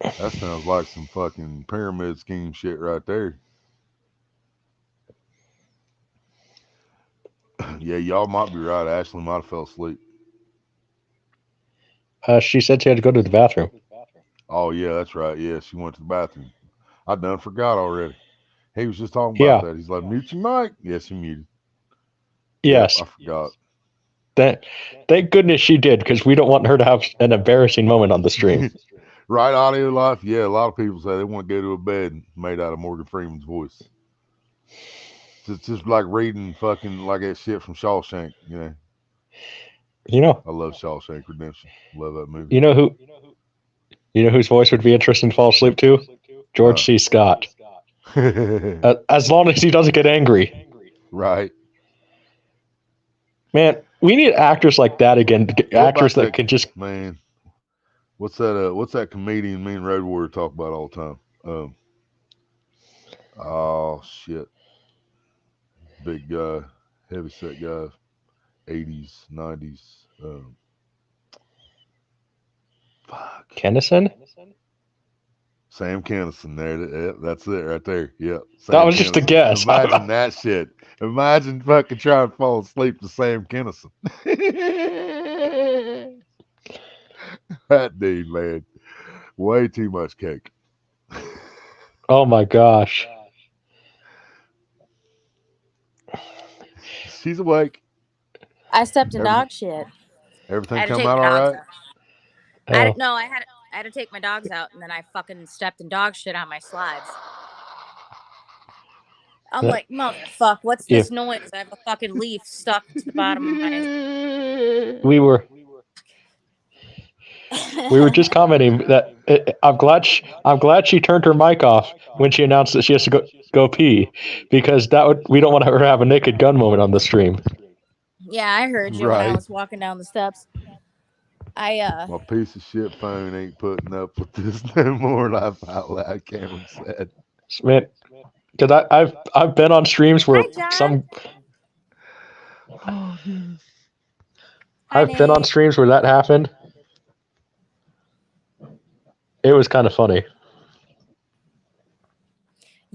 That sounds like some fucking pyramid scheme shit right there. Yeah, y'all might be right. Ashley might have fell asleep. She said she had to go to the bathroom. Oh yeah, that's right. Yeah, she went to the bathroom. I done forgot already. He was just talking Yeah. about that. He's like, mute your mic. Yes, he muted. Yes. Yep, I forgot. Thank goodness she did, because we don't want her to have an embarrassing moment on the stream. Right, audio life. Yeah, a lot of people say they want to go to a bed made out of Morgan Freeman's voice. Just like reading fucking like that shit from Shawshank. I love Shawshank Redemption. Love that movie. You know whose voice would be interesting to fall asleep to? George C. Scott. As long as he doesn't get angry. Right. Man, we need actors like that again. Actors that can just. Man, what's that comedian me and Road Warrior talk about all the time? Oh shit, big guy, heavy set guy, 80s, 90s. Fuck. Kennison? Sam Kennison. There, that's it right there. Yep. That was just a guess. Imagine that shit. Imagine fucking trying to fall asleep to Sam Kennison. That dude, man, way too much cake. Oh my gosh. She's awake. I stepped in dog shit. Everything come out all right? I had to take my dogs out, and then I fucking stepped in dog shit on my slides. I'm like, motherfuck, what's this noise? I have a fucking leaf stuck to the bottom of my... We were just commenting that I'm glad she turned her mic off when she announced that she has to go pee, because we don't want her to have a naked gun moment on the stream. Yeah, I heard you when I was walking down the steps. My piece of shit phone ain't putting up with this no more. Laugh out loud, Cameron said. Man, because I've been on streams where I've been on streams where that happened. It was kind of funny.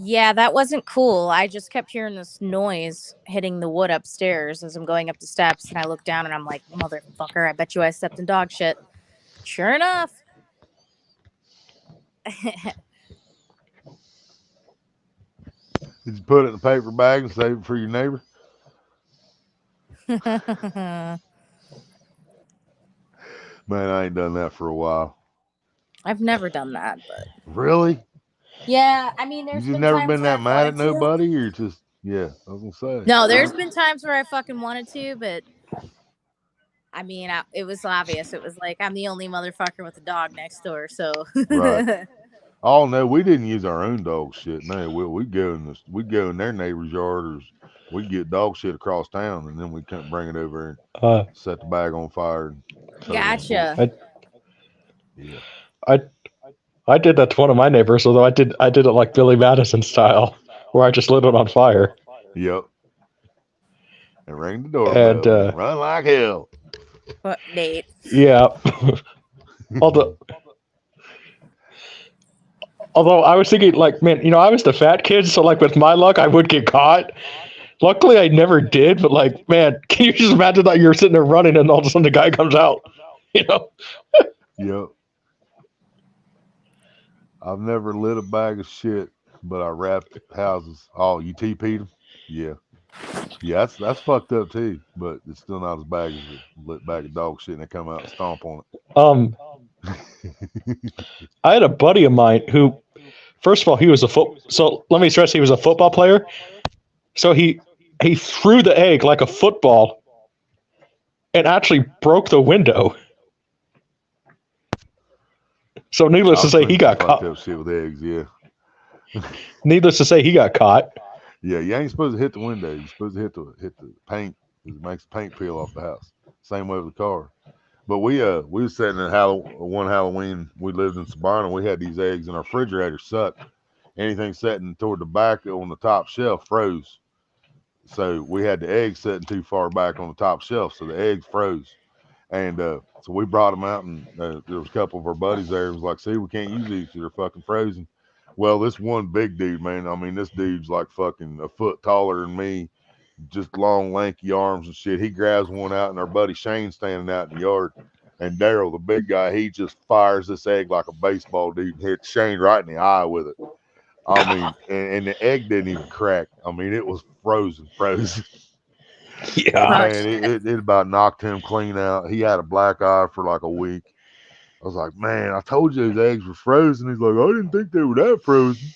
Yeah, that wasn't cool. I just kept hearing this noise hitting the wood upstairs as I'm going up the steps, and I look down and I'm like, motherfucker, I bet you I stepped in dog shit. Sure enough. Did you put it in a paper bag and save it for your neighbor? Man, I ain't done that for a while. I've never done that, but really? Yeah, I mean, there's you just never been that mad at nobody, or just I was gonna say. No, there's been times where I fucking wanted to, but I mean, it was obvious. It was like I'm the only motherfucker with a dog next door, so. Right. Oh no, we didn't use our own dog shit. No, we go in their neighbor's yard, or we get dog shit across town, and then we can't bring it over and set the bag on fire. And gotcha. I did that to one of my neighbors, although I did it like Billy Madison style, where I just lit it on fire. Yep. And ring the doorbell and run like hell. What, Nate? Yeah. Although I was thinking, like, man, I was the fat kid, so like with my luck, I would get caught. Luckily, I never did. But like, man, can you just imagine that you're sitting there running, and all of a sudden the guy comes out? Yep. I've never lit a bag of shit, but I wrapped houses. Oh, you TP'd them? Yeah. Yeah, that's fucked up too, but it's still not as bad as a lit bag of dog shit and they come out and stomp on Um, it. I had a buddy of mine who, first of all, he was a foot. So let me stress, he was a football player. So he threw the egg like a football and actually broke the window. So needless to I've say, seen he some got fucked caught. up shit with eggs, yeah. Needless to say, he got caught. Yeah, you ain't supposed to hit the window. You're supposed to hit the paint because it makes the paint peel off the house. Same way with the car. But we was sitting at one Halloween. We lived in Sabana. We had these eggs in our refrigerator sucked. Anything sitting toward the back on the top shelf froze. So we had the eggs sitting too far back on the top shelf, so the eggs froze. And so we brought them out, and there was a couple of our buddies there. It was like, see, we can't use these because they're fucking frozen. Well, this one big dude, man. I mean, this dude's like fucking a foot taller than me, just long, lanky arms and shit. He grabs one out, and our buddy Shane standing out in the yard. And Daryl, the big guy, he just fires this egg like a baseball dude and hits Shane right in the eye with it. I mean, and the egg didn't even crack. I mean, it was frozen. And Yeah. man, it about knocked him clean out. He had a black eye for like a week. I was like, man, I told you those eggs were frozen. He's like, I didn't think they were that frozen.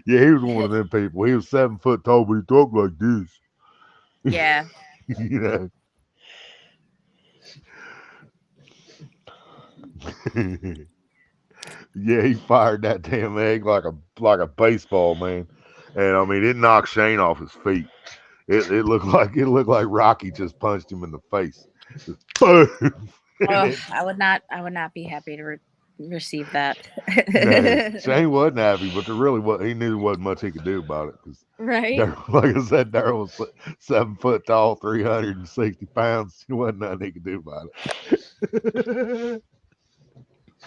Yeah, he was one of them people. He was 7 foot tall, but he talked like this. Yeah. You know. Yeah, he fired that damn egg like a baseball, man. And I mean, it knocked Shane off his feet. It looked like Rocky just punched him in the face. Just boom. Oh, I would not be happy to receive that. No, Shane wasn't happy, but there really was. He knew there wasn't much he could do about it because, Right? like I said, Daryl was 7 foot tall, 360 pounds. There wasn't nothing he could do about it.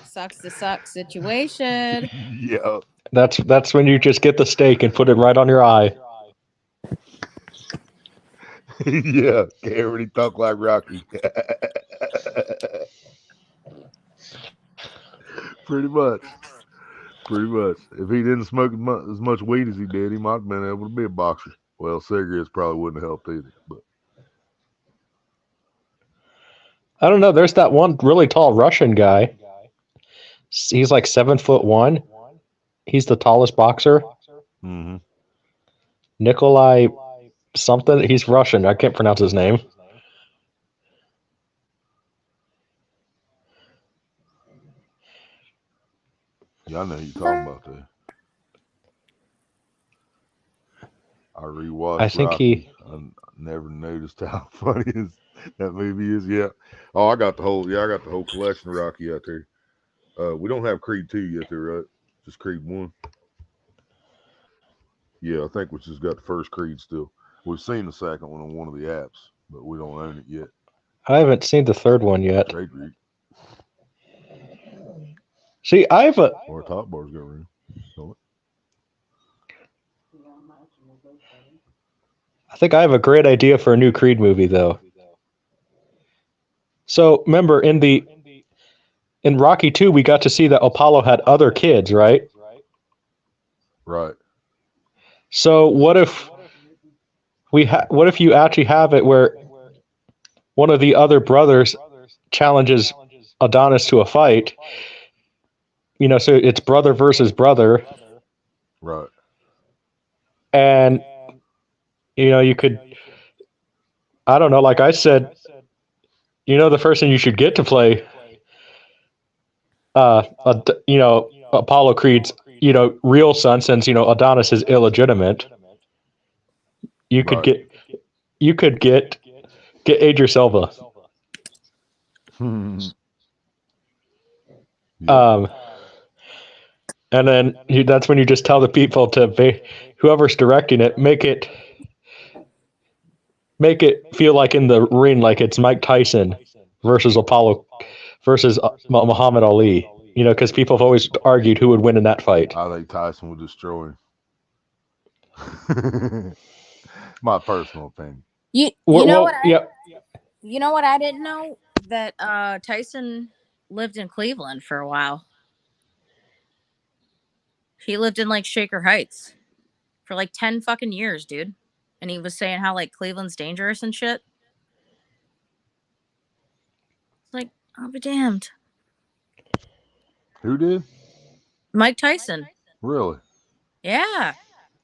Sucks to suck situation. Yeah. That's when you just get the steak and put it right on your eye. Yeah. Can't really talk like Rocky. Pretty much. Pretty much. If he didn't smoke as much weed as he did, he might have been able to be a boxer. Well, cigarettes probably wouldn't have helped either. But I don't know. There's that one really tall Russian guy. He's like 7'1". He's the tallest boxer. mm-hmm. Nikolai something. He's Russian. I can't pronounce his name. Yeah, I know who you're talking about there. I rewatched I think Rocky. I never noticed how funny that movie is. Yeah. Oh, I got the whole collection of Rocky out there. We don't have Creed 2 yet there, right? Just Creed 1. Yeah, I think we just got the first Creed still. We've seen the second one on one of the apps, but we don't own it yet. I haven't seen the third one yet. Great read. See, I have a. Or top bar's got room. I think I have a great idea for a new Creed movie, though. So remember in Rocky 2, we got to see that Apollo had other kids, right? Right. So what if what if you actually have it where one of the other brothers challenges Adonis to a fight? You know, so it's brother versus brother. Right. And you know, you could, I don't know, like I said, you know, the person you should get to play you know, Apollo Creed's, you know, real son, since, you know, Adonis is illegitimate. You could right. get Adrian Silva. Yeah. And then that's when you just tell the people to whoever's directing it, make it feel like in the ring, like it's Mike Tyson versus Apollo versus Muhammad Ali. You know, because people have always argued who would win in that fight. I think Tyson would destroy him. My personal opinion. You know what? You know what I didn't know? that Tyson lived in Cleveland for a while. He lived in like Shaker Heights for like 10 fucking years, dude. And he was saying how like Cleveland's dangerous and shit. It's like, I'll be damned. Who did? Mike Tyson. Really? Yeah.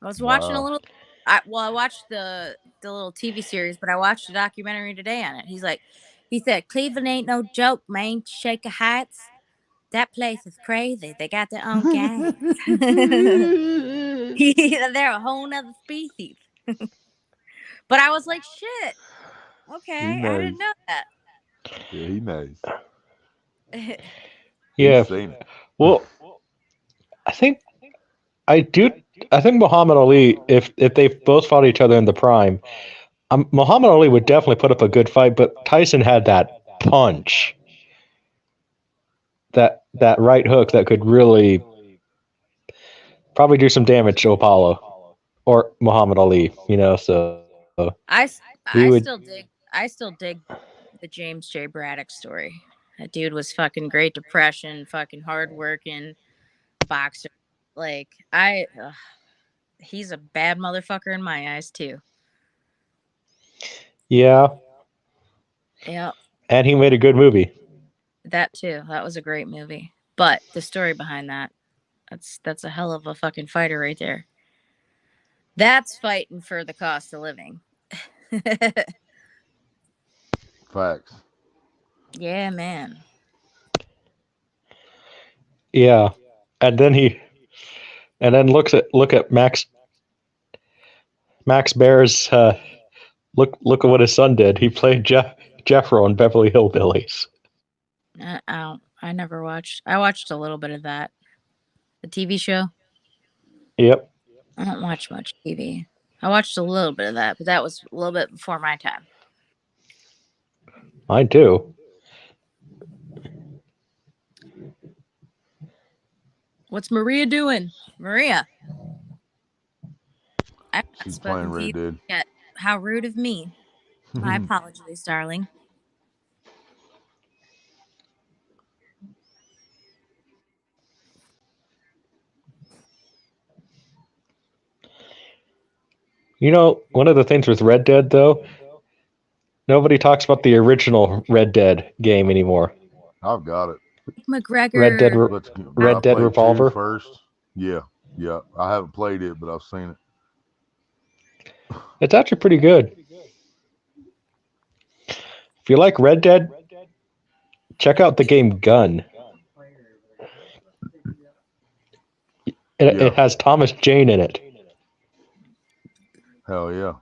I was watching a Wow. little I watched the little TV series, but I watched a documentary today on it. He said Cleveland ain't no joke, man. Shaker Heights. That place is crazy. They got their own gangs. They're a whole nother species. But I was like, shit. He Okay, I knows. didn't know that. Yeah, he knows. He's Yeah. seen it. Well, I think I do. I think Muhammad Ali, if they both fought each other in the prime, Muhammad Ali would definitely put up a good fight. But Tyson had that punch, that right hook that could really probably do some damage to Apollo or Muhammad Ali. So I he would. I still dig the James J. Braddock story. That dude was fucking Great Depression, fucking hardworking boxer. Like he's a bad motherfucker in my eyes too. Yeah, Yep, and he made a good movie. that too. That was a great movie. But the story behind that's a hell of a fucking fighter right there. That's fighting for the cost of living. Facts. Yeah, man. Yeah, and then look at Max Bear's. Look at what his son did. He played Jeffro in Beverly Hillbillies. I never watched. I watched a little bit of that. The TV show. Yep, I don't watch much TV. I watched a little bit of that, but that was a little bit before my time. mine too. What's Maria doing? Maria. I've not She's spoken playing to you Red Dead. yet. How rude of me. My apologies, darling. One of the things with Red Dead though, nobody talks about the original Red Dead game anymore. I've got it. Red Dead, McGregor. I Red Dead played two Revolver. first. Yeah, yeah. I haven't played it, but I've seen it. It's actually pretty good. If you like Red Dead, check out the game Gun. It has Thomas Jane in it. Hell yeah.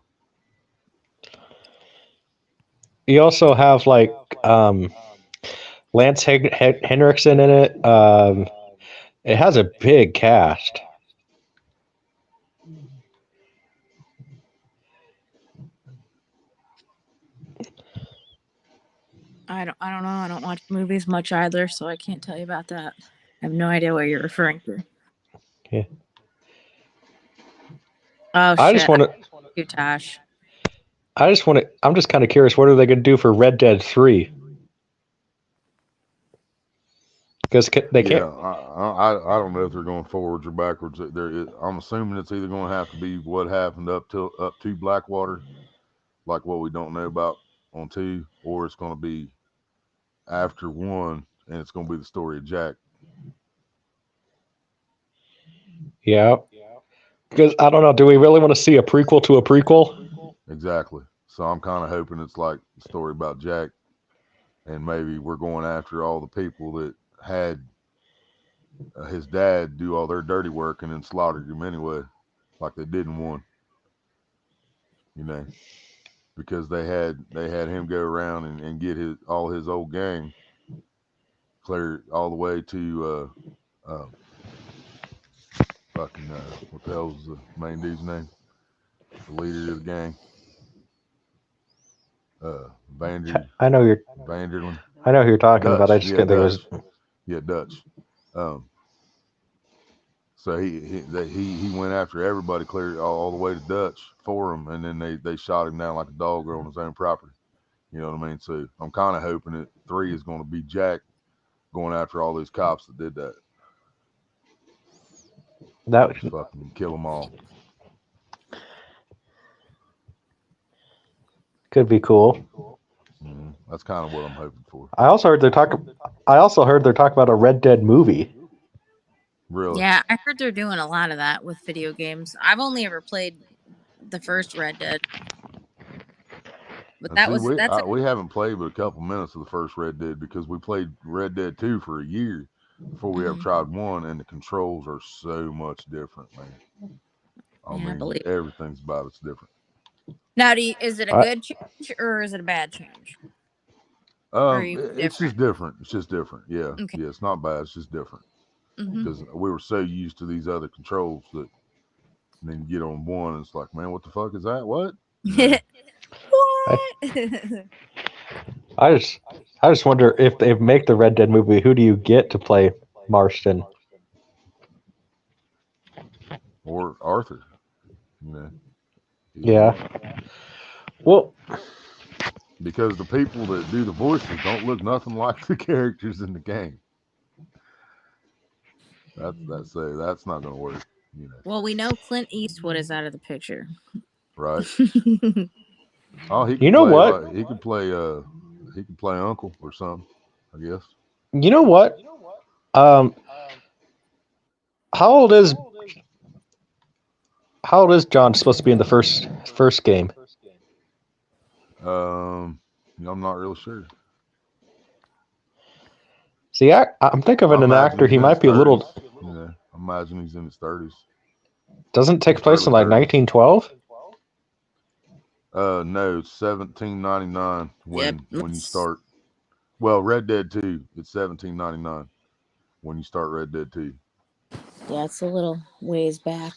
You also have like Lance Henriksen in it. It has a big cast. I don't know. I don't watch movies much either, so I can't tell you about that. I have no idea what you're referring to. Yeah. Oh I shit. just want to. Tosh. I'm just kind of curious. What are they going to do for Red Dead 3? Because they can't. I don't know if they're going forwards or backwards. I'm assuming it's either going to have to be what happened up to Blackwater, like what we don't know about on 2, or it's going to be after 1, and it's going to be the story of Jack. Yeah. Because I don't know. Do we really want to see a prequel to a prequel? Exactly. So I'm kind of hoping it's like the story about Jack, and maybe we're going after all the people that had his dad do all their dirty work and then slaughtered him anyway, like they did in 1. Because they had him go around and get all his old gang clear all the way to fucking what the hell's the main dude's name? The leader of the gang. Vanderlyn. I know who you're talking about. Dutch. I just can't think of his. Yeah, Dutch. So he went after everybody, clear all the way to Dutch for him, and then they shot him down like a dog on his own property. You know what I mean? So I'm kind of hoping that 3 is going to be Jack going after all these cops that did that. That Just fucking kill them all. could be cool. That's kind of what I'm hoping for. I also heard they're talking about a Red Dead movie. Really? Yeah, I heard they're doing a lot of that with video games. I've only ever played the first Red Dead, but And see, that's a we haven't played but a couple minutes of the first Red Dead because we played Red Dead 2 for a year before we ever Mhm. tried 1, and the controls are so much different, man. I Yeah, I mean, believe. everything's about it's different. Now, is it a good change or is it a bad change? Or are you It's just different? different. It's just different. Yeah, Okay. yeah. It's not bad. It's just different Mm-hmm. because we were so used to these other controls that then you get on 1 and it's like, man, what the fuck is that? What? You know? What? I just wonder if they make the Red Dead movie, who do you get to play Marston? Or Arthur. You know. Yeah. Well, because the people that do the voices don't look nothing like the characters in the game. That's not gonna work, you know. Well, we know Clint Eastwood is out of the picture. Right? Oh, he you could know play what? like he could play Uncle or something, I guess. You know what? How old is John supposed to be in the first game? I'm not real sure. See, I'm thinking of I an imagine actor. he's He in his might be a 30s. little. You know, I imagine he's in his 30s. Doesn't it take place Early in like 30s. 1912? No, 1799 Yep. when you start. Well, Red Dead 2, it's 1799 when you start Red Dead 2. Yeah, it's a little ways back.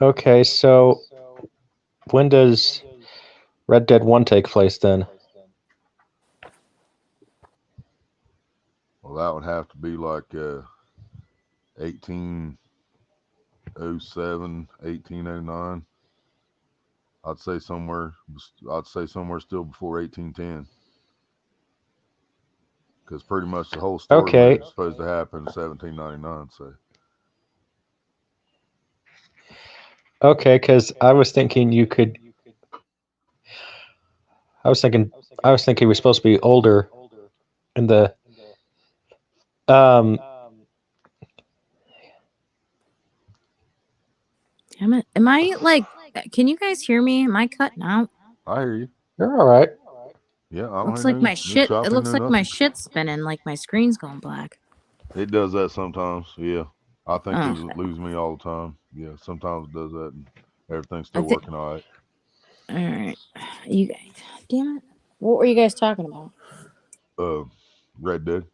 Okay, so when does Red Dead 1 take place then? Well, that would have to be like 1807, 1809. I'd say somewhere still before 1810. Because pretty much the whole story Okay. was supposed to happen in 1799. So Okay, because I was thinking you could. I was thinking he was supposed to be older in the. Damn it. Am I like, can you guys hear me? Am I cutting out? I hear you. You're all right. Yeah, I don't Looks hear like no my shit. It chopping, looks no like my nothing. shit's spinning, like my screen's going black. It does that sometimes. Yeah, I think Oh. it lose me all the time. Yeah, sometimes it does that, and everything's still working all right. All right, you guys. Damn it! What were you guys talking about? Red Dead.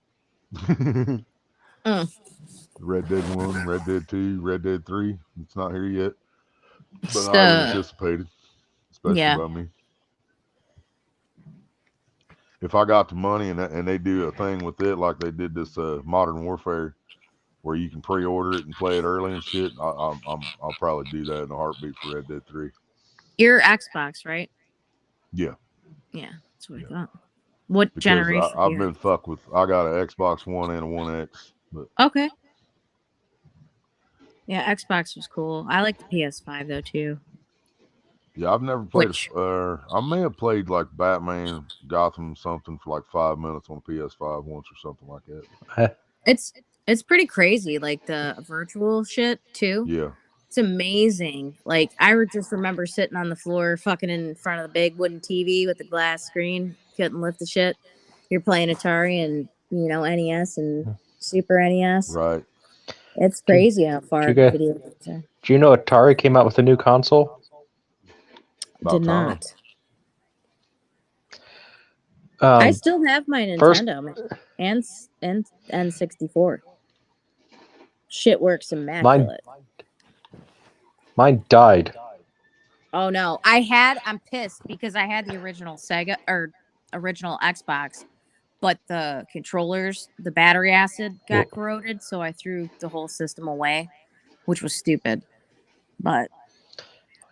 Red Dead 1, Red Dead 2, Red Dead 3. It's not here yet, but highly anticipated, especially by me. If I got the money and they do a thing with it like they did this Modern Warfare, where you can pre-order it and play it early and shit, I'll probably do that in a heartbeat for Red Dead 3. Your Xbox, right? Yeah. Yeah, that's what I thought. What because generation? I've been fucked with. I got an Xbox One and a One X. But okay. Yeah, Xbox was cool. I like the PS5 though too. Yeah, I've never played. I may have played like Batman Gotham something for like 5 minutes on PS5 once or something like that. It's pretty crazy, like the virtual shit too. Yeah. It's amazing. Like I just remember sitting on the floor, fucking in front of the big wooden TV with the glass screen, couldn't lift the shit. You're playing Atari and NES and Super NES. Right. It's crazy how far video games are. Do you know Atari came out with a new console? About Did time. not. I still have my Nintendo and N64. Shit works immaculate. Mine died. Oh no, I'm pissed because I had the original Sega or original Xbox, but the controllers, the battery acid got corroded, so I threw the whole system away, which was stupid. But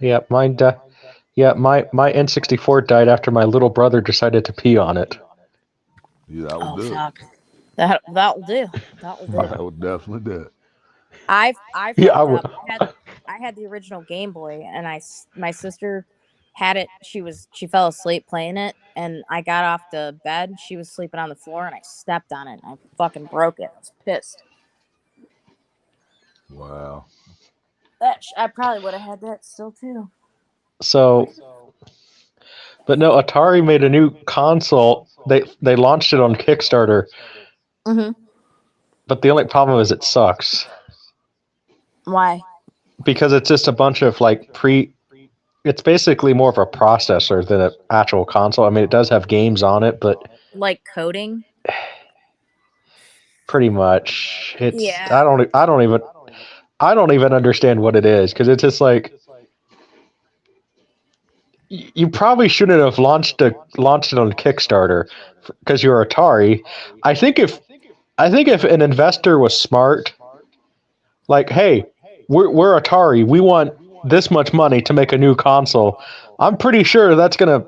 yeah, mine died. Yeah, my N64 died after my little brother decided to pee on it. Yeah, that would Oh do it. fuck. That'll do. That'll do. That would definitely do it. I Yeah, fucked up. I had the original Game Boy, and my sister had it. She fell asleep playing it, and I got off the bed. She was sleeping on the floor, and I stepped on it. And I fucking broke it. I was pissed. Wow. I probably would have had that still too. so, but no, Atari made a new console. They launched it on Kickstarter, Mm-hmm. but the only problem is it sucks Why? because it's just a bunch of like pre. It's basically more of a processor than an actual console. I mean, it does have games on it, but Like coding? pretty much it's. Yeah. I don't even understand what it is because it's just like you probably shouldn't have launched it on Kickstarter because you're Atari. I think if an investor was smart, like, hey, we're Atari, we want this much money to make a new console. I'm pretty sure that's gonna.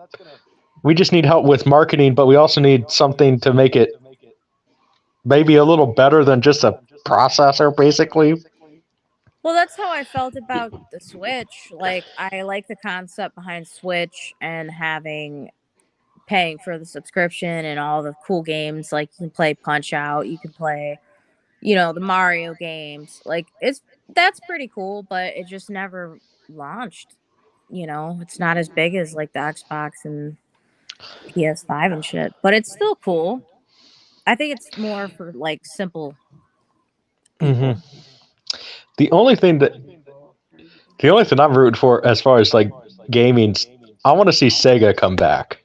We just need help with marketing, but we also need something to make it maybe a little better than just a processor, basically. Well, that's how I felt about the Switch. Like, I like the concept behind Switch and paying for the subscription and all the cool games. Like, you can play Punch Out, you can play, the Mario games. Like, that's pretty cool, but it just never launched. It's not as big as like the Xbox and PS5 and shit, but it's still cool. I think it's more for like simple hmm people. The only thing I'm rooting for as far as like gaming, I want to see Sega come back.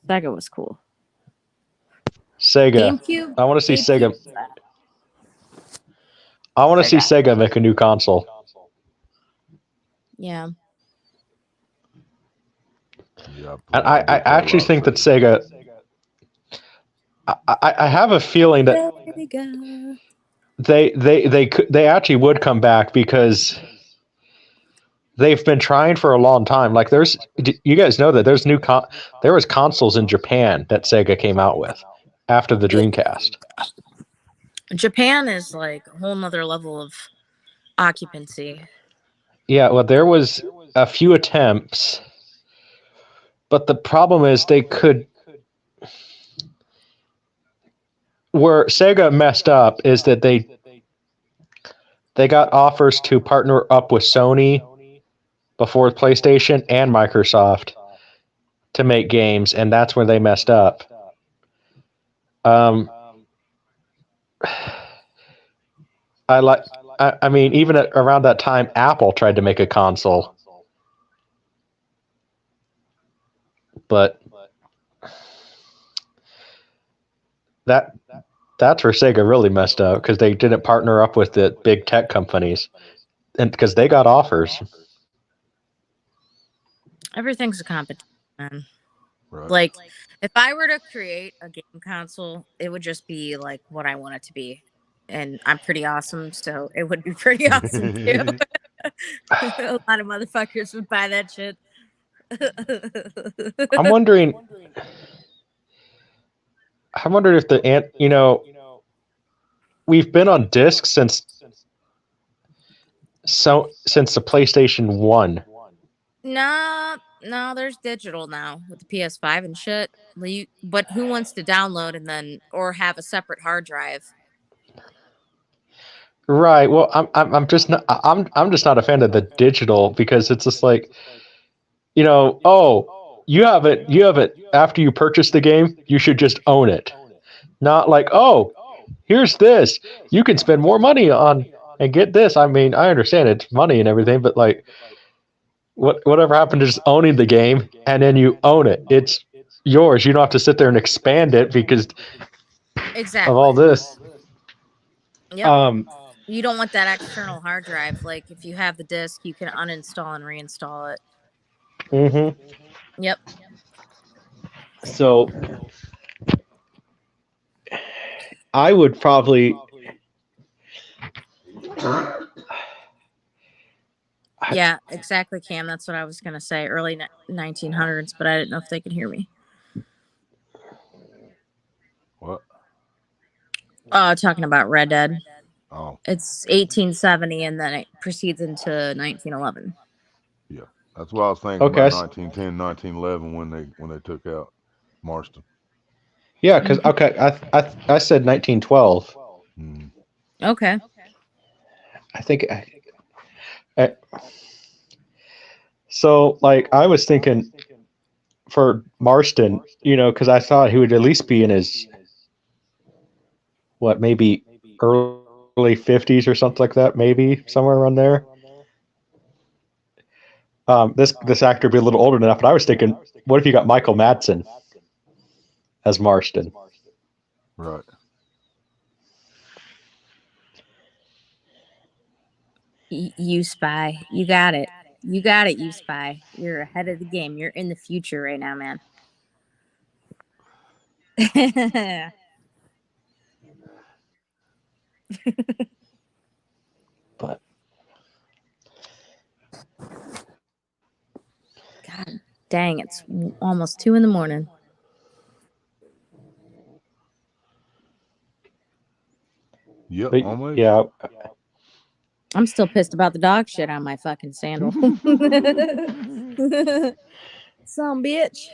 Sega was cool. Sega. GameCube, I want to see GameCube. Sega. I want to see Sega. Sega make a new console. Yeah. Yeah. And I actually think that Sega. I have a feeling that Sega. they actually would come back because they've been trying for a long time. Like you guys know that there was consoles in Japan that Sega came out with after the Dreamcast. Japan is like a whole nother level of occupancy. Yeah, well, there was a few attempts, but the problem is where Sega messed up is that they got offers to partner up with Sony before PlayStation and Microsoft to make games, and that's where they messed up. I mean, even around that time, Apple tried to make a console, but that's where Sega really messed up because they didn't partner up with the big tech companies, and because they got offers. Everything's a competition. Right. Like, if I were to create a game console, it would just be like what I want it to be. And I'm pretty awesome, so it would be pretty awesome too. A lot of motherfuckers would buy that shit. I'm wondering if we've been on disc since the PlayStation 1. No, there's digital now with the PS5 and shit. But who wants to download and or have a separate hard drive? Right. Well, I'm just not a fan of the digital because it's just like, you have it after you purchase the game, you should just own it. Not like, here's this. You can spend more money on and get this. I mean, I understand it's money and everything, but like whatever happened to just owning the game and then you own it. It's yours. You don't have to sit there and expand it because of all this. Yep. You don't want that external hard drive. Like, if you have the disc, you can uninstall and reinstall it. Mm-hmm. Yep. So I would probably. Yeah, exactly, Cam. That's what I was gonna say. Early 1900s, but I didn't know if they could hear me. What? Talking about Red Dead. Oh, It's 1870, and then it proceeds into 1911. yeah. That's what I was thinking Okay. about 1910, 1911 when they took out Marston. Yeah, because okay, I said 1912. Mm. Okay. I think. I, so like I was thinking for Marston, because I thought he would at least be in his maybe early 50s or something like that, maybe somewhere around there. This actor would be a little older than that, but I was thinking, what if you got Michael Madsen as Marston? Right. You spy. You got it. You got it, you spy. You're ahead of the game. You're in the future right now, man. But God dang, it's almost 2 in the morning. Yep, but almost. yeah, I'm still pissed about the dog shit on my fucking sandal. Some bitch.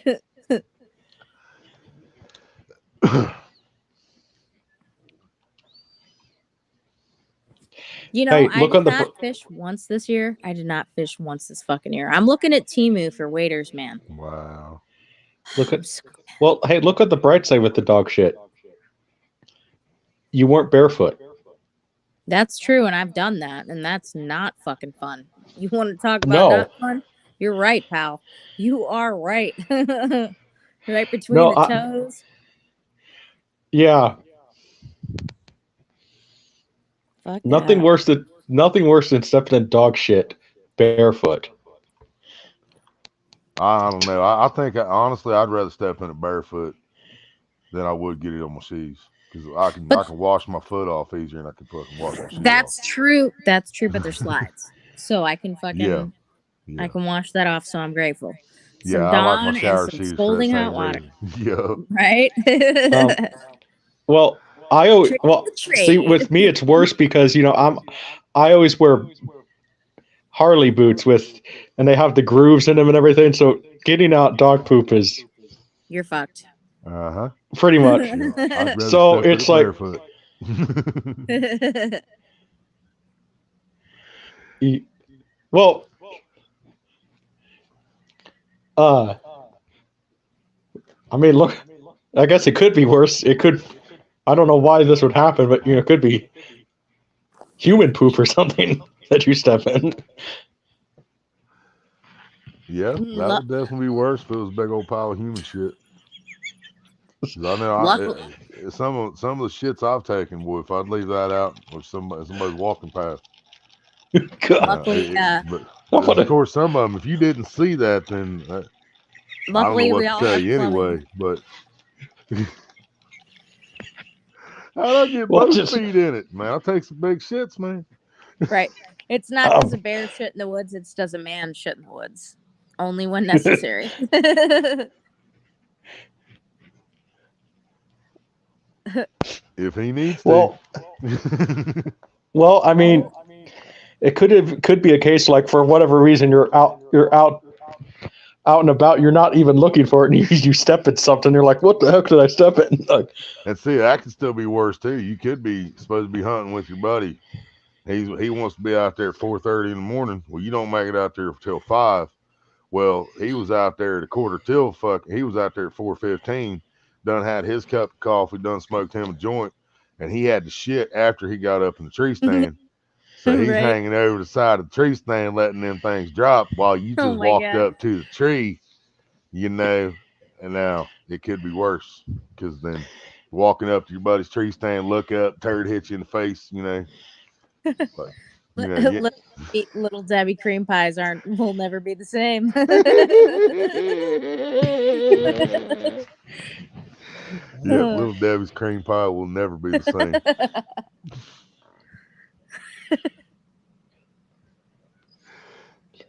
hey, I look did on the not fish once this year. I did not fish once this fucking year. I'm looking at Temu for waders, man. Wow. look at well, hey, look at the bright side with the dog shit. You weren't barefoot. That's true, and I've done that, and that's not fucking fun. You want to talk about not No, fun? You're right, pal. You are right. Right between no, the toes. yeah, Fuck nothing that. worse than stepping in dog shit barefoot. I don't know. I think honestly, I'd rather step in it barefoot than I would get it on my shoes because But I can wash my foot off easier than I can fucking wash my shoe off. that's true. That's true, but they're slides. So I can Yeah, fucking I yeah, can wash that off, so I'm grateful. yeah. Some I like my Dawn and shower some shoes for that scalding hot same water. reason. Yep. Right? Um, Trade well, the see trade. with me it's worse because I always wear Harley boots and they have the grooves in them and everything. So getting out dog poop is You're fucked. Uh-huh. pretty much. Yeah. I'd rather So step in it's it like, barefoot. well, uh, I mean, look, I guess it could be worse. It could. I don't know why this would happen, but it could be human poop or something that you step in. Yeah, that would definitely be worse if it was a big old pile of human shit. 'Cause I know Luckily, some of the shits I've taken, if I'd leave that out or somebody's walking past. God. luckily, But I of wanna- course, some of them, if you didn't see that, then I don't know luckily what we to all tell have you plumbing. anyway. But how'd I get well, both just feet in it, man? I take some big shits, man. Right. It's not does a um, bear shit in the woods, it's does a man shit in the woods. Only when necessary. If he needs to. well, I mean, it could be a case like for whatever reason you're out and about, you're not even looking for it, and you step in something. You're like, what the heck did I step in? Like, And see, that could still be worse too. You could be supposed to be hunting with your buddy. He wants to be out there at 4:30 in the morning. Well, you don't make it out there till 5. Well, he was out there at a quarter till he was out there at 4:15. Done had his cup of coffee. Done smoked him a joint, and he had to shit after he got up in the tree stand. So he's Right. hanging over the side of the tree stand, letting them things drop while you Oh just my walked god. up to the tree. You know, and now it could be worse because then walking up to your buddy's tree stand, look up, turd hit you in the face. But yeah. Little Debbie cream pies will never be the same. Yeah, little Debbie's cream pie will never be the same.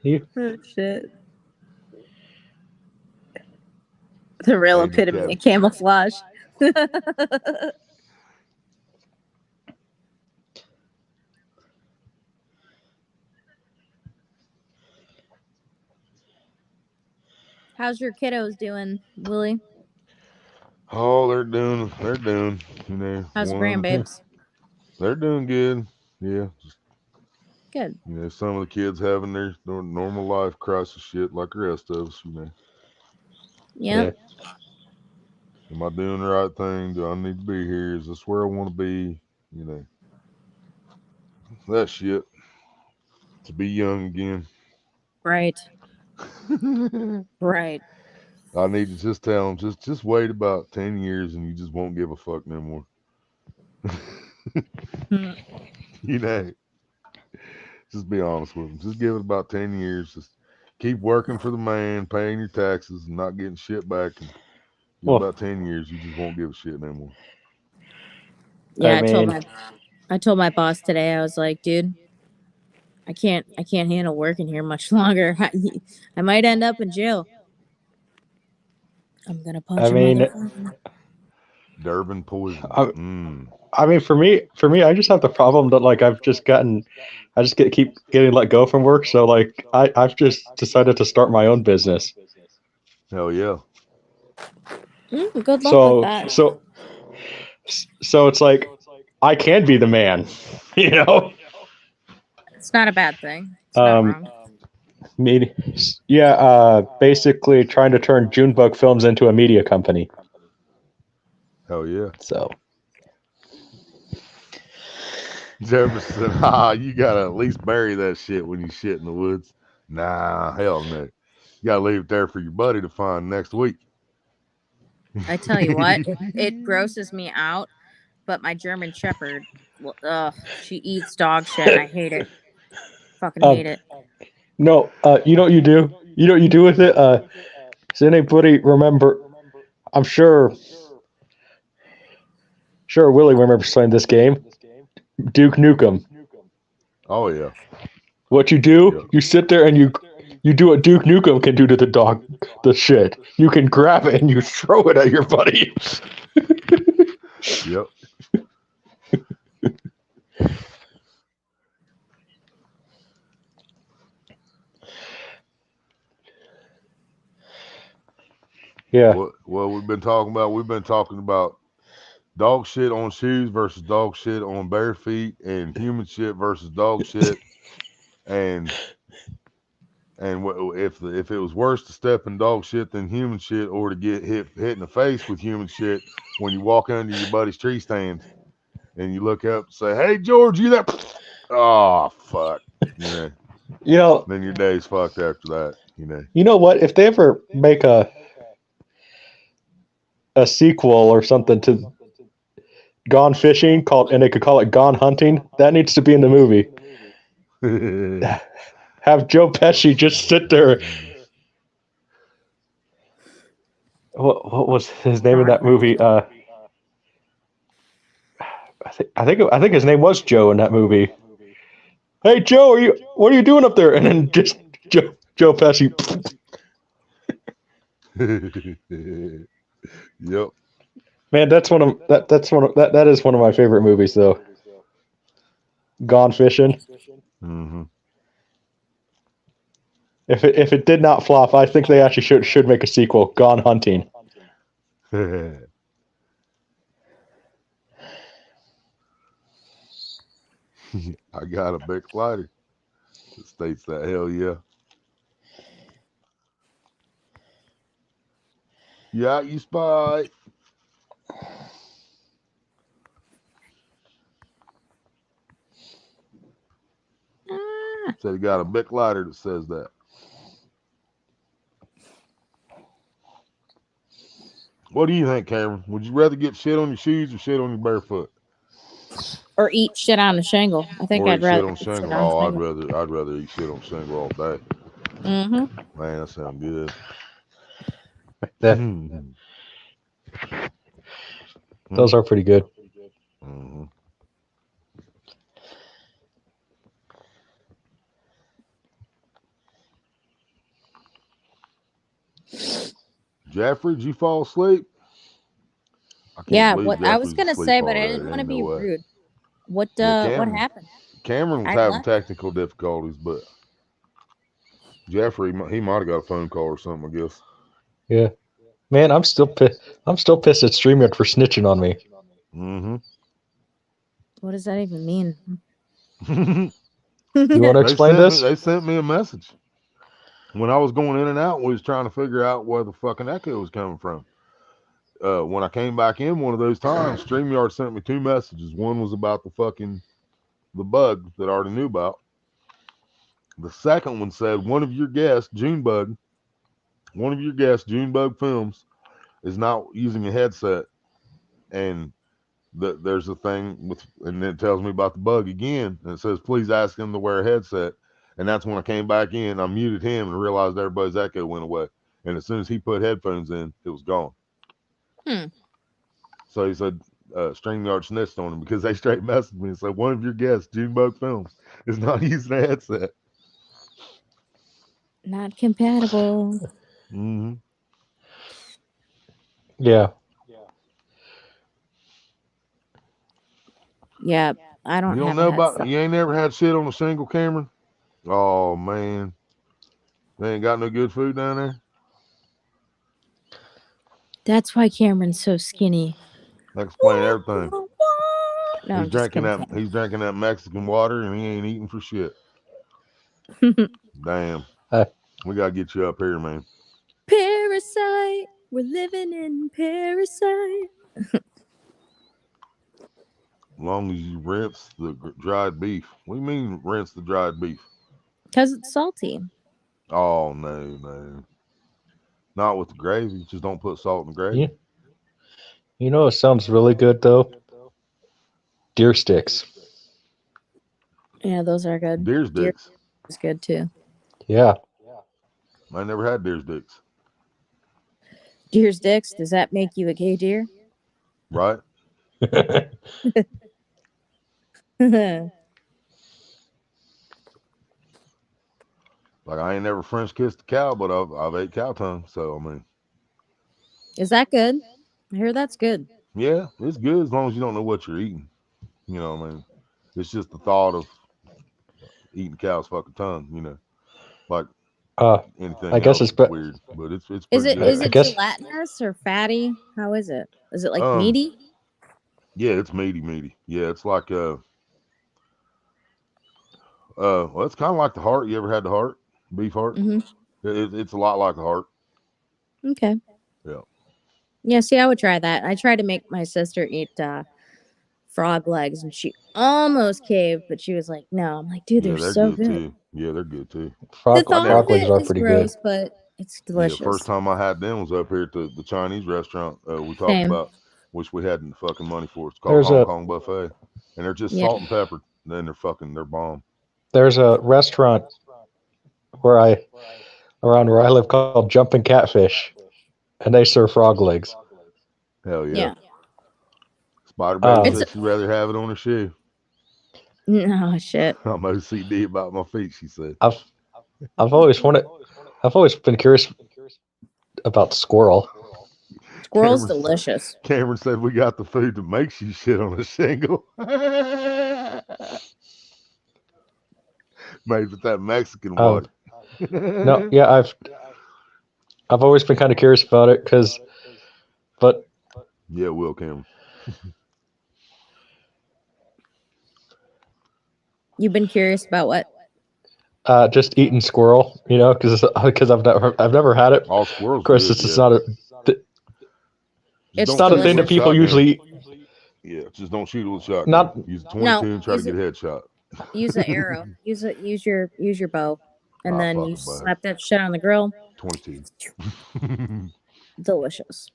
You, Oh shit. The real Agent epitome Kevin. of camouflage. How's your kiddos doing, Willie? Oh, they're doing. You know, How's the one, grandbabes? they're doing good. Yeah, just, Good. you know, some of the kids having their normal life crisis shit like the rest of us. You know, Yep. yeah. am I doing the right thing? Do I need to be here? Is this where I want to be? You know, that shit. To be young again. Right. Right. I need to just tell them, just wait about 10 years, and you just won't give a fuck no more. Hmm. You know, just be honest with them. Just give it about 10 years. Just keep working for the man, paying your taxes, and not getting shit back. And in Well, about 10 years, you just won't give a shit no more. Yeah, I mean, I told my boss today. I was like, dude, I can't handle working here much longer. I might end up in jail. I'm gonna I punch a mean, motherfucker. Durban poison. I, I mean, for me, I just have the problem that like I just keep getting let go from work. So like, I've just decided to start my own business. Hell yeah. Good luck with So that. so it's like I can be the man, you know. It's not a bad thing. It's not Um, wrong. me, yeah. Basically trying to turn Junebug Films into a media company. Hell yeah. So Jefferson, ah, you gotta at least bury that shit when you shit in the woods. Nah, hell no. You gotta leave it there for your buddy to find next week. I tell you what, it grosses me out. But my German Shepherd, she eats dog shit, and I hate it. Fucking um, hate it. no, you know what you do? You know what you do with it? Does anybody remember? I'm sure Willie remembers playing this game. Duke Nukem. Oh yeah. What you Yep. do? You sit there and you do what Duke Nukem can do to the dog, the shit. You can grab it and you throw it at your buddy. Yep. Yeah. What we've been talking about? We've been talking about dog shit on shoes versus dog shit on bare feet, and human shit versus dog shit, and if it was worse to step in dog shit than human shit, or to get hit in the face with human shit when you walk under your buddy's tree stand and you look up and say, "Hey George, you there?" Oh fuck, you know. You know. Then your day's fucked after that, you know. You know what? If they ever make a sequel or something to Gone Fishing called, and they could call it Gone Hunting, that needs to be in the movie. Have Joe Pesci just sit there. What was his name in that movie? I think his name was Joe in that movie. Hey Joe, what are you doing up there? And then just Joe Pesci. Yep. Man, that is one of my favorite movies though. Gone Fishing. Mm-hmm. If it did not flop, I think they actually should make a sequel. Gone Hunting. I got a big lighter that states that. Hell yeah. Yeah, you spy. Ah, Said he got a big lighter that says that. What do you think, Cameron? Would you rather get shit on your shoes or shit on your barefoot? or eat shit on a shingle. I think Or I'd eat shit rather on eat shit shingle? on a Oh, shingle. I'd rather eat shit on shingle all day. Mm-hmm. Man, that sounds good. That Hmm. those are pretty good. Mm-hmm. Jeffrey, did you fall asleep? I can't Yeah, believe what I was Jeffrey's gonna asleep say, but I already. didn't want to Ain't no be way. rude. Yeah, What happened? Cameron was I having left. technical difficulties, but Jeffrey, he might have got a phone call or something, I guess. Yeah, man, I'm still pissed at StreamYard for snitching on me. Mm-hmm. What does that even mean? You want to explain this? They sent me a message when I was going in and out. We was trying to figure out where the fucking echo was coming from. When I came back in one of those times, StreamYard sent me two messages. One was about the bug that I already knew about. The second one said one of your guests, Junebug Films, is not using a headset, and there's a thing with, and it tells me about the bug again, and it says please ask him to wear a headset. And that's when I came back in. I muted him and realized everybody's echo went away. And as soon as he put headphones in, it was gone. Hmm. So he said StreamYard snitched on him because they straight messaged me and said one of your guests, Junebug Films, is not using a headset. Not compatible. Mm-hmm. Yeah. Yeah, I You don't don't have a know about, headset. you ain't never had shit on a shingle, Cameron? Oh, man. They ain't got no good food down there? That's why Cameron's so skinny. That explain everything. No, I'm just kidding, Cameron. He's drinking that Mexican water and he ain't eating for shit. Damn. Uh, We gotta get you up here, man. Parasite. We're living in parasite. As long as you rinse the dried beef. What do you mean rinse the dried beef? Because it's salty. Oh, no. Not with the gravy. Just don't put salt in the gravy. you, you know it sounds really good though? Deer sticks. Yeah, those are good. Deer's Deer dicks. is good too. Yeah. I never had deer's dicks. Deer's dicks. Does that make you a gay deer? Right? Like I ain't never French kissed a cow, but I've ate cow tongue. So I mean, Is that good? I hear that's good. yeah, it's good as long as you don't know what you're eating. You know what I mean? It's just the thought of eating cow's fucking tongue. Like uh, I anything guess else it's is but weird, but it's Is pretty it good is I it actually. guess gelatinous or fatty? How is it? Is it like Um, meaty? yeah, it's meaty. Yeah, it's like well, it's kind of like the heart. You ever had the heart, beef heart? Mm-hmm. It's a lot like the heart. Okay. Yeah, Yeah, see, I would try that. I tried to make my sister eat frog legs, and she almost caved, but she was like, "No." I'm like, "Dude, yeah, they're they're so good good." too. Yeah, they're good too. The I thought of never. frog legs it are is pretty good. gross, but it's Yeah, first delicious. time I had them was up here at the Chinese restaurant we talked Same. about, which we hadn't the fucking money for. It's called There's Hong a Kong Buffet, and they're just Yeah. salt and pepper. Then they're bomb. there's a restaurant where I around where I live called Jumping Catfish, and they serve frog legs. Hell yeah. Yeah. Spider Baby Um, It's said she'd rather have it on her shoe. no shit. I'm OCD about my feet. She said. I've I've always wanted. I've always been curious about squirrel. Squirrel's Cameron delicious. Cameron said we got the food that makes you shit on a shingle. Made with that Mexican Um, water. no, yeah, I've always been kind of curious about it because, but Yeah, Will Cameron. You've been curious about what? just eating squirrel, because I've never had it. All Of squirrel's course, good. it's just Yeah. not Just It's it's don't not a shoot it thing with that a delicious. people shotgun. usually Yeah, just don't shoot it with a shotgun. not. Use a No, 22 and try to use get it. a headshot. Use an arrow. Use your bow, and Ah, then fuck you a bow. slap that shit on the grill. 22. Delicious.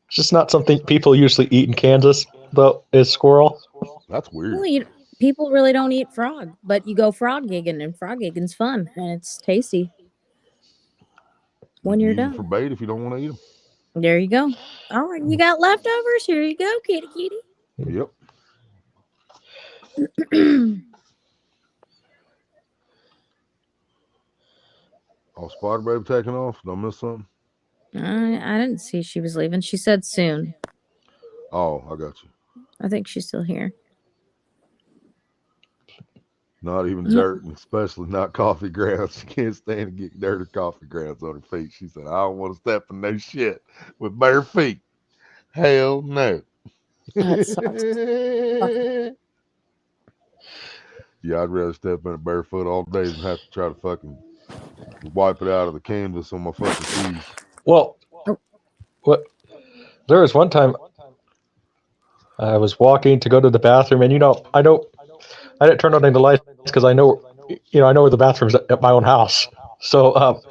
It's just not something people usually eat in Kansas. Though is squirrel. That's weird. Well, people really don't eat frog, but you go frog gigging, and frog gigging's fun and it's tasty You when can you're use them for done. bait if you don't want to eat them. There you go. All right, you got leftovers? Here you go, kitty Yep. kitty. Oh, Spider Baby taking off. Did I miss something? I didn't see she was leaving. She said soon. Oh, I got you. I think she's still here. Not even dirt, and especially not coffee grounds. She can't stand to get dirt or coffee grounds on her feet. She said, I don't want to step in no shit with bare feet. Hell no. That sucks. Yeah, I'd rather step in it barefoot all day than have to try to fucking wipe it out of the canvas on my fucking shoes. Well, what? There was one time I was walking to go to the bathroom, and I didn't turn on any lights because I know where the bathroom's at my own house. So,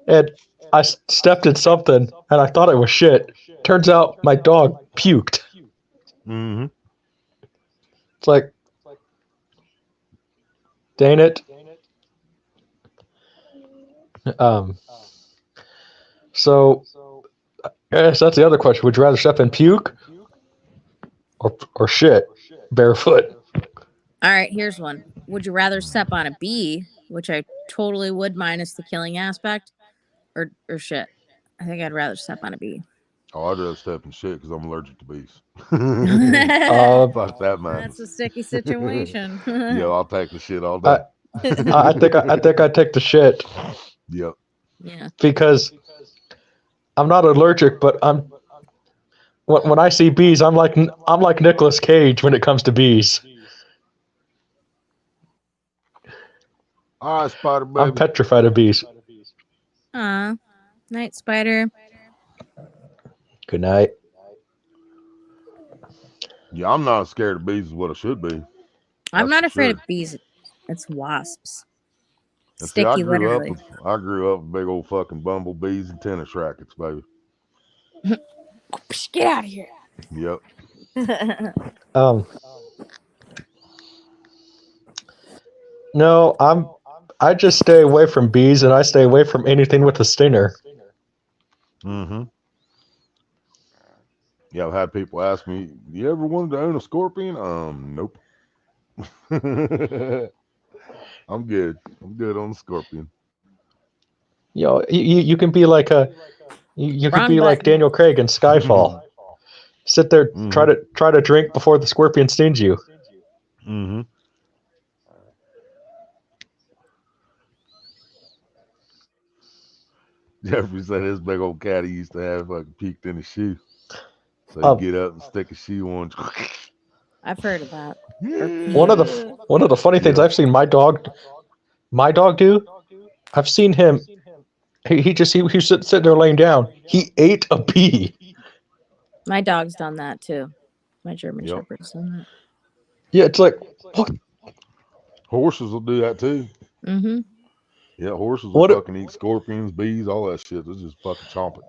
and I stepped in something, and I thought it was shit. Turns out my dog puked. Mm-hmm. It's like, dang it. So, I guess that's the other question. Would you rather step in puke or shit barefoot? All right, here's one. Would you rather step on a bee, which I totally would minus the killing aspect, or shit? I think I'd rather step on a bee. Oh, I'd rather step in shit because I'm allergic to bees. Fuck that, man. That's a sticky situation. Yo, I'll take the shit all day. I think I'd take the shit. Yep. Yeah. Because I'm not allergic, but when I see bees, I'm like Nicolas Cage when it comes to bees. All right, Spider Baby. I'm petrified of bees. Night, Spider. Good night. Yeah, I'm not scared of bees is what I should be. I'm not afraid of bees. It's wasps. And Sticky, see, literally. I grew up with big old fucking bumblebees and tennis rackets, baby. Get out of here. Yep. No, I just stay away from bees, and I stay away from anything with a stinger. Mm-hmm. Yeah, I've had people ask me, "You ever wanted to own a scorpion?" Nope. I'm good. I'm good on the scorpion. You can be like you could Wrong be like button. Daniel Craig in Skyfall. Sit there, try to drink before the scorpion stings you. Mm-hmm. Jeffrey said his big old cat he used to have fucking peeked in his shoe. So he'd get up and stick a shoe on. I've heard of that. One of the funny things I've seen my dog do. I've seen him. He's sitting there laying down. He ate a bee. My dog's done that too. My German Shepherd's done that. Yeah, it's like what? Horses will do that too. Mm-hmm. Yeah, horses will fucking eat scorpions, bees, all that shit. They'll just fucking chomp it.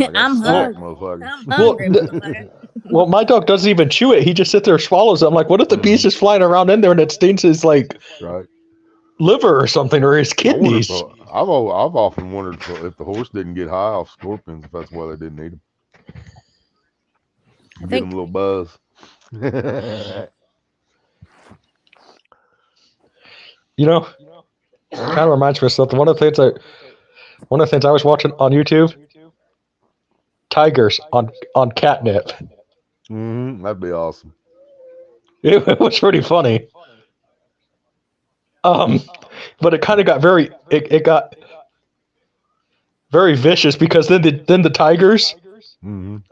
Like I'm hungry. I'm hungry. Well, my dog doesn't even chew it. He just sits there and swallows it. I'm like, what if the bee's just flying around in there and it stings his liver or something, or his kidneys? I've often wondered if the horse didn't get high off scorpions, if that's why they didn't eat them. Get them a little buzz. Kind of reminds me of something. One of the things I was watching on YouTube, tigers on catnip. That'd be awesome. It was pretty funny. But it kind of got it got very vicious because then the tigers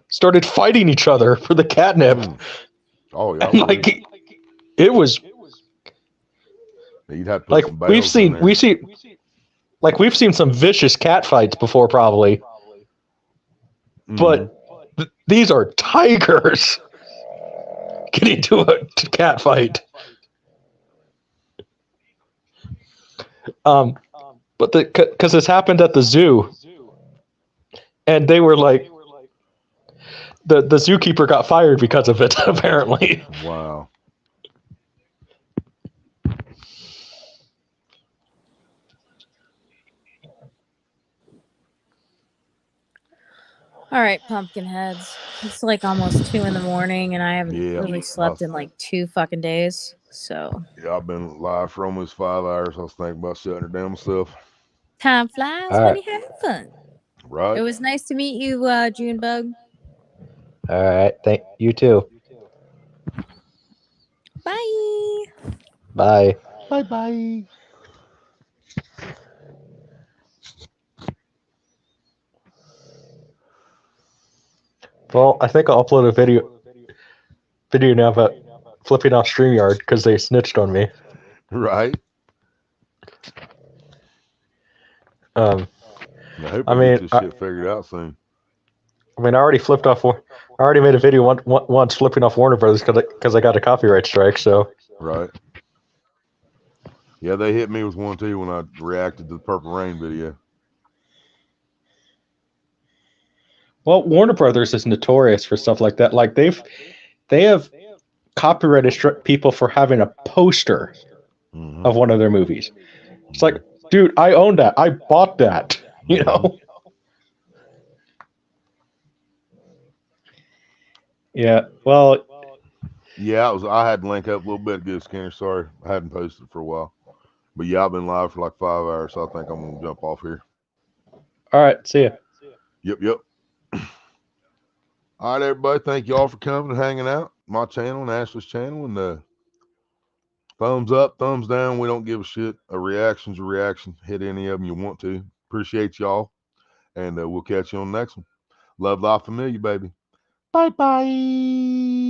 started fighting each other for the catnip. Oh yeah, and it was. You'd have to put some we've seen some vicious cat fights before, probably, but these are tigers getting to a cat fight. But because this happened at the zoo, and they were like, the zookeeper got fired because of it. Apparently, wow. All right, pumpkin heads. It's like almost 2 a.m, and I haven't really slept in like 2 fucking days. So yeah, I've been live for almost 5 hours. I was thinking about shutting it down myself. Time flies when you have fun. Right. It was nice to meet you, Junebug. All right. Thank you too. Bye. Bye. Bye bye. Well, I think I'll upload a video now about flipping off StreamYard because they snitched on me. Right. Um, I hope I they get mean, this shit figured out soon. I already flipped off. I already made a video once flipping off Warner Brothers because I got a copyright strike. So Right. Yeah, they hit me with one too when I reacted to the Purple Rain video. well, Warner Brothers is notorious for stuff like that. Like they have copyrighted people for having a poster of one of their movies. It's like, dude, I own that. I bought that. You know. Yeah. Well. Yeah, I had to link up a little bit ago, Skinner. Sorry, I hadn't posted for a while. But yeah, I've been live for like 5 hours, so I think I'm gonna jump off here. All right. See ya. Yep. All right, everybody. Thank you all for coming and hanging out. My channel and Ashley's channel, and thumbs up, thumbs down. We don't give a shit. A reaction's a reaction. Hit any of them you want to. Appreciate y'all, and we'll catch you on the next one. Love, life, familiar, baby. Bye bye.